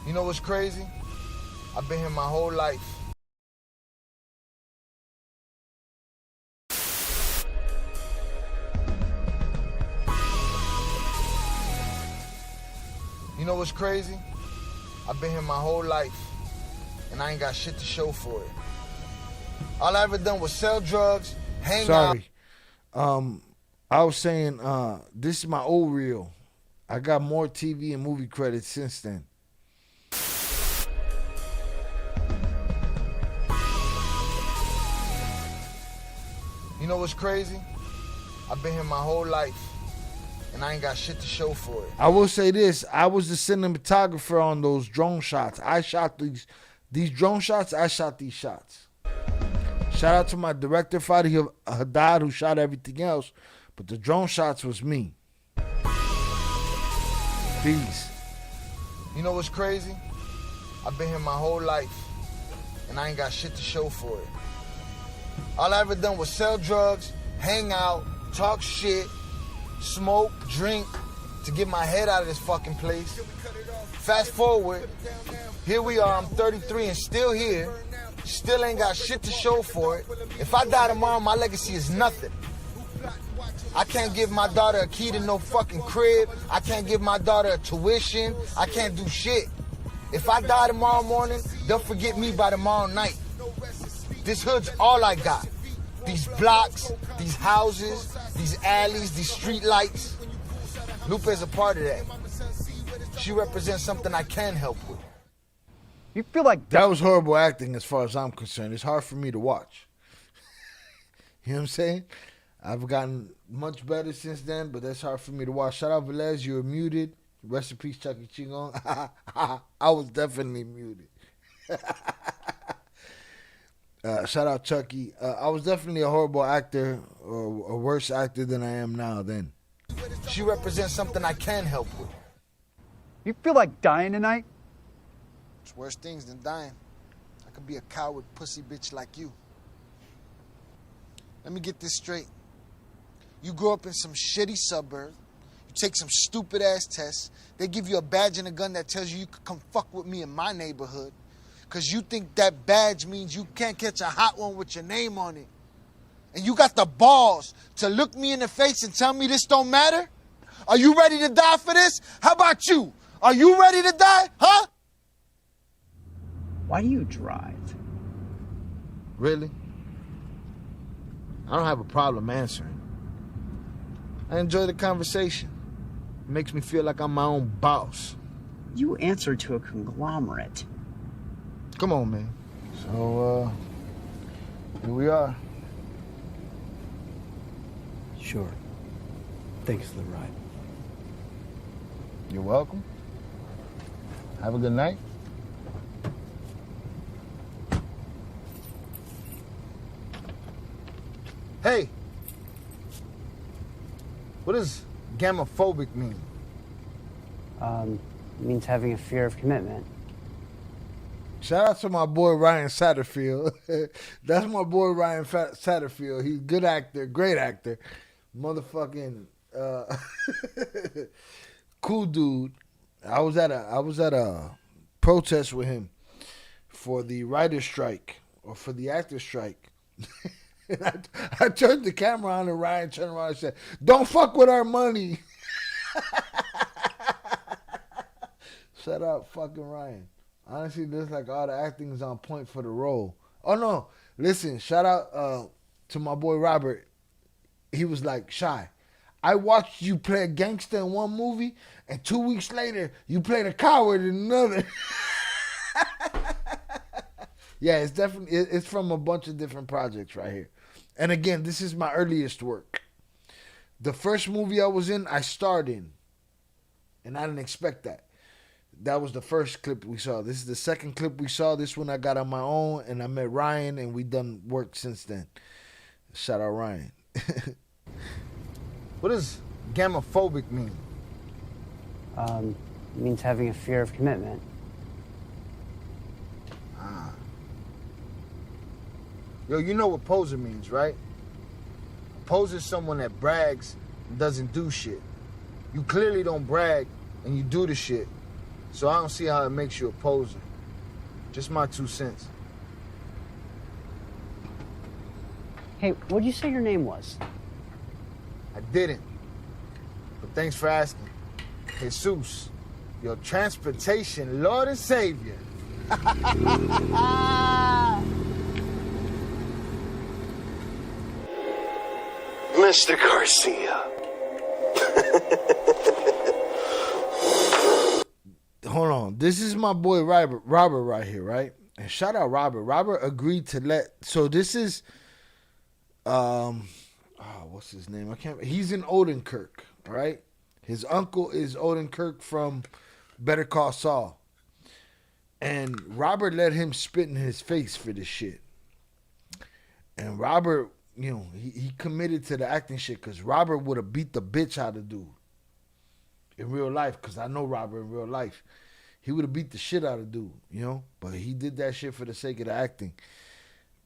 You know what's crazy? I've been here my whole life. You know what's crazy? I've been here my whole life, and I ain't got shit to show for it. All I ever done was sell drugs, hang out. Sorry. I was saying, this is my old reel. I got more TV and movie credits since then. You know what's crazy? I've been here my whole life, and I ain't got shit to show for it. I will say this. I was the cinematographer on those drone shots. I shot these drone shots. I shot these shots. Shout out to my director, Fadi Haddad, who shot everything else. But the drone shots was me. Peace. You know what's crazy? I've been here my whole life, and I ain't got shit to show for it. All I ever done was sell drugs, hang out, talk shit, smoke, drink, to get my head out of this fucking place. Fast forward, here we are, I'm 33 and still here. Still ain't got shit to show for it. If I die tomorrow, my legacy is nothing. I can't give my daughter a key to no fucking crib. I can't give my daughter a tuition. I can't do shit. If I die tomorrow morning, they'll forget me by tomorrow night. This hood's all I got. These blocks, these houses, these alleys, these street lights. Lupe's a part of that. She represents something I can help with. You feel like that was horrible acting as far as I'm concerned. It's hard for me to watch. You know what I'm saying? I've gotten much better since then, but that's hard for me to watch. Shout out Velez, you were muted. Rest in peace, Chucky Chingon. I was definitely muted. Shout out Chucky. I was definitely a horrible actor, or a worse actor than I am now then. She represents something I can help with. You feel like dying tonight? It's worse things than dying. I could be a coward pussy bitch like you. Let me get this straight. You grew up in some shitty suburb. You take some stupid ass tests. They give you a badge and a gun that tells you could come fuck with me in my neighborhood. Cause you think that badge means you can't catch a hot one with your name on it. And you got the balls to look me in the face and tell me this don't matter? Are you ready to die for this? How about you? Are you ready to die? Huh? Why do you drive? Really? I don't have a problem answering. I enjoy the conversation. It makes me feel like I'm my own boss. You answer to a conglomerate. Come on, man. So, here we are. Sure. Thanks for the ride. You're welcome. Have a good night. Hey, what does gamophobic mean? It means having a fear of commitment. Shout out to my boy Ryan Satterfield. That's my boy Ryan Satterfield. He's a good actor, great actor. Motherfucking cool dude. I was at a protest with him for the writer's strike or for the actor's strike. And I turned the camera on and Ryan turned around and said, "Don't fuck with our money." Shut up, fucking Ryan. Honestly, this like all the acting is on point for the role. Oh no, listen, shout out to my boy Robert. He was like, "Shy, I watched you play a gangster in one movie, and 2 weeks later you played a coward in another." Yeah, it's definitely it's from a bunch of different projects right here. And again, this is my earliest work. The first movie I was in, I starred in, and I didn't expect that. That was the first clip we saw. This is the second clip we saw. This one I got on my own, and I met Ryan, and we done work since then. Shout out Ryan. What does gamophobic mean? It means having a fear of commitment. Yo, you know what poser means, right? Poser is someone that brags and doesn't do shit. You clearly don't brag and you do the shit. So I don't see how it makes you a poser. Just my 2 cents. Hey, what'd you say your name was? I didn't. But thanks for asking. Jesus, your transportation Lord and Savior. Mr. Garcia. Hold on. This is my boy Robert right here, right? And shout out Robert. Robert agreed to let. So this is, what's his name? He's in Odenkirk, right? His uncle is Odenkirk from Better Call Saul. And Robert let him spit in his face for this shit. And Robert, he committed to the acting shit because Robert would have beat the bitch out of dude in real life, because I know Robert in real life. He would have beat the shit out of dude, But he did that shit for the sake of the acting.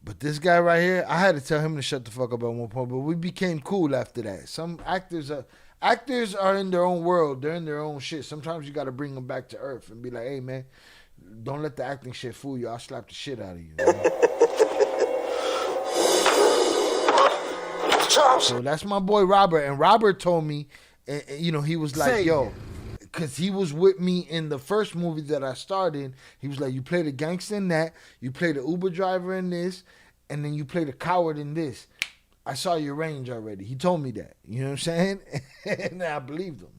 But this guy right here, I had to tell him to shut the fuck up at one point, but we became cool after that. Some actors are in their own world. They're in their own shit. Sometimes you got to bring them back to earth and be like, hey, man, don't let the acting shit fool you. I'll slap the shit out of you. So that's my boy Robert. And Robert told me, he was like, yo, because he was with me in the first movie that I starred in. He was like, you play the gangster in that, you play the Uber driver in this, and then you play the coward in this. I saw your range already. He told me that. You know what I'm saying? And I believed him.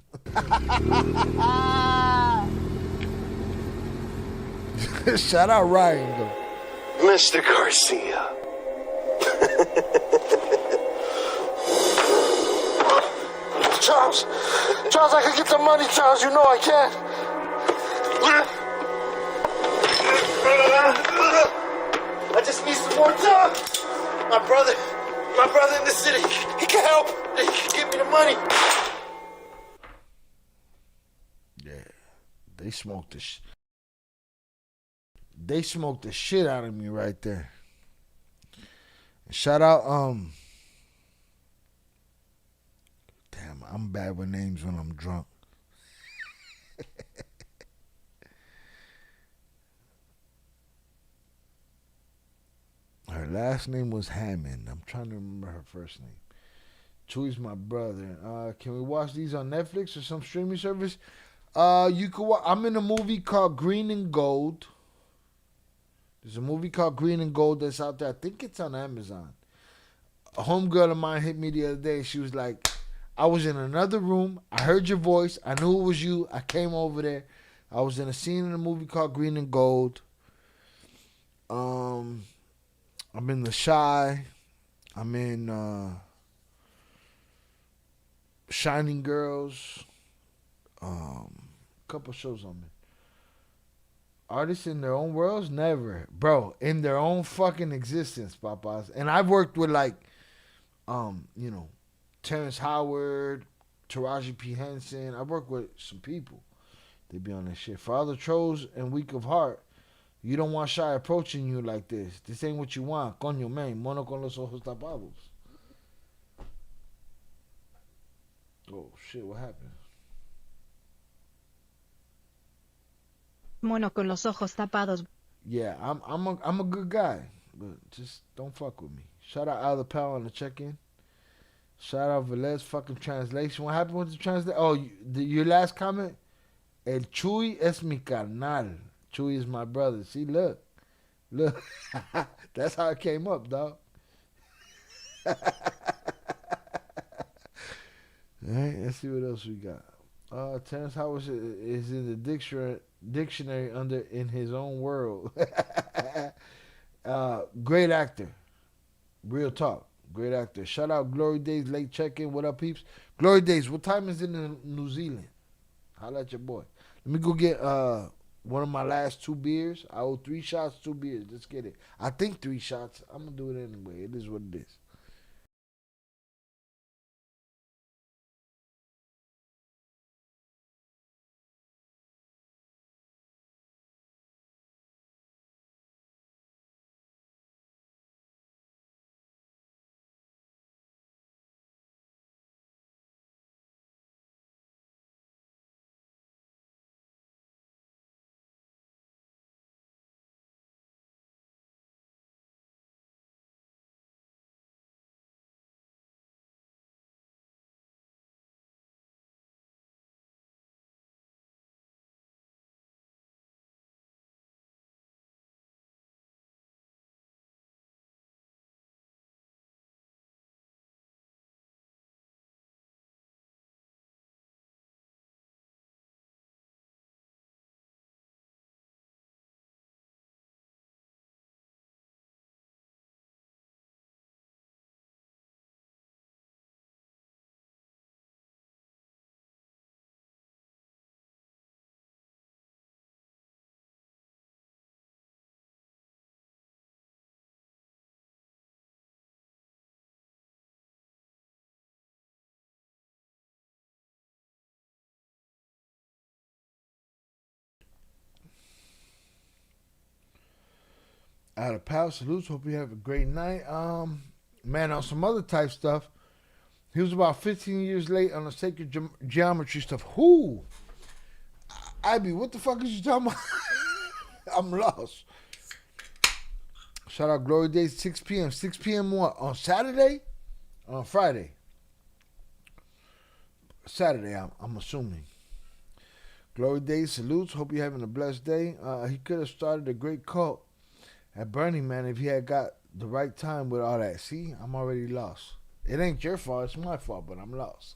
Shout out Ryan, though. Mr. Garcia. Charles, I can get the money, Charles. You know I can. I just need some more time. My brother in the city, he can help. Give me the money. Yeah, they smoked the shit out of me right there. Shout out, damn, I'm bad with names when I'm drunk. Her last name was Hammond. I'm trying to remember her first name. Chewy's my brother. Can we watch these on Netflix or some streaming service? You could. I'm in a movie called Green and Gold. There's a movie called Green and Gold that's out there. I think it's on Amazon. A homegirl of mine hit me the other day. She was like, I was in another room. I heard your voice. I knew it was you. I came over there. I was in a scene in a movie called Green and Gold. I'm in The Shy. I'm in Shining Girls. Couple shows I'm in. Artists in their own worlds? Never. Bro, in their own fucking existence, papas. And I've worked with Terrence Howard, Taraji P. Henson. I've worked with some people. They be on that shit. Father Trolls and Weak of Heart. You don't want Shy approaching you like this. This ain't what you want. Coño, man. Mono con los ojos tapados. Oh, shit. What happened? Mono con los ojos tapados. Yeah, I'm a good guy, but just don't fuck with me. Shout out Al Pal on the check-in. Shout out Velez fucking translation. What happened with the translation? Oh, your last comment? El Chuy es mi carnal. Chuy is my brother. See, look. That's how it came up, dog. All right, let's see what else we got. Terrence Howard is in the dictionary under in his own world. Great actor. Real talk. Great actor. Shout out Glory Days, late check-in. What up, peeps? Glory Days, what time is it in New Zealand? Holla at your boy. Let me go get one of my last 2 beers. I owe 3 shots, 2 beers. Let's get it. I think 3 shots. I'm going to do it anyway. It is what it is. Out of power, salutes. Hope you have a great night. Man, on some other type stuff, he was about 15 years late on the sacred geometry stuff. Who? Ivy, what the fuck is you talking about? I'm lost. Shout out Glory Days, 6 p.m. 6 p.m. what? On Saturday? On Friday? Saturday, I'm assuming. Glory Days, salutes. Hope you're having a blessed day. He could have started a great cult at Burning Man if he had got the right time with all that. See, I'm already lost. It ain't your fault, it's my fault, but I'm lost.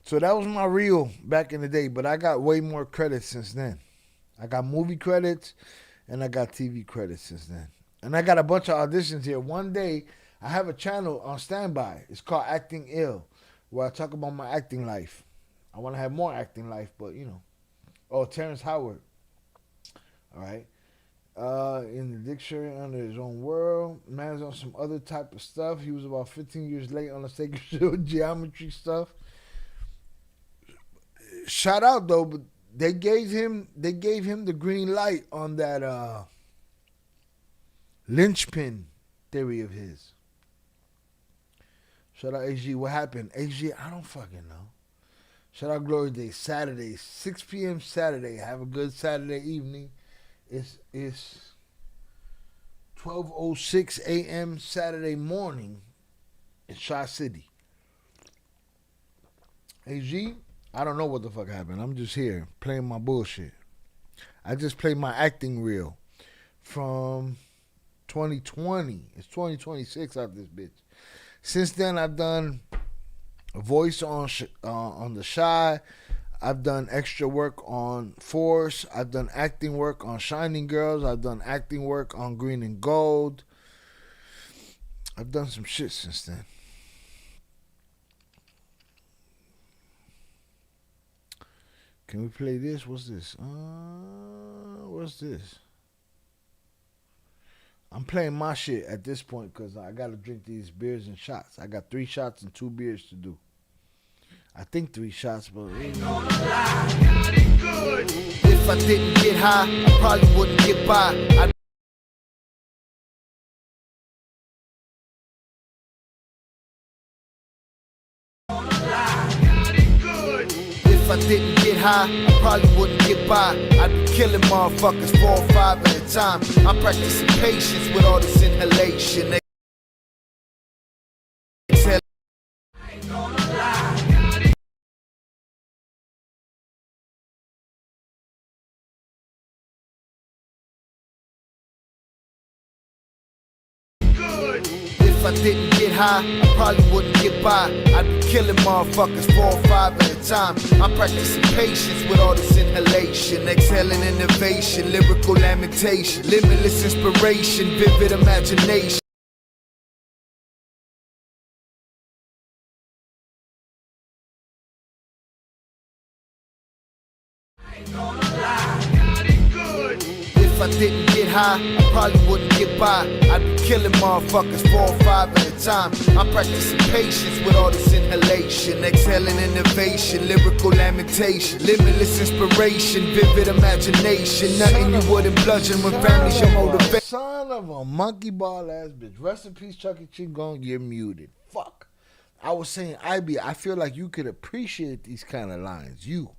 So that was my reel back in the day, but I got way more credits since then. I got movie credits and I got TV credits since then. And I got a bunch of auditions here. One day, I have a channel on standby. It's called Acting Ill, where I talk about my acting life. I want to have more acting life, but you know. Oh, Terrence Howard. All right. In the dictionary under his own world. Man's on some other type of stuff. He was about 15 years late on the sacred geometry stuff. Shout out though, but they gave him the green light on that linchpin theory of his. Shout out AG. What happened? AG, I don't fucking know. Shout out Glory Day. Saturday, 6 p.m. Saturday. Have a good Saturday evening. It's 12:06 a.m. Saturday morning in Shaw City. AG, I don't know what the fuck happened. I'm just here playing my bullshit. I just played my acting reel from 2020. It's 2026 out this bitch. Since then, I've done a voice on The Shy. I've done extra work on Force. I've done acting work on Shining Girls. I've done acting work on Green and Gold. I've done some shit since then. Can we play this? What's this? What's this? I'm playing my shit at this point because I got to drink these beers and shots. I got 3 shots and 2 beers to do. I think 3 shots, but if I didn't get high, I probably wouldn't get by. If I didn't get high, I probably wouldn't get by. I'd be killing motherfuckers 4 or 5 at a time. I'm practicing patience with all this inhalation. Exhale. If I didn't get high, I probably wouldn't get by. I'd be killing motherfuckers 4 or 5 at a time. I'm practicing patience with all this inhalation. Exhaling innovation, lyrical lamentation, limitless inspiration, vivid imagination. If I didn't get high, I probably wouldn't get by. I'd be killing motherfuckers 4 or 5 at a time. I'm practicing patience with all this inhalation. Exhaling innovation, lyrical lamentation, limitless inspiration, vivid imagination. Nothing you wouldn't bludgeon when family's your motivation. Son of a monkey ball ass bitch. Rest in peace, Chucky Chingon. You're muted. Fuck. I was saying, I feel like you could appreciate these kind of lines. You.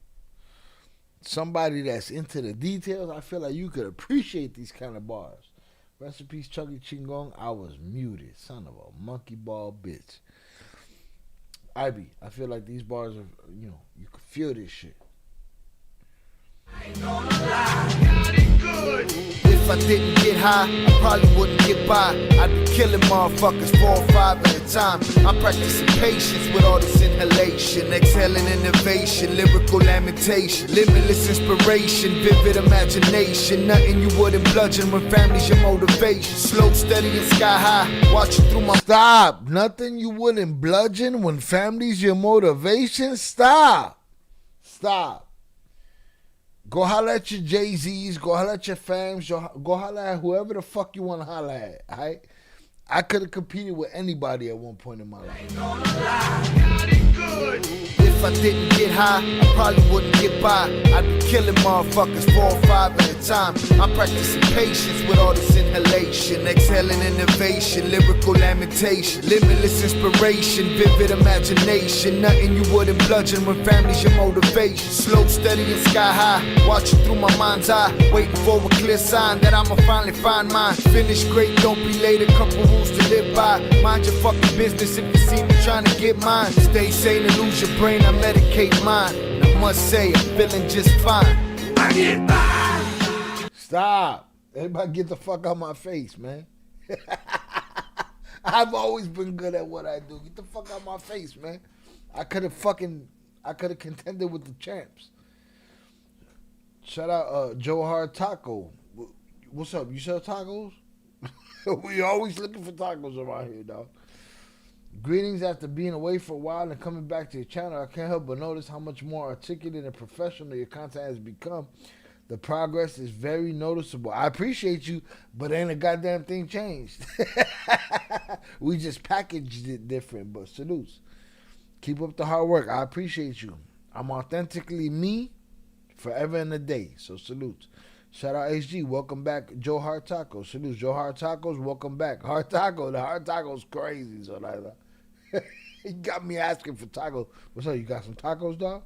Somebody that's into the details, I feel like you could appreciate these kind of bars. Rest in peace, Chucky Chingong. I was muted. Son of a monkey ball bitch. I feel like these bars are, you can feel this shit. If I didn't get high, I probably wouldn't get by. I'd be killing motherfuckers 4 or 5 at a time. I'm practicing patience with all this inhalation. Exhaling innovation, lyrical lamentation, limitless inspiration, vivid imagination. Nothing you wouldn't bludgeon when family's your motivation. Slow, steady, and sky high. Watching through my... Stop. Nothing you wouldn't bludgeon when family's your motivation. Stop. Go holler at your Jay-Z's, go holler at your fams, go holler at whoever the fuck you want to holler at, alright? I could have competed with anybody at one point in my life. If If I didn't get high, I probably wouldn't get by. I'd be killing motherfuckers 4 or 5 at a time. I'm practicing patience with all this inhalation, exhaling innovation, lyrical lamentation, limitless inspiration, vivid imagination. Nothing you wouldn't bludgeon when family's your motivation. Slow, steady, and sky high, watching through my mind's eye, waiting for a clear sign that I'ma finally find mine. Finish great, don't be late, a couple rules to live by. Mind your fucking business if you see me trying to get mine. Stay sane and lose your brain, I medicate mine. And I must say, I'm feeling just fine. I get by. Stop. Everybody get the fuck out my face, man. I've always been good at what I do. Get the fuck out my face, man. I could have contended with the champs. Shout out Joe Hard Taco. What's up? You sell tacos? We always looking for tacos around here, dog. Greetings after being away for a while and coming back to your channel. I can't help but notice how much more articulate and professional your content has become. The progress is very noticeable. I appreciate you, but ain't a goddamn thing changed. We just packaged it different, but salutes. Keep up the hard work. I appreciate you. I'm authentically me forever and a day, so salutes. Shout out HG, welcome back. Joe Hard Taco, salutes. Joe Hard Tacos, welcome back. Hard Taco, the Hard Taco's crazy, so like he got me asking for tacos. What's up, you got some tacos, dog?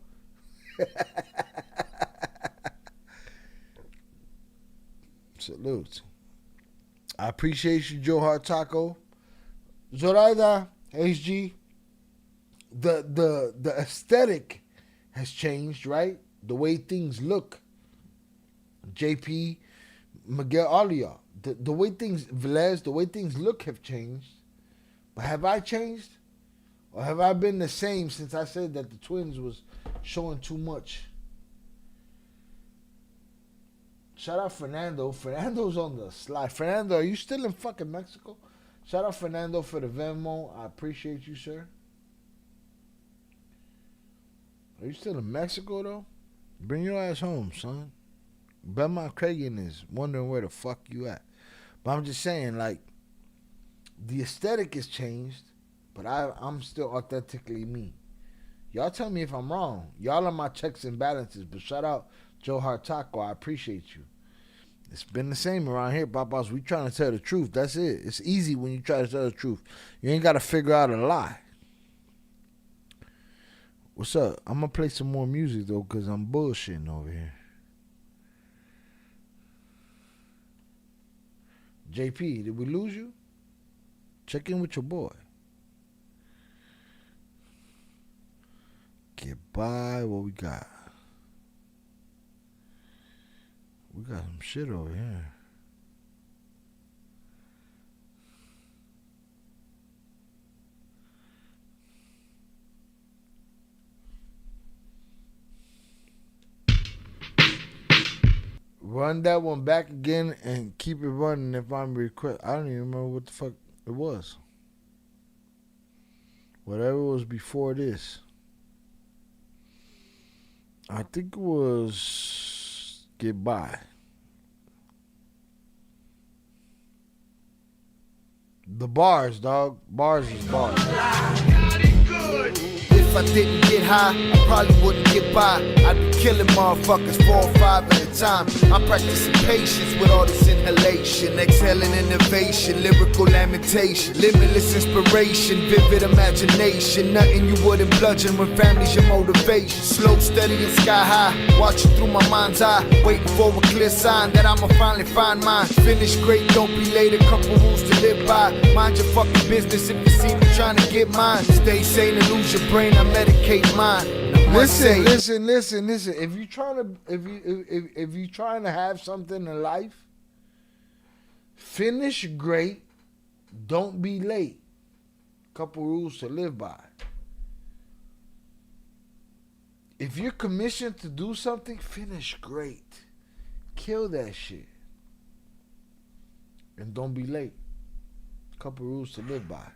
Salutes. I appreciate you, Joe Hard Taco. Zoraida, HG, the aesthetic has changed, right? The way things look. JP, Miguel Alia, the way things, Velez, the way things look have changed. But have I changed? Or have I been the same since I said that the Twins was showing too much? Shout out Fernando. Fernando's on the slide. Fernando, are you still in fucking Mexico? Shout out Fernando for the Venmo. I appreciate you, sir. Are you still in Mexico, though? Bring your ass home, son. Belmont Cragen is wondering where the fuck you at. But I'm just saying, like, the aesthetic has changed, but I'm still authentically me. Y'all tell me if I'm wrong. Y'all are my checks and balances, but shout out Joe Hard Taco. I appreciate you. It's been the same around here, Papas. We trying to tell the truth. That's it. It's easy when you try to tell the truth. You ain't got to figure out a lie. What's up? I'm going to play some more music, though, because I'm bullshitting over here. JP, did we lose you? Check in with your boy. Get by. What we got? We got some shit over here. Run that one back again and keep it running if I'm request. I don't even remember what the fuck it was. Whatever was before this. I think it was Get By. The bars, dog. Bars is bars. If I didn't get high, I probably wouldn't get by. I'd be killing motherfuckers 4 or 5 at a time. I'm practicing patience with all this inhalation, exhaling innovation, lyrical lamentation, limitless inspiration, vivid imagination. Nothing you wouldn't bludgeon when family's your motivation. Slow, steady, and sky high, watching through my mind's eye, waiting for a clear sign that I'ma finally find mine. Finish great, don't be late, a couple rules to live by. Mind your fucking business if you see me trying to get mine. Stay sane and lose your brain, I medicate mine. Listen. If you trying to have something in life, finish great, don't be late. Couple rules to live by. If you're commissioned to do something, finish great. Kill that shit. And don't be late. Couple rules to live by.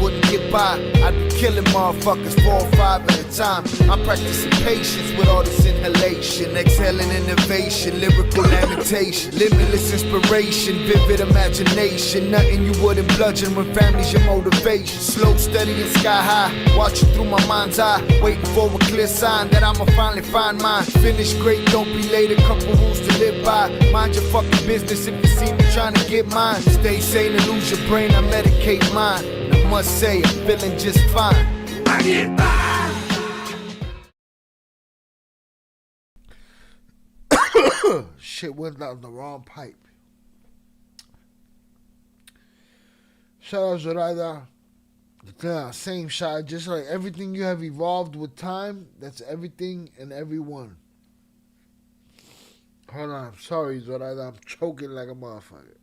Wouldn't get by, I'd be killing motherfuckers 4 or 5 at a time. I'm practicing patience with all this Endless inhalation, exhaling innovation, lyrical lamentation, limitless inspiration, vivid imagination. Nothing you wouldn't bludgeon when family's your motivation. Slow, steady, and sky high. Watching through my mind's eye, waiting for a clear sign that I'ma finally find mine. Finish great, don't be late. A couple rules to live by. Mind your fucking business if you see me trying to get mine. Stay sane and lose your brain. I medicate mine. And I must say, I'm feeling just fine. I get by. Shit went down the wrong pipe. Shout out Zoraida. Same shot. Just like everything you have evolved with time, that's everything and everyone. Hold on. I'm sorry, Zoraida. I'm choking like a motherfucker.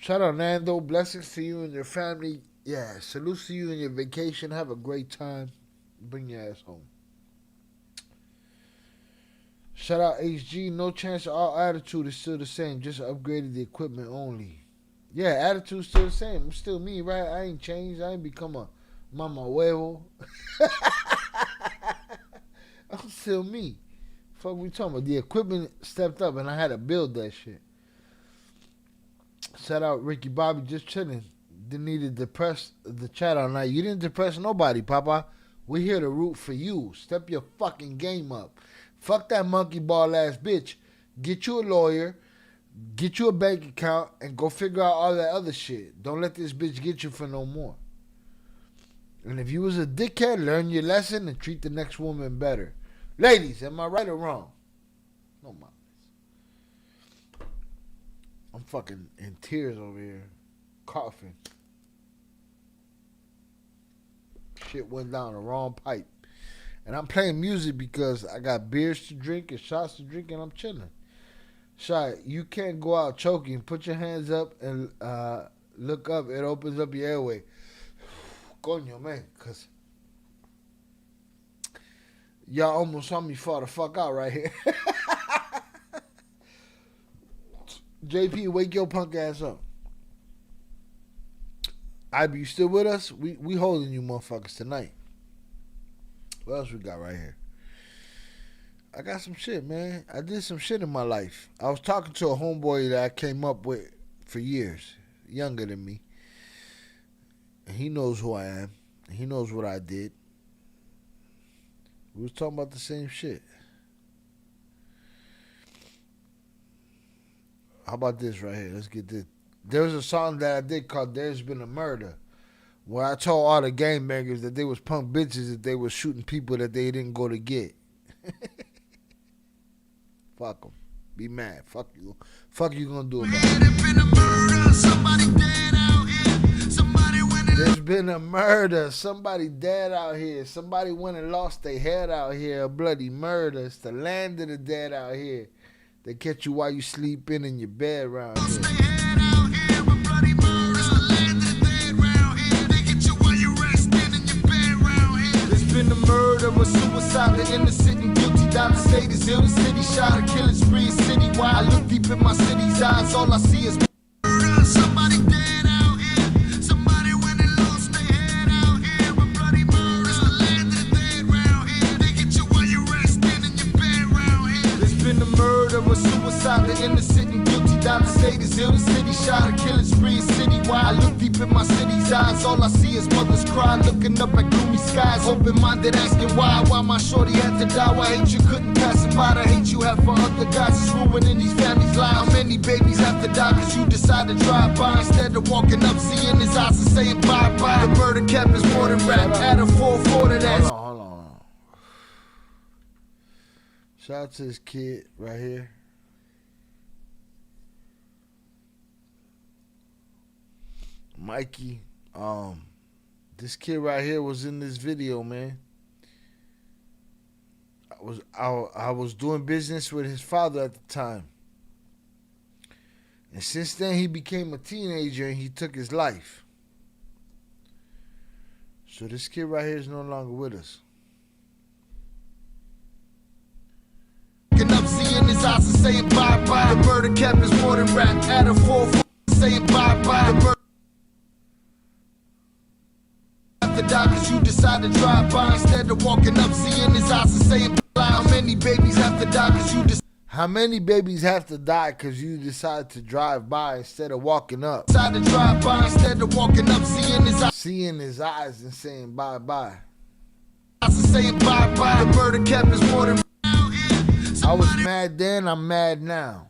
Shout out Nando. Blessings to you and your family. Yeah, salute to you and your vacation. Have a great time. Bring your ass home. Shout out HG. No chance our attitude is still the same. Just upgraded the equipment only. Yeah, attitude's still the same. I'm still me, right? I ain't changed. I ain't become a mama huevo. I'm still me. Fuck we talking about. The equipment stepped up and I had to build that shit. Shout out Ricky Bobby. Just chilling. Didn't need to depress the chat all night. You didn't depress nobody, Papa. We're here to root for you. Step your fucking game up. Fuck that monkey ball ass bitch. Get you a lawyer. Get you a bank account and go figure out all that other shit. Don't let this bitch get you for no more. And if you was a dickhead, learn your lesson and treat the next woman better. Ladies, am I right or wrong? No, mames. I'm fucking in tears over here. Coughing. Shit went down the wrong pipe. And I'm playing music because I got beers to drink and shots to drink and I'm chilling. Shy, you can't go out choking. Put your hands up and look up. It opens up your airway. Coño, man. Because y'all almost saw me fall the fuck out right here. JP, wake your punk ass up. Ivy, you still with us? We holding you motherfuckers tonight. What else we got right here? I got some shit, man. I did some shit in my life. I was talking to a homeboy that I came up with for years, younger than me. And he knows who I am. He knows what I did. We was talking about the same shit. How about this right here? Let's get this. There was a song that I did called There's Been a Murder, where I told all the gangbangers that they was punk bitches if they was shooting people that they didn't go to get. Fuck them. Be mad. Fuck you. Fuck you gonna do about it. There's been a murder. Somebody dead out here. Somebody went and lost their head out here. A bloody murder. It's the land of the dead out here. They catch you while you sleeping in your bed around here. Been a murder, a suicide, an innocent and guilty. Down the state is ill, the city shot, a killing spree, citywide. I look deep in my city's eyes, all I see is murder. Somebody dead out here, somebody went and lost their head out here. A bloody murder, it's the land of the dead round here. They get you while you're resting in your bed round here. There's been a murder, a suicide, an innocent and guilty. Down the state is ill, the city shot, a killing spree, citywide. I look deep in my city's eyes, all I see is mothers cry, looking up at gloomy skies, open-minded, asking why my shorty had to die. Why hate you couldn't pass him by? The hate you have for other guys is ruining these families' lives. How many babies have to die cause you decide to drive by instead of walking up, seeing his eyes and saying bye-bye? The murder cap is more than rap, add a 4-4 to that. Hold on. Shout out to this kid right here. Mikey, this kid right here was in this video, man. I was doing business with his father at the time. And since then he became a teenager and he took his life. So this kid right here is no longer with us. Up, seeing his eyes and saying bye-bye. The murder cap is more than rap, add a 4-4 saying bye-bye. decide to drive by instead of walking up, seeing his eyes and saying, how many babies have to die because you decide? How many babies have to die because you decide to drive by instead of walking up? Decide to drive by instead of walking up, seeing his eyes and saying bye-bye. Saying bye-bye. The murder cap is more than I was mad then, I'm mad now.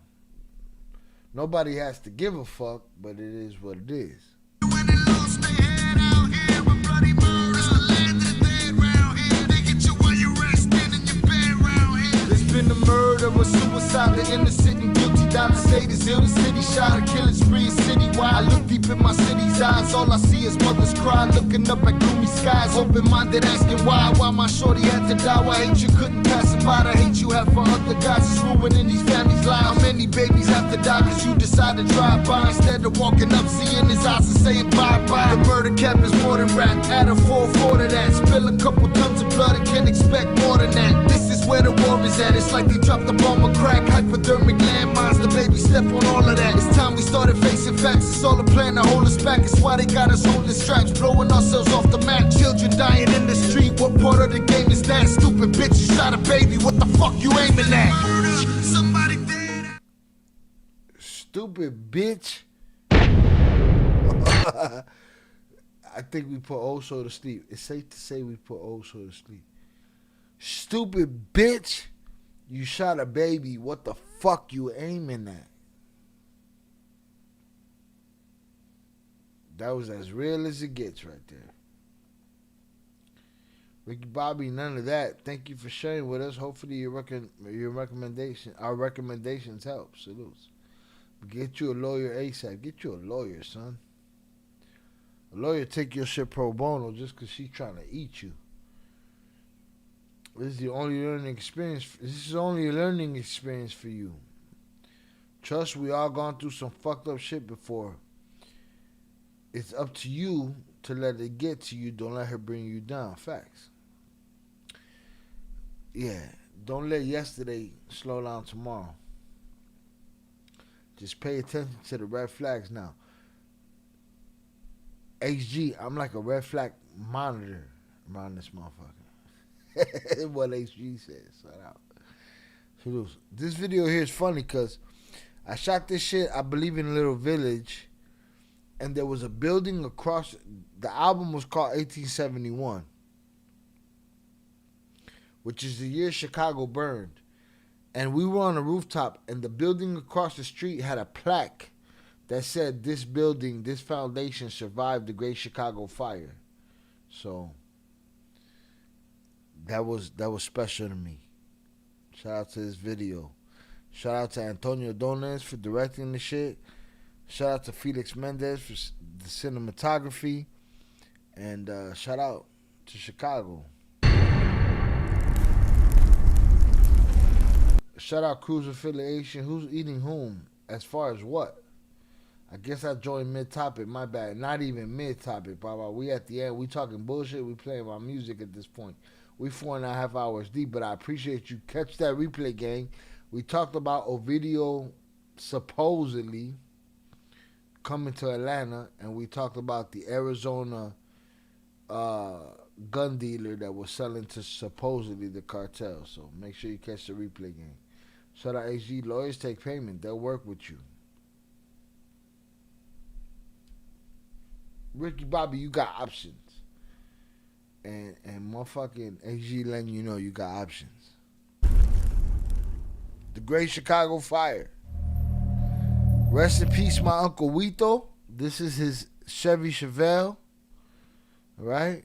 Nobody has to give a fuck, but it is what it is. Been the murder or suicide, the innocent and guilty. Down the state is ill, the city shot, a killing spree citywide. I look deep in my city's eyes, all I see is mothers cry, looking up at gloomy skies, open-minded, asking why my shorty had to die. Why hate you couldn't pass it by, the hate you have for other guys is ruining these families' lives. How many babies have to die because you decide to drive by instead of walking up, seeing his eyes and saying bye-bye. The murder cap is more than rap, add a 4-4 to that, spill a couple tons of blood and can't expect more than that. This is where the war is at, it's like they dropped the bomb of crack, hypodermic landmines, the baby step on all of that. It's time we started facing facts, it's all a plan to hold us back, it's why they got us holding straps, blowing ourselves off the map. Children dying in the street, what part of the game is that? Stupid bitch, you shot a baby, what the fuck you aiming at? Somebody dead. Stupid bitch. I think we put Oso to sleep. It's safe to say we put Oso to sleep. Stupid bitch. You shot a baby. What the fuck you aiming at? That was as real as it gets right there. Ricky Bobby, none of that. Thank you for sharing with us. Hopefully our recommendations help. Salutes. Get you a lawyer ASAP. Get you a lawyer, son. A lawyer take your shit pro bono just because she's trying to eat you. This is the only learning experience. This is only a learning experience for you. Trust, we all gone through some fucked up shit before. It's up to you to let it get to you. Don't let her bring you down. Facts. Yeah. Don't let yesterday slow down tomorrow. Just pay attention to the red flags now. HG, I'm like a red flag monitor around this motherfucker. What HG says. Shout out. This video here is funny because I shot this shit, I believe, in a little village, and there was a building across. The album was called 1871, which is the year Chicago burned. And we were on a rooftop, and the building across the street had a plaque that said, "This building, this foundation survived the Great Chicago Fire." So that was special to me. Shout out to this video. Shout out to Antonio Dones for directing the shit. Shout out to Felix Mendez for the cinematography. And shout out to Chicago. Shout out Cruise Affiliation. Who's eating whom? As far as what? I guess I joined mid-topic. My bad. Not even mid-topic, Baba. We at the end. We talking bullshit. We playing my music at this point. We 4.5 hours deep, but I appreciate you. Catch that replay, gang. We talked about Ovidio supposedly coming to Atlanta, and we talked about the Arizona gun dealer that was selling to supposedly the cartel. So make sure you catch the replay, gang. Shout out HG. Lawyers take payment. They'll work with you. Ricky Bobby, you got options. And motherfucking HG letting you know you got options. The Great Chicago Fire. Rest in peace, my Uncle Wito. This is his Chevy Chevelle. Right?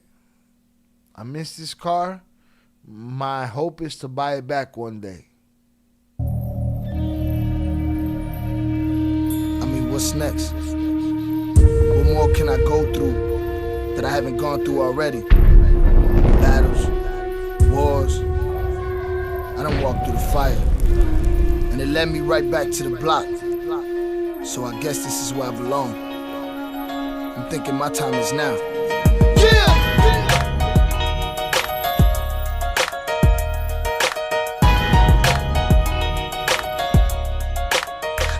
I miss this car. My hope is to buy it back one day. I mean, what's next? What more can I go through that I haven't gone through already? Battles, wars. I done walked through the fire, and it led me right back to the block. So I guess this is where I belong. I'm thinking my time is now. Yeah!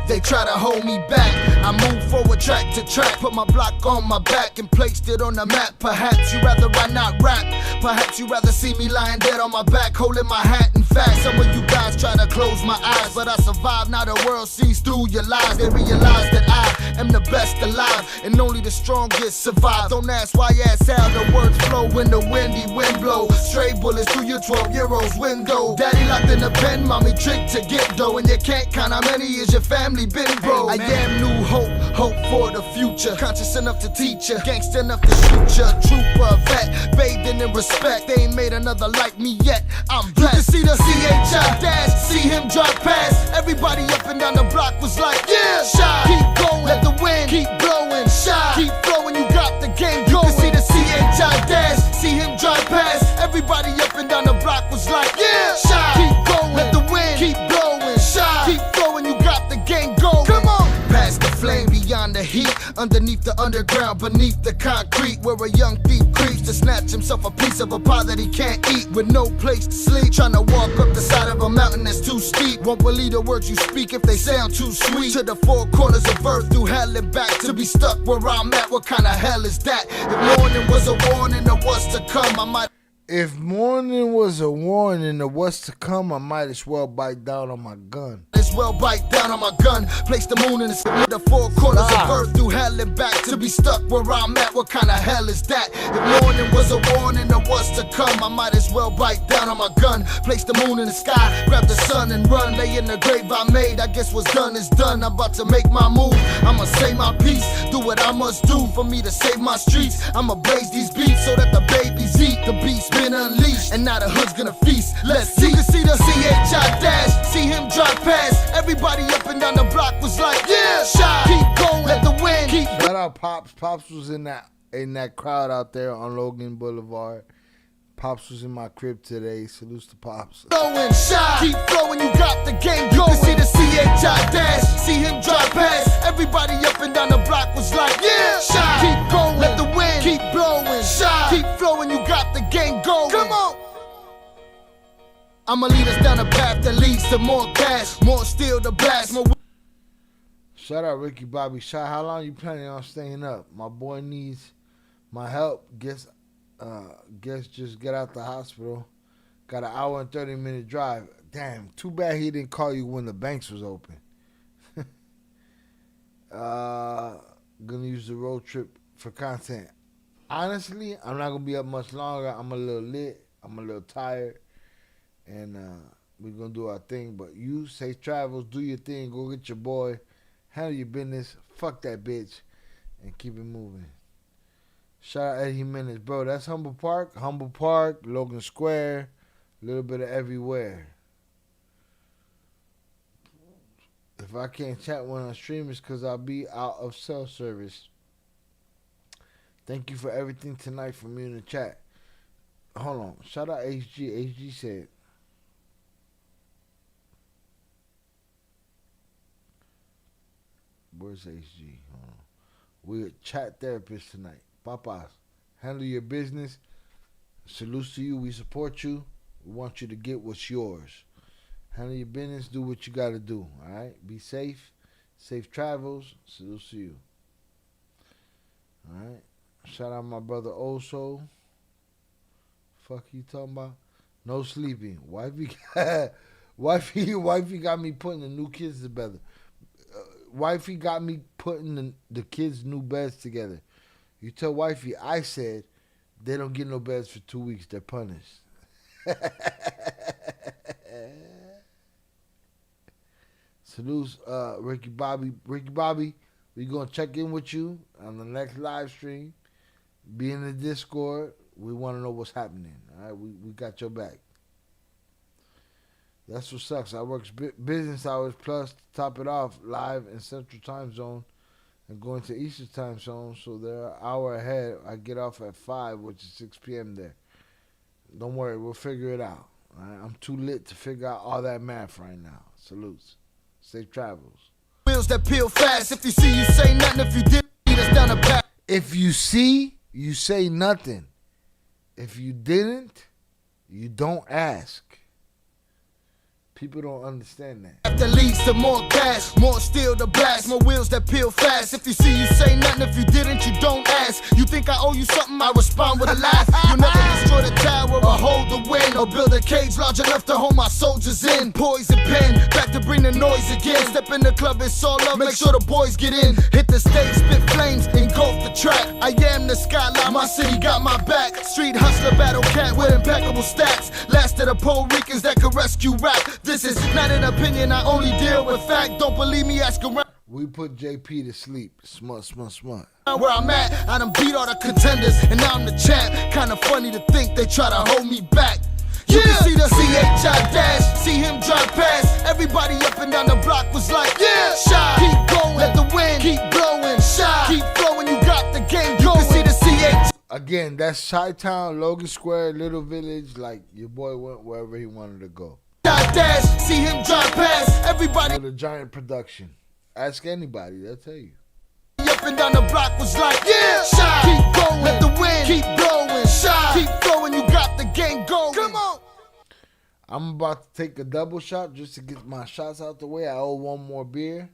They try to hold me back. I moved forward track to track, put my block on my back and placed it on the map. Perhaps you rather I not rap. Perhaps you rather see me lying dead on my back, holding my hat. In fact, some of you guys try to close my eyes, but I survive. Now the world sees through your lies. They realize that I am the best alive, and only the strongest survive. Don't ask why, ask how the words flow when the windy wind blows. Stray bullets through your 12-year-old's window. Daddy locked in the pen, mommy tricked to get dough, and you can't count how many years your family been broke. I am new hope, hope for the future. Conscious enough to teach ya, gangster enough to shoot ya. Trooper, vet, bathing in respect. They ain't made another like me yet. I'm blessed. You can see the CHI dash, see him drive past. Everybody up and down the block was like, yeah, shy. Keep going, let the wind keep blowing. Shy, keep flowing, you got the game going. You can see the CHI dash, see him drive past. Everybody up and down the block was like, yeah, shy. Keep going, let the wind keep blowing. Shy, keep flowing, you got the game going. Come on, past the flame, beyond the heat, underneath the underground, beneath the concrete, where a young thief creeps to snatch himself a piece of a pie that he can't eat, with no place to sleep. Trying to walk up the side of a mountain that's too steep. Won't believe the words you speak if they sound too sweet. To the four corners of earth, through hell and back, to be stuck where I'm at. What kind of hell is that? If morning was a warning of what's to come, I might. If morning was a warning of what's to come, I might as well bite down on my gun. As well bite down on my gun. Place the moon in the four corners of earth, through hell and back, to be stuck where I'm at. What kind of hell is that? If morning was a warning of what's to come, I might as well bite down on my gun. Place the moon in the sky, grab the sun and run. Lay in the grave I made, I guess what's done is done. I'm about to make my move, I'ma say my piece, do what I must do for me to save my streets. I'ma blaze these beats so that the babies eat. The beast been unleashed, and now the hood's gonna feast. Let's see. You can see the CHI dash, see him drive past. Everybody up and down the block was like, yeah, shy. Keep going, let the wind keep. Shout out Pops. Pops was in that crowd out there on Logan Boulevard. Pops was in my crib today. Salutes to Pops. Flowing, shy. Keep flowing, you got the game going. You can see the CHI dash, see him drive past. Everybody up and down the block was like, yeah, shy. Keep going, let the wind keep blowing. Shy. Keep flowing, you got the game going. Come on. I'ma lead us down a path that leads to more cash, more steel to blast, more. Shout out Ricky Bobby. Shout, how long you planning on staying up? My boy needs my help. Guess just get out the hospital. Got an hour and 30-minute drive. Damn, too bad he didn't call you when the banks was open. Gonna use the road trip for content. Honestly, I'm not gonna be up much longer. I'm a little lit. I'm a little tired. And we're going to do our thing. But you, safe travels, do your thing. Go get your boy. Handle your business. Fuck that bitch. And keep it moving. Shout out Eddie Jimenez. Bro, that's Humble Park. Humble Park, Logan Square. A little bit of everywhere. If I can't chat when I'm streaming, it's because I'll be out of cell service. Thank you for everything tonight from me in the chat. Hold on. Shout out HG. HG said, where's HG? We're chat therapists tonight. Papas, handle your business. Salutes to you. We support you. We want you to get what's yours. Handle your business. Do what you got to do. All right? Be safe. Safe travels. Salutes to you. All right? Shout out my brother Oso. Fuck you talking about? No sleeping. Wifey got me putting the new kids together. Wifey got me putting the kids' new beds together. You tell wifey I said they don't get no beds for 2 weeks. They're punished. Salutes, Ricky Bobby. Ricky Bobby, we're going to check in with you on the next live stream. Be in the Discord. We want to know what's happening. All right, we got your back. That's what sucks. I work business hours plus to top it off live in Central Time Zone and going to Eastern Time Zone. So they're an hour ahead. I get off at 5, which is 6 p.m. there. Don't worry, we'll figure it out. All right? I'm too lit to figure out all that math right now. Salutes. Safe travels. Wheels that peel fast. If you see, you say nothing. If you did, lead us down a path. If you see, you say nothing. If you didn't, you don't ask. People don't understand that. That leads to more gas, more steel to blast, more wheels that peel fast. If you see, you say nothing. If you didn't, you don't ask. You think I owe you something? I respond with a laugh. You'll never destroy the tower or hold the wind, or build a cage large enough to hold my soldiers in. Poison pen, back to bring the noise again. Step in the club, it's all up. Make sure the boys get in. Hit the stage, spit flames, engulf the track. I am the skyline. My city got my back. Street hustler, battle cat with impeccable stats. Last of the Puerto Ricans that could rescue rap. This is not an opinion, I only deal with fact. Don't believe me, ask around. We put JP to sleep. Smart. Where I'm at, I done beat all the contenders, and now I'm the champ. Kinda funny to think they try to hold me back. You can see the CHI dash, see him drive past. Everybody up and down the block was like, yeah, shy. Keep going, let the wind keep blowing. Shy, keep flowing, you got the game going. You can see the CHI. Again, that's Chi-Town, Logan Square, Little Village. Like, your boy went wherever he wanted to go. Dash, see him drive past. Everybody. The giant production. Ask anybody, they'll tell you. Up and down the block was like, yeah, shy. Keep going, let the wind keep blowing. Shy, keep flowing, you got the game going. Come on. I'm about to take a double shot just to get my shots out the way. I owe one more beer.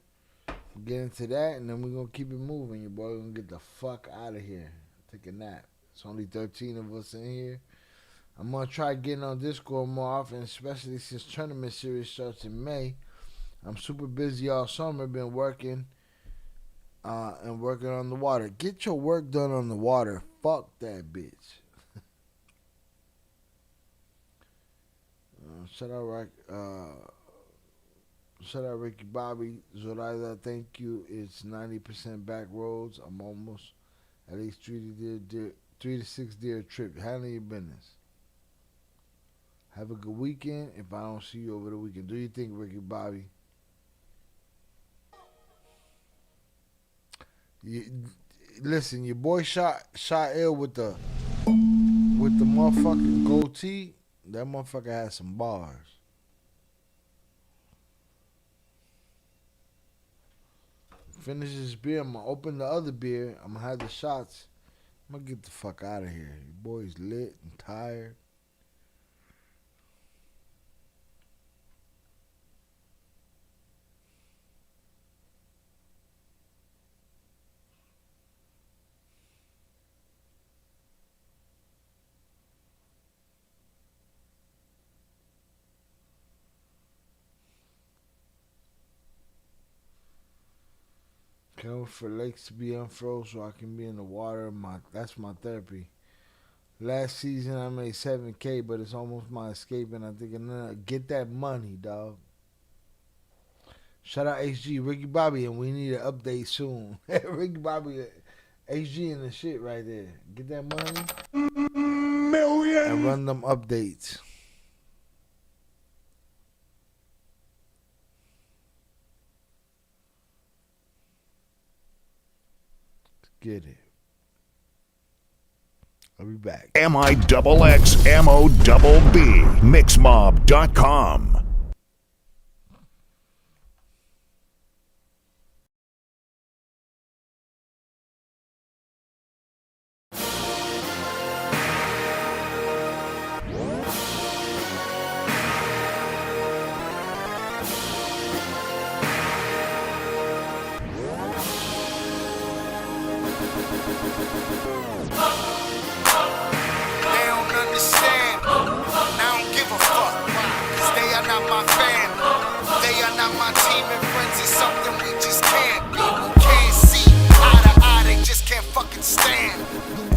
Get into that, and then we're going to keep it moving. Your boy going to get the fuck out of here. Take a nap. It's only 13 of us in here. I'm going to try getting on Discord more often, especially since tournament series starts in May. I'm super busy all summer. Been working and working on the water. Get your work done on the water. Fuck that bitch. Shout out Ricky Bobby. Zoraida, thank you. It's 90% back roads. I'm almost at least 3 to 6 deer trip. Handle your business. Have a good weekend. If I don't see you over the weekend, do you think, Ricky Bobby? Listen, your boy shot ill with the motherfucking goatee. That motherfucker had some bars. Finish this beer. I'm gonna open the other beer. I'm gonna have the shots. I'm gonna get the fuck out of here. Your boy's lit and tired. Can't wait for lakes to be unfroze so I can be in the water. That's my therapy. Last season I made $7K, but it's almost my escape, and I'm thinking, no, get that money, dog. Shout out HG, Ricky Bobby, and we need an update soon. Ricky Bobby, HG and the shit right there. Get that money. Million. And run them updates. Get it. I'll be back. MIXXMOBB. Mixmob.com.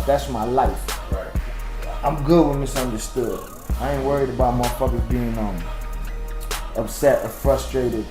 That's my life. I'm good with misunderstood. I ain't worried about motherfuckers being upset or frustrated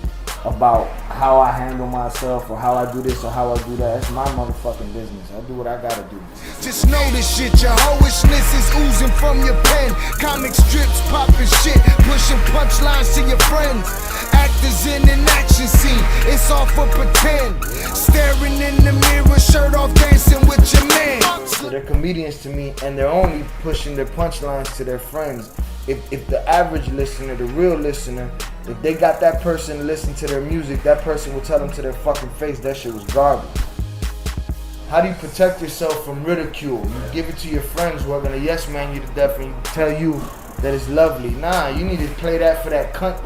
about how I handle myself or how I do this or how I do that. It's my motherfucking business. I do what I gotta do. Just know this shit, your hoishness is oozing from your pen. Comic strips, popping shit, pushing punchlines to your friends. Actors in an action scene, it's all for pretend. Staring in the mirror, shirt off, dancing with your man. So they're comedians to me, and they're only pushing their punchlines to their friends. If the average listener, the real listener, if they got that person to listen to their music, that person will tell them to their fucking face that shit was garbage. How do you protect yourself from ridicule? You give it to your friends who are gonna yes man you to death and tell you that it's lovely. Nah, you need to play that for that cunt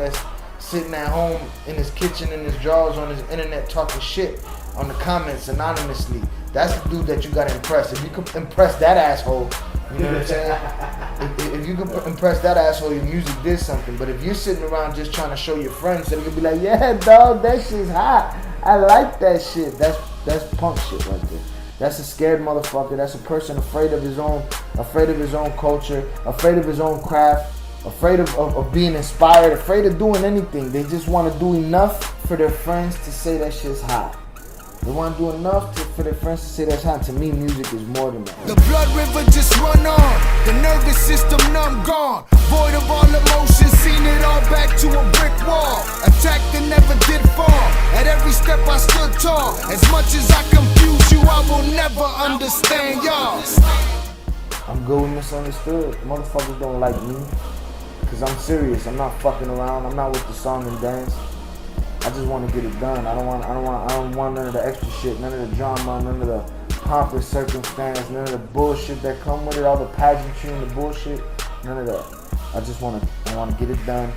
sitting at home in his kitchen in his drawers on his internet talking shit on the comments anonymously. That's the dude that you gotta impress. If you can impress that asshole, you know what I'm saying? If you can impress that asshole, your music did something. But if you're sitting around just trying to show your friends, then you'll be like, yeah, dog, that shit's hot. I like that shit. That's punk shit right there. That's a scared motherfucker. That's a person afraid of his own culture, afraid of his own craft, afraid of being inspired, afraid of doing anything. They just want to do enough for their friends to say that shit's hot. They want to do enough for their friends to say that's hot. To me, music is more than that. The blood river just run on. The nervous system numb gone. Void of all emotion, seen it all back to a brick wall. Attacked and never did fall. At every step I stood tall. As much as I confuse you, I will never understand y'all. I'm good with misunderstood. Motherfuckers don't like me. Cause I'm serious. I'm not fucking around. I'm not with the song and dance. I just want to get it done. I don't want none of the extra shit, none of the drama, none of the pomp and circumstance, none of the bullshit that come with it, all the pageantry and the bullshit, none of that. I want to get it done,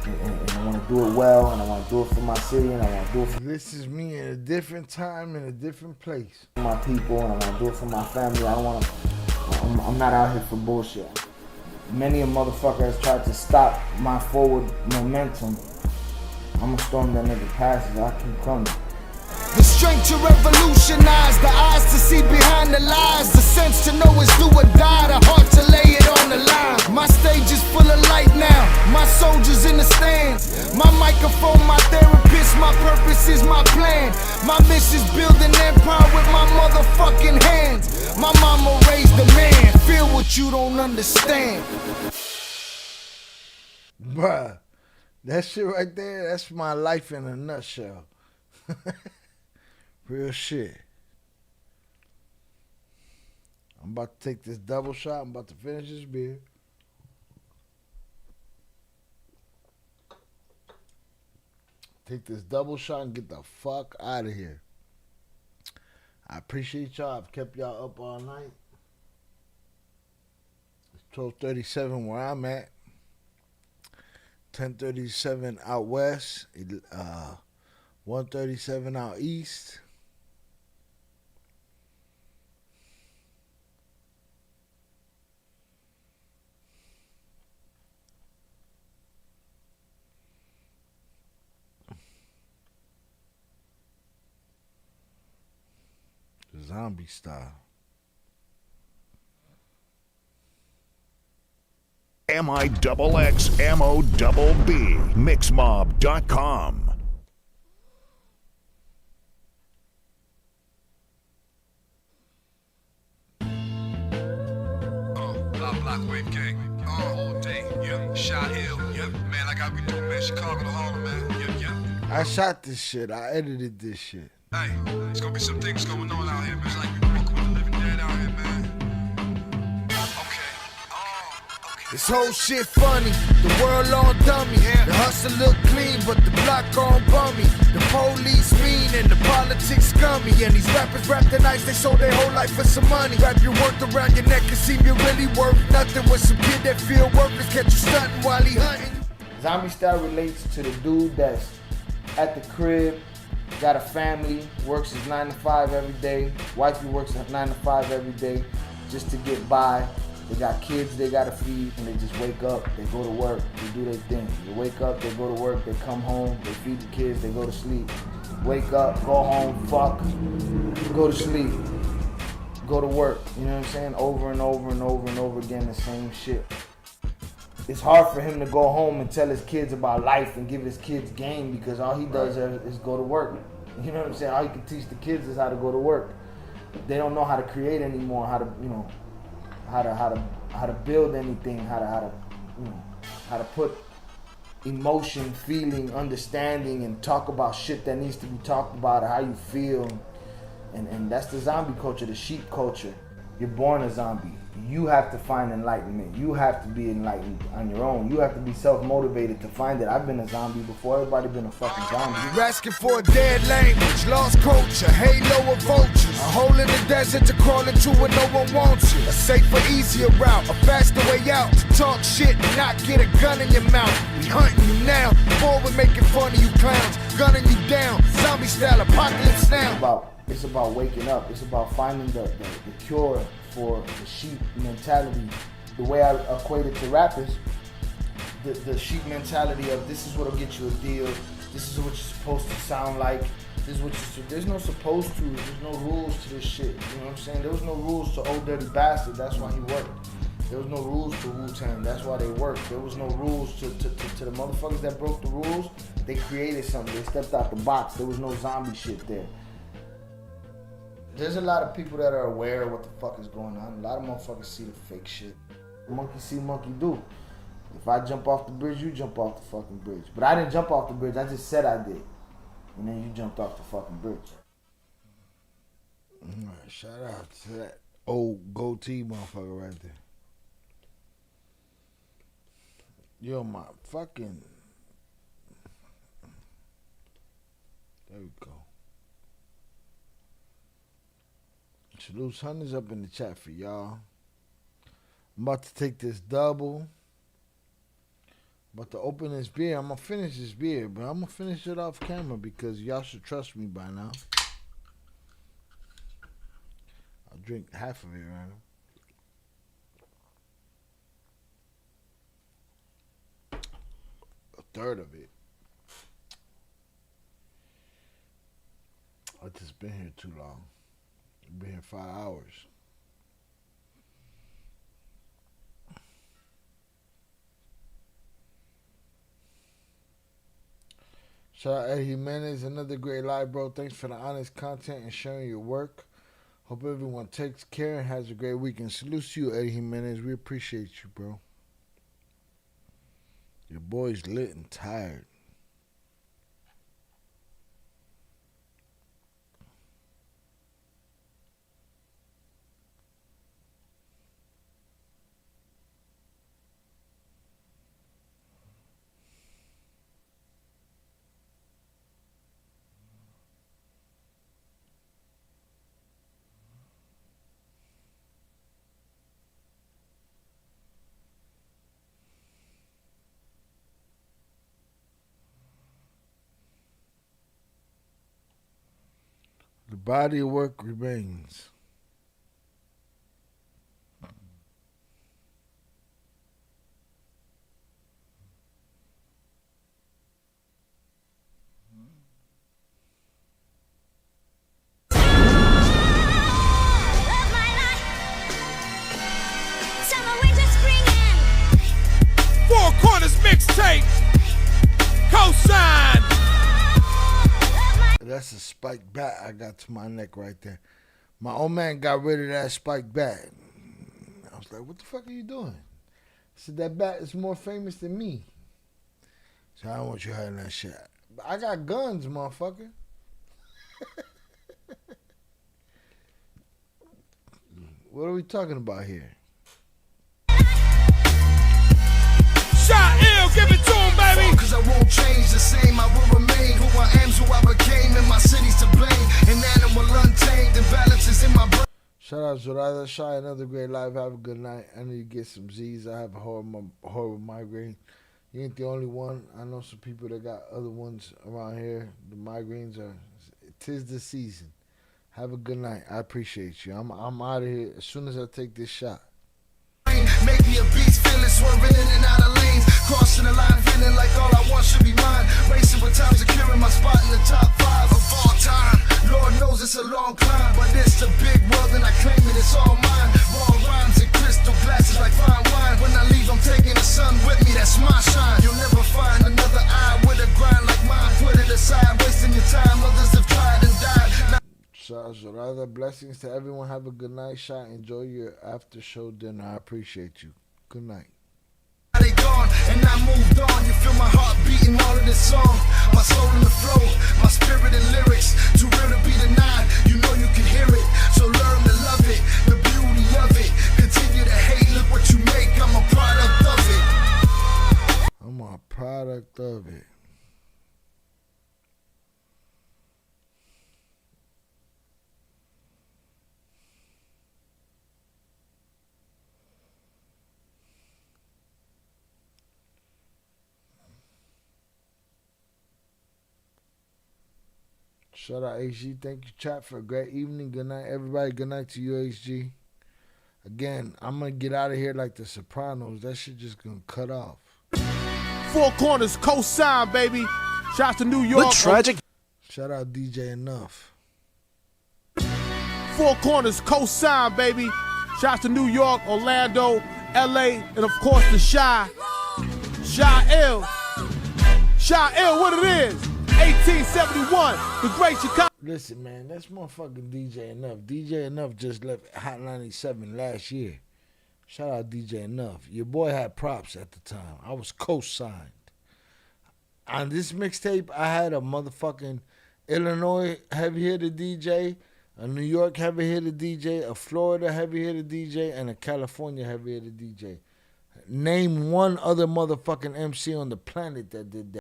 and I want to do it well, and I want to do it for my city, and I want to do it for This is me in a different time, in a different place. My people, and I want to do it for my family. I'm not out here for bullshit. Many a motherfucker has tried to stop my forward momentum. I'm gonna storm that nigga passes. I keep coming. The strength to revolutionize, the eyes to see behind the lies, the sense to know it's do or die, the heart to lay it on the line. My stage is full of light now, my soldiers in the stands. My microphone, my therapist, my purpose is my plan. My mission's build an empire with my motherfucking hands. My mama raised a man, feel what you don't understand. Bruh. That shit right there, that's my life in a nutshell. Real shit. I'm about to take this double shot. I'm about to finish this beer. Take this double shot and get the fuck out of here. I appreciate y'all. I've kept y'all up all night. It's 12:37 where I'm at. 10:37 out west, 1:37 out east. Zombie style. MIXXMOBB, mixmob.com. Block wave gang, all day, yep. Shot Hill, yep. Man, like I be doing, man, Chicago to Harlem, man, yep. I shot this shit. I edited this shit. Hey, there's gonna be some things going on out here, man. It's like we walking with the living dead out here, man. This whole shit funny, the world on dummy. The hustle look clean, but the block on bummy. The police mean and the politics scummy. And these rappers rap the nice, they sold their whole life for some money. Wrap your worth around your neck and seem you really worth nothing. With some kid that feel worthless, catch you stunting while he hunting. Zombie style relates to the dude that's at the crib, got a family, works his 9 to 5 every day. Wifey works at 9 to 5 every day just to get by. They got kids they gotta feed, and they just wake up, they go to work, they do their thing. They wake up, they go to work, they come home, they feed the kids, they go to sleep. Wake up, go home, fuck, go to sleep, go to work. You know what I'm saying? Over and over and over and over again, the same shit. It's hard for him to go home and tell his kids about life and give his kids game because all he does is go to work. You know what I'm saying? All he can teach the kids is how to go to work. They don't know how to create anymore, how to, you know, how to build anything, how to put emotion, feeling, understanding, and talk about shit that needs to be talked about, or how you feel, and that's the zombie culture, the sheep culture. You're born a zombie. You have to find enlightenment. You have to be enlightened on your own. You have to be self-motivated to find it. I've been a zombie before. Everybody been a fucking zombie. You're asking for a dead language, lost culture, halo of vultures. A hole in the desert to crawl into when no one wants you. A safer, easier route, a faster way out. To talk shit and not get a gun in your mouth. We hunting you now, forward making fun of you clowns. Gunning you down, zombie style, apocalypse now. It's about waking up. It's about finding the cure for the sheep mentality. The way I equate it to rap is the sheep mentality of this is what'll get you a deal. This is what you're supposed to sound like. This is what there's no supposed to. There's no rules to this shit. You know what I'm saying? There was no rules to Old Dirty Bastard. That's why he worked. There was no rules to Wu-Tang. That's why they worked. There was no rules to the motherfuckers that broke the rules. They created something. They stepped out the box. There was no zombie shit there. There's a lot of people that are aware of what the fuck is going on. A lot of motherfuckers see the fake shit. Monkey see, monkey do. If I jump off the bridge, you jump off the fucking bridge. But I didn't jump off the bridge. I just said I did. And then you jumped off the fucking bridge. All right, shout out to that old goatee motherfucker right there. Yo, my fucking... There we go. Salute hundreds up in the chat for y'all. I'm about to take this double. About to open this beer. I'm gonna finish this beer, but I'm gonna finish it off camera because y'all should trust me by now. I'll drink half of it right now. A third of it. I just been here too long. Been here 5 hours. Shout out Eddie Jimenez, another great live, bro. Thanks for the honest content and sharing your work. Hope everyone takes care and has a great weekend. Salute to you, Eddie Jimenez. We appreciate you, bro. Your boy's lit and tired. The body of work remains. Four Corners mixtape. Cosign. That's a spiked bat I got to my neck right there. My old man got rid of that spiked bat. I was like, what the fuck are you doing? I said, that bat is more famous than me. So I don't want you hiding that shit. But I got guns, motherfucker. What are we talking about here? Shot ill, give it to him, baby. Cause I won't change the same, I will remain who I am, who I became, and my city's to blame. An animal untamed, imbalances in my brain. Shout out Zorada Shy, another great live. Have a good night. I need to get some Z's. I have a horrible migraine. You ain't the only one. I know some people that got other ones around here. The migraines are, 'tis the season. Have a good night. I appreciate you. I'm out of here as soon as I take this shot. Make me a beast, feeling swerving in and out of lanes. Crossing the line, feeling like all I want should be mine. Racing with time, securing my spot in the top 5 of all time. Lord knows it's a long climb, but it's a big world and I claim it, it's all mine. Raw rhymes and crystal glasses like fine wine. When I leave, I'm taking the sun with me, that's my shine. You'll never find another eye with a grind like mine. Put it aside, wasting your time, others have tried and died. So rather blessings to everyone. Have a good night, Shot. Enjoy your after show dinner. I appreciate you. Good night. They gone and I moved on. You feel my heart beating all of this song. My soul in the flow, my spirit in lyrics. Too real to be denied. You know you can hear it, so learn to love it. The beauty Shout out HG. Thank you, chat, for a great evening. Good night, everybody. Good night to you, HG. Again, I'm going to get out of here like the Sopranos. That shit just going to cut off. Four Corners co-sign, baby. Shouts to New York. The tragic. Shout out DJ Enough. Four Corners co-sign, baby. Shouts to New York, Orlando, LA, and of course the Chi Ill. Chi Ill, what it is. 1871, the Great Chicago. Listen, man, that's motherfucking DJ Enough. DJ Enough just left Hot 97 last year. Shout out DJ Enough. Your boy had props at the time. I was co-signed. On this mixtape, I had a motherfucking Illinois heavy-hitter DJ, a New York heavy-hitter DJ, a Florida heavy-hitter DJ, and a California heavy-hitter DJ. Name one other motherfucking MC on the planet that did that.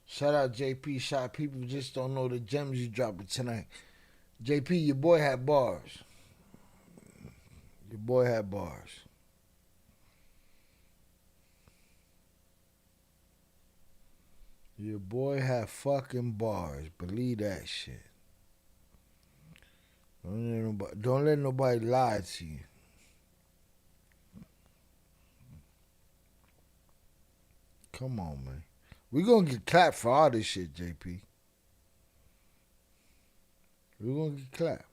Shout out JP. Shot people just don't know the gems you dropping tonight. JP, your boy had bars. Your boy had bars. Your boy had fucking bars. Believe that shit. Don't let nobody lie to you. Come on, man. We gonna get clapped for all this shit, JP. We gonna get clapped.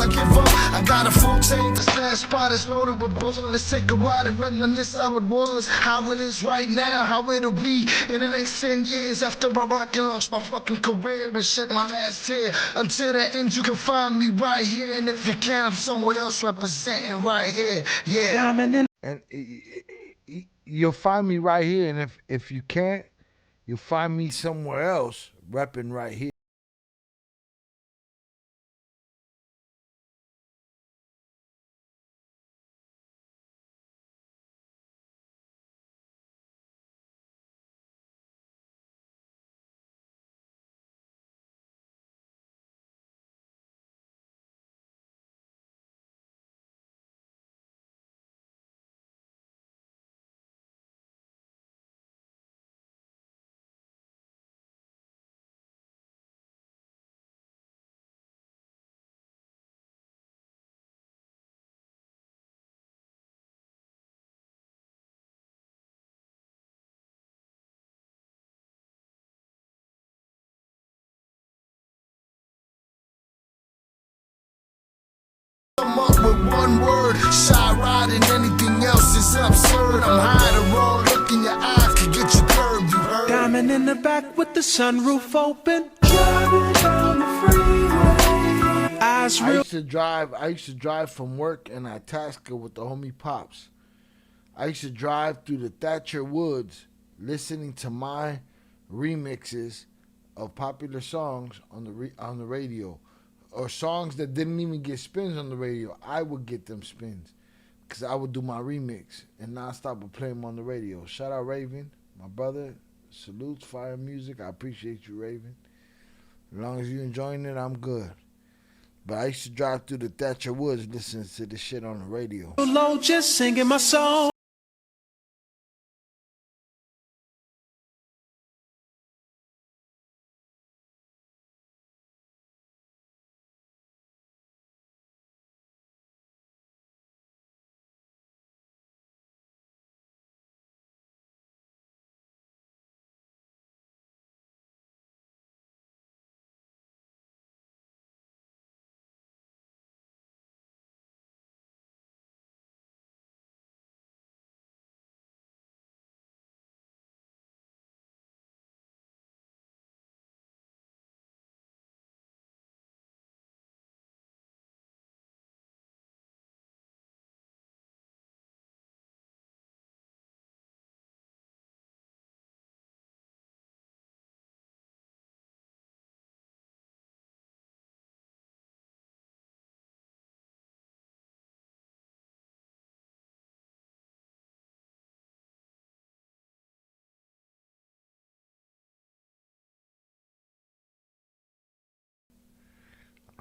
I give up. I got a full tank, the stash spot is loaded with bullets. Let's take a ride and reminisce how it was, how it is right now, how it'll be in the next 10 years after I rock and launch my fucking career and shed my last tear. Until the end, you can find me right here, and if you can, I'm somewhere else representing right here. Yeah. And you'll find me right here, and if you can't, you'll find me somewhere else repping right here. Come up with one word, shy riding, anything else is absurd. I'm high, the wrong look in your eyes to get you curved, you heard. Diamond in the back with the sunroof open, driving down the freeway. Eyes real. I used to drive from work in Itasca with the homie Pops. I used to drive through the Thatcher Woods listening to my remixes of popular songs on the radio. Or songs that didn't even get spins on the radio. I would get them spins because I would do my remix and non-stop would play them on the radio. Shout out Raven, my brother. Salutes, fire music. I appreciate you, Raven. As long as you're enjoying it, I'm good. But I used to drive through the Thatcher Woods listening to this shit on the radio. Low, just singing my song.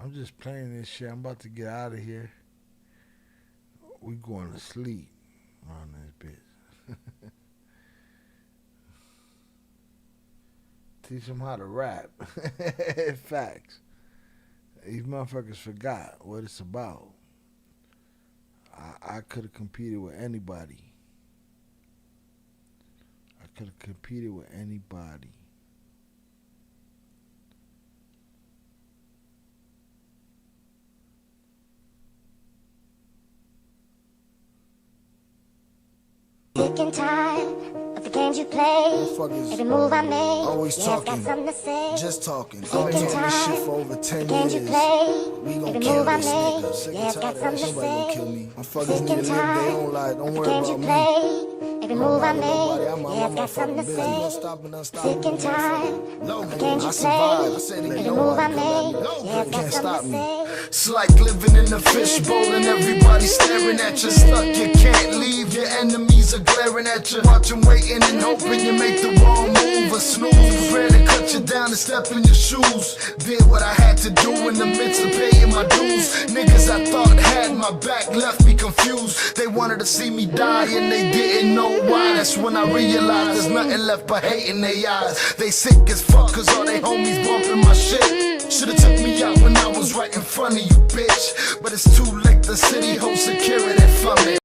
I'm just playing this shit. I'm about to get out of here. We going to sleep on this bitch. Teach them how to rap. Facts. These motherfuckers forgot what it's about. I could have competed with anybody. Sick and tired of the games you play. Every move I make, always talking, I've got something to say. just talking. Sick I've been and doing this shit tired for over 10 of the games you years. play. We gon' Every kill move I this make, nigga. Sick and I've tired got of that. something to Somebody gon' say. kill me. My fuckers Sick need to and live their tired own life. Don't of the worry games about you me. play. Every move I make, I'm I've got something to say. Sick and tired of the games you I survived. I play. said Every they move I know make, I've got can't stop something to me. say. It's like living in a fishbowl and everybody staring at you. Stuck, you can't leave. Your enemies are glaring at you. Watching, waiting, and hoping you make the wrong move or snooze. Prepare to cut you down and step in your shoes. Did what I had to do in the midst of paying my dues. Niggas I thought had my back left me confused. They wanted to see me die and they didn't know why. That's when I realized there's nothing left but hate in their eyes. They sick as fuck cause all they homies bumping my shit. Should've took me out when I was right in front of you, bitch. But it's too late, the city holds security for me.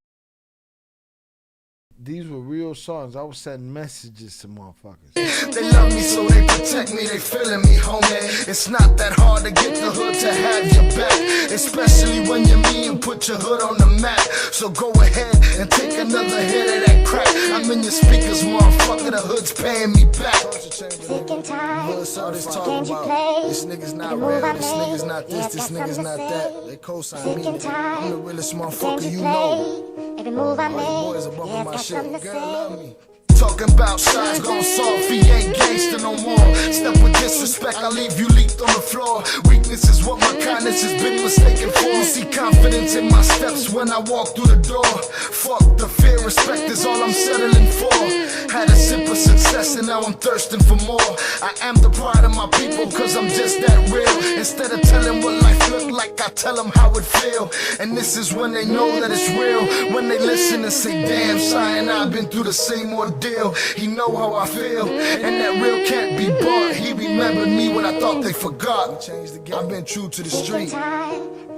These were real songs. I was sending messages to motherfuckers. They love me so they protect me, they feeling me, homie. It's not that hard to get the hood to have your back, especially when you're me and put your hood on the map. So go ahead and take another hit of that crack. I'm in your speakers, motherfucker, the hood's paying me back. Hood's all this talking about, this nigga's not real, this nigga's not this nigga's not that. They co-sign me, I'm the realest motherfucker you know. Every move I All these boys are make, bumping my got shit. something to Girl, say. love me. Talking about shots gone soft, he ain't gangster no more. Step with disrespect, I leave you leaked on the floor. Weakness is what my kindness has been mistaken for. You see confidence in my steps when I walk through the door. Fuck the fear, respect is all I'm settling for. Had a sip of success and now I'm thirsting for more. I am the pride of my people cause I'm just that real. Instead of telling what life look like, I tell them how it feel. And this is when they know that it's real. When they listen and say, damn, Shy and I've been through the same ordeal. He know how I feel, and that real can't be bought. He remembered me when I thought they forgot. I've been true to the street.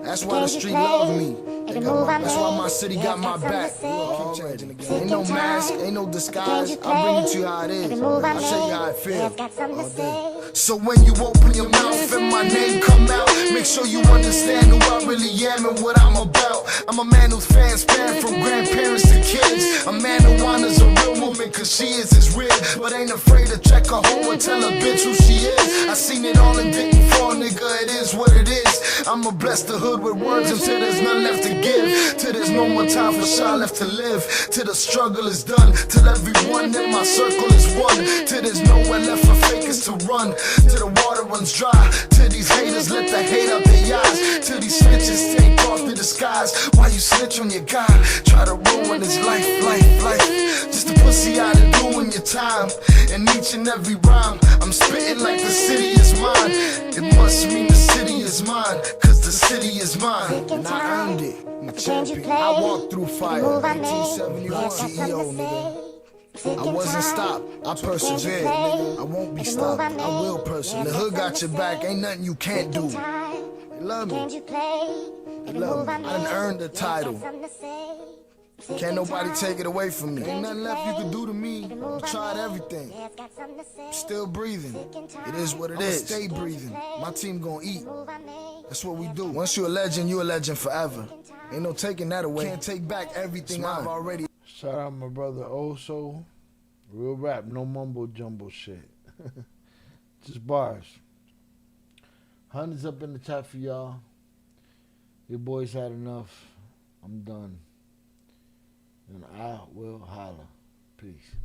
That's why the street love me. That's why my city got my back. Ain't no mask, ain't no disguise. I'll bring it to you how it is. I'll tell you how it feels. So when you open your mouth and my name come out, make sure you understand who I really am and what I'm about. I'm a man whose fans span from grandparents to kids. A man who honors a real woman cause she is his rib, but ain't afraid to check a hoe and tell a bitch who she is. I seen it all and didn't fall, nigga, it is what it is. I'ma bless the hood with words until there's none left to give. Till there's no more time for Shy left to live. Till the struggle is done. Till everyone in my circle is one. Till there's nowhere left for fakers to run. Till the water runs dry. Till these haters let the hate out their eyes. Till these snitches take off the disguise. Why you snitch on your guy? Try to ruin his life. Just a pussy out of doing your time. And each and every rhyme, I'm spitting like the city is mine. It must mean the city is mine, cause the city is mine. And I earned it. I'm a champion. I walked through fire. 1971 CEO, nigga. I wasn't stopped. I persevered, nigga. I won't be stopped. I will persevere. The hood got your back. Ain't nothing you can't do. They love me. They love me. I done earned the title. Can't nobody take it away from me. Ain't nothing left you can do to me. I tried everything. I'm still breathing. It is what it is. Stay breathing. My team gonna eat. That's what we do. Once you're a legend forever. Ain't no taking that away. Can't take back everything I've already. Shout out my brother Oso. Real rap, no mumbo jumbo shit. Just bars. Hundreds up in the chat for y'all. Your boys had enough. I'm done. And I will holla. Peace.